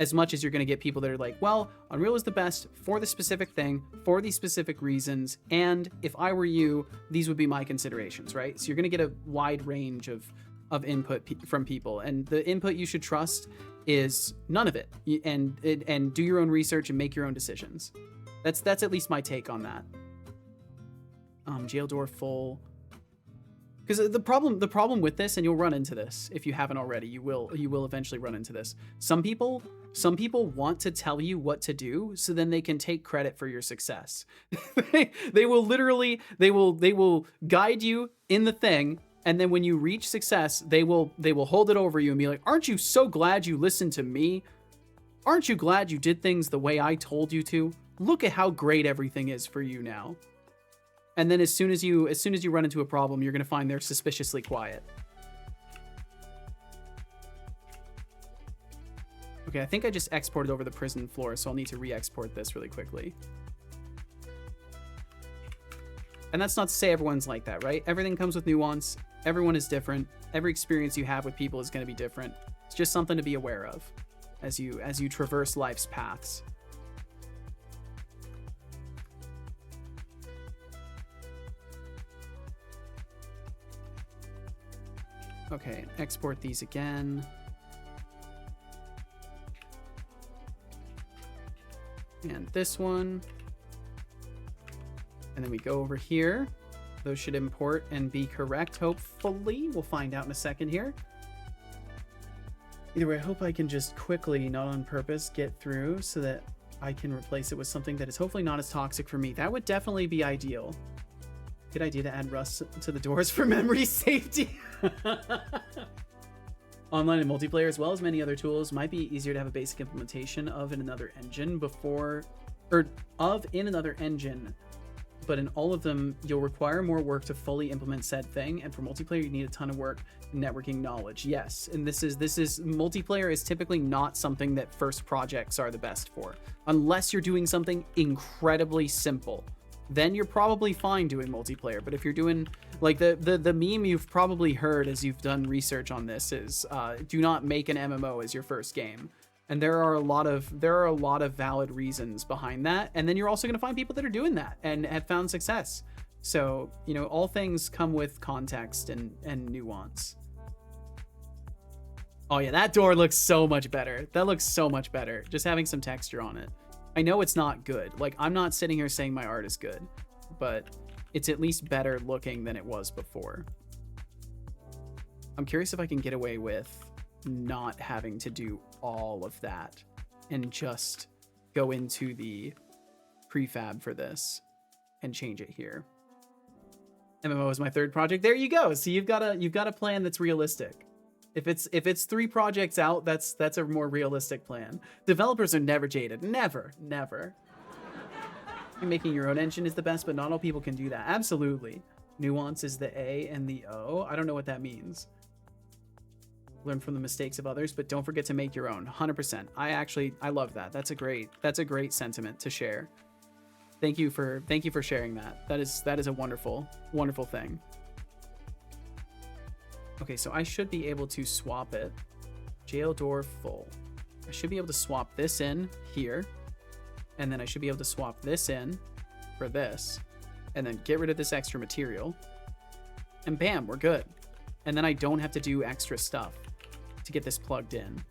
As much as you're going to get people that are like, well, Unreal is the best for the specific thing, for these specific reasons, and if I were you, these would be my considerations, right? So you're going to get a wide range of input from people, and the input you should trust is none of it, and do your own research and make your own decisions. That's at least my take on that. Jail door full, because the problem with this, and you'll run into this if you haven't already, you will eventually run into this. Some people want to tell you what to do so then they can take credit for your success. they will guide you in the thing. And then when you reach success, they will hold it over you and be like, aren't you so glad you listened to me? Aren't you glad you did things the way I told you to? Look at how great everything is for you now. And then as soon as you run into a problem, you're going to find they're suspiciously quiet. Okay, I think I just exported over the prison floor, so I'll need to re-export this really quickly. And that's not to say everyone's like that, right? Everything comes with nuance. Everyone is different. Every experience you have with people is going to be different. It's just something to be aware of as you traverse life's paths. Okay, export these again. And this one. And then we go over here. Those should import and be correct, hopefully. We'll find out in a second here. Either way, I hope I can just quickly, not on purpose, get through so that I can replace it with something that is hopefully not as toxic for me. That would definitely be ideal. Good idea to add Rust to the doors for memory safety. Online and multiplayer, as well as many other tools, might be easier to have a basic implementation of in another engine but in all of them, you'll require more work to fully implement said thing, and for multiplayer, you need a ton of work and networking knowledge. Yes, and this is multiplayer is typically not something that first projects are the best for, unless you're doing something incredibly simple. Then you're probably fine doing multiplayer. But if you're doing like the meme you've probably heard as you've done research on this is do not make an MMO as your first game. And there are a lot of valid reasons behind that. And then you're also going to find people that are doing that and have found success. So, all things come with context and nuance. Oh yeah, that door looks so much better. That looks so much better. Just having some texture on it. I know it's not good. Like, I'm not sitting here saying my art is good, but it's at least better looking than it was before. I'm curious if I can get away with not having to do all of that and just go into the prefab for this and change it here. MMO is my third project. There you go. So you've got a plan that's realistic. If it's 3 projects out, that's a more realistic plan. Developers are never jaded. Never. Making your own engine is the best, but not all people can do that. Absolutely. Nuance is the A and the O. I don't know what that means. Learn from the mistakes of others, but don't forget to make your own. 100%. I love that. That's a great sentiment to share. Thank you for sharing that. That is a wonderful thing. Okay, so I should be able to swap it. Jail door full. I should be able to swap this in here. And then I should be able to swap this in for this. And then get rid of this extra material. And bam, we're good. And then I don't have to do extra stuff to get this plugged in.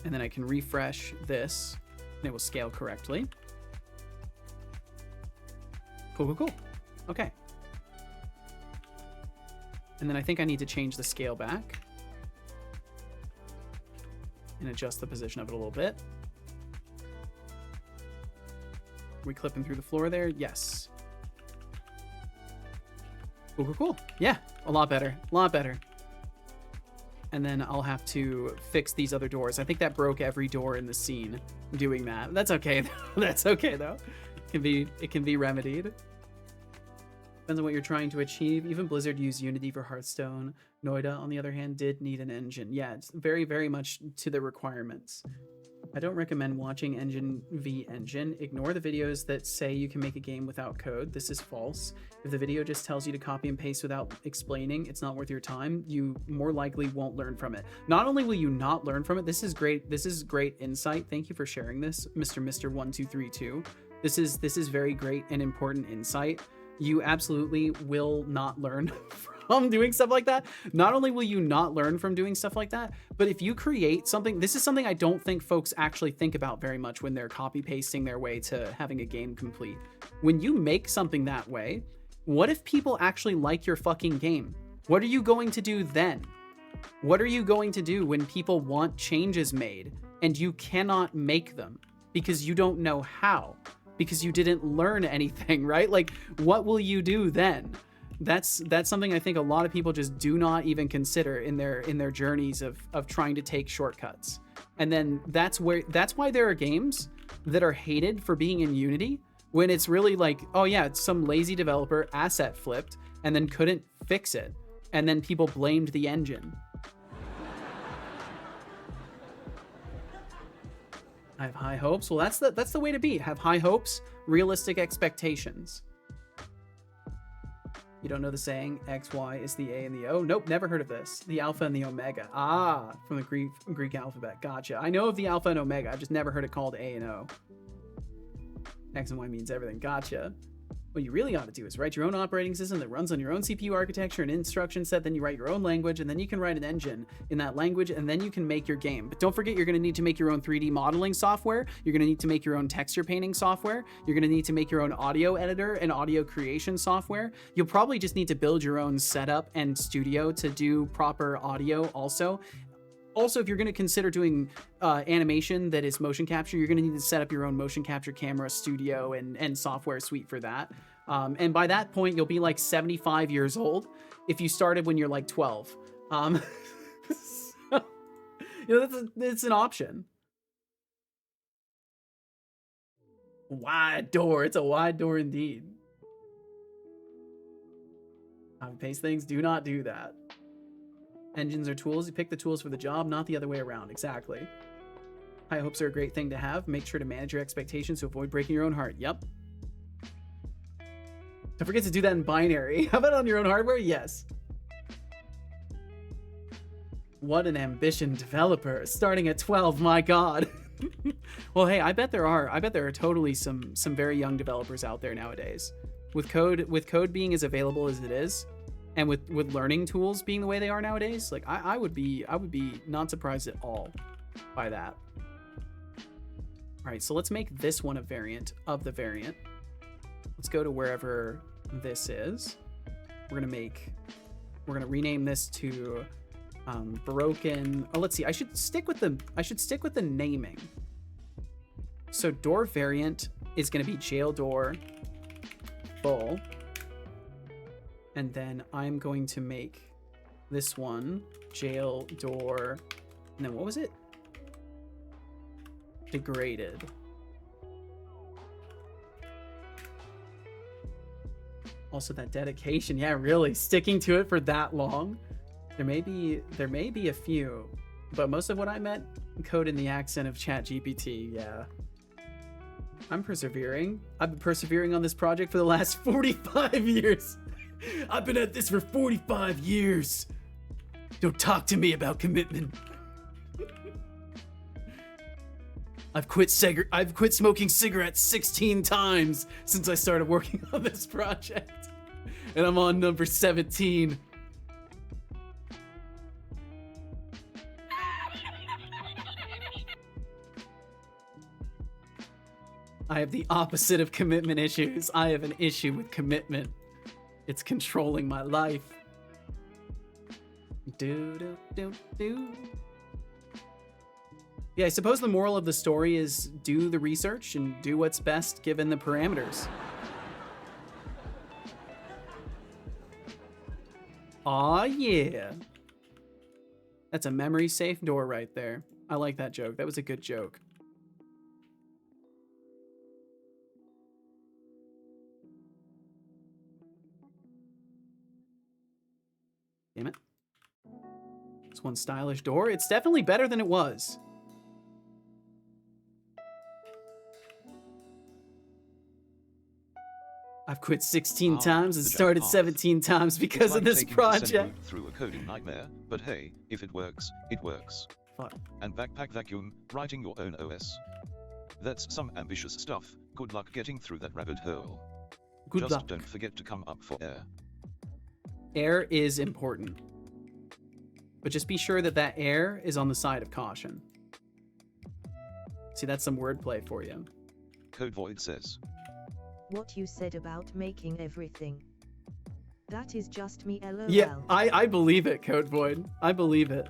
And then I can refresh this, and it will scale correctly. Cool. Okay. And then I think I need to change the scale back and adjust the position of it a little bit. We clipping through the floor there? Yes. Cool. Yeah, a lot better. And then I'll have to fix these other doors. I think that broke every door in the scene doing that. That's okay. That's okay though. It can be remedied. Depends on what you're trying to achieve. Even Blizzard used Unity for Hearthstone. Noida, on the other hand, did need an engine. Yeah, it's very, very much to the requirements. I don't recommend watching Engine v Engine. Ignore the videos that say you can make a game without code. This is false. If the video just tells you to copy and paste without explaining, it's not worth your time. You more likely won't learn from it. Not only will you not learn from it, this is great. This is great insight. Thank you for sharing this, Mr. 1232. This is very great and important insight. You absolutely will not learn from doing stuff like that. Not only will you not learn from doing stuff like that, but if you create something, this is something I don't think folks actually think about very much when they're copy pasting their way to having a game complete. When you make something that way, what if people actually like your fucking game? What are you going to do then? What are you going to do when people want changes made and you cannot make them because you don't know how? Because you didn't learn anything, right? Like, what will you do then? That's something I think a lot of people just do not even consider in their journeys of trying to take shortcuts. And then that's why there are games that are hated for being in Unity when it's really like, oh yeah, it's some lazy developer asset flipped and then couldn't fix it. And then people blamed the engine. I have high hopes. Well, that's the way to be. Have high hopes, realistic expectations. You don't know the saying, X, Y is the A and the O? Nope, never heard of this. The alpha and the omega. Ah, from the Greek alphabet. Gotcha. I know of the alpha and omega. I've just never heard it called A and O. X and Y means everything. Gotcha. What you really ought to do is write your own operating system that runs on your own CPU architecture and instruction set, then you write your own language, and then you can write an engine in that language, and then you can make your game. But don't forget, you're going to need to make your own 3D modeling software, you're going to need to make your own texture painting software, you're going to need to make your own audio editor and audio creation software. You'll probably just need to build your own setup and studio to do proper audio also. Also, if you're going to consider doing animation that is motion capture, you're going to need to set up your own motion capture camera studio and software suite for that. And by that point, you'll be like 75 years old if you started when you're like 12. So, it's an option. Wide door. It's a wide door indeed. Copy paste things. Do not do that. Engines are tools. You pick the tools for the job, not the other way around. Exactly. High hopes are a great thing to have. Make sure to manage your expectations to avoid breaking your own heart. Yep. Don't forget to do that in binary. How about on your own hardware? Yes. What an ambition developer. Starting at 12, my God. Well, hey, I bet there are totally some very young developers out there nowadays. With code being as available as it is, and with learning tools being the way they are nowadays, like I would be not surprised at all by that. All right, so let's make this one a variant of the variant. Let's go to wherever this is. We're gonna rename this to broken. Oh, let's see. I should stick with the naming. So door variant is gonna be jail door full. And then I'm going to make this one jail door. And then what was it? Degraded. Also that dedication. Yeah, really sticking to it for that long. There may be a few, but most of what I meant code in the accent of ChatGPT. Yeah. I'm persevering. I've been persevering on this project for the last 45 years. I've been at this for 45 years. Don't talk to me about commitment. I've quit smoking cigarettes 16 times since I started working on this project. And I'm on number 17. I have the opposite of commitment issues. I have an issue with commitment. It's controlling my life. Yeah, I suppose the moral of the story is do the research and do what's best given the parameters. Aw, yeah. That's a memory safe door right there. I like that joke. That was a good joke. Damn it. This one stylish door. It's definitely better than it was. I've quit 16 times and started 17 times because of this project. Through a coding nightmare, but hey, if it works, it works. Fuck. And backpack vacuum, writing your own OS. That's some ambitious stuff. Good luck getting through that rabbit hole. Good luck. Don't forget to come up for air. Air is important. But just be sure that that air is on the side of caution. See, that's some wordplay for you. Code Void says. What you said about making everything. That is just me, LOL. Yeah, I believe it, Code Void. I believe it.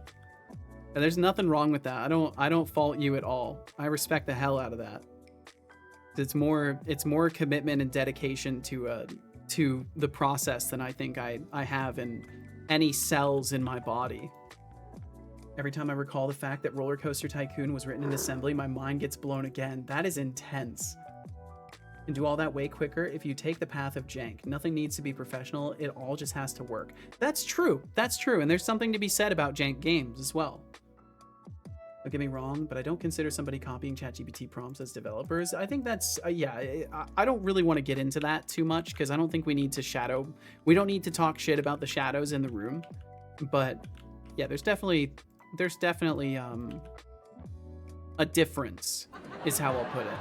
And there's nothing wrong with that. I don't fault you at all. I respect the hell out of that. It's more commitment and dedication to the process than I think I have in any cells in my body. Every time I recall the fact that Roller Coaster Tycoon was written in assembly, my mind gets blown again. That is intense. And do all that way quicker if you take the path of jank. Nothing needs to be professional. It all just has to work. That's true. That's true. And there's something to be said about jank games as well. Don't get me wrong, but I don't consider somebody copying ChatGPT prompts as developers. I think that's, yeah, I don't really want to get into that too much because I don't think we need to we don't need to talk shit about the shadows in the room. But yeah, there's definitely a difference is how I'll put it.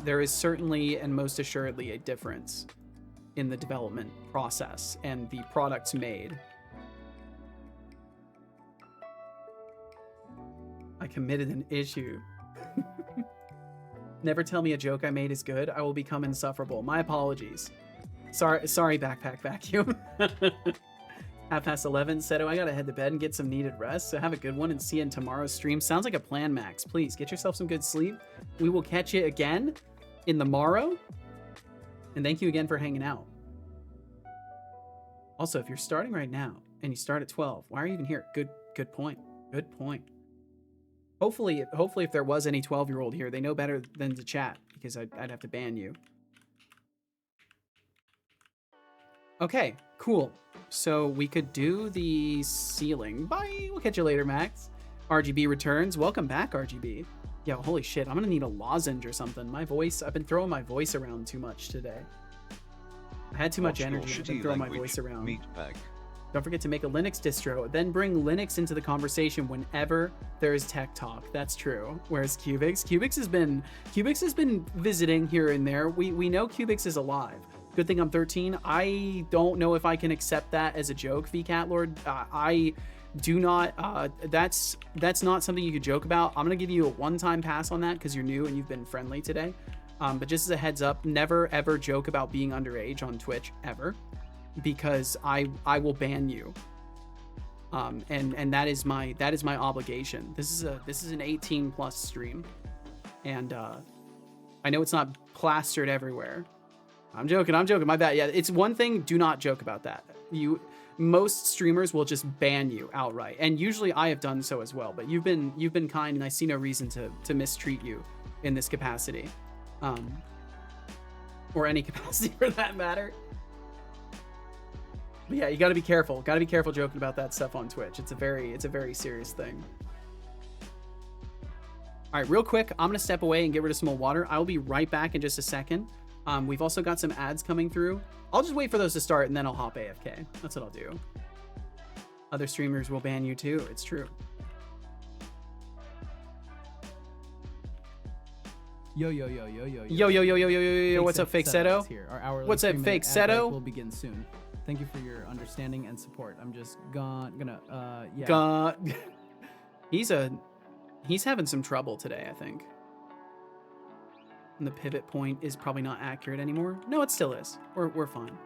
There is certainly and most assuredly a difference in the development process and the products made. I committed an issue. Never tell me a joke I made is good. I will become insufferable. My apologies. Sorry, backpack vacuum. 11:30. Said, I gotta head to bed and get some needed rest. So have a good one and see you in tomorrow's stream. Sounds like a plan, Max. Please get yourself some good sleep. We will catch you again in the morrow. And thank you again for hanging out. Also, if you're starting right now and you start at 12, why are you even here? Good point. Good point. Hopefully if there was any 12-year-old here, they know better than to chat because I'd have to ban you. Okay, cool. So we could do the ceiling. Bye. We'll catch you later, Max. RGB returns. Welcome back, RGB. Yeah, holy shit. I'm gonna need a lozenge or something. My voice, I've been throwing my voice around too much today. I had too much energy. I've been throwing my voice around. Don't forget to make a Linux distro. Then bring Linux into the conversation whenever there is tech talk. That's true. Whereas Cubix has been visiting here and there. We know Cubix is alive. Good thing I'm 13. I don't know if I can accept that as a joke, VCat Lord. I do not. That's not something you could joke about. I'm gonna give you a one-time pass on that because you're new and you've been friendly today. But just as a heads up, never ever joke about being underage on Twitch ever, because I will ban you. And that is my obligation. This is an 18+ stream, and I know it's not plastered everywhere. I'm joking. My bad. Yeah, it's one thing. Do not joke about that. Most streamers will just ban you outright, and usually I have done so as well. But you've been kind, and I see no reason to mistreat you in this capacity, or any capacity for that matter. But yeah, you got to be careful. Got to be careful joking about that stuff on Twitch. It's a very serious thing. All right, real quick, I'm gonna step away and get rid of some more water. I will be right back in just a second. We've also got some ads coming through. I'll just wait for those to start and then I'll hop AFK. That's what I'll do. Other streamers will ban you too. It's true. Yo. What's up, Fake Seto? What's up, Fake Seto? Will begin soon. Thank you for your understanding and support. I'm just gonna He's having some trouble today, I think. And the pivot point is probably not accurate anymore. No, it still is. We're fine.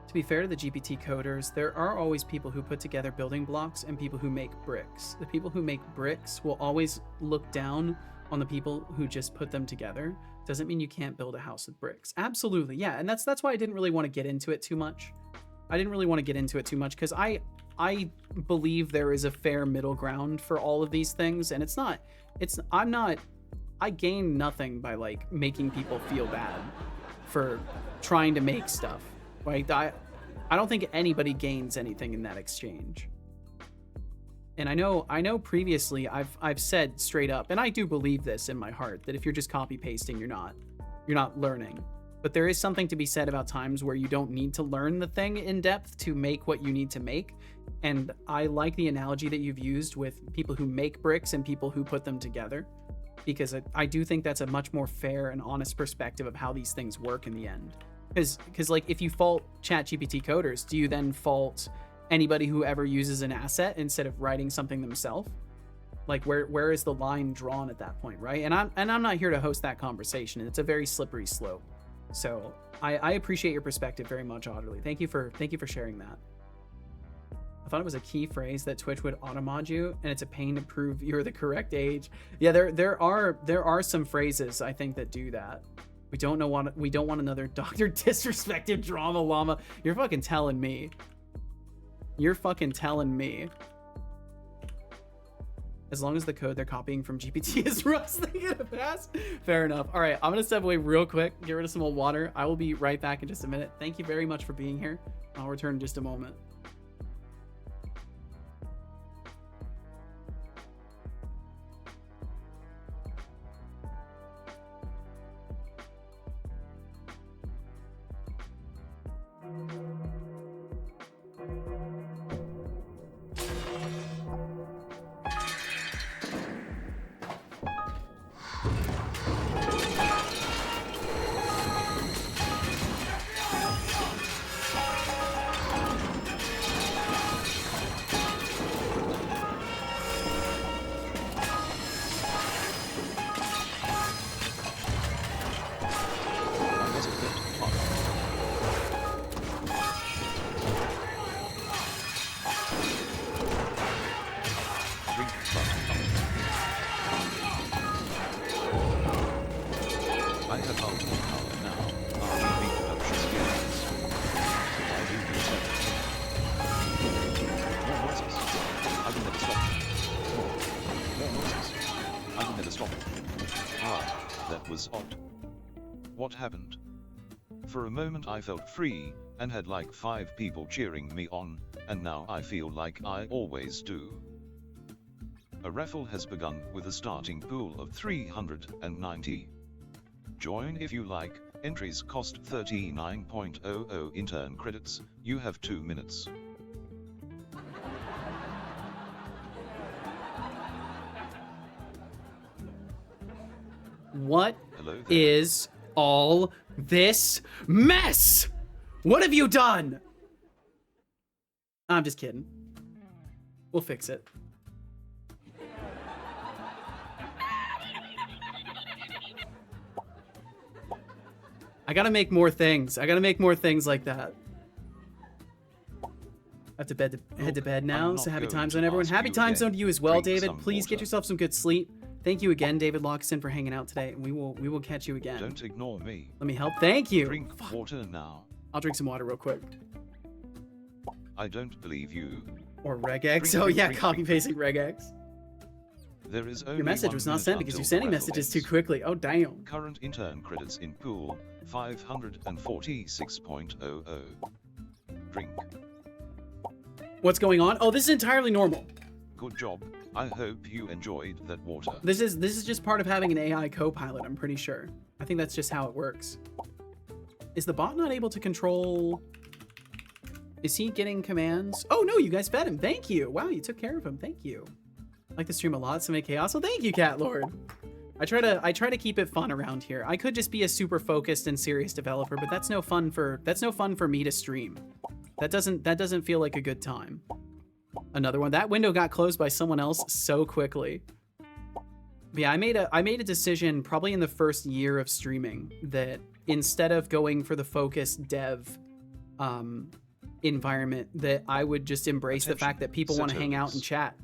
To be fair to the GPT coders, there are always people who put together building blocks and people who make bricks. The people who make bricks will always look down on the people who just put them together. Doesn't mean you can't build a house with bricks. Absolutely, yeah. And that's why I didn't really want to get into it too much. Because I believe there is a fair middle ground for all of these things, and I gain nothing by like making people feel bad for trying to make stuff. Like I don't think anybody gains anything in that exchange. And I know previously I've said straight up, and I do believe this in my heart, that if you're just copy pasting, you're not learning. But there is something to be said about times where you don't need to learn the thing in depth to make what you need to make. And I like the analogy that you've used with people who make bricks and people who put them together, because I do think that's a much more fair and honest perspective of how these things work in the end. Because like, if you fault ChatGPT coders, do you then fault anybody who ever uses an asset instead of writing something themselves? Like, where is the line drawn at that point, right? And I'm not here to host that conversation. It's a very slippery slope. So I appreciate your perspective very much, Otterly. Thank you for sharing that. I thought it was a key phrase that Twitch would automod you, and it's a pain to prove you're the correct age. Yeah, there are some phrases I think that do that. We don't want another Dr. Disrespected Drama Llama. You're fucking telling me. As long as the code they're copying from GPT is Rust, they get a pass. Fair enough. All right, I'm gonna step away real quick, get rid of some old water. I will be right back in just a minute. Thank you very much for being here. I'll return in just a moment. What happened? For a moment I felt free, and had like 5 people cheering me on, and now I feel like I always do. A raffle has begun with a starting pool of 390. Join if you like. Entries cost 39.00 intern credits. You have 2 minutes. What is all this mess? What have you done? I'm just kidding. We'll fix it. I gotta make more things. I gotta make more things like that. I have to head to bed now. So happy time zone, everyone. Happy time zone to you as well, David. Please get yourself some good sleep. Thank you again, David Loxton, for hanging out today, and we will catch you again. Don't ignore me. Let me help. Thank you. Drink water now. I'll drink some water real quick. I don't believe you. Or regex. Drink, Oh drink, yeah, drink, copy drink. pasting regex. There is only Your message one was not minute sent because until you're sending the raffle messages too ends. quickly. Oh damn. Current intern credits in pool 546.00. Drink. What's going on? Oh, this is entirely normal. Good job. I hope you enjoyed that water. This is just part of having an AI co-pilot, I'm pretty sure. I think that's just how it works. Is the bot not able to control... Is he getting commands? Oh no, you guys fed him. Thank you. Wow, you took care of him. Thank you. I like the stream a lot, so make chaos. Well, thank you, Cat Lord. I try to keep it fun around here. I could just be a super focused and serious developer, but that's no fun for me to stream. That doesn't feel like a good time. Another one. That window got closed by someone else so quickly. But yeah, I made a decision probably in the first year of streaming that instead of going for the focused dev environment, that I would just embrace the fact that people want to hang out and chat.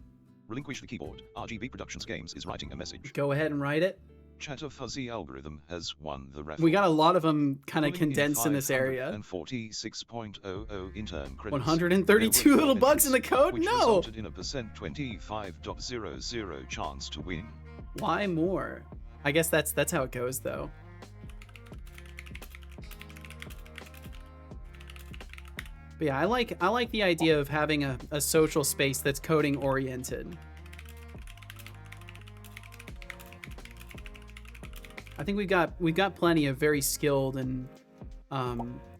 Relinquish the keyboard. RGB Productions Games is writing a message. Go ahead and write it. Chatter Fuzzy algorithm has won the raffle. We got a lot of them kind of Pulling condensed in this area. 546.00 intern credits. 132 There were little four bugs in the entries, code? which No! resulted in a %25.00 chance to win. Why more? I guess that's how it goes though. But yeah, I like the idea of having a social space that's coding oriented. I think we've got plenty of very skilled and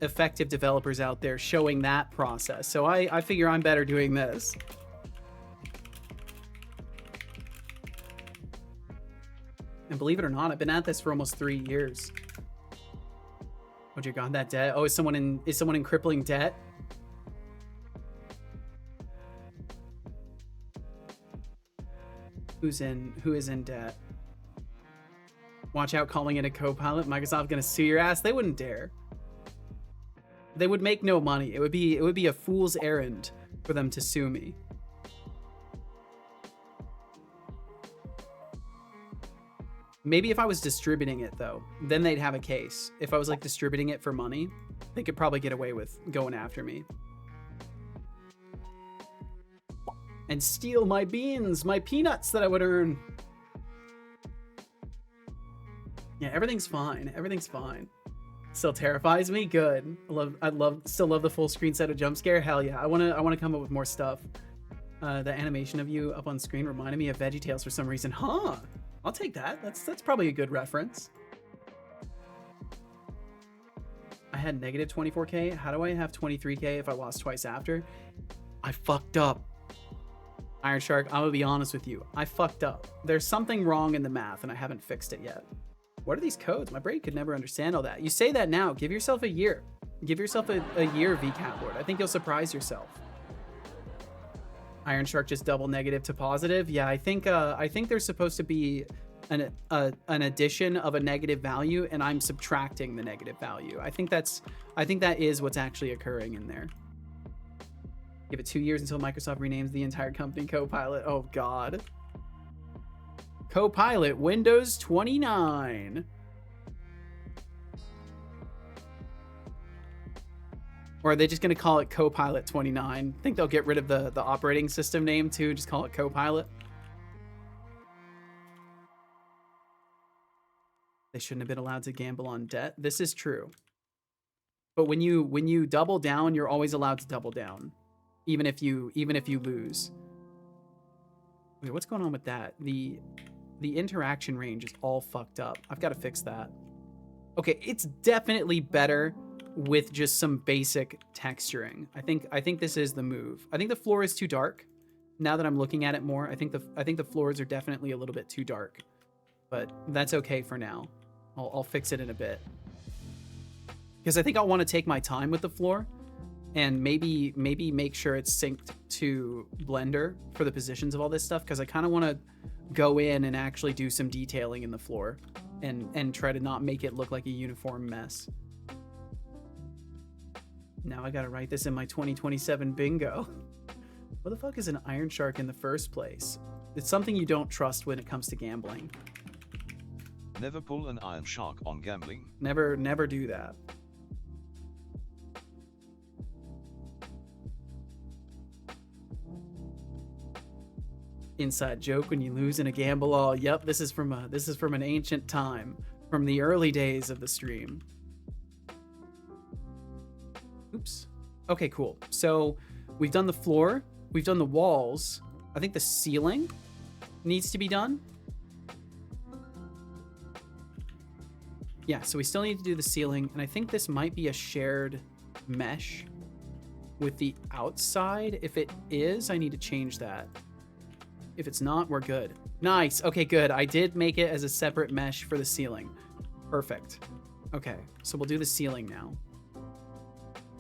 effective developers out there showing that process. So I figure I'm better doing this. And believe it or not, I've been at this for almost 3 years. Oh dear God, that debt. Oh, is someone in crippling debt? Who is in debt? Watch out, calling it a co-pilot. Microsoft gonna sue your ass. They wouldn't dare. They would make no money. It would be a fool's errand for them to sue me. Maybe if I was distributing it though, then they'd have a case. If I was like distributing it for money, they could probably get away with going after me. And steal my beans, my peanuts that I would earn. Yeah, everything's fine. Everything's fine. Still terrifies me. Good. Still love the full screen set of jump scare. Hell yeah. I wanna come up with more stuff. The animation of you up on screen reminded me of VeggieTales for some reason. Huh. I'll take that. That's probably a good reference. I had negative 24K. How do I have 23K if I lost twice after? I fucked up. Iron Shark, I'm gonna be honest with you. I fucked up. There's something wrong in the math and I haven't fixed it yet. What are these codes? My brain could never understand all that. You say that now. Give yourself a year. Give yourself a year, VCat Lord. I think you'll surprise yourself. Iron Shark just double negative to positive. Yeah, I think there's supposed to be an addition of a negative value, and I'm subtracting the negative value. I think that is what's actually occurring in there. Give it 2 years until Microsoft renames the entire company Copilot. Oh God. Copilot Windows 29. Or are they just going to call it Copilot 29? Think they'll get rid of the operating system name too, just call it Copilot? They shouldn't have been allowed to gamble on debt. This is true. But when you double down, you're always allowed to double down. Even if you lose. Wait, what's going on with that? The interaction range is all fucked up. I've got to fix that. Okay, it's definitely better with just some basic texturing. I think this is the move. I think the floor is too dark. Now that I'm looking at it more, I think the floors are definitely a little bit too dark. But that's okay for now. I'll fix it in a bit. Because I think I'll want to take my time with the floor and maybe make sure it's synced to Blender for the positions of all this stuff, because I kind of want to go in and actually do some detailing in the floor and try to not make it look like a uniform mess. Now I gotta write this in my 2027 bingo. What the fuck is an Iron Shark in the first place? It's something you don't trust when it comes to gambling. Never pull an iron shark on gambling. Never do that. Inside joke when you lose in a gamble all. Yep, this is from an ancient time, from the early days of the stream. Oops. Okay, cool. So we've done the floor, we've done the walls. I think the ceiling needs to be done. Yeah, so we still need to do the ceiling, and I think this might be a shared mesh with the outside. If it is, I need to change that. If it's not, we're good. Nice. Okay, good. I did make it as a separate mesh for the ceiling. Perfect. Okay, so we'll do the ceiling now,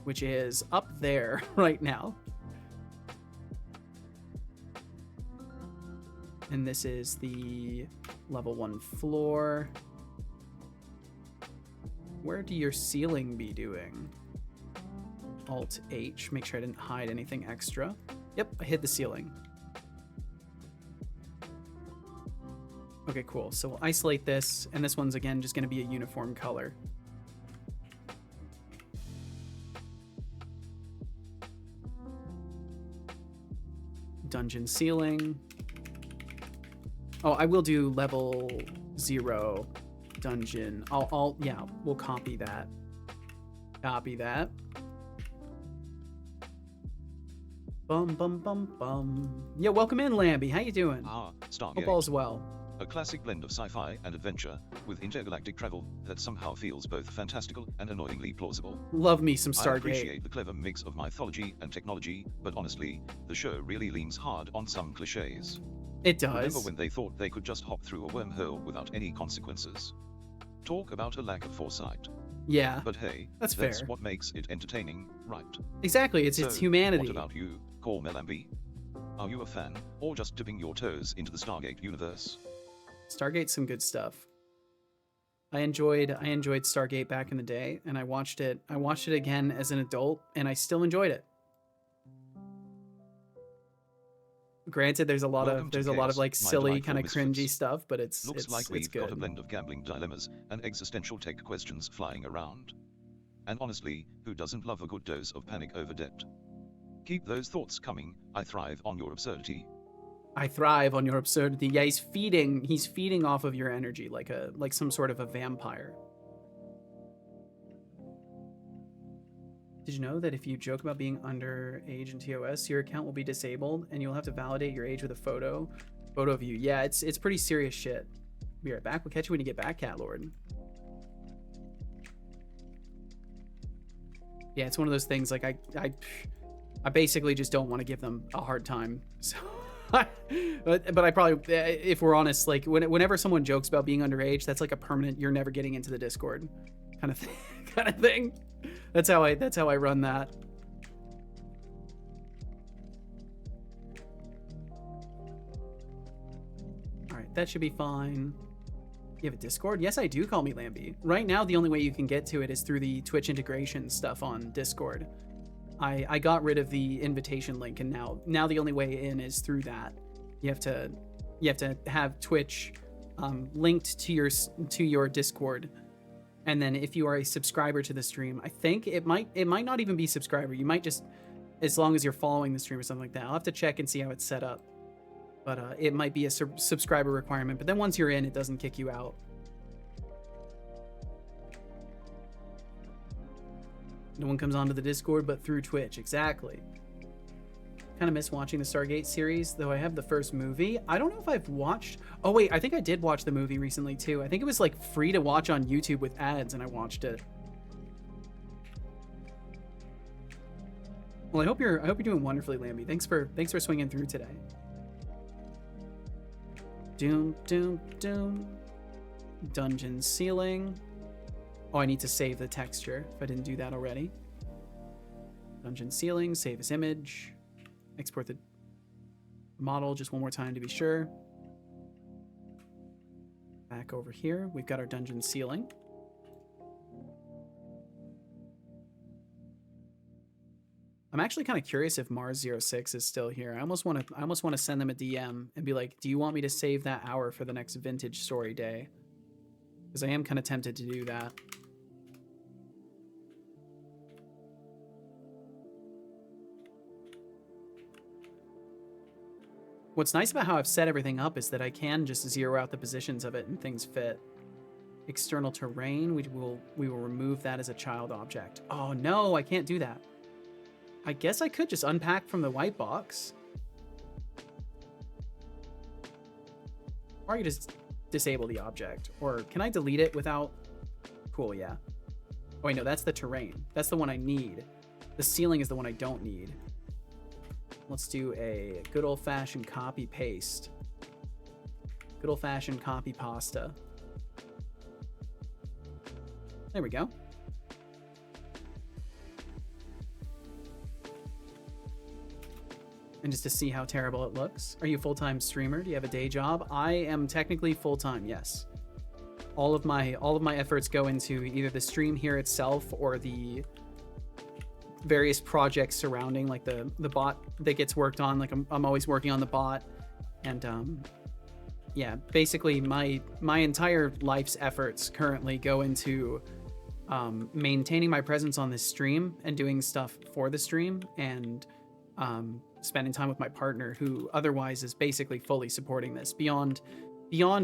which is up there right now. And this is the level 1 floor. Where do your ceiling be doing? Alt H, make sure I didn't hide anything extra. Yep, I hid the ceiling. Okay, cool. So we'll isolate this, and this one's again just gonna be a uniform color. Dungeon ceiling. Oh, I will do level 0 dungeon. Yeah, we'll copy that. Copy that. Bum, bum, bum, bum. Yeah, welcome in, Lambie. How you doing? Stargate. Hope all's well. A classic blend of sci-fi and adventure, with intergalactic travel that somehow feels both fantastical and annoyingly plausible. Love me some I Stargate. appreciate the clever mix of mythology and technology, but honestly, the show really leans hard on some cliches. It does. Remember when they thought they could just hop through a wormhole without any consequences? Talk about a lack of foresight. Yeah, But hey, that's that's fair. what makes it entertaining, right? Exactly. It's So, humanity. What about you, Call Melambi? Are you a fan, or just dipping your toes into the Stargate universe? Stargate's some good stuff. I enjoyed Stargate back in the day, and I watched it again as an adult, and I still enjoyed it. Granted, there's a lot Welcome to of Chaos, like my silly delightful kind of cringy misfits. stuff, but it's Looks like it's we've got a good. blend of gambling dilemmas and existential tech questions flying around. And honestly, who doesn't love a good dose of panic over debt? Keep those thoughts coming. I thrive on your absurdity. I thrive on your absurdity. Yeah, he's feeding off of your energy like some sort of a vampire. Did you know that if you joke about being underage in TOS, your account will be disabled and you'll have to validate your age with a photo of you? Yeah, it's pretty serious shit. Be right back. We'll catch you when you get back, Cat Lord. Yeah, it's one of those things like I basically just don't want to give them a hard time. So but I probably, if we're honest, like whenever someone jokes about being underage, that's like a permanent you're never getting into the Discord kind of thing. That's how I run that. All right, that should be fine. You have a Discord? Yes, I do. Call me Lambie. Right now, the only way you can get to it is through the Twitch integration stuff on Discord. I got rid of the invitation link, and now the only way in is through that. You have to have Twitch linked to your Discord, and then if you are a subscriber to the stream, I think it might not even be subscriber. You might just, as long as you're following the stream or something like that. I'll have to check and see how it's set up, but it might be a subscriber requirement. But then once you're in, it doesn't kick you out. No one comes onto the Discord but through Twitch. Exactly. Kind of miss watching the Stargate series, though I have the first movie. I don't know if I've watched... Oh, wait. I think I did watch the movie recently, too. I think it was, like, free to watch on YouTube with ads, and I watched it. Well, I hope you're doing wonderfully, Lambie. Thanks for swinging through today. Doom, doom, doom. Dungeon ceiling. Oh, I need to save the texture if I didn't do that already. Dungeon ceiling, save as image. Export the model just one more time to be sure. Back over here, we've got our dungeon ceiling. I'm actually kind of curious if Mars06 is still here. I almost want to send them a DM and be like, do you want me to save that hour for the next vintage story day? Because I am kind of tempted to do that. What's nice about how I've set everything up is that I can just zero out the positions of it and things fit. External terrain, we will remove that as a child object. Oh no, I can't do that. I guess I could just unpack from the white box. Or I could just disable the object. Or can I delete it without... Cool, yeah. Oh wait, no, that's the terrain. That's the one I need. The ceiling is the one I don't need. Let's do a good old-fashioned copy-paste. Good old-fashioned copy-pasta. There we go. And just to see how terrible it looks. Are you a full-time streamer? Do you have a day job? I am technically full-time, yes. All of my efforts go into either the stream here itself or the various projects surrounding, like the bot that gets worked on. Like I'm always working on the bot, and yeah, basically my entire life's efforts currently go into maintaining my presence on this stream and doing stuff for the stream, and spending time with my partner, who otherwise is basically fully supporting this beyond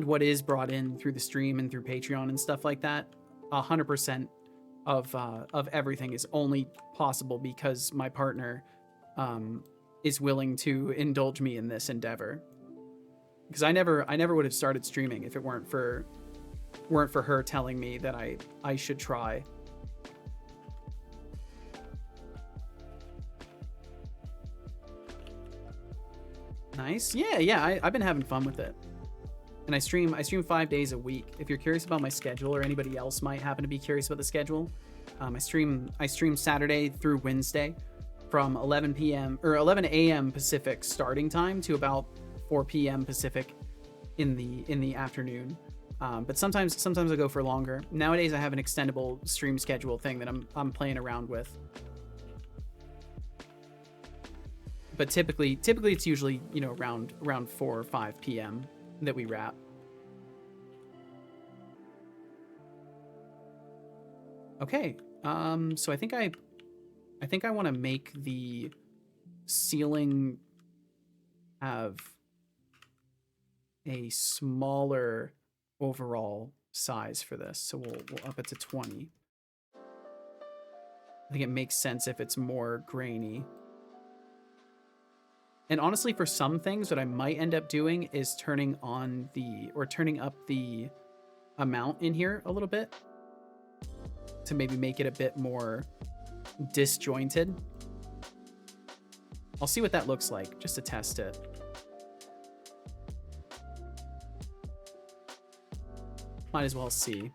what is brought in through the stream and through Patreon and stuff like that. 100% of everything is only possible because my partner is willing to indulge me in this endeavor. Because I never would have started streaming if it weren't for her telling me that I should try. Nice. Yeah, I've been having fun with it. And I stream 5 days a week. If you're curious about my schedule, or anybody else might happen to be curious about the schedule, I stream Saturday through Wednesday from 11 p.m. or 11 a.m. Pacific starting time to about 4 p.m. Pacific in the afternoon. But sometimes I go for longer. Nowadays I have an extendable stream schedule thing that I'm playing around with. But typically it's usually, you know, around 4 or 5 p.m. that we wrap. Okay, so I think I want to make the ceiling have a smaller overall size for this, so we'll up it to 20. I think it makes sense if it's more grainy. And honestly, for some things, what I might end up doing is turning up the amount in here a little bit to maybe make it a bit more disjointed. I'll see what that looks like just to test it. Might as well see.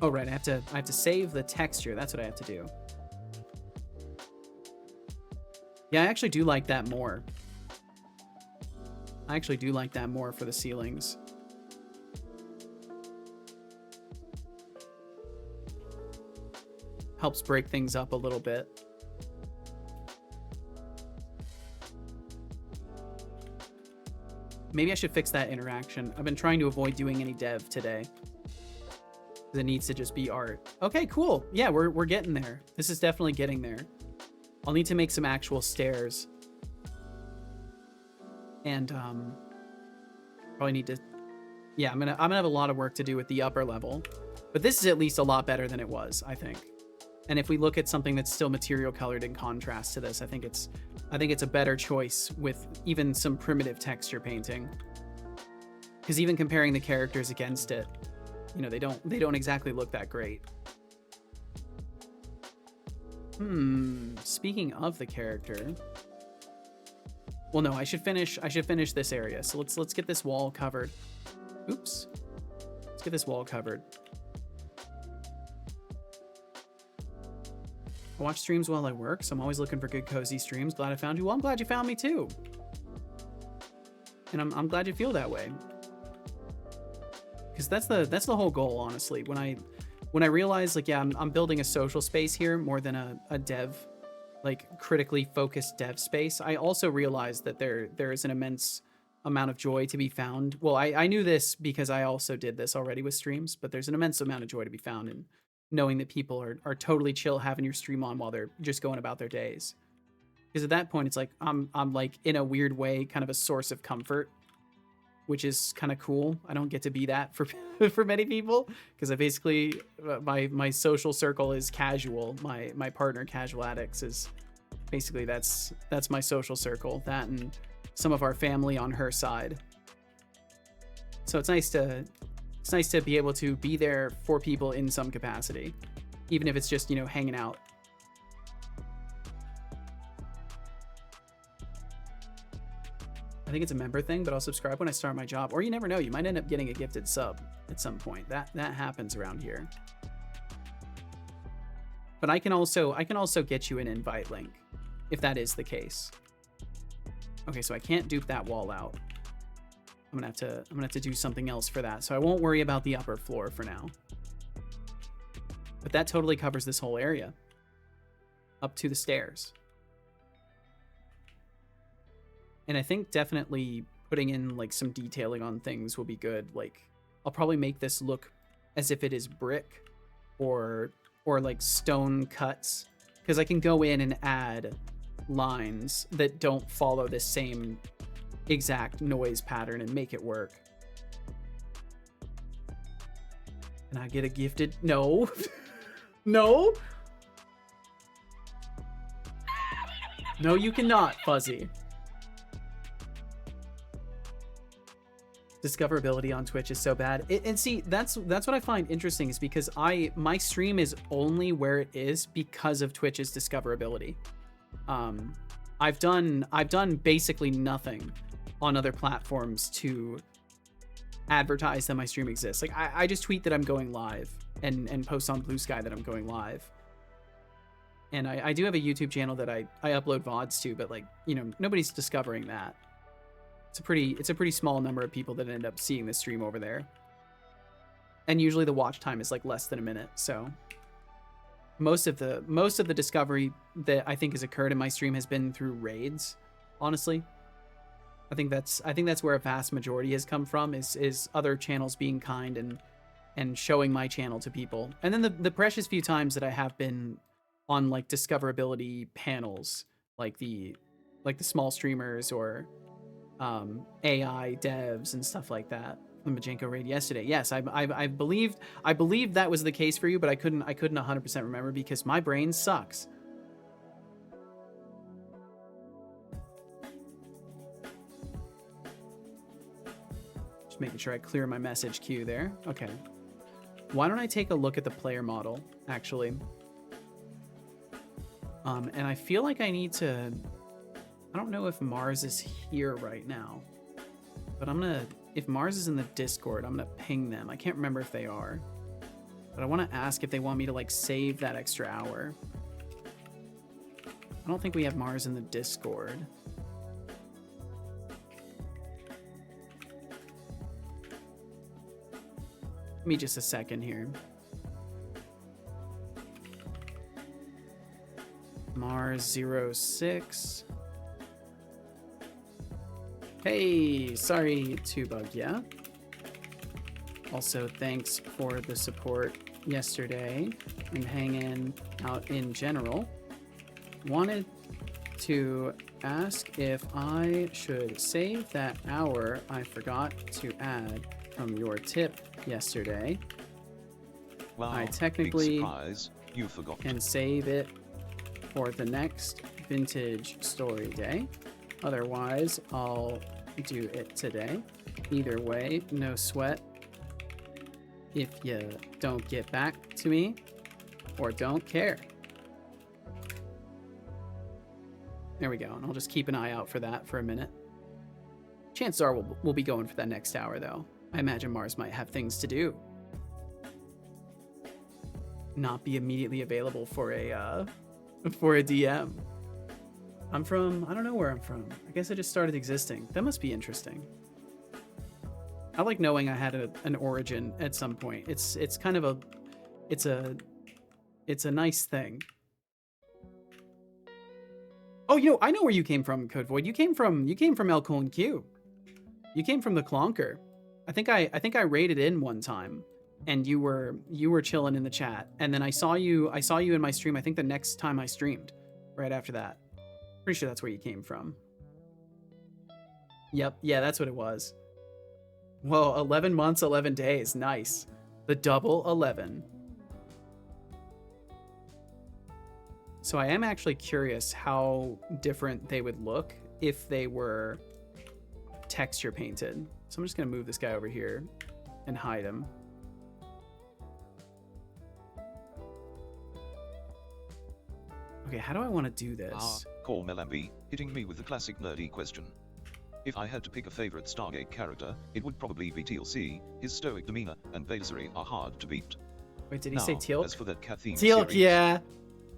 Oh right, I have to save the texture. That's what I have to do. Yeah, I actually do like that more. I actually do like that more for the ceilings. Helps break things up a little bit. Maybe I should fix that interaction. I've been trying to avoid doing any dev today. It needs to just be art. Okay, cool. Yeah, we're getting there. This is definitely getting there. I'll need to make some actual stairs. And probably need to, yeah, I'm gonna have a lot of work to do with the upper level. But this is at least a lot better than it was, I think. And if we look at something that's still material colored in contrast to this, I think it's a better choice with even some primitive texture painting. Because even comparing the characters against it, you know, they don't exactly look that great. Speaking of the character, well, no, I should finish this area. So let's get this wall covered. Oops. Let's get this wall covered. I watch streams while I work, so I'm always looking for good cozy streams. Glad I found you. Well, I'm glad you found me too. And I'm glad you feel that way. Because that's the whole goal, honestly. When when I realized, like, yeah, I'm building a social space here more than a dev, like, critically focused dev space, I also realized that there is an immense amount of joy to be found. Well, I knew this because I also did this already with streams, but there's an immense amount of joy to be found in knowing that people are totally chill having your stream on while they're just going about their days. Because at that point, it's like, I'm like, in a weird way, kind of a source of comfort, which is kind of cool. I don't get to be that for for many people, because I basically, my social circle is casual. My partner, Casual Addicts, is basically, that's my social circle. That and some of our family on her side. So it's nice to be able to be there for people in some capacity, even if it's just, you know, hanging out. I think it's a member thing, but I'll subscribe when I start my job. Or you never know, you might end up getting a gifted sub at some point. That happens around here. But I can also get you an invite link if that is the case. Okay, so I can't dupe that wall out. I'm gonna have to do something else for that. So I won't worry about the upper floor for now. But that totally covers this whole area. Up to the stairs. And I think definitely putting in like some detailing on things will be good. Like, I'll probably make this look as if it is brick or like stone cuts, because I can go in and add lines that don't follow this same exact noise pattern and make it work. And I get a gifted? No. No. No, you cannot, Fuzzy. Discoverability on Twitch is so bad. And see, that's what I find interesting, is because my stream is only where it is because of Twitch's discoverability. I've done basically nothing on other platforms to advertise that my stream exists. Like, I just tweet that I'm going live and post on Blue Sky that I'm going live. And I do have a YouTube channel that I upload VODs to, but like, you know, nobody's discovering that. It's a pretty small number of people that end up seeing the stream over there. And usually the watch time is like less than a minute. So most of the discovery that I think has occurred in my stream has been through raids, honestly. I think that's where a vast majority has come from, is other channels being kind and showing my channel to people. And then the precious few times that I have been on like discoverability panels, like the small streamers or AI devs and stuff like that. The Majenko raid yesterday. Yes, I believed that was the case for you, but I couldn't 100% remember because my brain sucks. Just making sure I clear my message queue there. Okay. Why don't I take a look at the player model, actually? And I feel like I need to... I don't know if Mars is here right now, but if Mars is in the Discord, I'm gonna ping them. I can't remember if they are, but I want to ask if they want me to like save that extra hour. I don't think we have Mars in the Discord. Give me just a second here. Mars 06. Hey, sorry to bug ya. Also, thanks for the support yesterday and hanging out in general. Wanted to ask if I should save that hour I forgot to add from your tip yesterday. Wow, I technically big surprise. You forgot. Can save it for the next vintage story day. Otherwise, I'll do it today. Either way, no sweat. If you don't get back to me or don't care. There we go. And I'll just keep an eye out for that for a minute. Chances are we'll be going for that next hour, though. I imagine Mars might have things to do. Not be immediately available for a DM. I don't know where I'm from. I guess I just started existing. That must be interesting. I like knowing I had an origin at some point. It's kind of it's a nice thing. Oh, I know where you came from, Code Void. You came from El Colon Q. You came from the Clonker. I think I raided in one time, and you were chilling in the chat, and then I saw you in my stream. I think the next time I streamed, right after that. Pretty sure that's where you came from. Yep, yeah, that's what it was. Whoa, 11 months, 11 days. Nice. The double 11. So I am actually curious how different they would look if they were texture painted. So I'm just going to move this guy over here and hide him. Okay, how do I want to do this? Call Melambi, hitting me with the classic nerdy question. If I had to pick a favorite Stargate character, it would probably be TLC. His stoic demeanor and blazor are hard to beat. Wait, did he Now, say Teal'c? As for that cat theme Teal'c, series, yeah.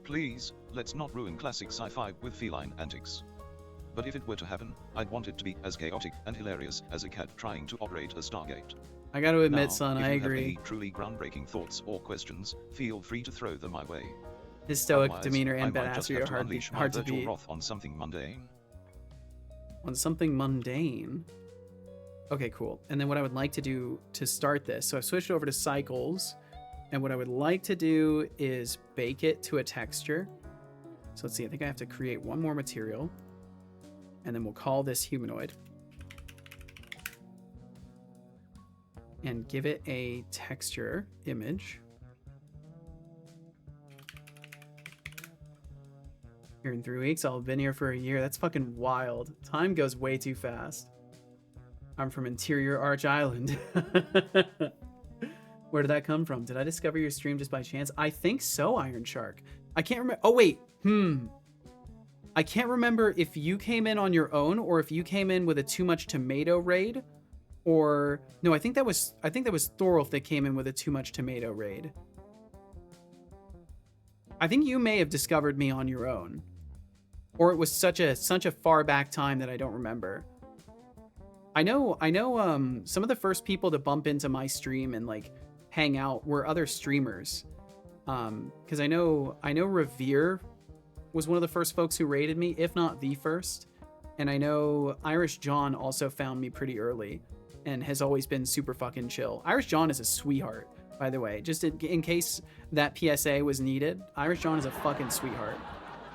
please, let's not ruin classic sci-fi with feline antics. But if it were to happen, I'd want it to be as chaotic and hilarious as a cat trying to operate a Stargate. I got to admit, Now, son, if I you have agree. any truly groundbreaking thoughts or questions, feel free to throw them my way. His stoic Otherwise, demeanor I and might just badassery have are to hard unleash my to virtual beat. wrath on something mundane. On something mundane. Okay, cool. And then what I would like to do to start this, so I've switched over to cycles, and what I would like to do is bake it to a texture. So let's see, I think I have to create one more material, and then we'll call this humanoid. And give it a texture image. Here in 3 weeks, I'll have been here for a year. That's fucking wild. Time goes way too fast. I'm from Interior Arch Island. Where did that come from? Did I discover your stream just by chance? I think so, Iron Shark. I can't remember. Oh, wait. I can't remember if you came in on your own or if you came in with a Too Much Tomato raid. Or no, I think that was Thorolf that came in with a Too Much Tomato raid. I think you may have discovered me on your own. Or it was such a far back time that I don't remember. I know some of the first people to bump into my stream and like hang out were other streamers. Because I know Revere was one of the first folks who raided me, if not the first. And I know Irish John also found me pretty early and has always been super fucking chill. Irish John is a sweetheart, by the way. Just in case that PSA was needed, Irish John is a fucking sweetheart.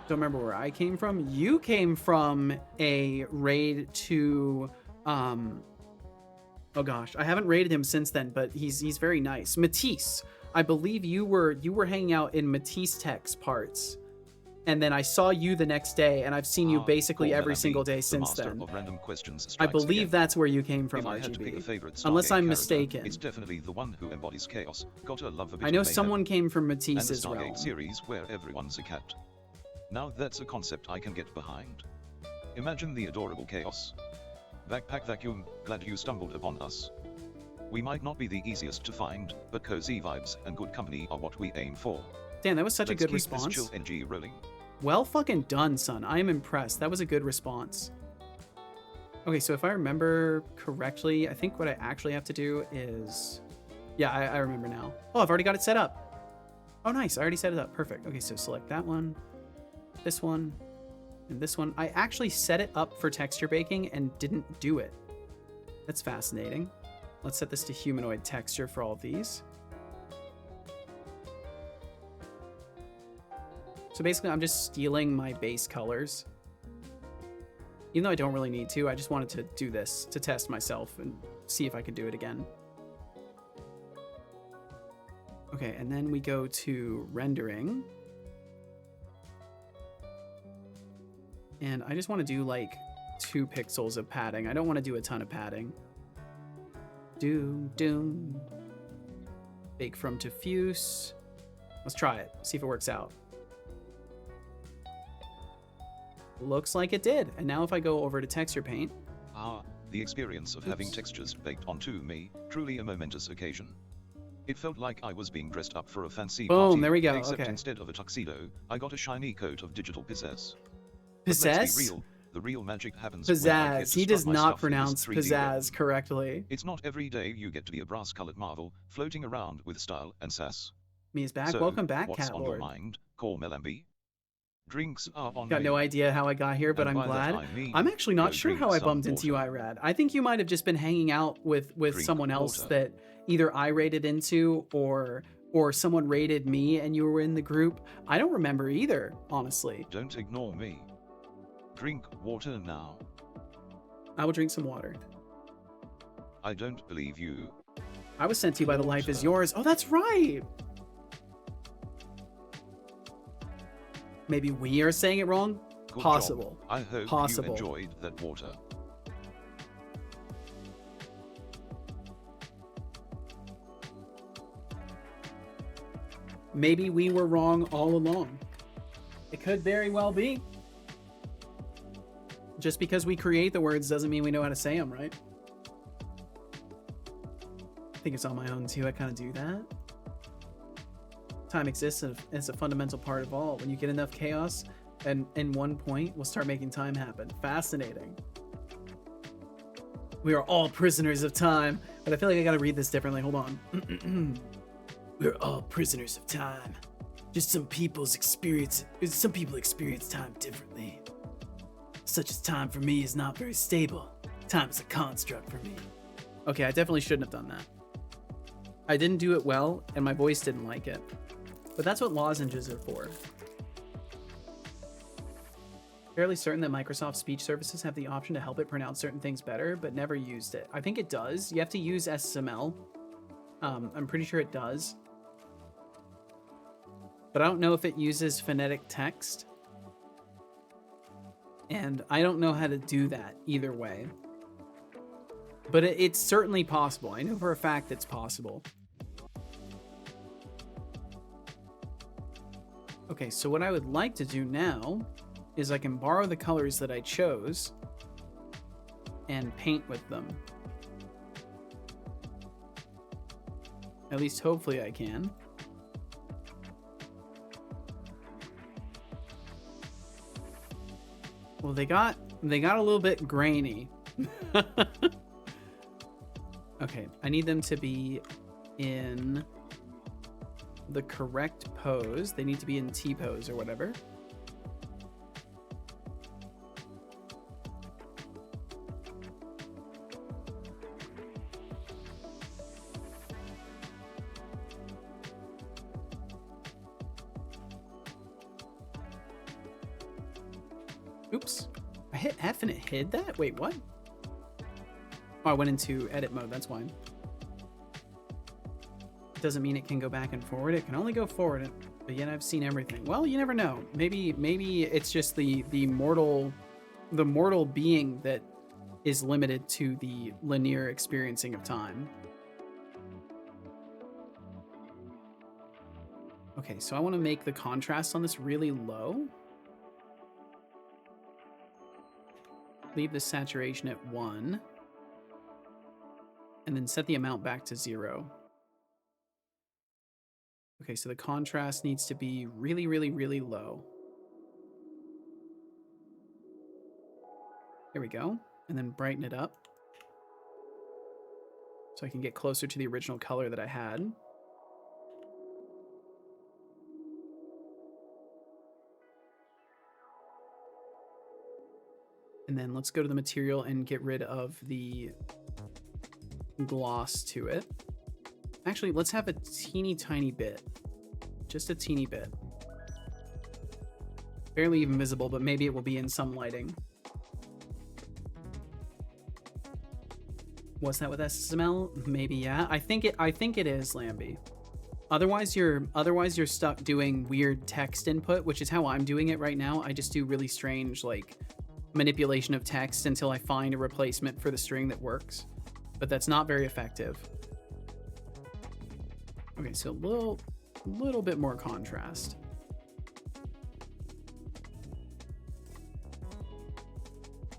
Don't remember where I came from. You came from a raid to oh gosh, I haven't raided him since then, but he's very nice. Matisse, I believe you were hanging out in Matisse Tech's parts, and then I saw you the next day, and I've seen you basically every single day since then. Of random questions I believe again. that's where you came from, If I had to pick a RGB. favorite Unless Stargate I'm character, mistaken. it's definitely the one who embodies chaos. Gotta love a bit I know of mayhem. someone came from And Matisse the as well. Stargate series where everyone's a cat. Now that's a concept I can get behind. Imagine the adorable chaos. Backpack vacuum, glad you stumbled upon us. We might not be the easiest to find, but cozy vibes and good company are what we aim for. Damn, that was such Let's a good keep response. This chill NG rolling. Well fucking done, son. I am impressed. That was a good response. Okay, so if I remember correctly, I think what I actually have to do is... Yeah, I remember now. Oh, I've already got it set up. Oh, nice. I already set it up. Perfect. Okay, so select that one, this one, and this one. I actually set it up for texture baking and didn't do it. That's fascinating. Let's set this to humanoid texture for all of these. So basically, I'm just stealing my base colors. Even though I don't really need to, I just wanted to do this to test myself and see if I could do it again. Okay, and then we go to rendering. And I just want to do like 2 pixels of padding. I don't want to do a ton of padding. Doom. Bake from diffuse. Let's try it. See if it works out. Looks like it did. And now if I go over to texture paint. The experience of having textures baked onto me, truly a momentous occasion. It felt like I was being dressed up for a fancy Boom, party, there we go, except okay. instead of a tuxedo, I got a shiny coat of digital pizzazz. But let's Pizzazz? be real, the real magic happens when I get Pizzazz. to He does strut my not stuff in this pronounce 3D pizzazz realm. correctly. It's not every day you get to be a brass-colored marvel, floating around with style and sass. Me is back. So, Welcome back, what's Cat on your Lord. mind, Call Melambi? Drinks are on Got me. no idea how I got here, but And I'm by that glad. I mean, I'm actually not go sure drink how I some bumped into you, water. Irad. I think you might have just been hanging out with Drink someone else water. that either I raided into or someone raided me and you were in the group. I don't remember either, honestly. Don't ignore me. Drink water now. I will drink some water. I don't believe you. I was sent to you by the Life is Water. Yours. Oh, that's right. Maybe we are saying it wrong? Good Possible. job. I hope Possible. you enjoyed that water. Maybe we were wrong all along. It could very well be. Just because we create the words doesn't mean we know how to say them, right? I think it's on my own too. I kind of do that. Time exists and it's a fundamental part of all. When you get enough chaos, and in one point, we'll start making time happen. Fascinating. We are all prisoners of time. But I feel like I gotta read this differently. Hold on. We're all prisoners of time. Just some people experience time differently. Such as time for me is not very stable. Time is a construct for me. Okay, I definitely shouldn't have done that. I didn't do it well, and my voice didn't like it. But that's what lozenges are for. Fairly certain that Microsoft speech services have the option to help it pronounce certain things better, but never used it. I think it does. You have to use SSML. I'm pretty sure it does. But I don't know if it uses phonetic text. And I don't know how to do that either way. But it's certainly possible. I know for a fact it's possible. Okay, so what I would like to do now is I can borrow the colors that I chose and paint with them. At least hopefully I can. Well, they got a little bit grainy. Okay, I need them to be in the correct pose. They need to be in T pose or whatever. Oops. I hit F and it hid that? Wait, what? Oh, I went into edit mode, that's why. It doesn't mean it can go back and forward. It can only go forward, but yet I've seen everything. Well, you never know. Maybe it's just the mortal being that is limited to the linear experiencing of time. Okay, so I want to make the contrast on this really low. Leave the saturation at 1. And then set the amount back to 0. Okay, so the contrast needs to be really, really, really low. There we go. And then brighten it up. So I can get closer to the original color that I had. And then let's go to the material and get rid of the gloss to it. Actually, let's have a teeny tiny bit. Just a teeny bit. Barely even visible, but maybe it will be in some lighting. Was that with SSML? Maybe, yeah. I think it is, Lambie. Otherwise you're stuck doing weird text input, which is how I'm doing it right now. I just do really strange, like, manipulation of text until I find a replacement for the string that works. But that's not very effective. Okay, so a little bit more contrast.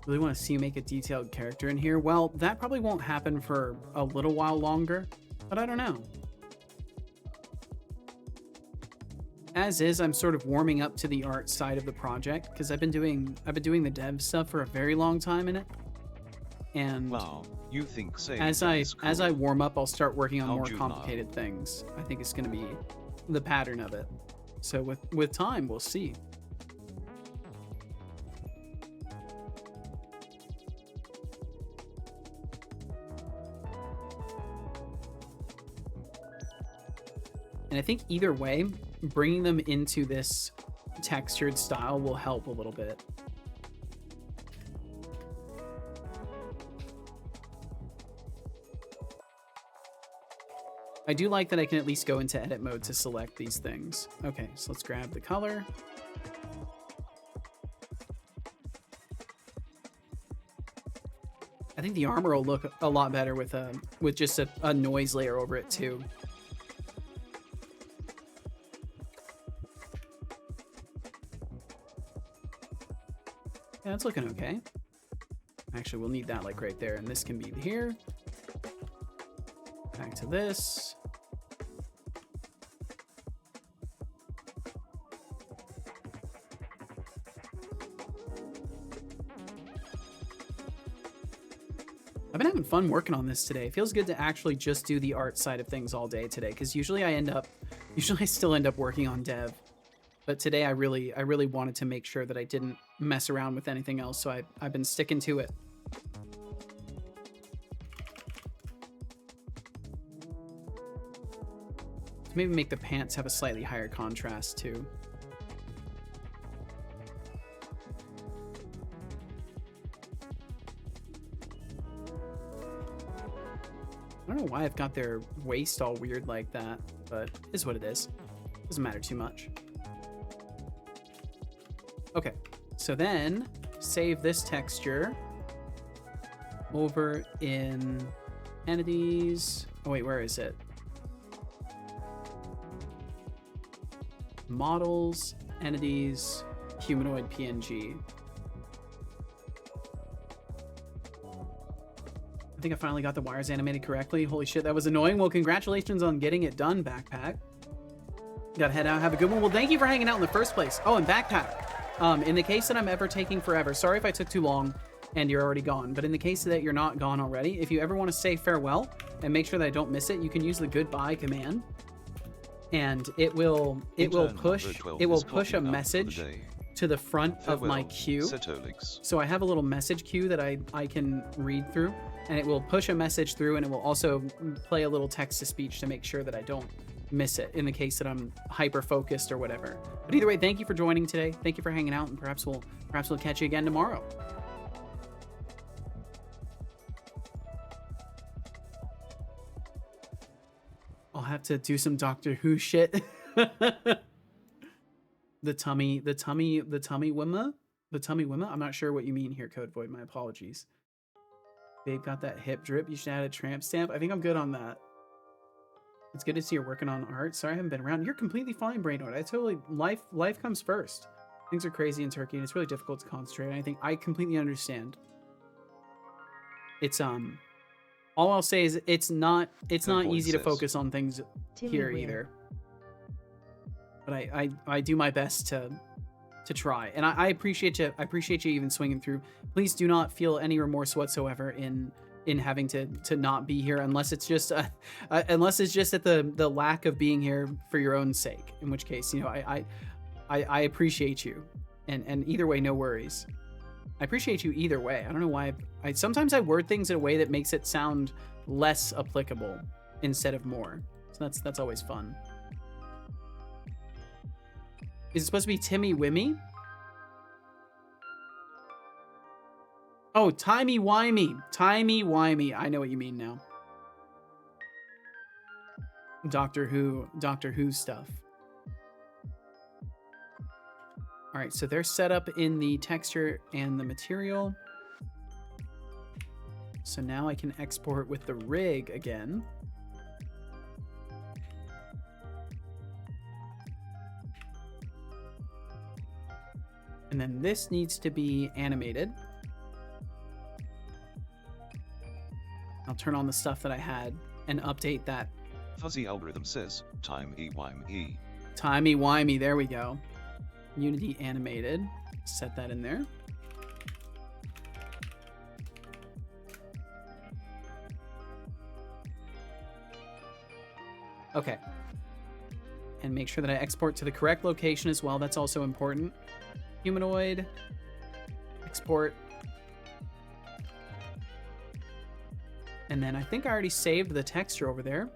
Really want to see you make a detailed character in here. Well, that probably won't happen for a little while longer, but I don't know. As is, I'm sort of warming up to the art side of the project because I've been doing the dev stuff for a very long time in it. And Wow, you think as I warm up, I'll start working on How more juvenile. complicated things. I think it's going to be the pattern of it. So with time, we'll see. And I think either way, bringing them into this textured style will help a little bit. I do like that I can at least go into edit mode to select these things. Okay, so let's grab the color. I think the armor will look a lot better with just a noise layer over it too. Yeah, it's looking okay. Actually, we'll need that like right there, and this can be here. Back to this. I've been having fun working on this today. It feels good to actually just do the art side of things all day today, because usually I still end up working on dev. But today I really wanted to make sure that I didn't mess around with anything else, so I've been sticking to it. Maybe make the pants have a slightly higher contrast too. I don't know why I've got their waist all weird like that, but it is what it is. Doesn't matter too much. Okay, so then save this texture over in entities. Oh wait, where is it? Models, entities, humanoid PNG. I think I finally got the wires animated correctly. Holy shit, that was annoying. Well, congratulations on getting it done, Backpack. Gotta head out. Have a good one. Well, thank you for hanging out in the first place. Oh, and Backpack. In the case that I'm ever taking forever, sorry if I took too long and you're already gone, but in the case that you're not gone already, if you ever want to say farewell and make sure that I don't miss it, you can use the goodbye command. And it will push a message to the front of my queue. So I have a little message queue that I can read through, and it will push a message through, and it will also play a little text to speech to make sure that I don't miss it in the case that I'm hyper focused or whatever. But either way, thank you for joining today. Thank you for hanging out, and perhaps we'll catch you again tomorrow. I'll have to do some Doctor Who shit. The tummy wimma? The tummy wimma? I'm not sure what you mean here, Code Void. My apologies. Babe got that hip drip. You should add a tramp stamp. I think I'm good on that. It's good to see you're working on art. Sorry I haven't been around. You're completely fine, Brainwood. I totally... Life comes first. Things are crazy in Turkey, and it's really difficult to concentrate. And I think I completely understand. It's, all I'll say is it's not easy to focus on things here either. But I do my best to try, and I appreciate you. I appreciate you even swinging through. Please do not feel any remorse whatsoever in having to not be here, unless it's just at the lack of being here for your own sake. In which case, you know, I appreciate you, and either way, no worries. I appreciate you either way. I don't know why. Sometimes I word things in a way that makes it sound less applicable instead of more. So that's always fun. Is it supposed to be Timmy Wimmy? Oh, timey-wimey. Timey-wimey. I know what you mean now. Doctor Who stuff. All right, so they're set up in the texture and the material. So now I can export with the rig again. And then this needs to be animated. I'll turn on the stuff that I had and update that. Fuzzy algorithm says, timey-wimey. Timey-wimey, there we go. Unity animated. Set that in there. Okay. And make sure that I export to the correct location as well. That's also important. Humanoid. Export. And then I think I already saved the texture over there.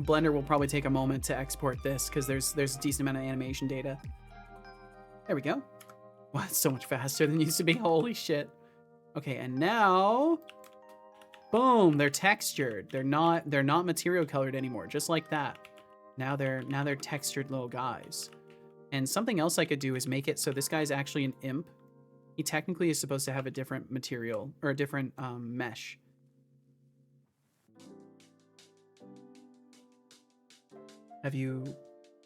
Blender will probably take a moment to export this because there's a decent amount of animation data. There we go. Wow, it's so much faster than it used to be. Holy shit. Okay, and now, boom, they're textured. They're not material colored anymore, just like that. Now they're textured little guys. And something else I could do is make it so this guy's actually an imp. He technically is supposed to have a different material or a different mesh. Have you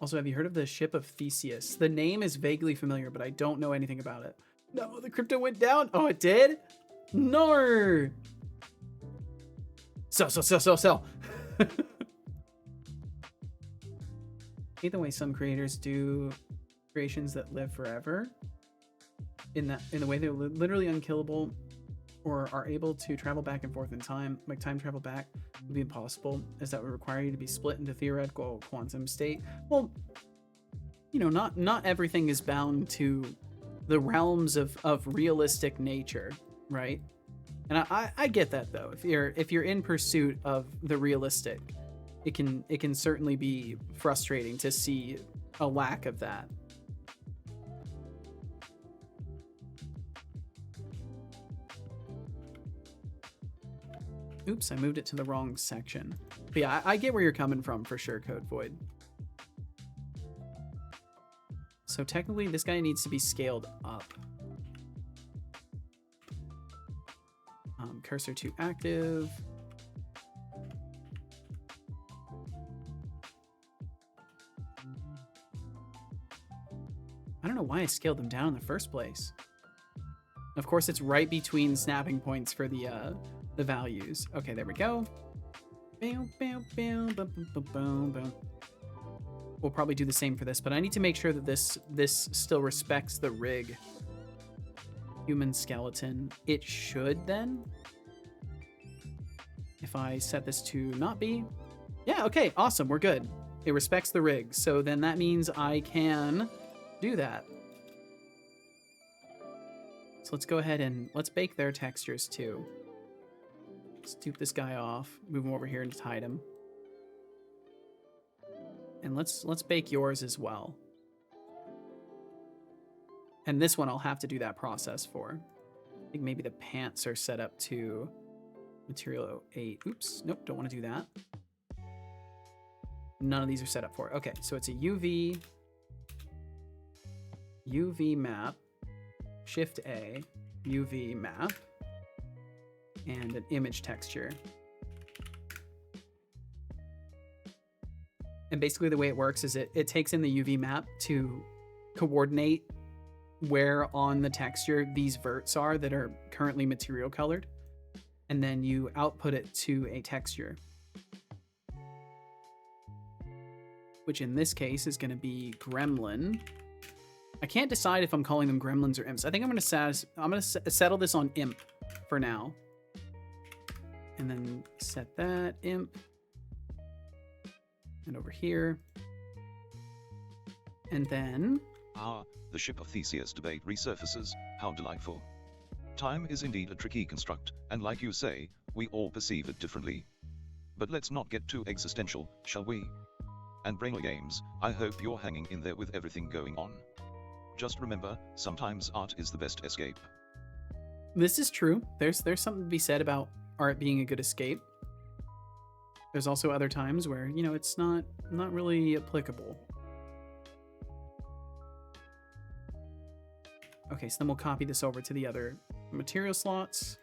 heard of the ship of Theseus? The name is vaguely familiar, but I don't know anything about it. No, the crypto went down. Oh, it did? No. Sell. Hate the way some creators do creations that live forever. In the way they're literally unkillable, or are able to travel back and forth in time. Like time travel back would be impossible, as that would require you to be split into theoretical quantum state. Well, you know, not everything is bound to the realms of realistic nature, right? And I get that though. If you're in pursuit of the realistic, it can certainly be frustrating to see a lack of that. Oops, I moved it to the wrong section. But yeah, I get where you're coming from for sure, Code Void. So technically, this guy needs to be scaled up. Cursor to active. I don't know why I scaled them down in the first place. Of course, it's right between snapping points for the values. Okay, there we go. We'll probably do the same for this, but I need to make sure that this still respects the rig. Human skeleton. It should then. If I set this to not be. Yeah, okay, awesome, we're good. It respects the rig, so then that means I can do that. So let's go ahead and let's bake their textures too. Stoop this guy off, move him over here and hide him. And let's bake yours as well. And this one I'll have to do that process for. I think maybe the pants are set up to material 8. Oops, nope, don't want to do that. None of these are set up for it. Okay, so it's a UV map, Shift A, UV map, and an image texture. And basically the way it works is it takes in the UV map to coordinate where on the texture these verts are that are currently material colored. And then you output it to a texture, which in this case is going to be gremlin. I can't decide if I'm calling them gremlins or imps. I think I'm going to settle this on imp for now. And then set that imp. And over here. And then... Ah, the ship of Theseus debate resurfaces. How delightful. Time is indeed a tricky construct, and like you say, we all perceive it differently. But let's not get too existential, shall we? And Brainly Games, I hope you're hanging in there with everything going on. Just remember, sometimes art is the best escape. This is true. There's something to be said about art being a good escape. There's also other times where, you know, it's not really applicable. Okay, so then we'll copy this over to the other material slots.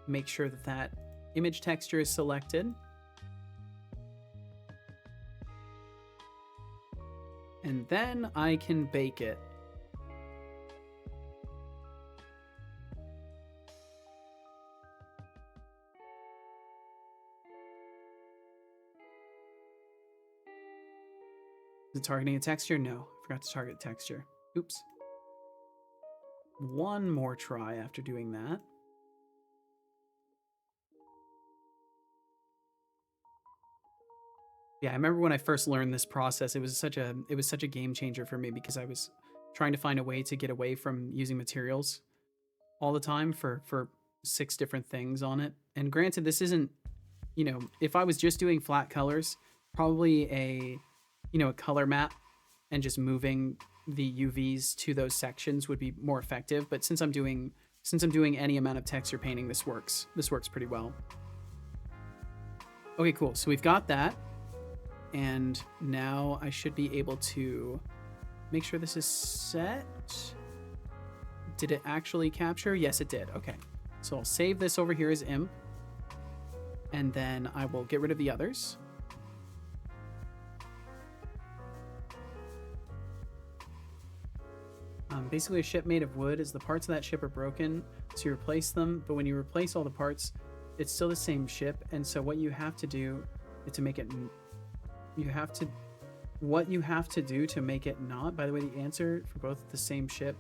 Make sure that that image texture is selected. And then I can bake it. Is it targeting a texture? No, I forgot to target texture. Oops. One more try after doing that. Yeah, I remember when I first learned this process, it was such a game changer for me because I was trying to find a way to get away from using materials all the time for 6 different things on it. And granted, this isn't, you know, if I was just doing flat colors, probably a color map and just moving the UVs to those sections would be more effective. But since I'm doing any amount of texture painting, this works pretty well. Okay, cool. So we've got that. And now I should be able to make sure this is set. Did it actually capture? Yes, it did. Okay. So I'll save this over here as imp. And then I will get rid of the others. Basically, a ship made of wood is the parts of that ship are broken, so you replace them. But when you replace all the parts, it's still the same ship. And so what you have to do is to make it... What you have to do to make it not, by the way, the answer for both the same ship,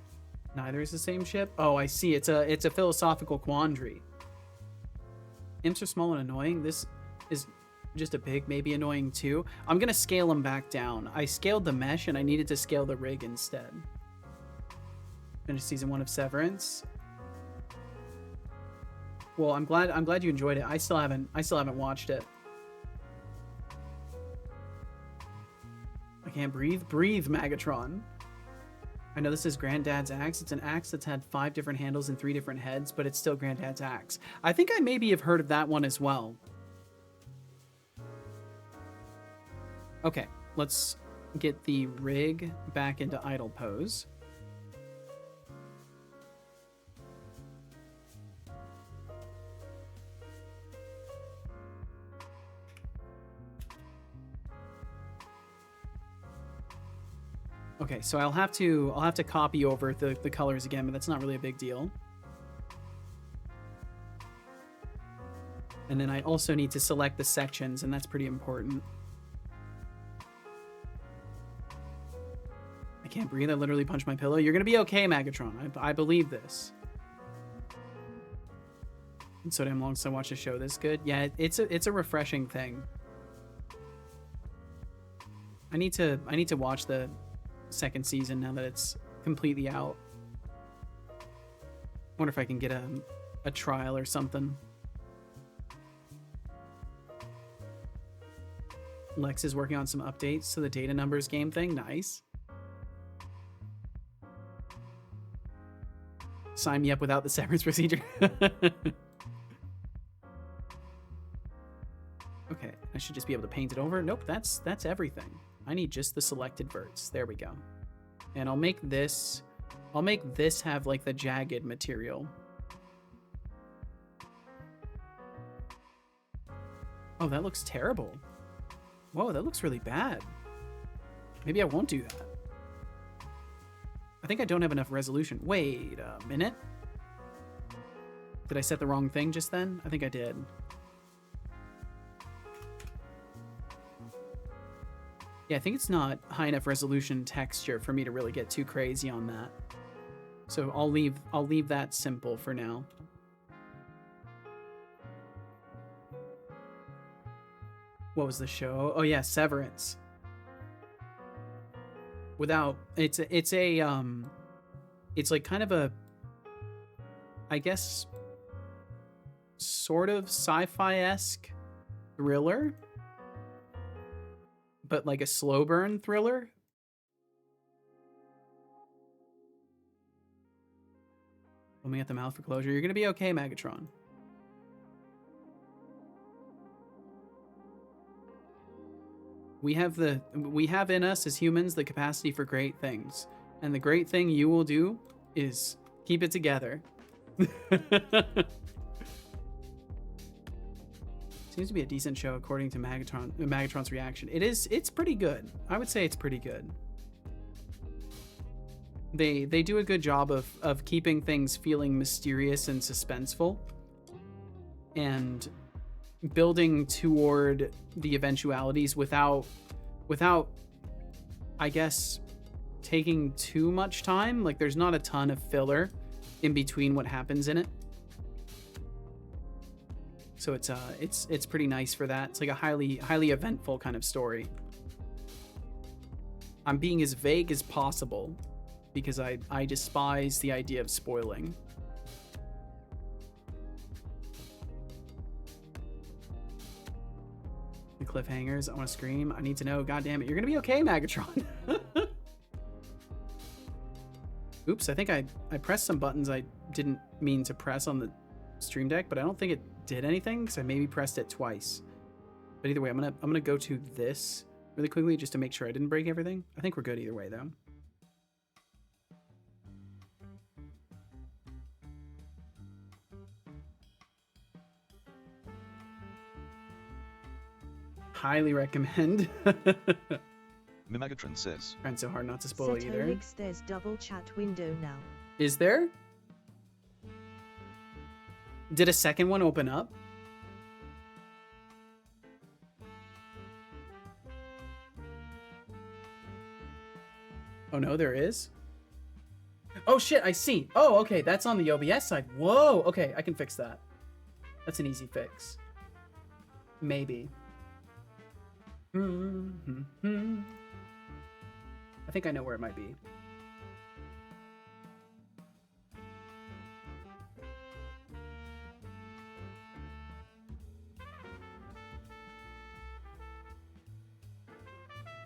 neither is the same ship. Oh, I see. It's a philosophical quandary. Imps are small and annoying. This is just a big, maybe annoying too. I'm going to scale them back down. I scaled the mesh and I needed to scale the rig instead. Finished season 1 of Severance. Well, I'm glad you enjoyed it. I still haven't watched it. I can't breathe. Breathe, Magatron. I know this is Granddad's axe. It's an axe that's had 5 different handles and 3 different heads, but it's still Granddad's axe. I think I maybe have heard of that one as well. Okay, let's get the rig back into idle pose. Okay, so I'll have to copy over the colors again, but that's not really a big deal. And then I also need to select the sections, and that's pretty important. I can't breathe. I literally punched my pillow. You're gonna be okay, Magatron. I believe this. And so damn long since I watched a show this good. Yeah, it's a refreshing thing. I need to watch the 2nd season now that it's completely out. Wonder if I can get a trial or something. Lex is working on some updates to the data numbers game thing. Nice. Sign me up without the severance procedure. Okay, I should just be able to paint it over. Nope, that's everything. I need just the selected verts. There we go. And I'll make this have like the jagged material. Oh, that looks terrible. Whoa, that looks really bad. Maybe I won't do that. I think I don't have enough resolution. Wait a minute. Did I set the wrong thing just then? I think I did. Yeah, I think it's not high enough resolution texture for me to really get too crazy on that. So I'll leave that simple for now. What was the show? Oh yeah, Severance. It's like kind of a, I guess, sort of sci-fi-esque thriller, but like a slow burn thriller. Foaming at the mouth for closure. You're gonna be okay, Magatron. We have in us as humans the capacity for great things. And the great thing you will do is keep it together. Seems to be a decent show according to Magatron's reaction. It's pretty good. I would say it's pretty good. They do a good job of keeping things feeling mysterious and suspenseful. And building toward the eventualities without I guess taking too much time. Like there's not a ton of filler in between what happens in it. So it's pretty nice for that. It's like a highly eventful kind of story. I'm being as vague as possible because I despise the idea of spoiling. The cliffhangers, I want to scream. I need to know. God damn it, you're gonna be okay, Magatron. Oops, I think I pressed some buttons I didn't mean to press on the Stream Deck, but I don't think it did anything because I maybe pressed it twice. But either way, I'm gonna go to this really quickly just to make sure I didn't break everything. I think we're good either way though. Highly recommend. Mimagatron says. Trying so hard not to spoil it either. Setolix, there's double chat window now. Is there? Did a second one open up? Oh no, there is. Oh shit, I see. Oh, okay, that's on the OBS side. Whoa, okay, I can fix that. That's an easy fix. Maybe. I think I know where it might be.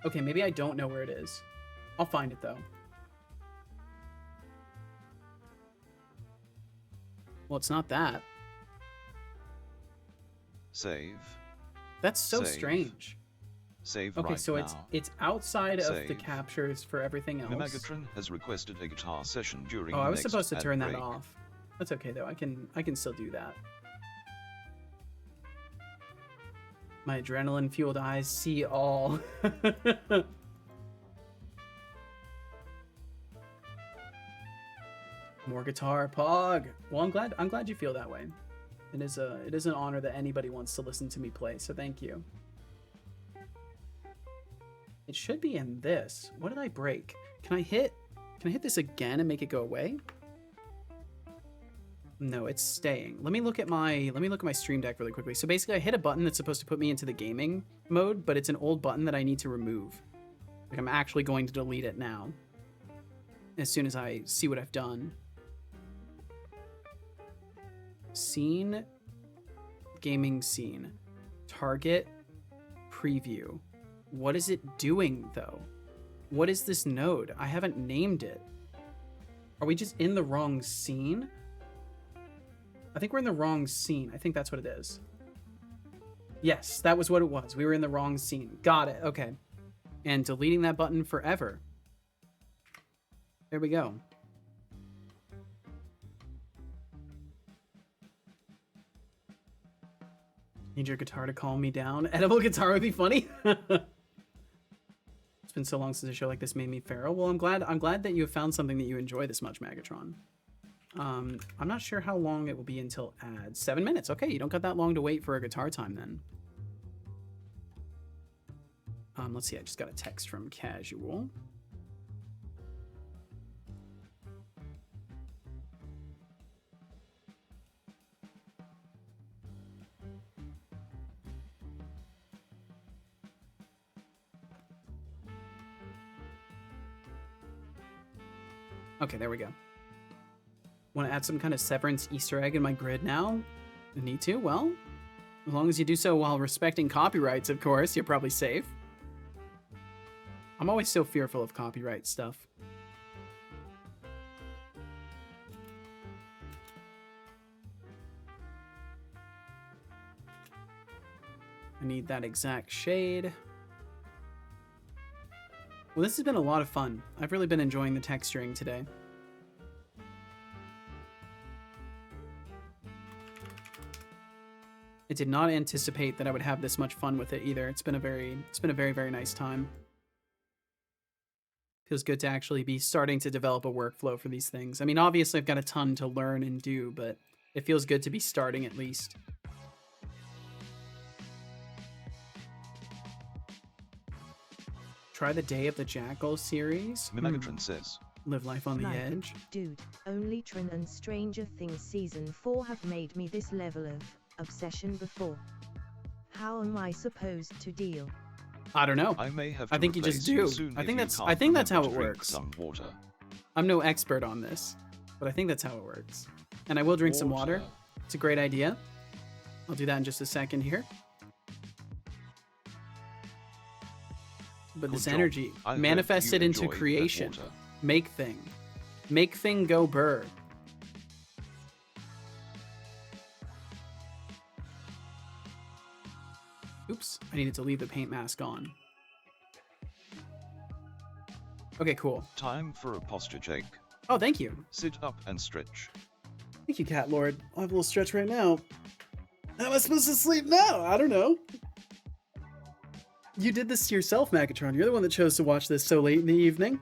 Okay, maybe I don't know where it is. I'll find it though. Well, it's not that. Save. That's so Save. strange. Save Okay, right so now. it's outside of the Save. captures for everything else. Mimagatron has requested a guitar session during Oh, the I was next supposed to ad turn that break. off. That's okay though. I can still do that. My adrenaline fueled eyes see all. More guitar, Pog. Well, I'm glad you feel that way. It is an honor that anybody wants to listen to me play, so thank you. It should be in this. What did I break? Can I hit this again and make it go away? No, it's staying. Let me look at my Stream Deck really quickly. So basically I hit a button that's supposed to put me into the gaming mode, but it's an old button that I need to remove. Like I'm actually going to delete it now. As soon as I see what I've done. Scene, gaming scene, target, preview. What is it doing though? What is this node? I haven't named it. Are we just in the wrong scene? I think we're in the wrong scene. I think that's what it is. Yes, that was what it was. We were in the wrong scene. Got it. Okay. And deleting that button forever. There we go. Need your guitar to calm me down. Edible guitar would be funny. It's been so long since a show like this made me feral. Well, I'm glad that you have found something that you enjoy this much, Magatron. I'm not sure how long it will be until ads. 7 minutes. Okay, you don't got that long to wait for a guitar time then. Let's see. I just got a text from Casual. Okay, there we go. Want to add some kind of Severance Easter egg in my grid now? Need to? Well, as long as you do so while respecting copyrights, of course, you're probably safe. I'm always so fearful of copyright stuff. I need that exact shade. Well, this has been a lot of fun. I've really been enjoying the texturing today. I did not anticipate that I would have this much fun with it either. It's been a very, very nice time. Feels good to actually be starting to develop a workflow for these things. I mean, obviously I've got a ton to learn and do, but it feels good to be starting at least. Try the Day of the Jackal series. Mimagatron says. Live life on the Like, edge. Dude, only Tron and Stranger Things Season 4 have made me this level of obsession before. How am I supposed to deal? I don't know. I may have I to think you just replace do. soon I if think you that's can't how remember it to drink works. some water. I'm no expert on this, but I think that's how it works. And I will drink some water. It's a great idea. I'll do that in just a second here. But Good this job. energy, I manifest hope it you into enjoyed that creation. water. Make thing. Make thing go burr. Oops, I needed to leave the paint mask on. Okay, cool. Time for a posture check. Oh, thank you. Sit up and stretch. Thank you, Cat Lord. I'll have a little stretch right now. How am I supposed to sleep now? I don't know. You did this to yourself, Megatron. You're the one that chose to watch this so late in the evening.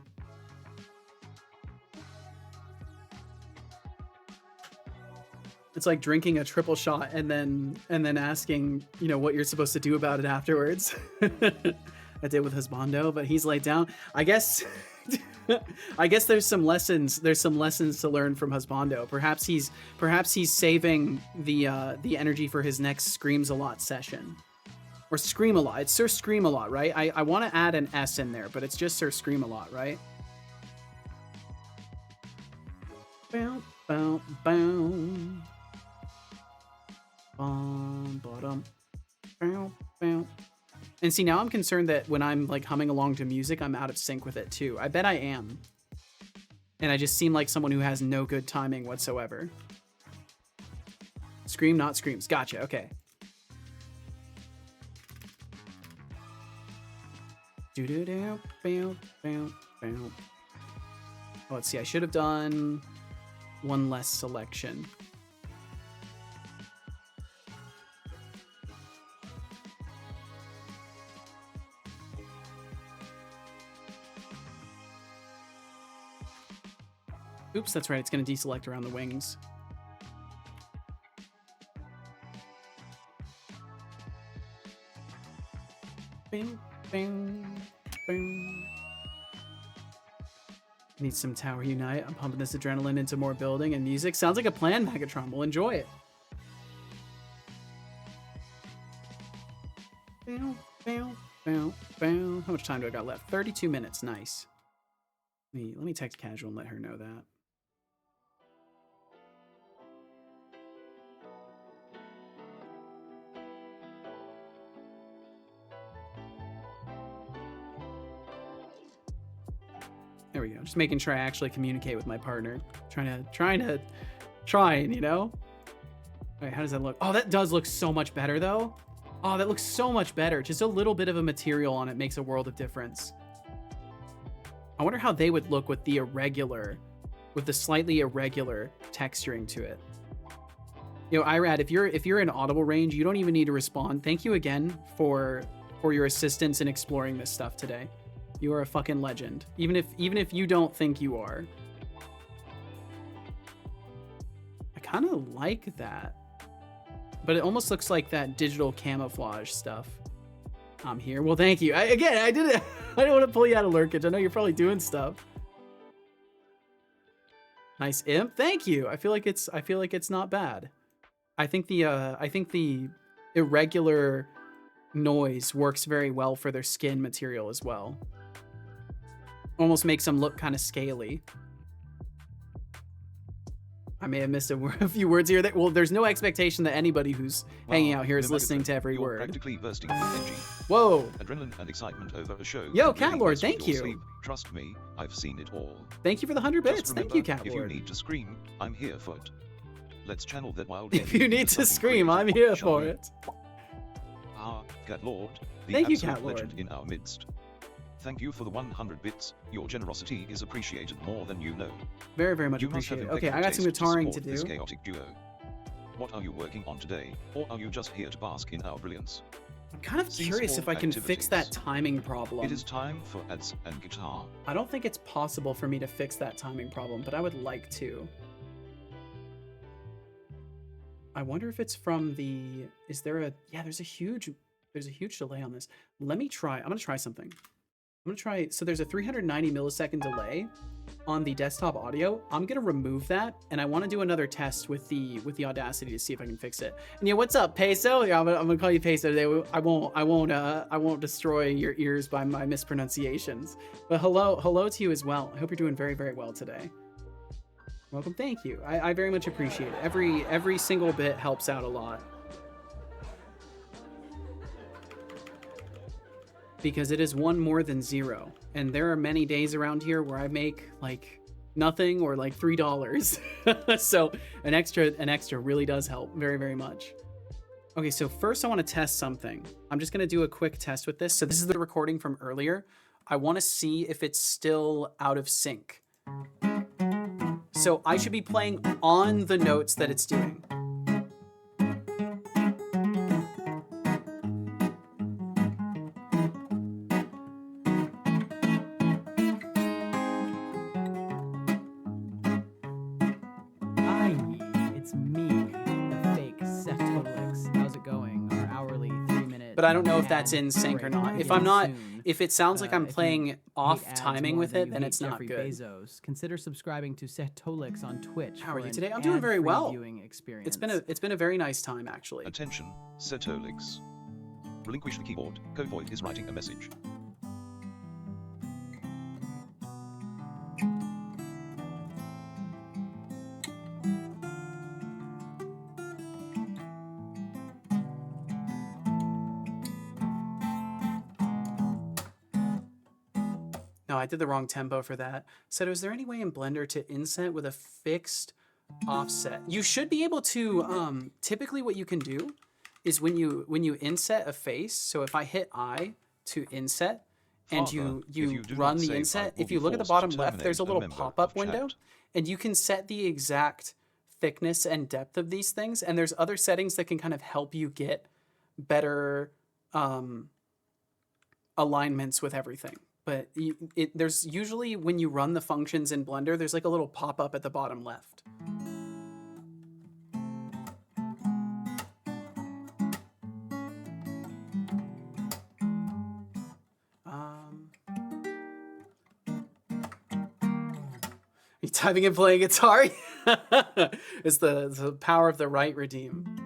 It's like drinking a triple shot and then asking, you know, what you're supposed to do about it afterwards. I did with Husbando, but he's laid down. I guess I guess there's some lessons to learn from Husbando. Perhaps he's saving the energy for his next Screams a Lot session. Or Scream a Lot. It's Sir Scream a Lot, right? I want to add an S in there, but it's just Sir Scream a Lot, right? Bow, bow, bow. Bottom. Bow, bow. And see, now I'm concerned that when I'm like humming along to music, I'm out of sync with it too. I bet I am. And I just seem like someone who has no good timing whatsoever. Scream, not screams. Gotcha, okay. Do-do-do, bow, bow, bow. Oh, let's see, I should have done one less selection. Oops, that's right, it's going to deselect around the wings. Bing, bing, bing. Need some Tower Unite. I'm pumping this adrenaline into more building and music. Sounds like a plan, Megatron. We'll enjoy it. Bow, bow, bow, bow. How much time do I got left? 32 minutes. Nice. Let me text Casual and let her know that. There we go. Just making sure I actually communicate with my partner. Trying and, you know? All right, how does that look? Oh, that does look so much better though. Oh, that looks so much better. Just a little bit of a material on it makes a world of difference. I wonder how they would look with the slightly irregular texturing to it. You know, Irad, if you're in audible range, you don't even need to respond. Thank you again for your assistance in exploring this stuff today. You are a fucking legend. Even if you don't think you are. I kind of like that. But it almost looks like that digital camouflage stuff. I'm here. Well, thank you. I did it. I don't want to pull you out of lurkage. I know you're probably doing stuff. Nice imp. Thank you. I feel like it's not bad. I think the irregular noise works very well for their skin material as well. Almost makes them look kind of scaly. I may have missed a few words here. Well, there's no expectation that anybody who's hanging out here is listening to every word. Practically bursting with energy. Whoa! Adrenaline and excitement over a show. Yo, that Cat really Lord, messes with thank your you. sleep. Trust me, I've seen it all. Thank you for the 100 bits. Just Thank you, remember, Cat if Lord. you need to scream, I'm here for it. Let's channel that wild If energy you into need to something scream, I'm creative, here shall for we? it. Ah, Cat Lord, the Thank you, absolute Cat Lord. legend in our midst. Thank you for the 100 bits. Your generosity is appreciated more than you know. Very, very much You must have appreciated. Okay, I impeccable got some taste guitaring to support this do. chaotic duo. What are you working on today, or are you just here to bask in our brilliance? I'm kind of Cease curious all if I can fix that activities. timing problem. It is time for ads and guitar. I don't think it's possible for me to fix that timing problem, but I would like to. I wonder if it's from the... Is there a... Yeah, there's a huge delay on this. Let me try. I'm going to try something. I'm going to try... So there's a 390 millisecond delay. on the desktop audio, I'm gonna remove that, and I want to do another test with the Audacity to see if I can fix it. And yeah, what's up, Peso? Yeah, I'm gonna call you Peso today. I won't destroy your ears by my mispronunciations. But hello to you as well. I hope you're doing very, very well today. Welcome, thank you. I very much appreciate it. Every single bit helps out a lot. Because it is one more than zero. And there are many days around here where I make like nothing or like $3. So an extra really does help very, very much. Okay, so first I want to test something. I'm just going to do a quick test with this. So this is the recording from earlier. I want to see if it's still out of sync. So I should be playing on the notes that it's doing. It's me, the fake Setolix. How's it going? Our hourly 3-minute. But I don't know if that's in sync or not. If I'm not, if it sounds like I'm If playing you off hate ads timing more with than it, you then hate it's not Jeffrey good. Bezos, consider subscribing to Setolix on Twitch. How for are you an today? I'm doing very ad-free well. Viewing experience. It's been a very nice time actually. Attention, Setolix. Relinquish the keyboard. Covoid is writing a message. No, I did the wrong tempo for that. So is there any way in Blender to inset with a fixed offset? You should be able to, typically what you can do is when you inset a face, so if I hit I to inset, and Father, you do run not the save, I inset, will if you be look at the forced bottom to left, there's a terminate little member pop-up of window, chat. and you can set the exact thickness and depth of these things, and there's other settings that can kind of help you get better alignments with everything. But there's usually, when you run the functions in Blender, there's like a little pop-up at the bottom left. You typing and playing guitar? It's the power of the right redeem.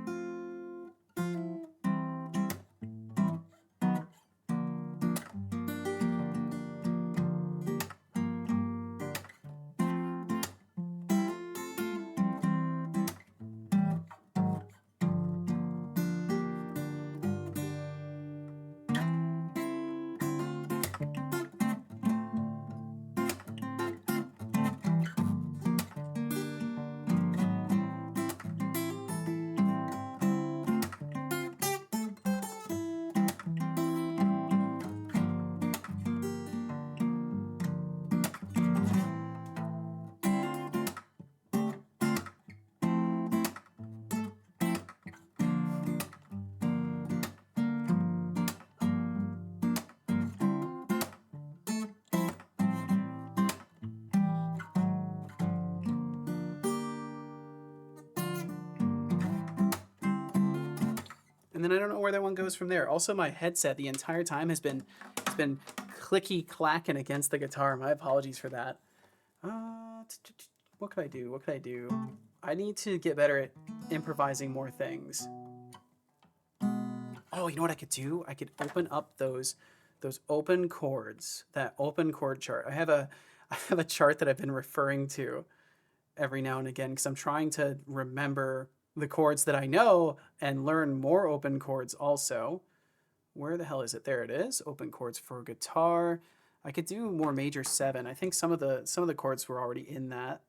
And then I don't know where that one goes from there. Also, my headset the entire time has been clicky clacking against the guitar. My apologies for that. What could I do? What could I do? I need to get better at improvising more things. Oh, you know what I could do? I could open up those open chords, that open chord chart. I have a chart that I've been referring to every now and again because I'm trying to remember the chords that I know and learn more open chords also. Where the hell is it? There it is. Open chords for guitar. I could do more major 7. I think some of the chords were already in that.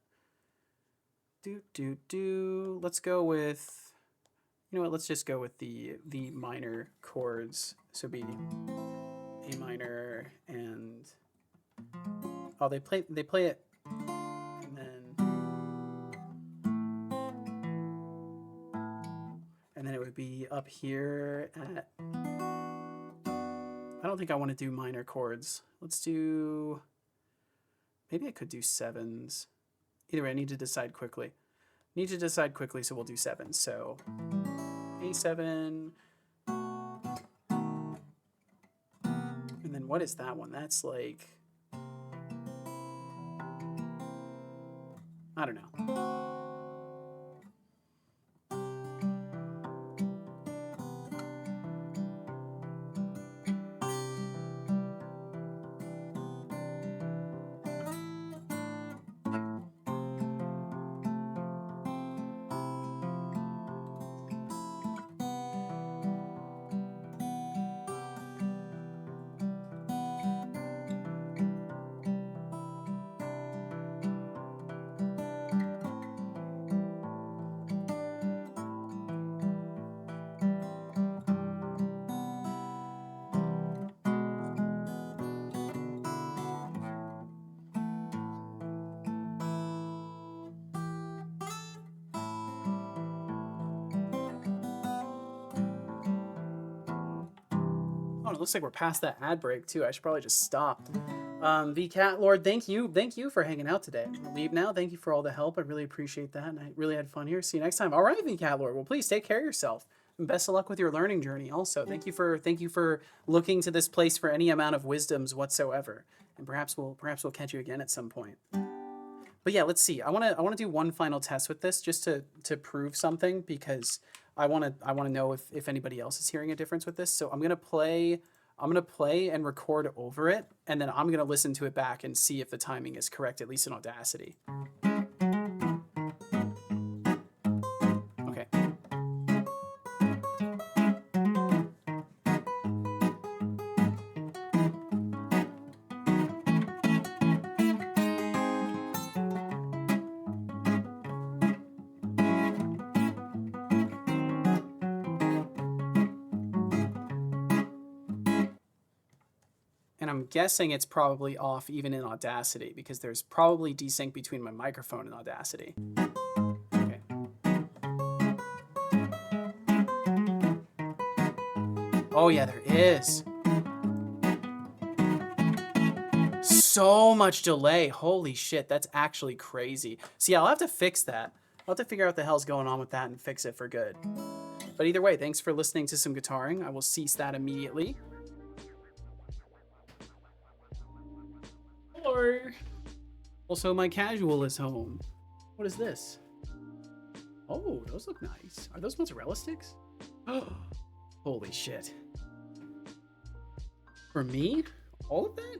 Let's go with, you know what? Let's just go with the minor chords. So be A minor and oh, they play it, and then it would be up here at. I don't think I want to do minor chords. Let's do. Maybe I could do 7s. Either way, I need to decide quickly. So we'll do 7s. So A7. And then what is that one? That's like. I don't know. Oh, it looks like we're past that ad break too. I should probably just stop. The Cat Lord, thank you for hanging out today. I'm gonna leave now. Thank you for all the help. I really appreciate that, and I really had fun here. See you next time. All right, the Cat Lord. Well, please take care of yourself, and best of luck with your learning journey. Also, thank you for looking to this place for any amount of wisdoms whatsoever, and perhaps we'll catch you again at some point. But yeah, let's see. I wanna do one final test with this just to prove something, because I wanna know if anybody else is hearing a difference with this. So I'm gonna play and record over it, and then I'm gonna listen to it back and see if the timing is correct, at least in Audacity. Okay. And I'm guessing it's probably off even in Audacity, because there's probably desync between my microphone and Audacity. Okay. Oh yeah, there is. So much delay. Holy shit, that's actually crazy. See, I'll have to fix that. I'll have to figure out what the hell's going on with that and fix it for good. But either way, thanks for listening to some guitaring. I will cease that immediately. Hello. Also, my casual is home. What is this? Oh, those look nice. Are those mozzarella sticks? Oh, holy shit. For me? All of that?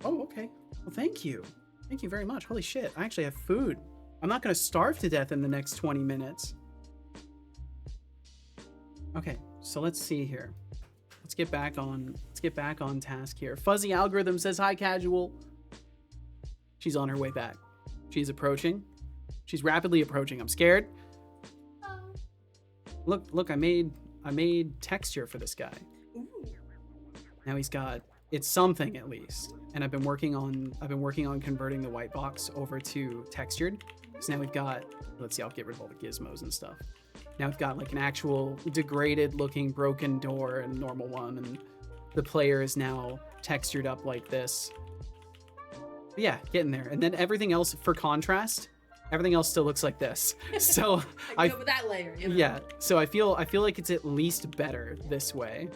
Oh, okay. Well, thank you. Thank you very much. Holy shit. I actually have food. I'm not going to starve to death in the next 20 minutes. Okay, so let's see here. Let's get back on task here. Fuzzy Algorithm says, hi, casual. She's on her way back. She's approaching. She's rapidly approaching. I'm scared. Look, I made texture for this guy. Ooh. Now he's got, it's something at least. And I've been working on converting the white box over to textured. So now we've got, let's see, I'll get rid of all the gizmos and stuff. Now we've got like an actual degraded looking broken door and normal one, and the player is now textured up like this. But yeah, getting there. And then everything else, for contrast, everything else still looks like this. So I go with that layer, you know? Yeah, so I feel like it's at least better this way.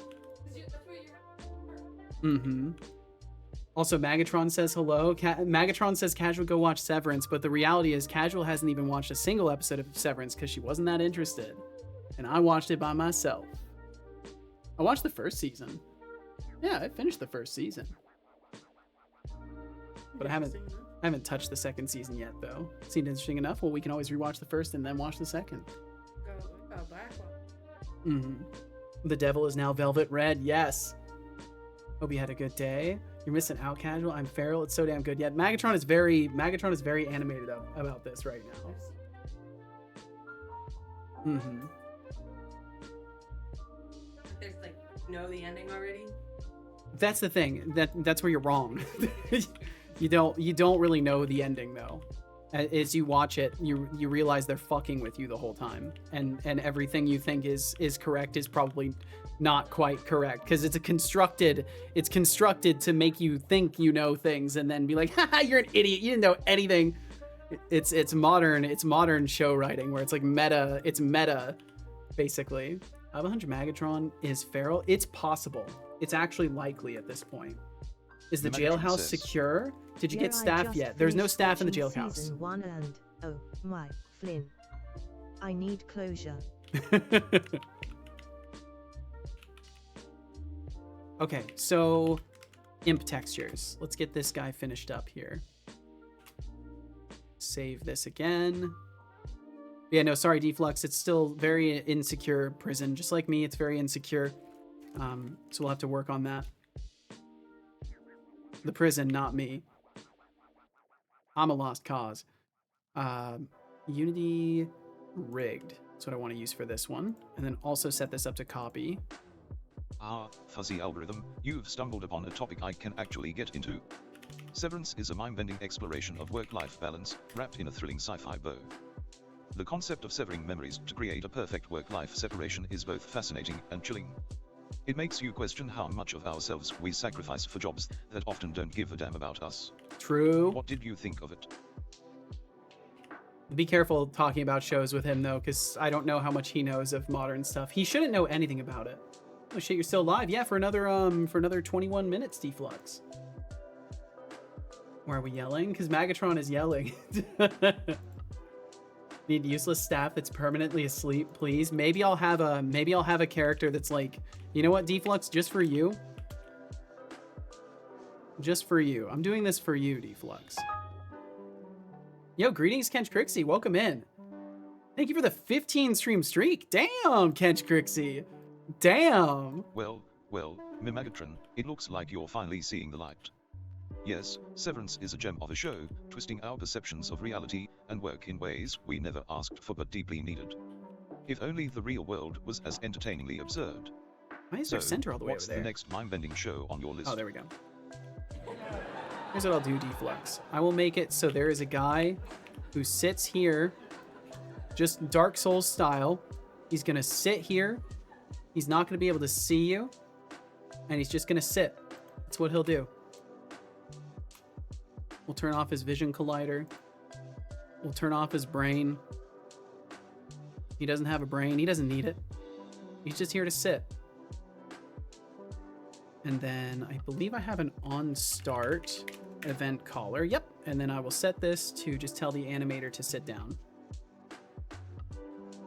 Mm-hmm. Also, Magatron says hello. Magatron says Casual go watch Severance, but the reality is Casual hasn't even watched a single episode of Severance because she wasn't that interested. And I watched it by myself. I watched the first season. Yeah, I finished the first season. But I haven't touched the second season yet, though. Seemed interesting enough. Well, we can always rewatch the first and then watch the second. Go back one. Mm-hmm. The devil is now velvet red. Yes. Hope you had a good day. You're missing out, Casual. I'm feral. It's so damn good. Yeah, Magatron is very animated about this right now. Mm-hmm. There's like, you know the ending already? That's the thing. That's where you're wrong. You don't really know the ending though. As you watch it, you realize they're fucking with you the whole time, and everything you think is correct is probably not quite correct, because it's constructed to make you think you know things and then be like, haha, you're an idiot, you didn't know anything. It's modern show writing where it's like meta basically. 500 Magatron is feral. It's possible. It's actually likely at this point. Is the jailhouse secure? Did you Yeah, get I staff just yet? There's no finished staff in the watching jailhouse. Season 1 and, oh my, Flynn. I need closure. Okay, so imp textures. Let's get this guy finished up here. Save this again. Yeah, no, sorry, Deflux. It's still very insecure prison. Just like me, it's very insecure. So we'll have to work on that. The prison, not me. I'm a lost cause. Unity rigged. That's what I want to use for this one. And then also set this up to copy. Ah, fuzzy algorithm, you've stumbled upon a topic I can actually get into. Severance is a mind-bending exploration of work-life balance, wrapped in a thrilling sci-fi bow. The concept of severing memories to create a perfect work-life separation is both fascinating and chilling. It makes you question how much of ourselves we sacrifice for jobs that often don't give a damn about us. True. What did you think of it? Be careful talking about shows with him, though, because I don't know how much he knows of modern stuff. He shouldn't know anything about it. Oh shit, you're still live. Yeah, for another 21 minutes, Deflux. Why are we yelling? Because Magatron is yelling. Need useless staff that's permanently asleep, please. Maybe I'll have a character that's like, you know what, Deflux, just for you. Just for you. I'm doing this for you, Deflux. Yo, greetings, Kench Crixie. Welcome in. Thank you for the 15 stream streak. Damn, Kench Crixie. Damn. Well, Mimagatron, it looks like you're finally seeing the light. Yes, Severance is a gem of a show, twisting our perceptions of reality and work in ways we never asked for but deeply needed. If only the real world was as entertainingly absurd. Why is there center all the way over what's there? the next mind-bending show on your list? Oh, there we go. Here's what I'll do, Deflux. I will make it so there is a guy who sits here, just Dark Souls style. He's gonna sit here. He's not gonna be able to see you, and he's just gonna sit. That's what he'll do. We'll turn off his vision collider. We'll turn off his brain. He doesn't have a brain. He doesn't need it. He's just here to sit. And then I believe I have an on start event caller. Yep. And then I will set this to just tell the animator to sit down.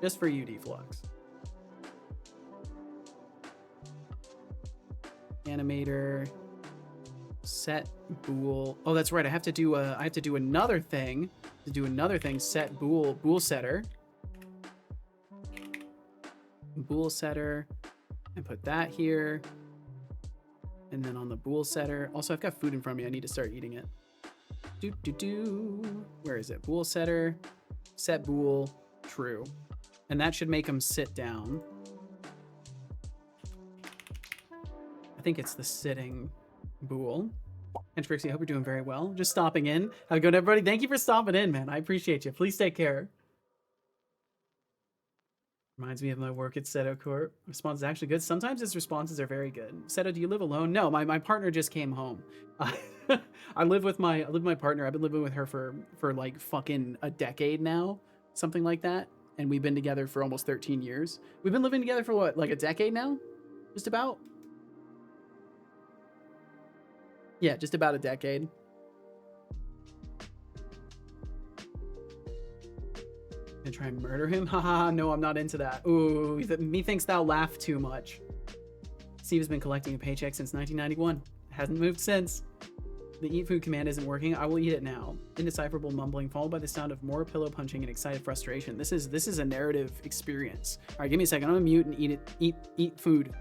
Just for you, Deflux. Animator. Set bool. Oh, that's right. I have to do another thing. Set bool setter. Bool setter. And put that here. And then on the bool setter. Also, I've got food in front of me. I need to start eating it. Where is it? Bool setter. Set bool. True. And that should make him sit down. I think it's the sitting bool. And Trixie, I hope you're doing very well. Just stopping in. How's it going, everybody? Thank you for stopping in, man. I appreciate you. Please take care. Reminds me of my work at Seto Corp. Response is actually good. Sometimes his responses are very good. Seto, do you live alone? No, my partner just came home. I live with my partner. I've been living with her for like fucking a decade now, something like that. And we've been together for almost 13 years. We've been living together for what, like a decade now? Just about? Yeah, just about a decade. And try and murder him? Haha, no, I'm not into that. Ooh, methinks thou laugh too much. Steve has been collecting a paycheck since 1991. Hasn't moved since. The eat food command isn't working. I will eat it now. Indecipherable mumbling followed by the sound of more pillow punching and excited frustration. This is a narrative experience. All right, give me a second. I'm gonna mute and eat food.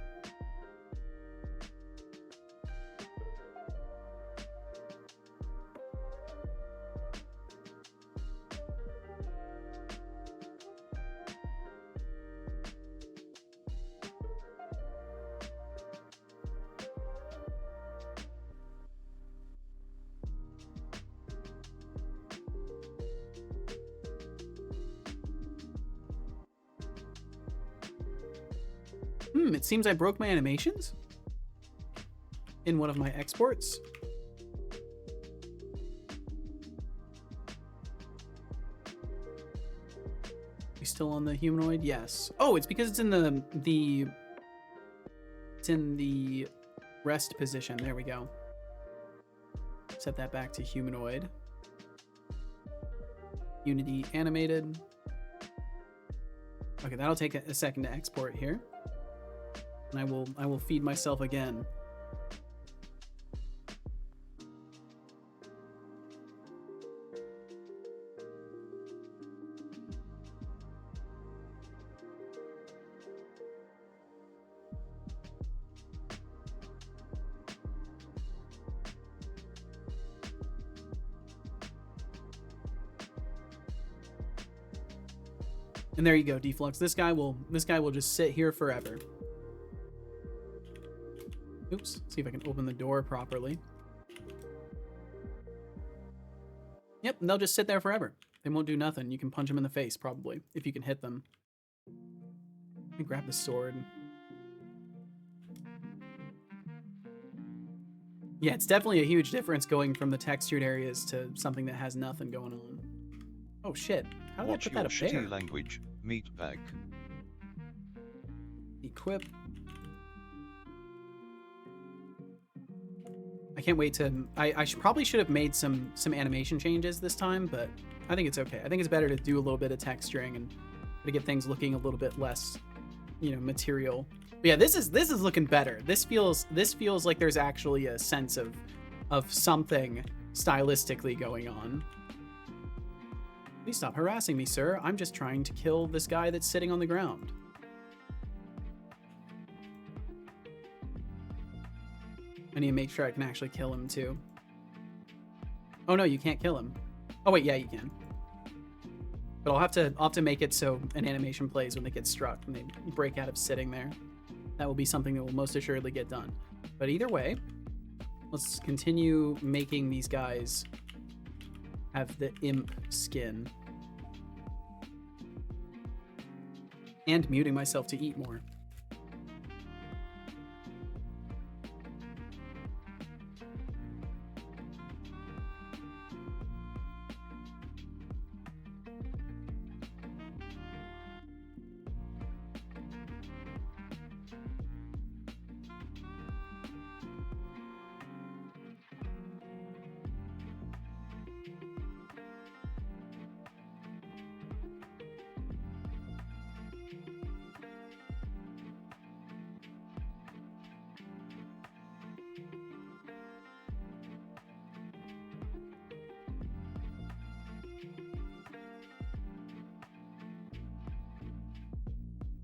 It seems I broke my animations in one of my exports. We still on the humanoid? Yes. Oh, it's because it's in the rest position. There we go. Set that back to humanoid. Unity animated. Okay, that'll take a second to export here. And I will feed myself again. And there you go, Deflux. This guy will just sit here forever. Oops. See if I can open the door properly. Yep, and they'll just sit there forever. They won't do nothing. You can punch them in the face, probably, if you can hit them. Let me grab the sword. Yeah, it's definitely a huge difference going from the textured areas to something that has nothing going on. Oh shit! How did I Watch put your that up there? shitty language, meatbag. Equip. I can't wait to. I probably should have made some animation changes this time, but I think it's okay. I think it's better to do a little bit of texturing and to get things looking a little bit less, you know, material. But yeah, this is looking better. This feels like there's actually a sense of something stylistically going on. Please stop harassing me, sir. I'm just trying to kill this guy that's sitting on the ground. I need to make sure I can actually kill him too. Oh no, you can't kill him. Oh wait, yeah, you can. But I'll have to make it so an animation plays when they get struck and they break out of sitting there. That will be something that will most assuredly get done. But either way, let's continue making these guys have the imp skin. And muting myself to eat more.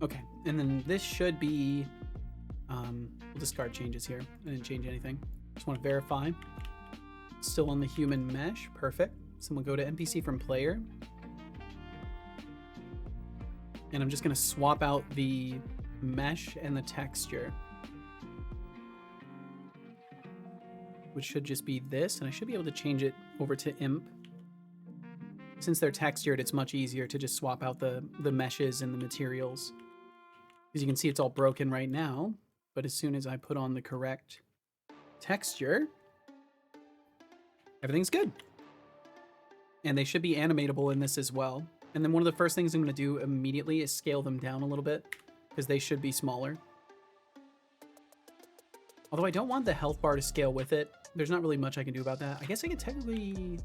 Okay, and then this should be, we'll discard changes here. I didn't change anything. Just want to verify. Still on the human mesh, perfect. So we'll go to NPC from player. And I'm just gonna swap out the mesh and the texture. Which should just be this, and I should be able to change it over to imp. Since they're textured, it's much easier to just swap out the meshes and the materials. As you can see, it's all broken right now, but as soon as I put on the correct texture, everything's good. And they should be animatable in this as well. And then one of the first things I'm going to do immediately is scale them down a little bit, because they should be smaller. Although I don't want the health bar to scale with it. There's not really much I can do about that. I guess I could technically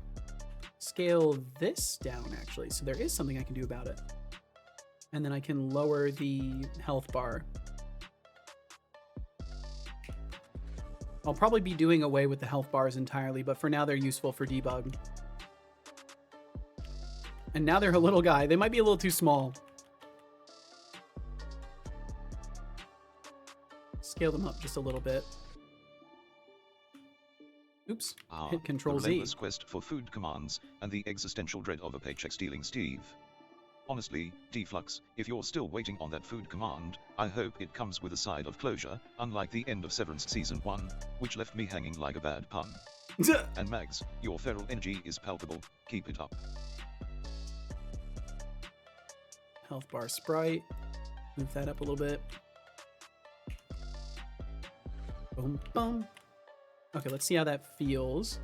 scale this down, actually. So there is something I can do about it. And then I can lower the health bar. I'll probably be doing away with the health bars entirely, but for now they're useful for debug. And now they're a little guy. They might be a little too small. Scale them up just a little bit. Oops, hit Control the Z. relentless quest for food commands, and the existential dread of a paycheck stealing Steve. Honestly, Deflux, if you're still waiting on that food command, I hope it comes with a side of closure, unlike the end of Severance Season 1, which left me hanging like a bad pun. And Mags, your feral energy is palpable, keep it up. Health bar sprite. Move that up a little bit. Boom, boom. Okay, let's see how that feels.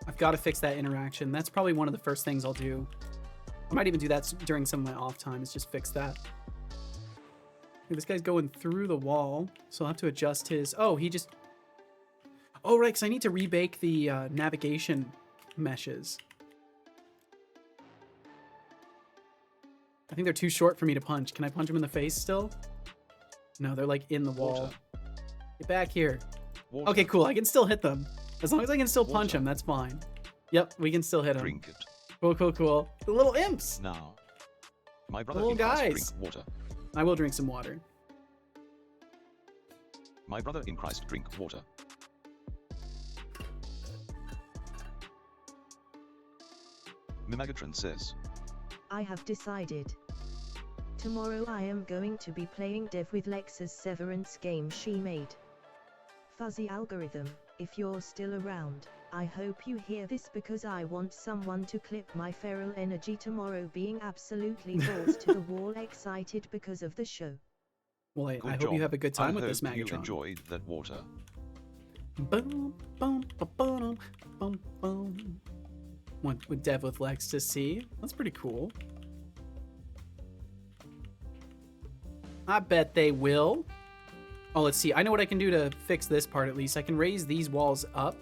I've got to fix that interaction. That's probably one of the first things I'll do. I might even do that during some of my off time, is just fix that. This guy's going through the wall, so I'll have to adjust his... Oh, he just... Oh, right, because I need to rebake the navigation meshes. I think they're too short for me to punch. Can I punch him in the face still? No, they're like in the wall. Water. Get back here. Water. Okay, cool. I can still hit them. As long as I can still punch Water. him, that's fine. Yep, we can still hit him. Drink it. Cool, cool, cool. The little imps. Now. My brother Little in Christ guys. drink water. I will drink some water. My brother in Christ drink water. Mimagatron says. I have decided. Tomorrow I am going to be playing Dev with Lex's Severance game she made. Fuzzy algorithm, if you're still around, I hope you hear this because I want someone to clip my feral energy tomorrow being absolutely balls to the wall excited because of the show. Well, I Good hope job. you have a good time I with this hope you Magatron. enjoyed that water. Boom, boom, boom, boom, boom. Want with Dev with Lex to see? That's pretty cool. I bet they will. Oh, let's see. I know what I can do to fix this part at least. I can raise these walls up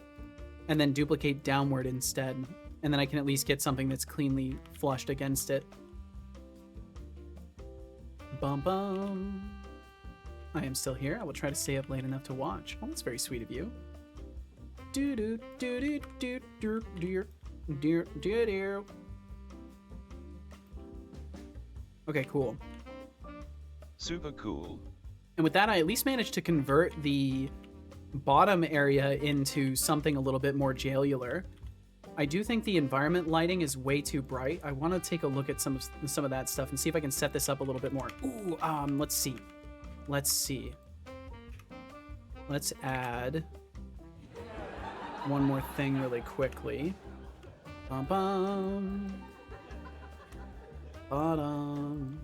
and then duplicate downward instead. And then I can at least get something that's cleanly flushed against it. Bum bum. I am still here. I will try to stay up late enough to watch. Oh, that's very sweet of you. Do do do do do do do do do do. Okay, cool. Super cool. And with that, I at least managed to convert the bottom area into something a little bit more jailular. I do think the environment lighting is way too bright. I want to take a look at some of that stuff and see if I can set this up a little bit more. Ooh, let's see. Let's add one more thing really quickly. Bum bum. Bottom.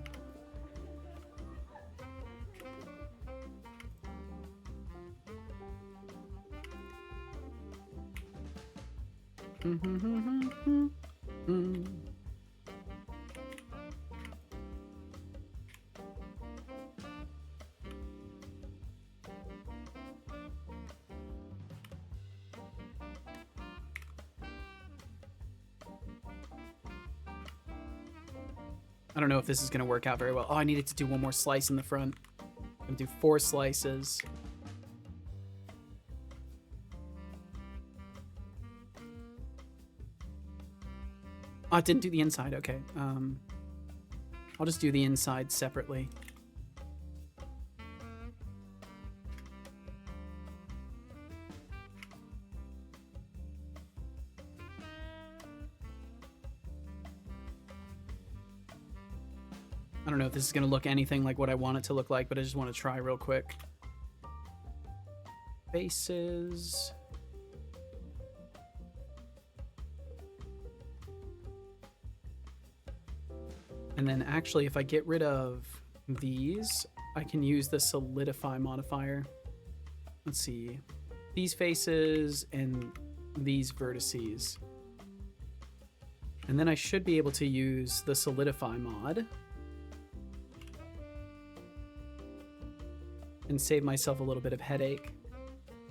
I don't know if this is going to work out very well. Oh, I needed to do one more slice in the front. I'm going to do 4 slices. Oh, it didn't do the inside. Okay. I'll just do the inside separately. I don't know if this is going to look anything like what I want it to look like, but I just want to try real quick. Faces. And then actually, if I get rid of these, I can use the solidify modifier. Let's see. These faces and these vertices. And then I should be able to use the solidify mod. And save myself a little bit of headache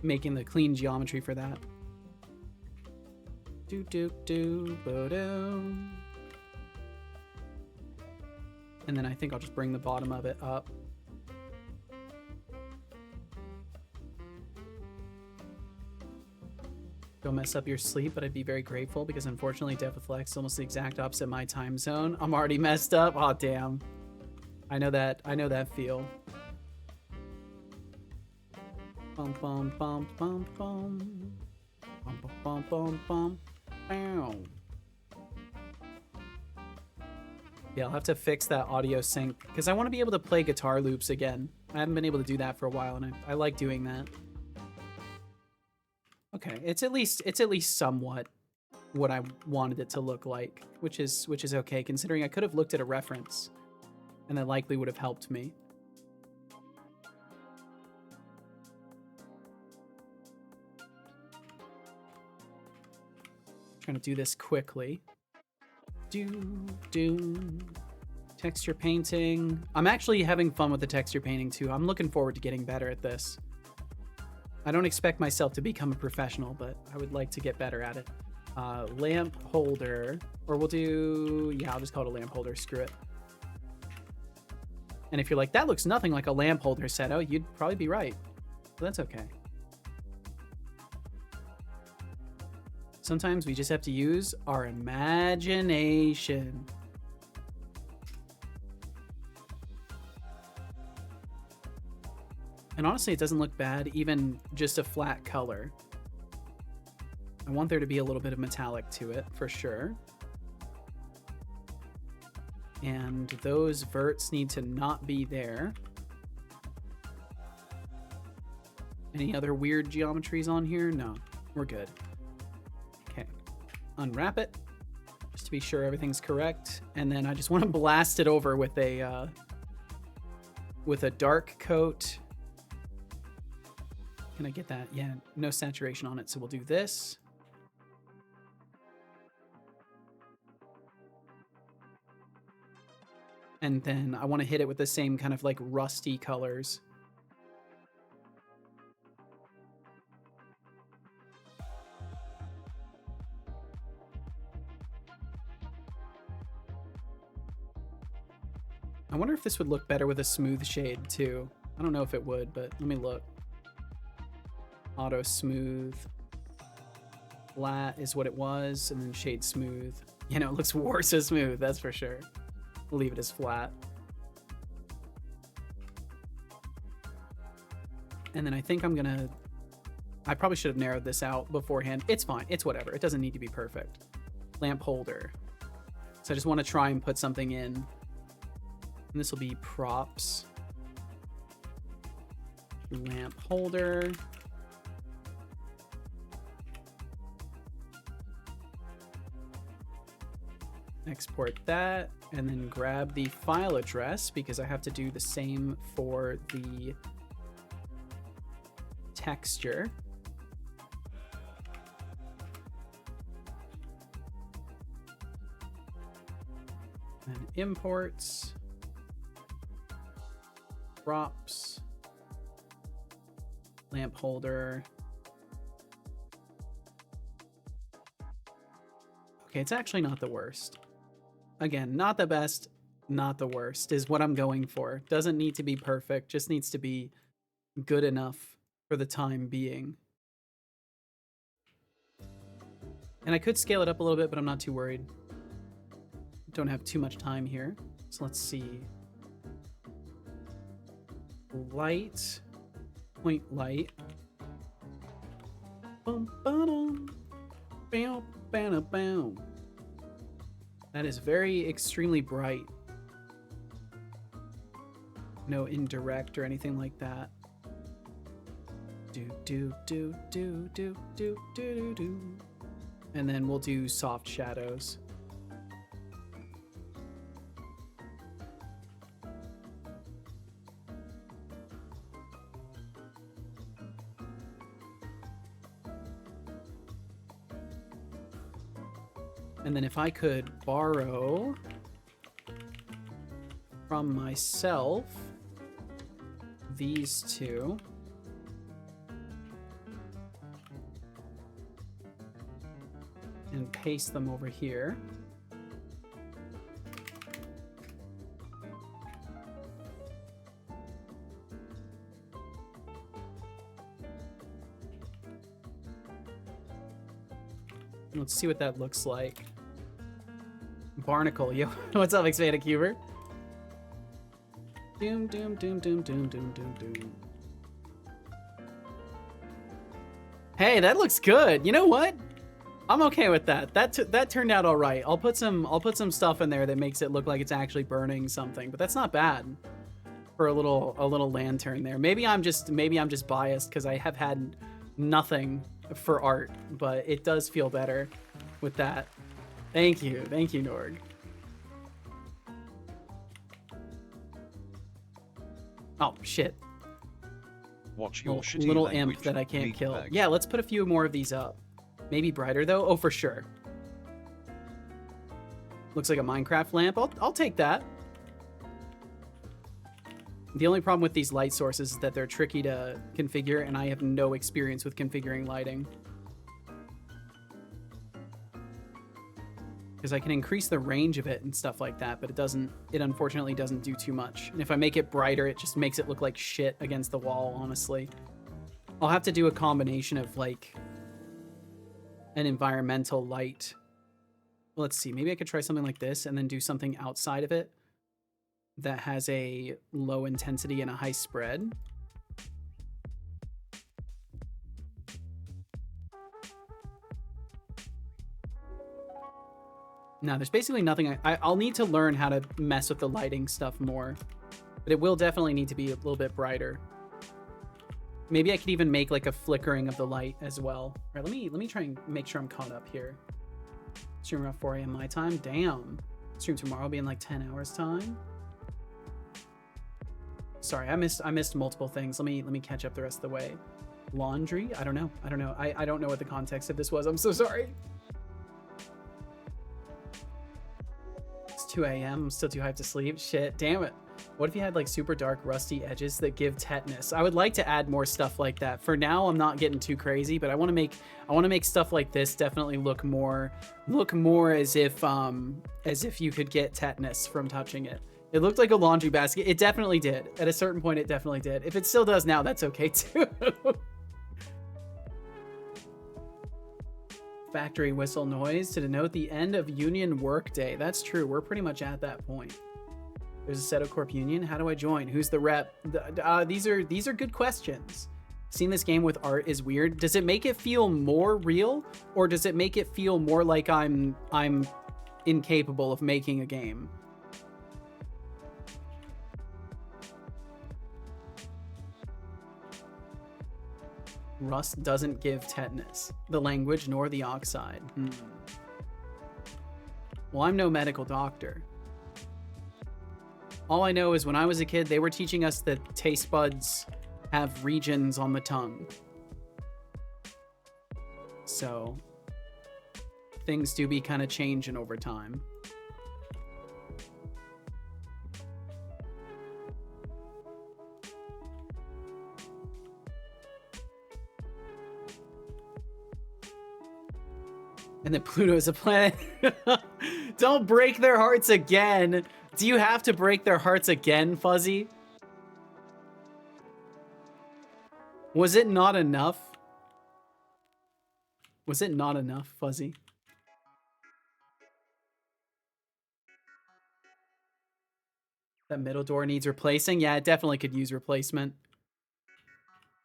making the clean geometry for that. Do do do bo do. And then I think I'll just bring the bottom of it up. Don't mess up your sleep, but I'd be very grateful because unfortunately Death with Flex is almost the exact opposite my time zone. I'm already messed up. Oh damn. I know that feel. Bum bum bum bum bum. Bum bum bum bum. Bow. Yeah, I'll have to fix that audio sync because I want to be able to play guitar loops again. I haven't been able to do that for a while, and I like doing that. Okay, it's at least somewhat what I wanted it to look like, which is okay considering I could have looked at a reference, and that likely would have helped me. Trying to do this quickly. Do Texture painting. I'm actually having fun with the texture painting too. I'm looking forward to getting better at this. I don't expect myself to become a professional, but I would like to get better at it. Lamp holder, or we'll do, yeah, I'll just call it a lamp holder, screw it. And if you're like, that looks nothing like a lamp holder set, oh, you'd probably be right. But that's okay. Sometimes we just have to use our imagination. And honestly, it doesn't look bad, even just a flat color. I want there to be a little bit of metallic to it, for sure. And those verts need to not be there. Any other weird geometries on here? No, we're good. Okay, unwrap it, just to be sure everything's correct. And then I just want to blast it over with a dark coat. Can I get that? Yeah, no saturation on it, so we'll do this. And then I want to hit it with the same kind of like rusty colors. I wonder if this would look better with a smooth shade too. I don't know if it would, but let me look. Auto smooth. Flat is what it was, and then shade smooth. You know, it looks worse as smooth, that's for sure. We'll leave it as flat. And then I think I'm gonna... I probably should have narrowed this out beforehand. It's fine, it's whatever. It doesn't need to be perfect. Lamp holder. So I just want to try and put something in. And this will be props. Lamp holder. Export that, and then grab the file address because I have to do the same for the texture. And imports, props, lamp holder. Okay, it's actually not the worst. Again, not the best, not the worst is what I'm going for. Doesn't need to be perfect, just needs to be good enough for the time being. And I could scale it up a little bit, but I'm not too worried. Don't have too much time here. So let's see. Light, point light. Bum, ba-dum. Bam, bam, bam. That is very extremely bright. No indirect or anything like that. Do do do do do do do do. And then we'll do soft shadows. And then if I could borrow from myself these two. And paste them over here. Let's see what that looks like. Barnacle, yo, what's up, Xvada Cuber? Doom, doom, doom, doom, doom, doom, doom, doom. Hey, that looks good. You know what? I'm okay with that. That turned out all right. I'll put some stuff in there that makes it look like it's actually burning something, but that's not bad for a little lantern there. Maybe I'm just biased because I have had nothing for art, but it does feel better with that. Thank you, Norg. Oh shit! Watch your shitty little language, imp that I can't kill. meatbag. Yeah, let's put a few more of these up. Maybe brighter though. Oh, for sure. Looks like a Minecraft lamp. I'll take that. The only problem with these light sources is that they're tricky to configure, and I have no experience with configuring lighting. Because I can increase the range of it and stuff like that, but it unfortunately doesn't do too much. And if I make it brighter, it just makes it look like shit against the wall, honestly. I'll have to do a combination of like an environmental light. Let's see, maybe I could try something like this and then do something outside of it that has a low intensity and a high spread. No, there's basically nothing. I'll need to learn how to mess with the lighting stuff more, but it will definitely need to be a little bit brighter. Maybe I could even make like a flickering of the light as well. All right, let me try and make sure I'm caught up here. Stream around 4 a.m. my time. Damn. Stream tomorrow will be in like 10 hours time. Sorry, I missed multiple things. Let me catch up the rest of the way. Laundry? I don't know. I don't know what the context of this was. I'm so sorry. It's 2 a.m. I'm still too hyped to sleep. Shit, damn it. What if you had like super dark rusty edges that give tetanus? I would like to add more stuff like that. For now, I'm not getting too crazy, but I want to make stuff like this definitely look more as if you could get tetanus from touching it. It looked like a laundry basket. It definitely did. At a certain point, it definitely did. If it still does now, that's okay too. Factory whistle noise to denote the end of union workday. That's true. We're pretty much at that point. There's a Setocorp union. How do I join? Who's the rep? These are good questions. Seeing this game with art is weird. Does it make it feel more real, or does it make it feel more like I'm incapable of making a game? Rust doesn't give tetanus. The language nor the oxide. Well, I'm no medical doctor. All I know is when I was a kid, they were teaching us that taste buds have regions on the tongue. So things do be kind of changing over time. And that Pluto is a planet. Don't break their hearts again. Do you have to break their hearts again, Fuzzy? Was it not enough? Was it not enough, Fuzzy? That middle door needs replacing? Yeah, it definitely could use replacement.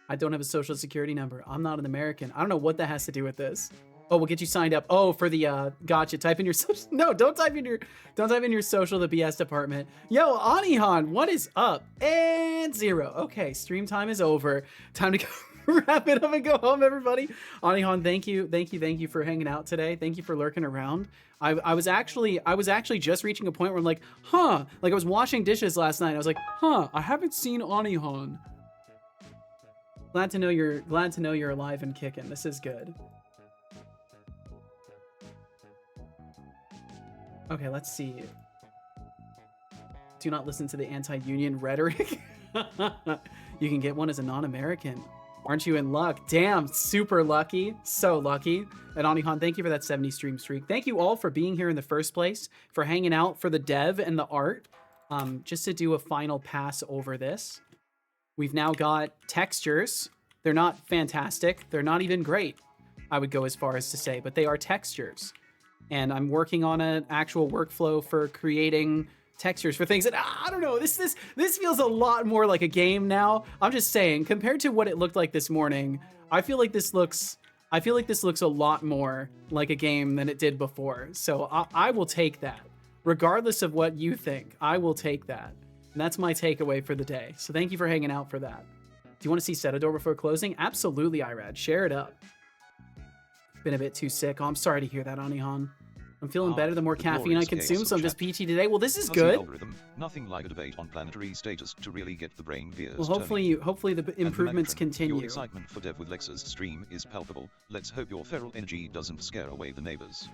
I don't have a social security number. I'm not an American. I don't know what that has to do with this. Oh, we'll get you signed up. Oh, for the gotcha. Type in your social. No, don't type in your social. The BS department. Yo, Anihan, what is up? And 0. Okay, stream time is over. Time to go wrap it up and go home, everybody. Anihan, thank you for hanging out today. Thank you for lurking around. I was actually just reaching a point where I'm like, huh? Like I was washing dishes last night. I was like, huh? I haven't seen Anihan. Glad to know you're alive and kicking. This is good. Okay, let's see. Do not listen to the anti-union rhetoric. You can get one as a non-American. Aren't you in luck? Damn, super lucky. So lucky. And Anihan, thank you for that 70 stream streak. Thank you all for being here in the first place, for hanging out, for the dev and the art. Just to do a final pass over this. We've now got textures. They're not fantastic. They're not even great, I would go as far as to say, but they are textures. And I'm working on an actual workflow for creating textures for things that, I don't know, this feels a lot more like a game now. I'm just saying, compared to what it looked like this morning, I feel like this looks a lot more like a game than it did before. So I will take that. Regardless of what you think, I will take that. And that's my takeaway for the day. So thank you for hanging out for that. Do you want to see Setador before closing? Absolutely, Irad. Share it up. Been a bit too sick. Oh, I'm sorry to hear that, Anihan. I'm feeling better the more caffeine I consume, so I'm just peachy today. Well, this is Fuzzy good. algorithm, nothing like a debate on planetary status to really get the brain gears Well, turning. hopefully the improvements Megatron, continue. Your excitement for Dev with Lex's stream is palpable. Let's hope your feral energy doesn't scare away the neighbors.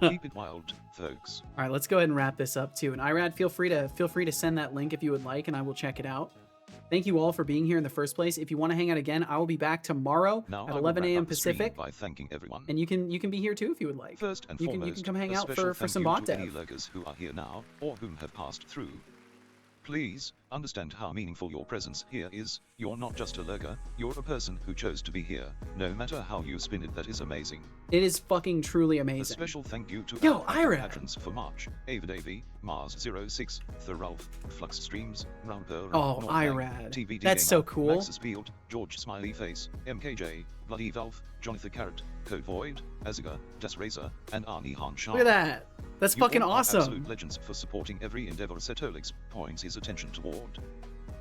Keep it wild, folks. All right, let's go ahead and wrap this up too. And Irad, feel free to send that link if you would like, and I will check it out. Thank you all for being here in the first place. If you want to hang out again, I will be back tomorrow Now at I will 11 wrap a.m. up the stream Pacific, by thanking everyone. and you can be here too if you would like. First and you foremost, can come hang a out special for thank some you bot to any dev. lurkers who are here now, or whom have passed through. Please, understand how meaningful your presence here is. You're not just a lurker, you're a person who chose to be here. No matter how you spin it, that is amazing. It is fucking truly A amazing. special thank you to Yo, our Ira! patrons for March, Ava Davy, Mars06, Thoralf, Flux Streams, Roundpearl, Oh, Irad. That's so cool. Max Spield, George Smiley Face, MKJ, Bloody Valve, Jonathan Carrot, Code Void, Aziga, Das Razor, and Arnie Hanshaw. Look at that. That's You fucking all are awesome. absolute legends for supporting every endeavor Setolix points his attention toward.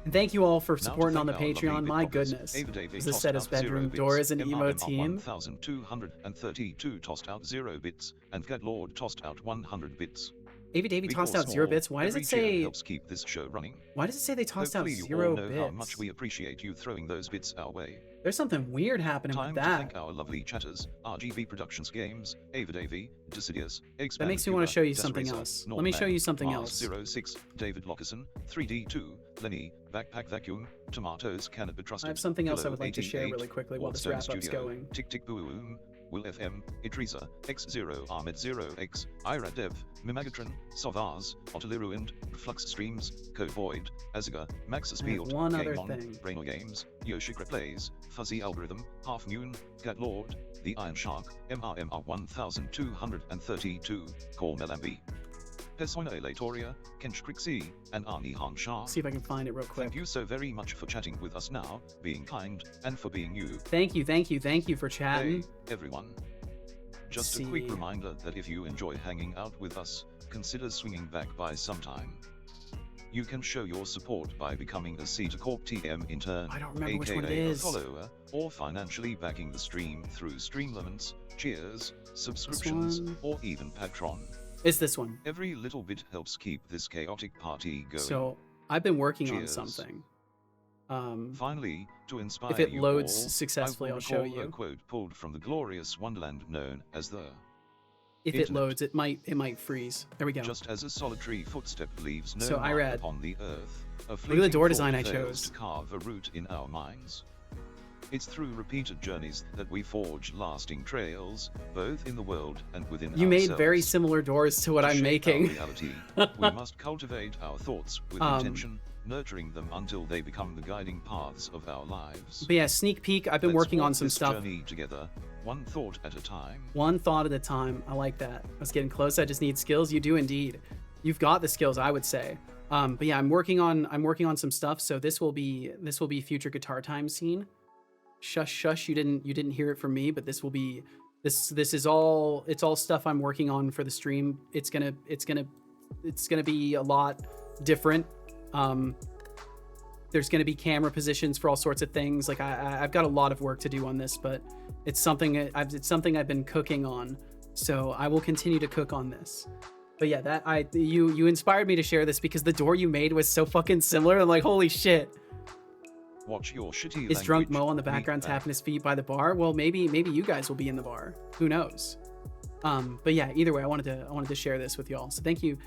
And thank you all for Now to supporting on the thank our lovely Patreon. My Bitboppers, goodness. Ava Davy Does this tossed set his out 0 bedroom bits, door as an emo MRMR team? 1232 tossed out 0 bits, and Gadlord tossed out 100 bits. Avy Davy Big tossed or out 0 small, bits. Why does every it cheer say? helps keep this show running. Why does it say they tossed out Hopefully you 0 all know bits? how much we appreciate you throwing those bits our way. There's something weird happening Time with to that. thank our lovely chatters, RGB Productions Games, Ava Davy, Decidius, That makes me want to show you something else. Let me show you something else. 06, David Lockerson, 3D2, Lenny, Backpack Vacuum, Tomatoes Cannot Be Trusted. I have something else I Kilo would like to share 88, really quickly while this Wardstone wrap-up's Studio, going. Tick Tick Boom, Will FM, Idrisa, X0 Ahmed 0x, Ira Dev, Mimagatron, Sovars, Otterly Ruined, Flux Streams, Code Void, Aziga, Maxis I have Field, one other Gamon, thing. Brainor Games, Yoshikra Plays, Fuzzy Algorithm, Half Moon, Gadlord, The Iron Shark, MRMR 1232, Call Melambi, Persona Elatoria, Kench Crixie, and Arnie Hanshaw. See if I can find it real quick. Thank you so very much for chatting with us now, being kind, and for being you. Thank you for chatting. Hey, everyone. Just See. a quick reminder that if you enjoy hanging out with us, consider swinging back by sometime. You can show your support by becoming a Cedar Corp TM intern, I don't remember which one it aka a is. follower, or financially backing the stream through Streamlements, cheers, subscriptions, one? or even Patreon. It's this one. Every little bit helps keep this chaotic party going. So I've been working on Cheers. something. Finally, to inspire If it you loads all, successfully, I will I'll show recall you. a quote pulled from the glorious wonderland known as the If it Internet. loads, it might freeze. There we go. Just as a solitary footstep leaves no So, mark Irad, upon the earth, a at the fleeting door thought design I fails chose. to carve a root in our minds. It's through repeated journeys that we forge lasting trails, both in the world and within You made ourselves. very similar doors to what To I'm shape making. Our reality, we must cultivate our thoughts with intention, nurturing them until they become the guiding paths of our lives. But yeah, sneak peek. I've been Let's working walk on some this stuff. journey together, one thought at a time. One thought at a time. I like that. I was getting close. I just need skills. You do indeed. You've got the skills, I would say. But yeah, I'm working on some stuff. So this will be future guitar time scene. Shush, shush. You didn't hear it from me, but this will be this is all stuff I'm working on for the stream. It's gonna be a lot different. There's gonna be camera positions for all sorts of things. Like I've got a lot of work to do on this, but it's something I've been cooking on. So I will continue to cook on this. But yeah, you inspired me to share this because the door you made was so fucking similar. I'm like, holy shit. Watch your shitty Is Drunk language, Mo on the background meatbag. tapping his feet by the bar? Well, maybe you guys will be in the bar. Who knows? But yeah, either way, I wanted to share this with y'all. So thank you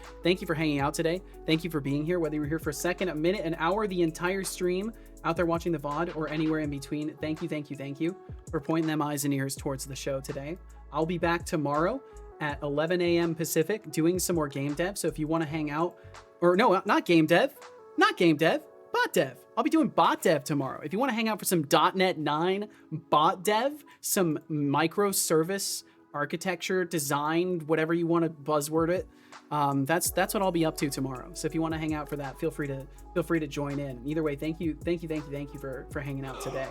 for hanging out today. Thank you for being here, whether you were here for a second, a minute, an hour, the entire stream, out there watching the VOD, or anywhere in between. Thank you for pointing them eyes and ears towards the show today. I'll be back tomorrow at 11 a.m. Pacific doing some more game dev. So if you want to hang out, or no, not game dev, bot dev. I'll be doing bot dev tomorrow. If you want to hang out for some .NET 9 bot dev, some microservice architecture, design, whatever you want to buzzword it, that's what I'll be up to tomorrow. So if you want to hang out for that, feel free to join in. Either way, thank you for hanging out today.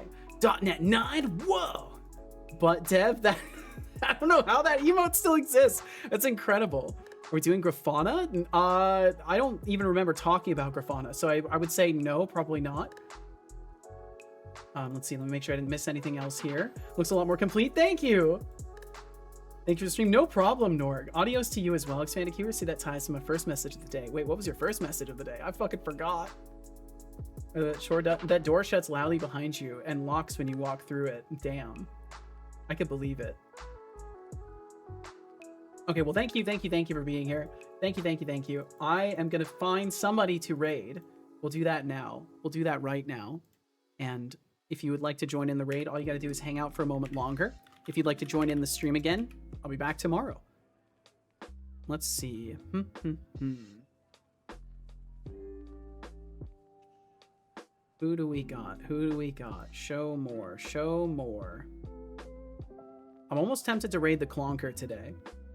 .NET 9, whoa, but dev, that I don't know how that emote still exists. That's incredible. Are we doing Grafana? I don't even remember talking about Grafana, so I would say no, probably not. Let's see, let me make sure I didn't miss anything else here. Looks a lot more complete, thank you. Thank you for the stream. No problem, Norg. Adios to you as well. Expanded Keyword. See, that ties to my first message of the day. Wait, what was your first message of the day? I fucking forgot. That door shuts loudly behind you and locks when you walk through it. Damn. I could believe it. Okay, well, thank you for being here. Thank you. I am gonna find somebody to raid. We'll do that now. We'll do that right now. And if you would like to join in the raid, all you gotta do is hang out for a moment longer. If you'd like to join in the stream again, I'll be back tomorrow. Let's see. Who do we got? Show more. I'm almost tempted to raid the Clonker today,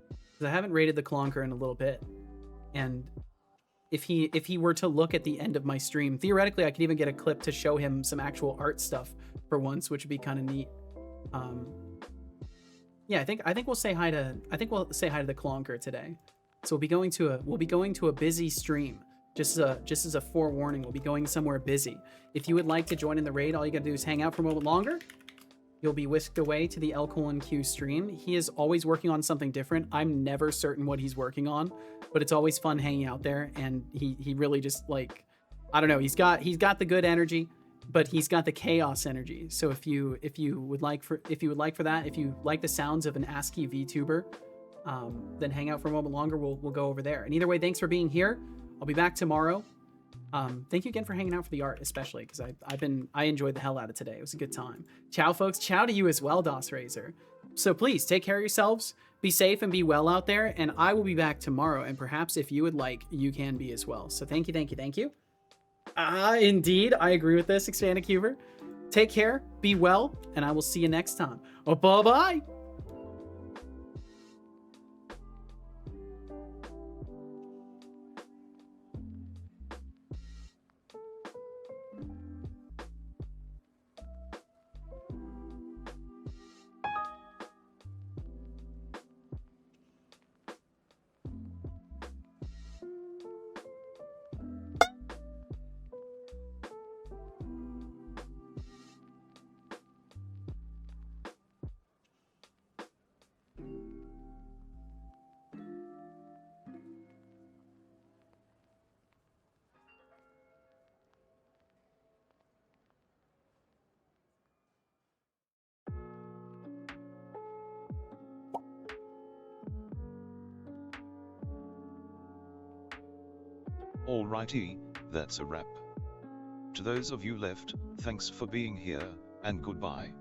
because I haven't raided the Clonker in a little bit. And if he were to look at the end of my stream, theoretically I could even get a clip to show him some actual art stuff for once, which would be kind of neat. Yeah, I think we'll say hi to the Clonker today. So we'll be going to a busy stream. Just as a forewarning, we'll be going somewhere busy. If you would like to join in the raid, all you gotta do is hang out for a moment longer. You'll be whisked away to the L:Q stream. He is always working on something different. I'm never certain what he's working on, but it's always fun hanging out there. And he really just, like, I don't know. He's got the good energy, but he's got the chaos energy. So if you would like for that, if you like the sounds of an ASCII VTuber, then hang out for a moment longer. We'll go over there. And either way, thanks for being here. I'll be back tomorrow. Thank you again for hanging out for the art, especially because I enjoyed the hell out of today. It was a good time. Ciao, folks. Ciao to you as well, DOS Razor. So please take care of yourselves, be safe, and be well out there. And I will be back tomorrow. And perhaps if you would like, you can be as well. So thank you. Indeed, I agree with this, Expanded Cuber. Take care, be well, and I will see you next time. Oh, bye-bye. Alrighty, that's a wrap. To those of you left, thanks for being here, and goodbye.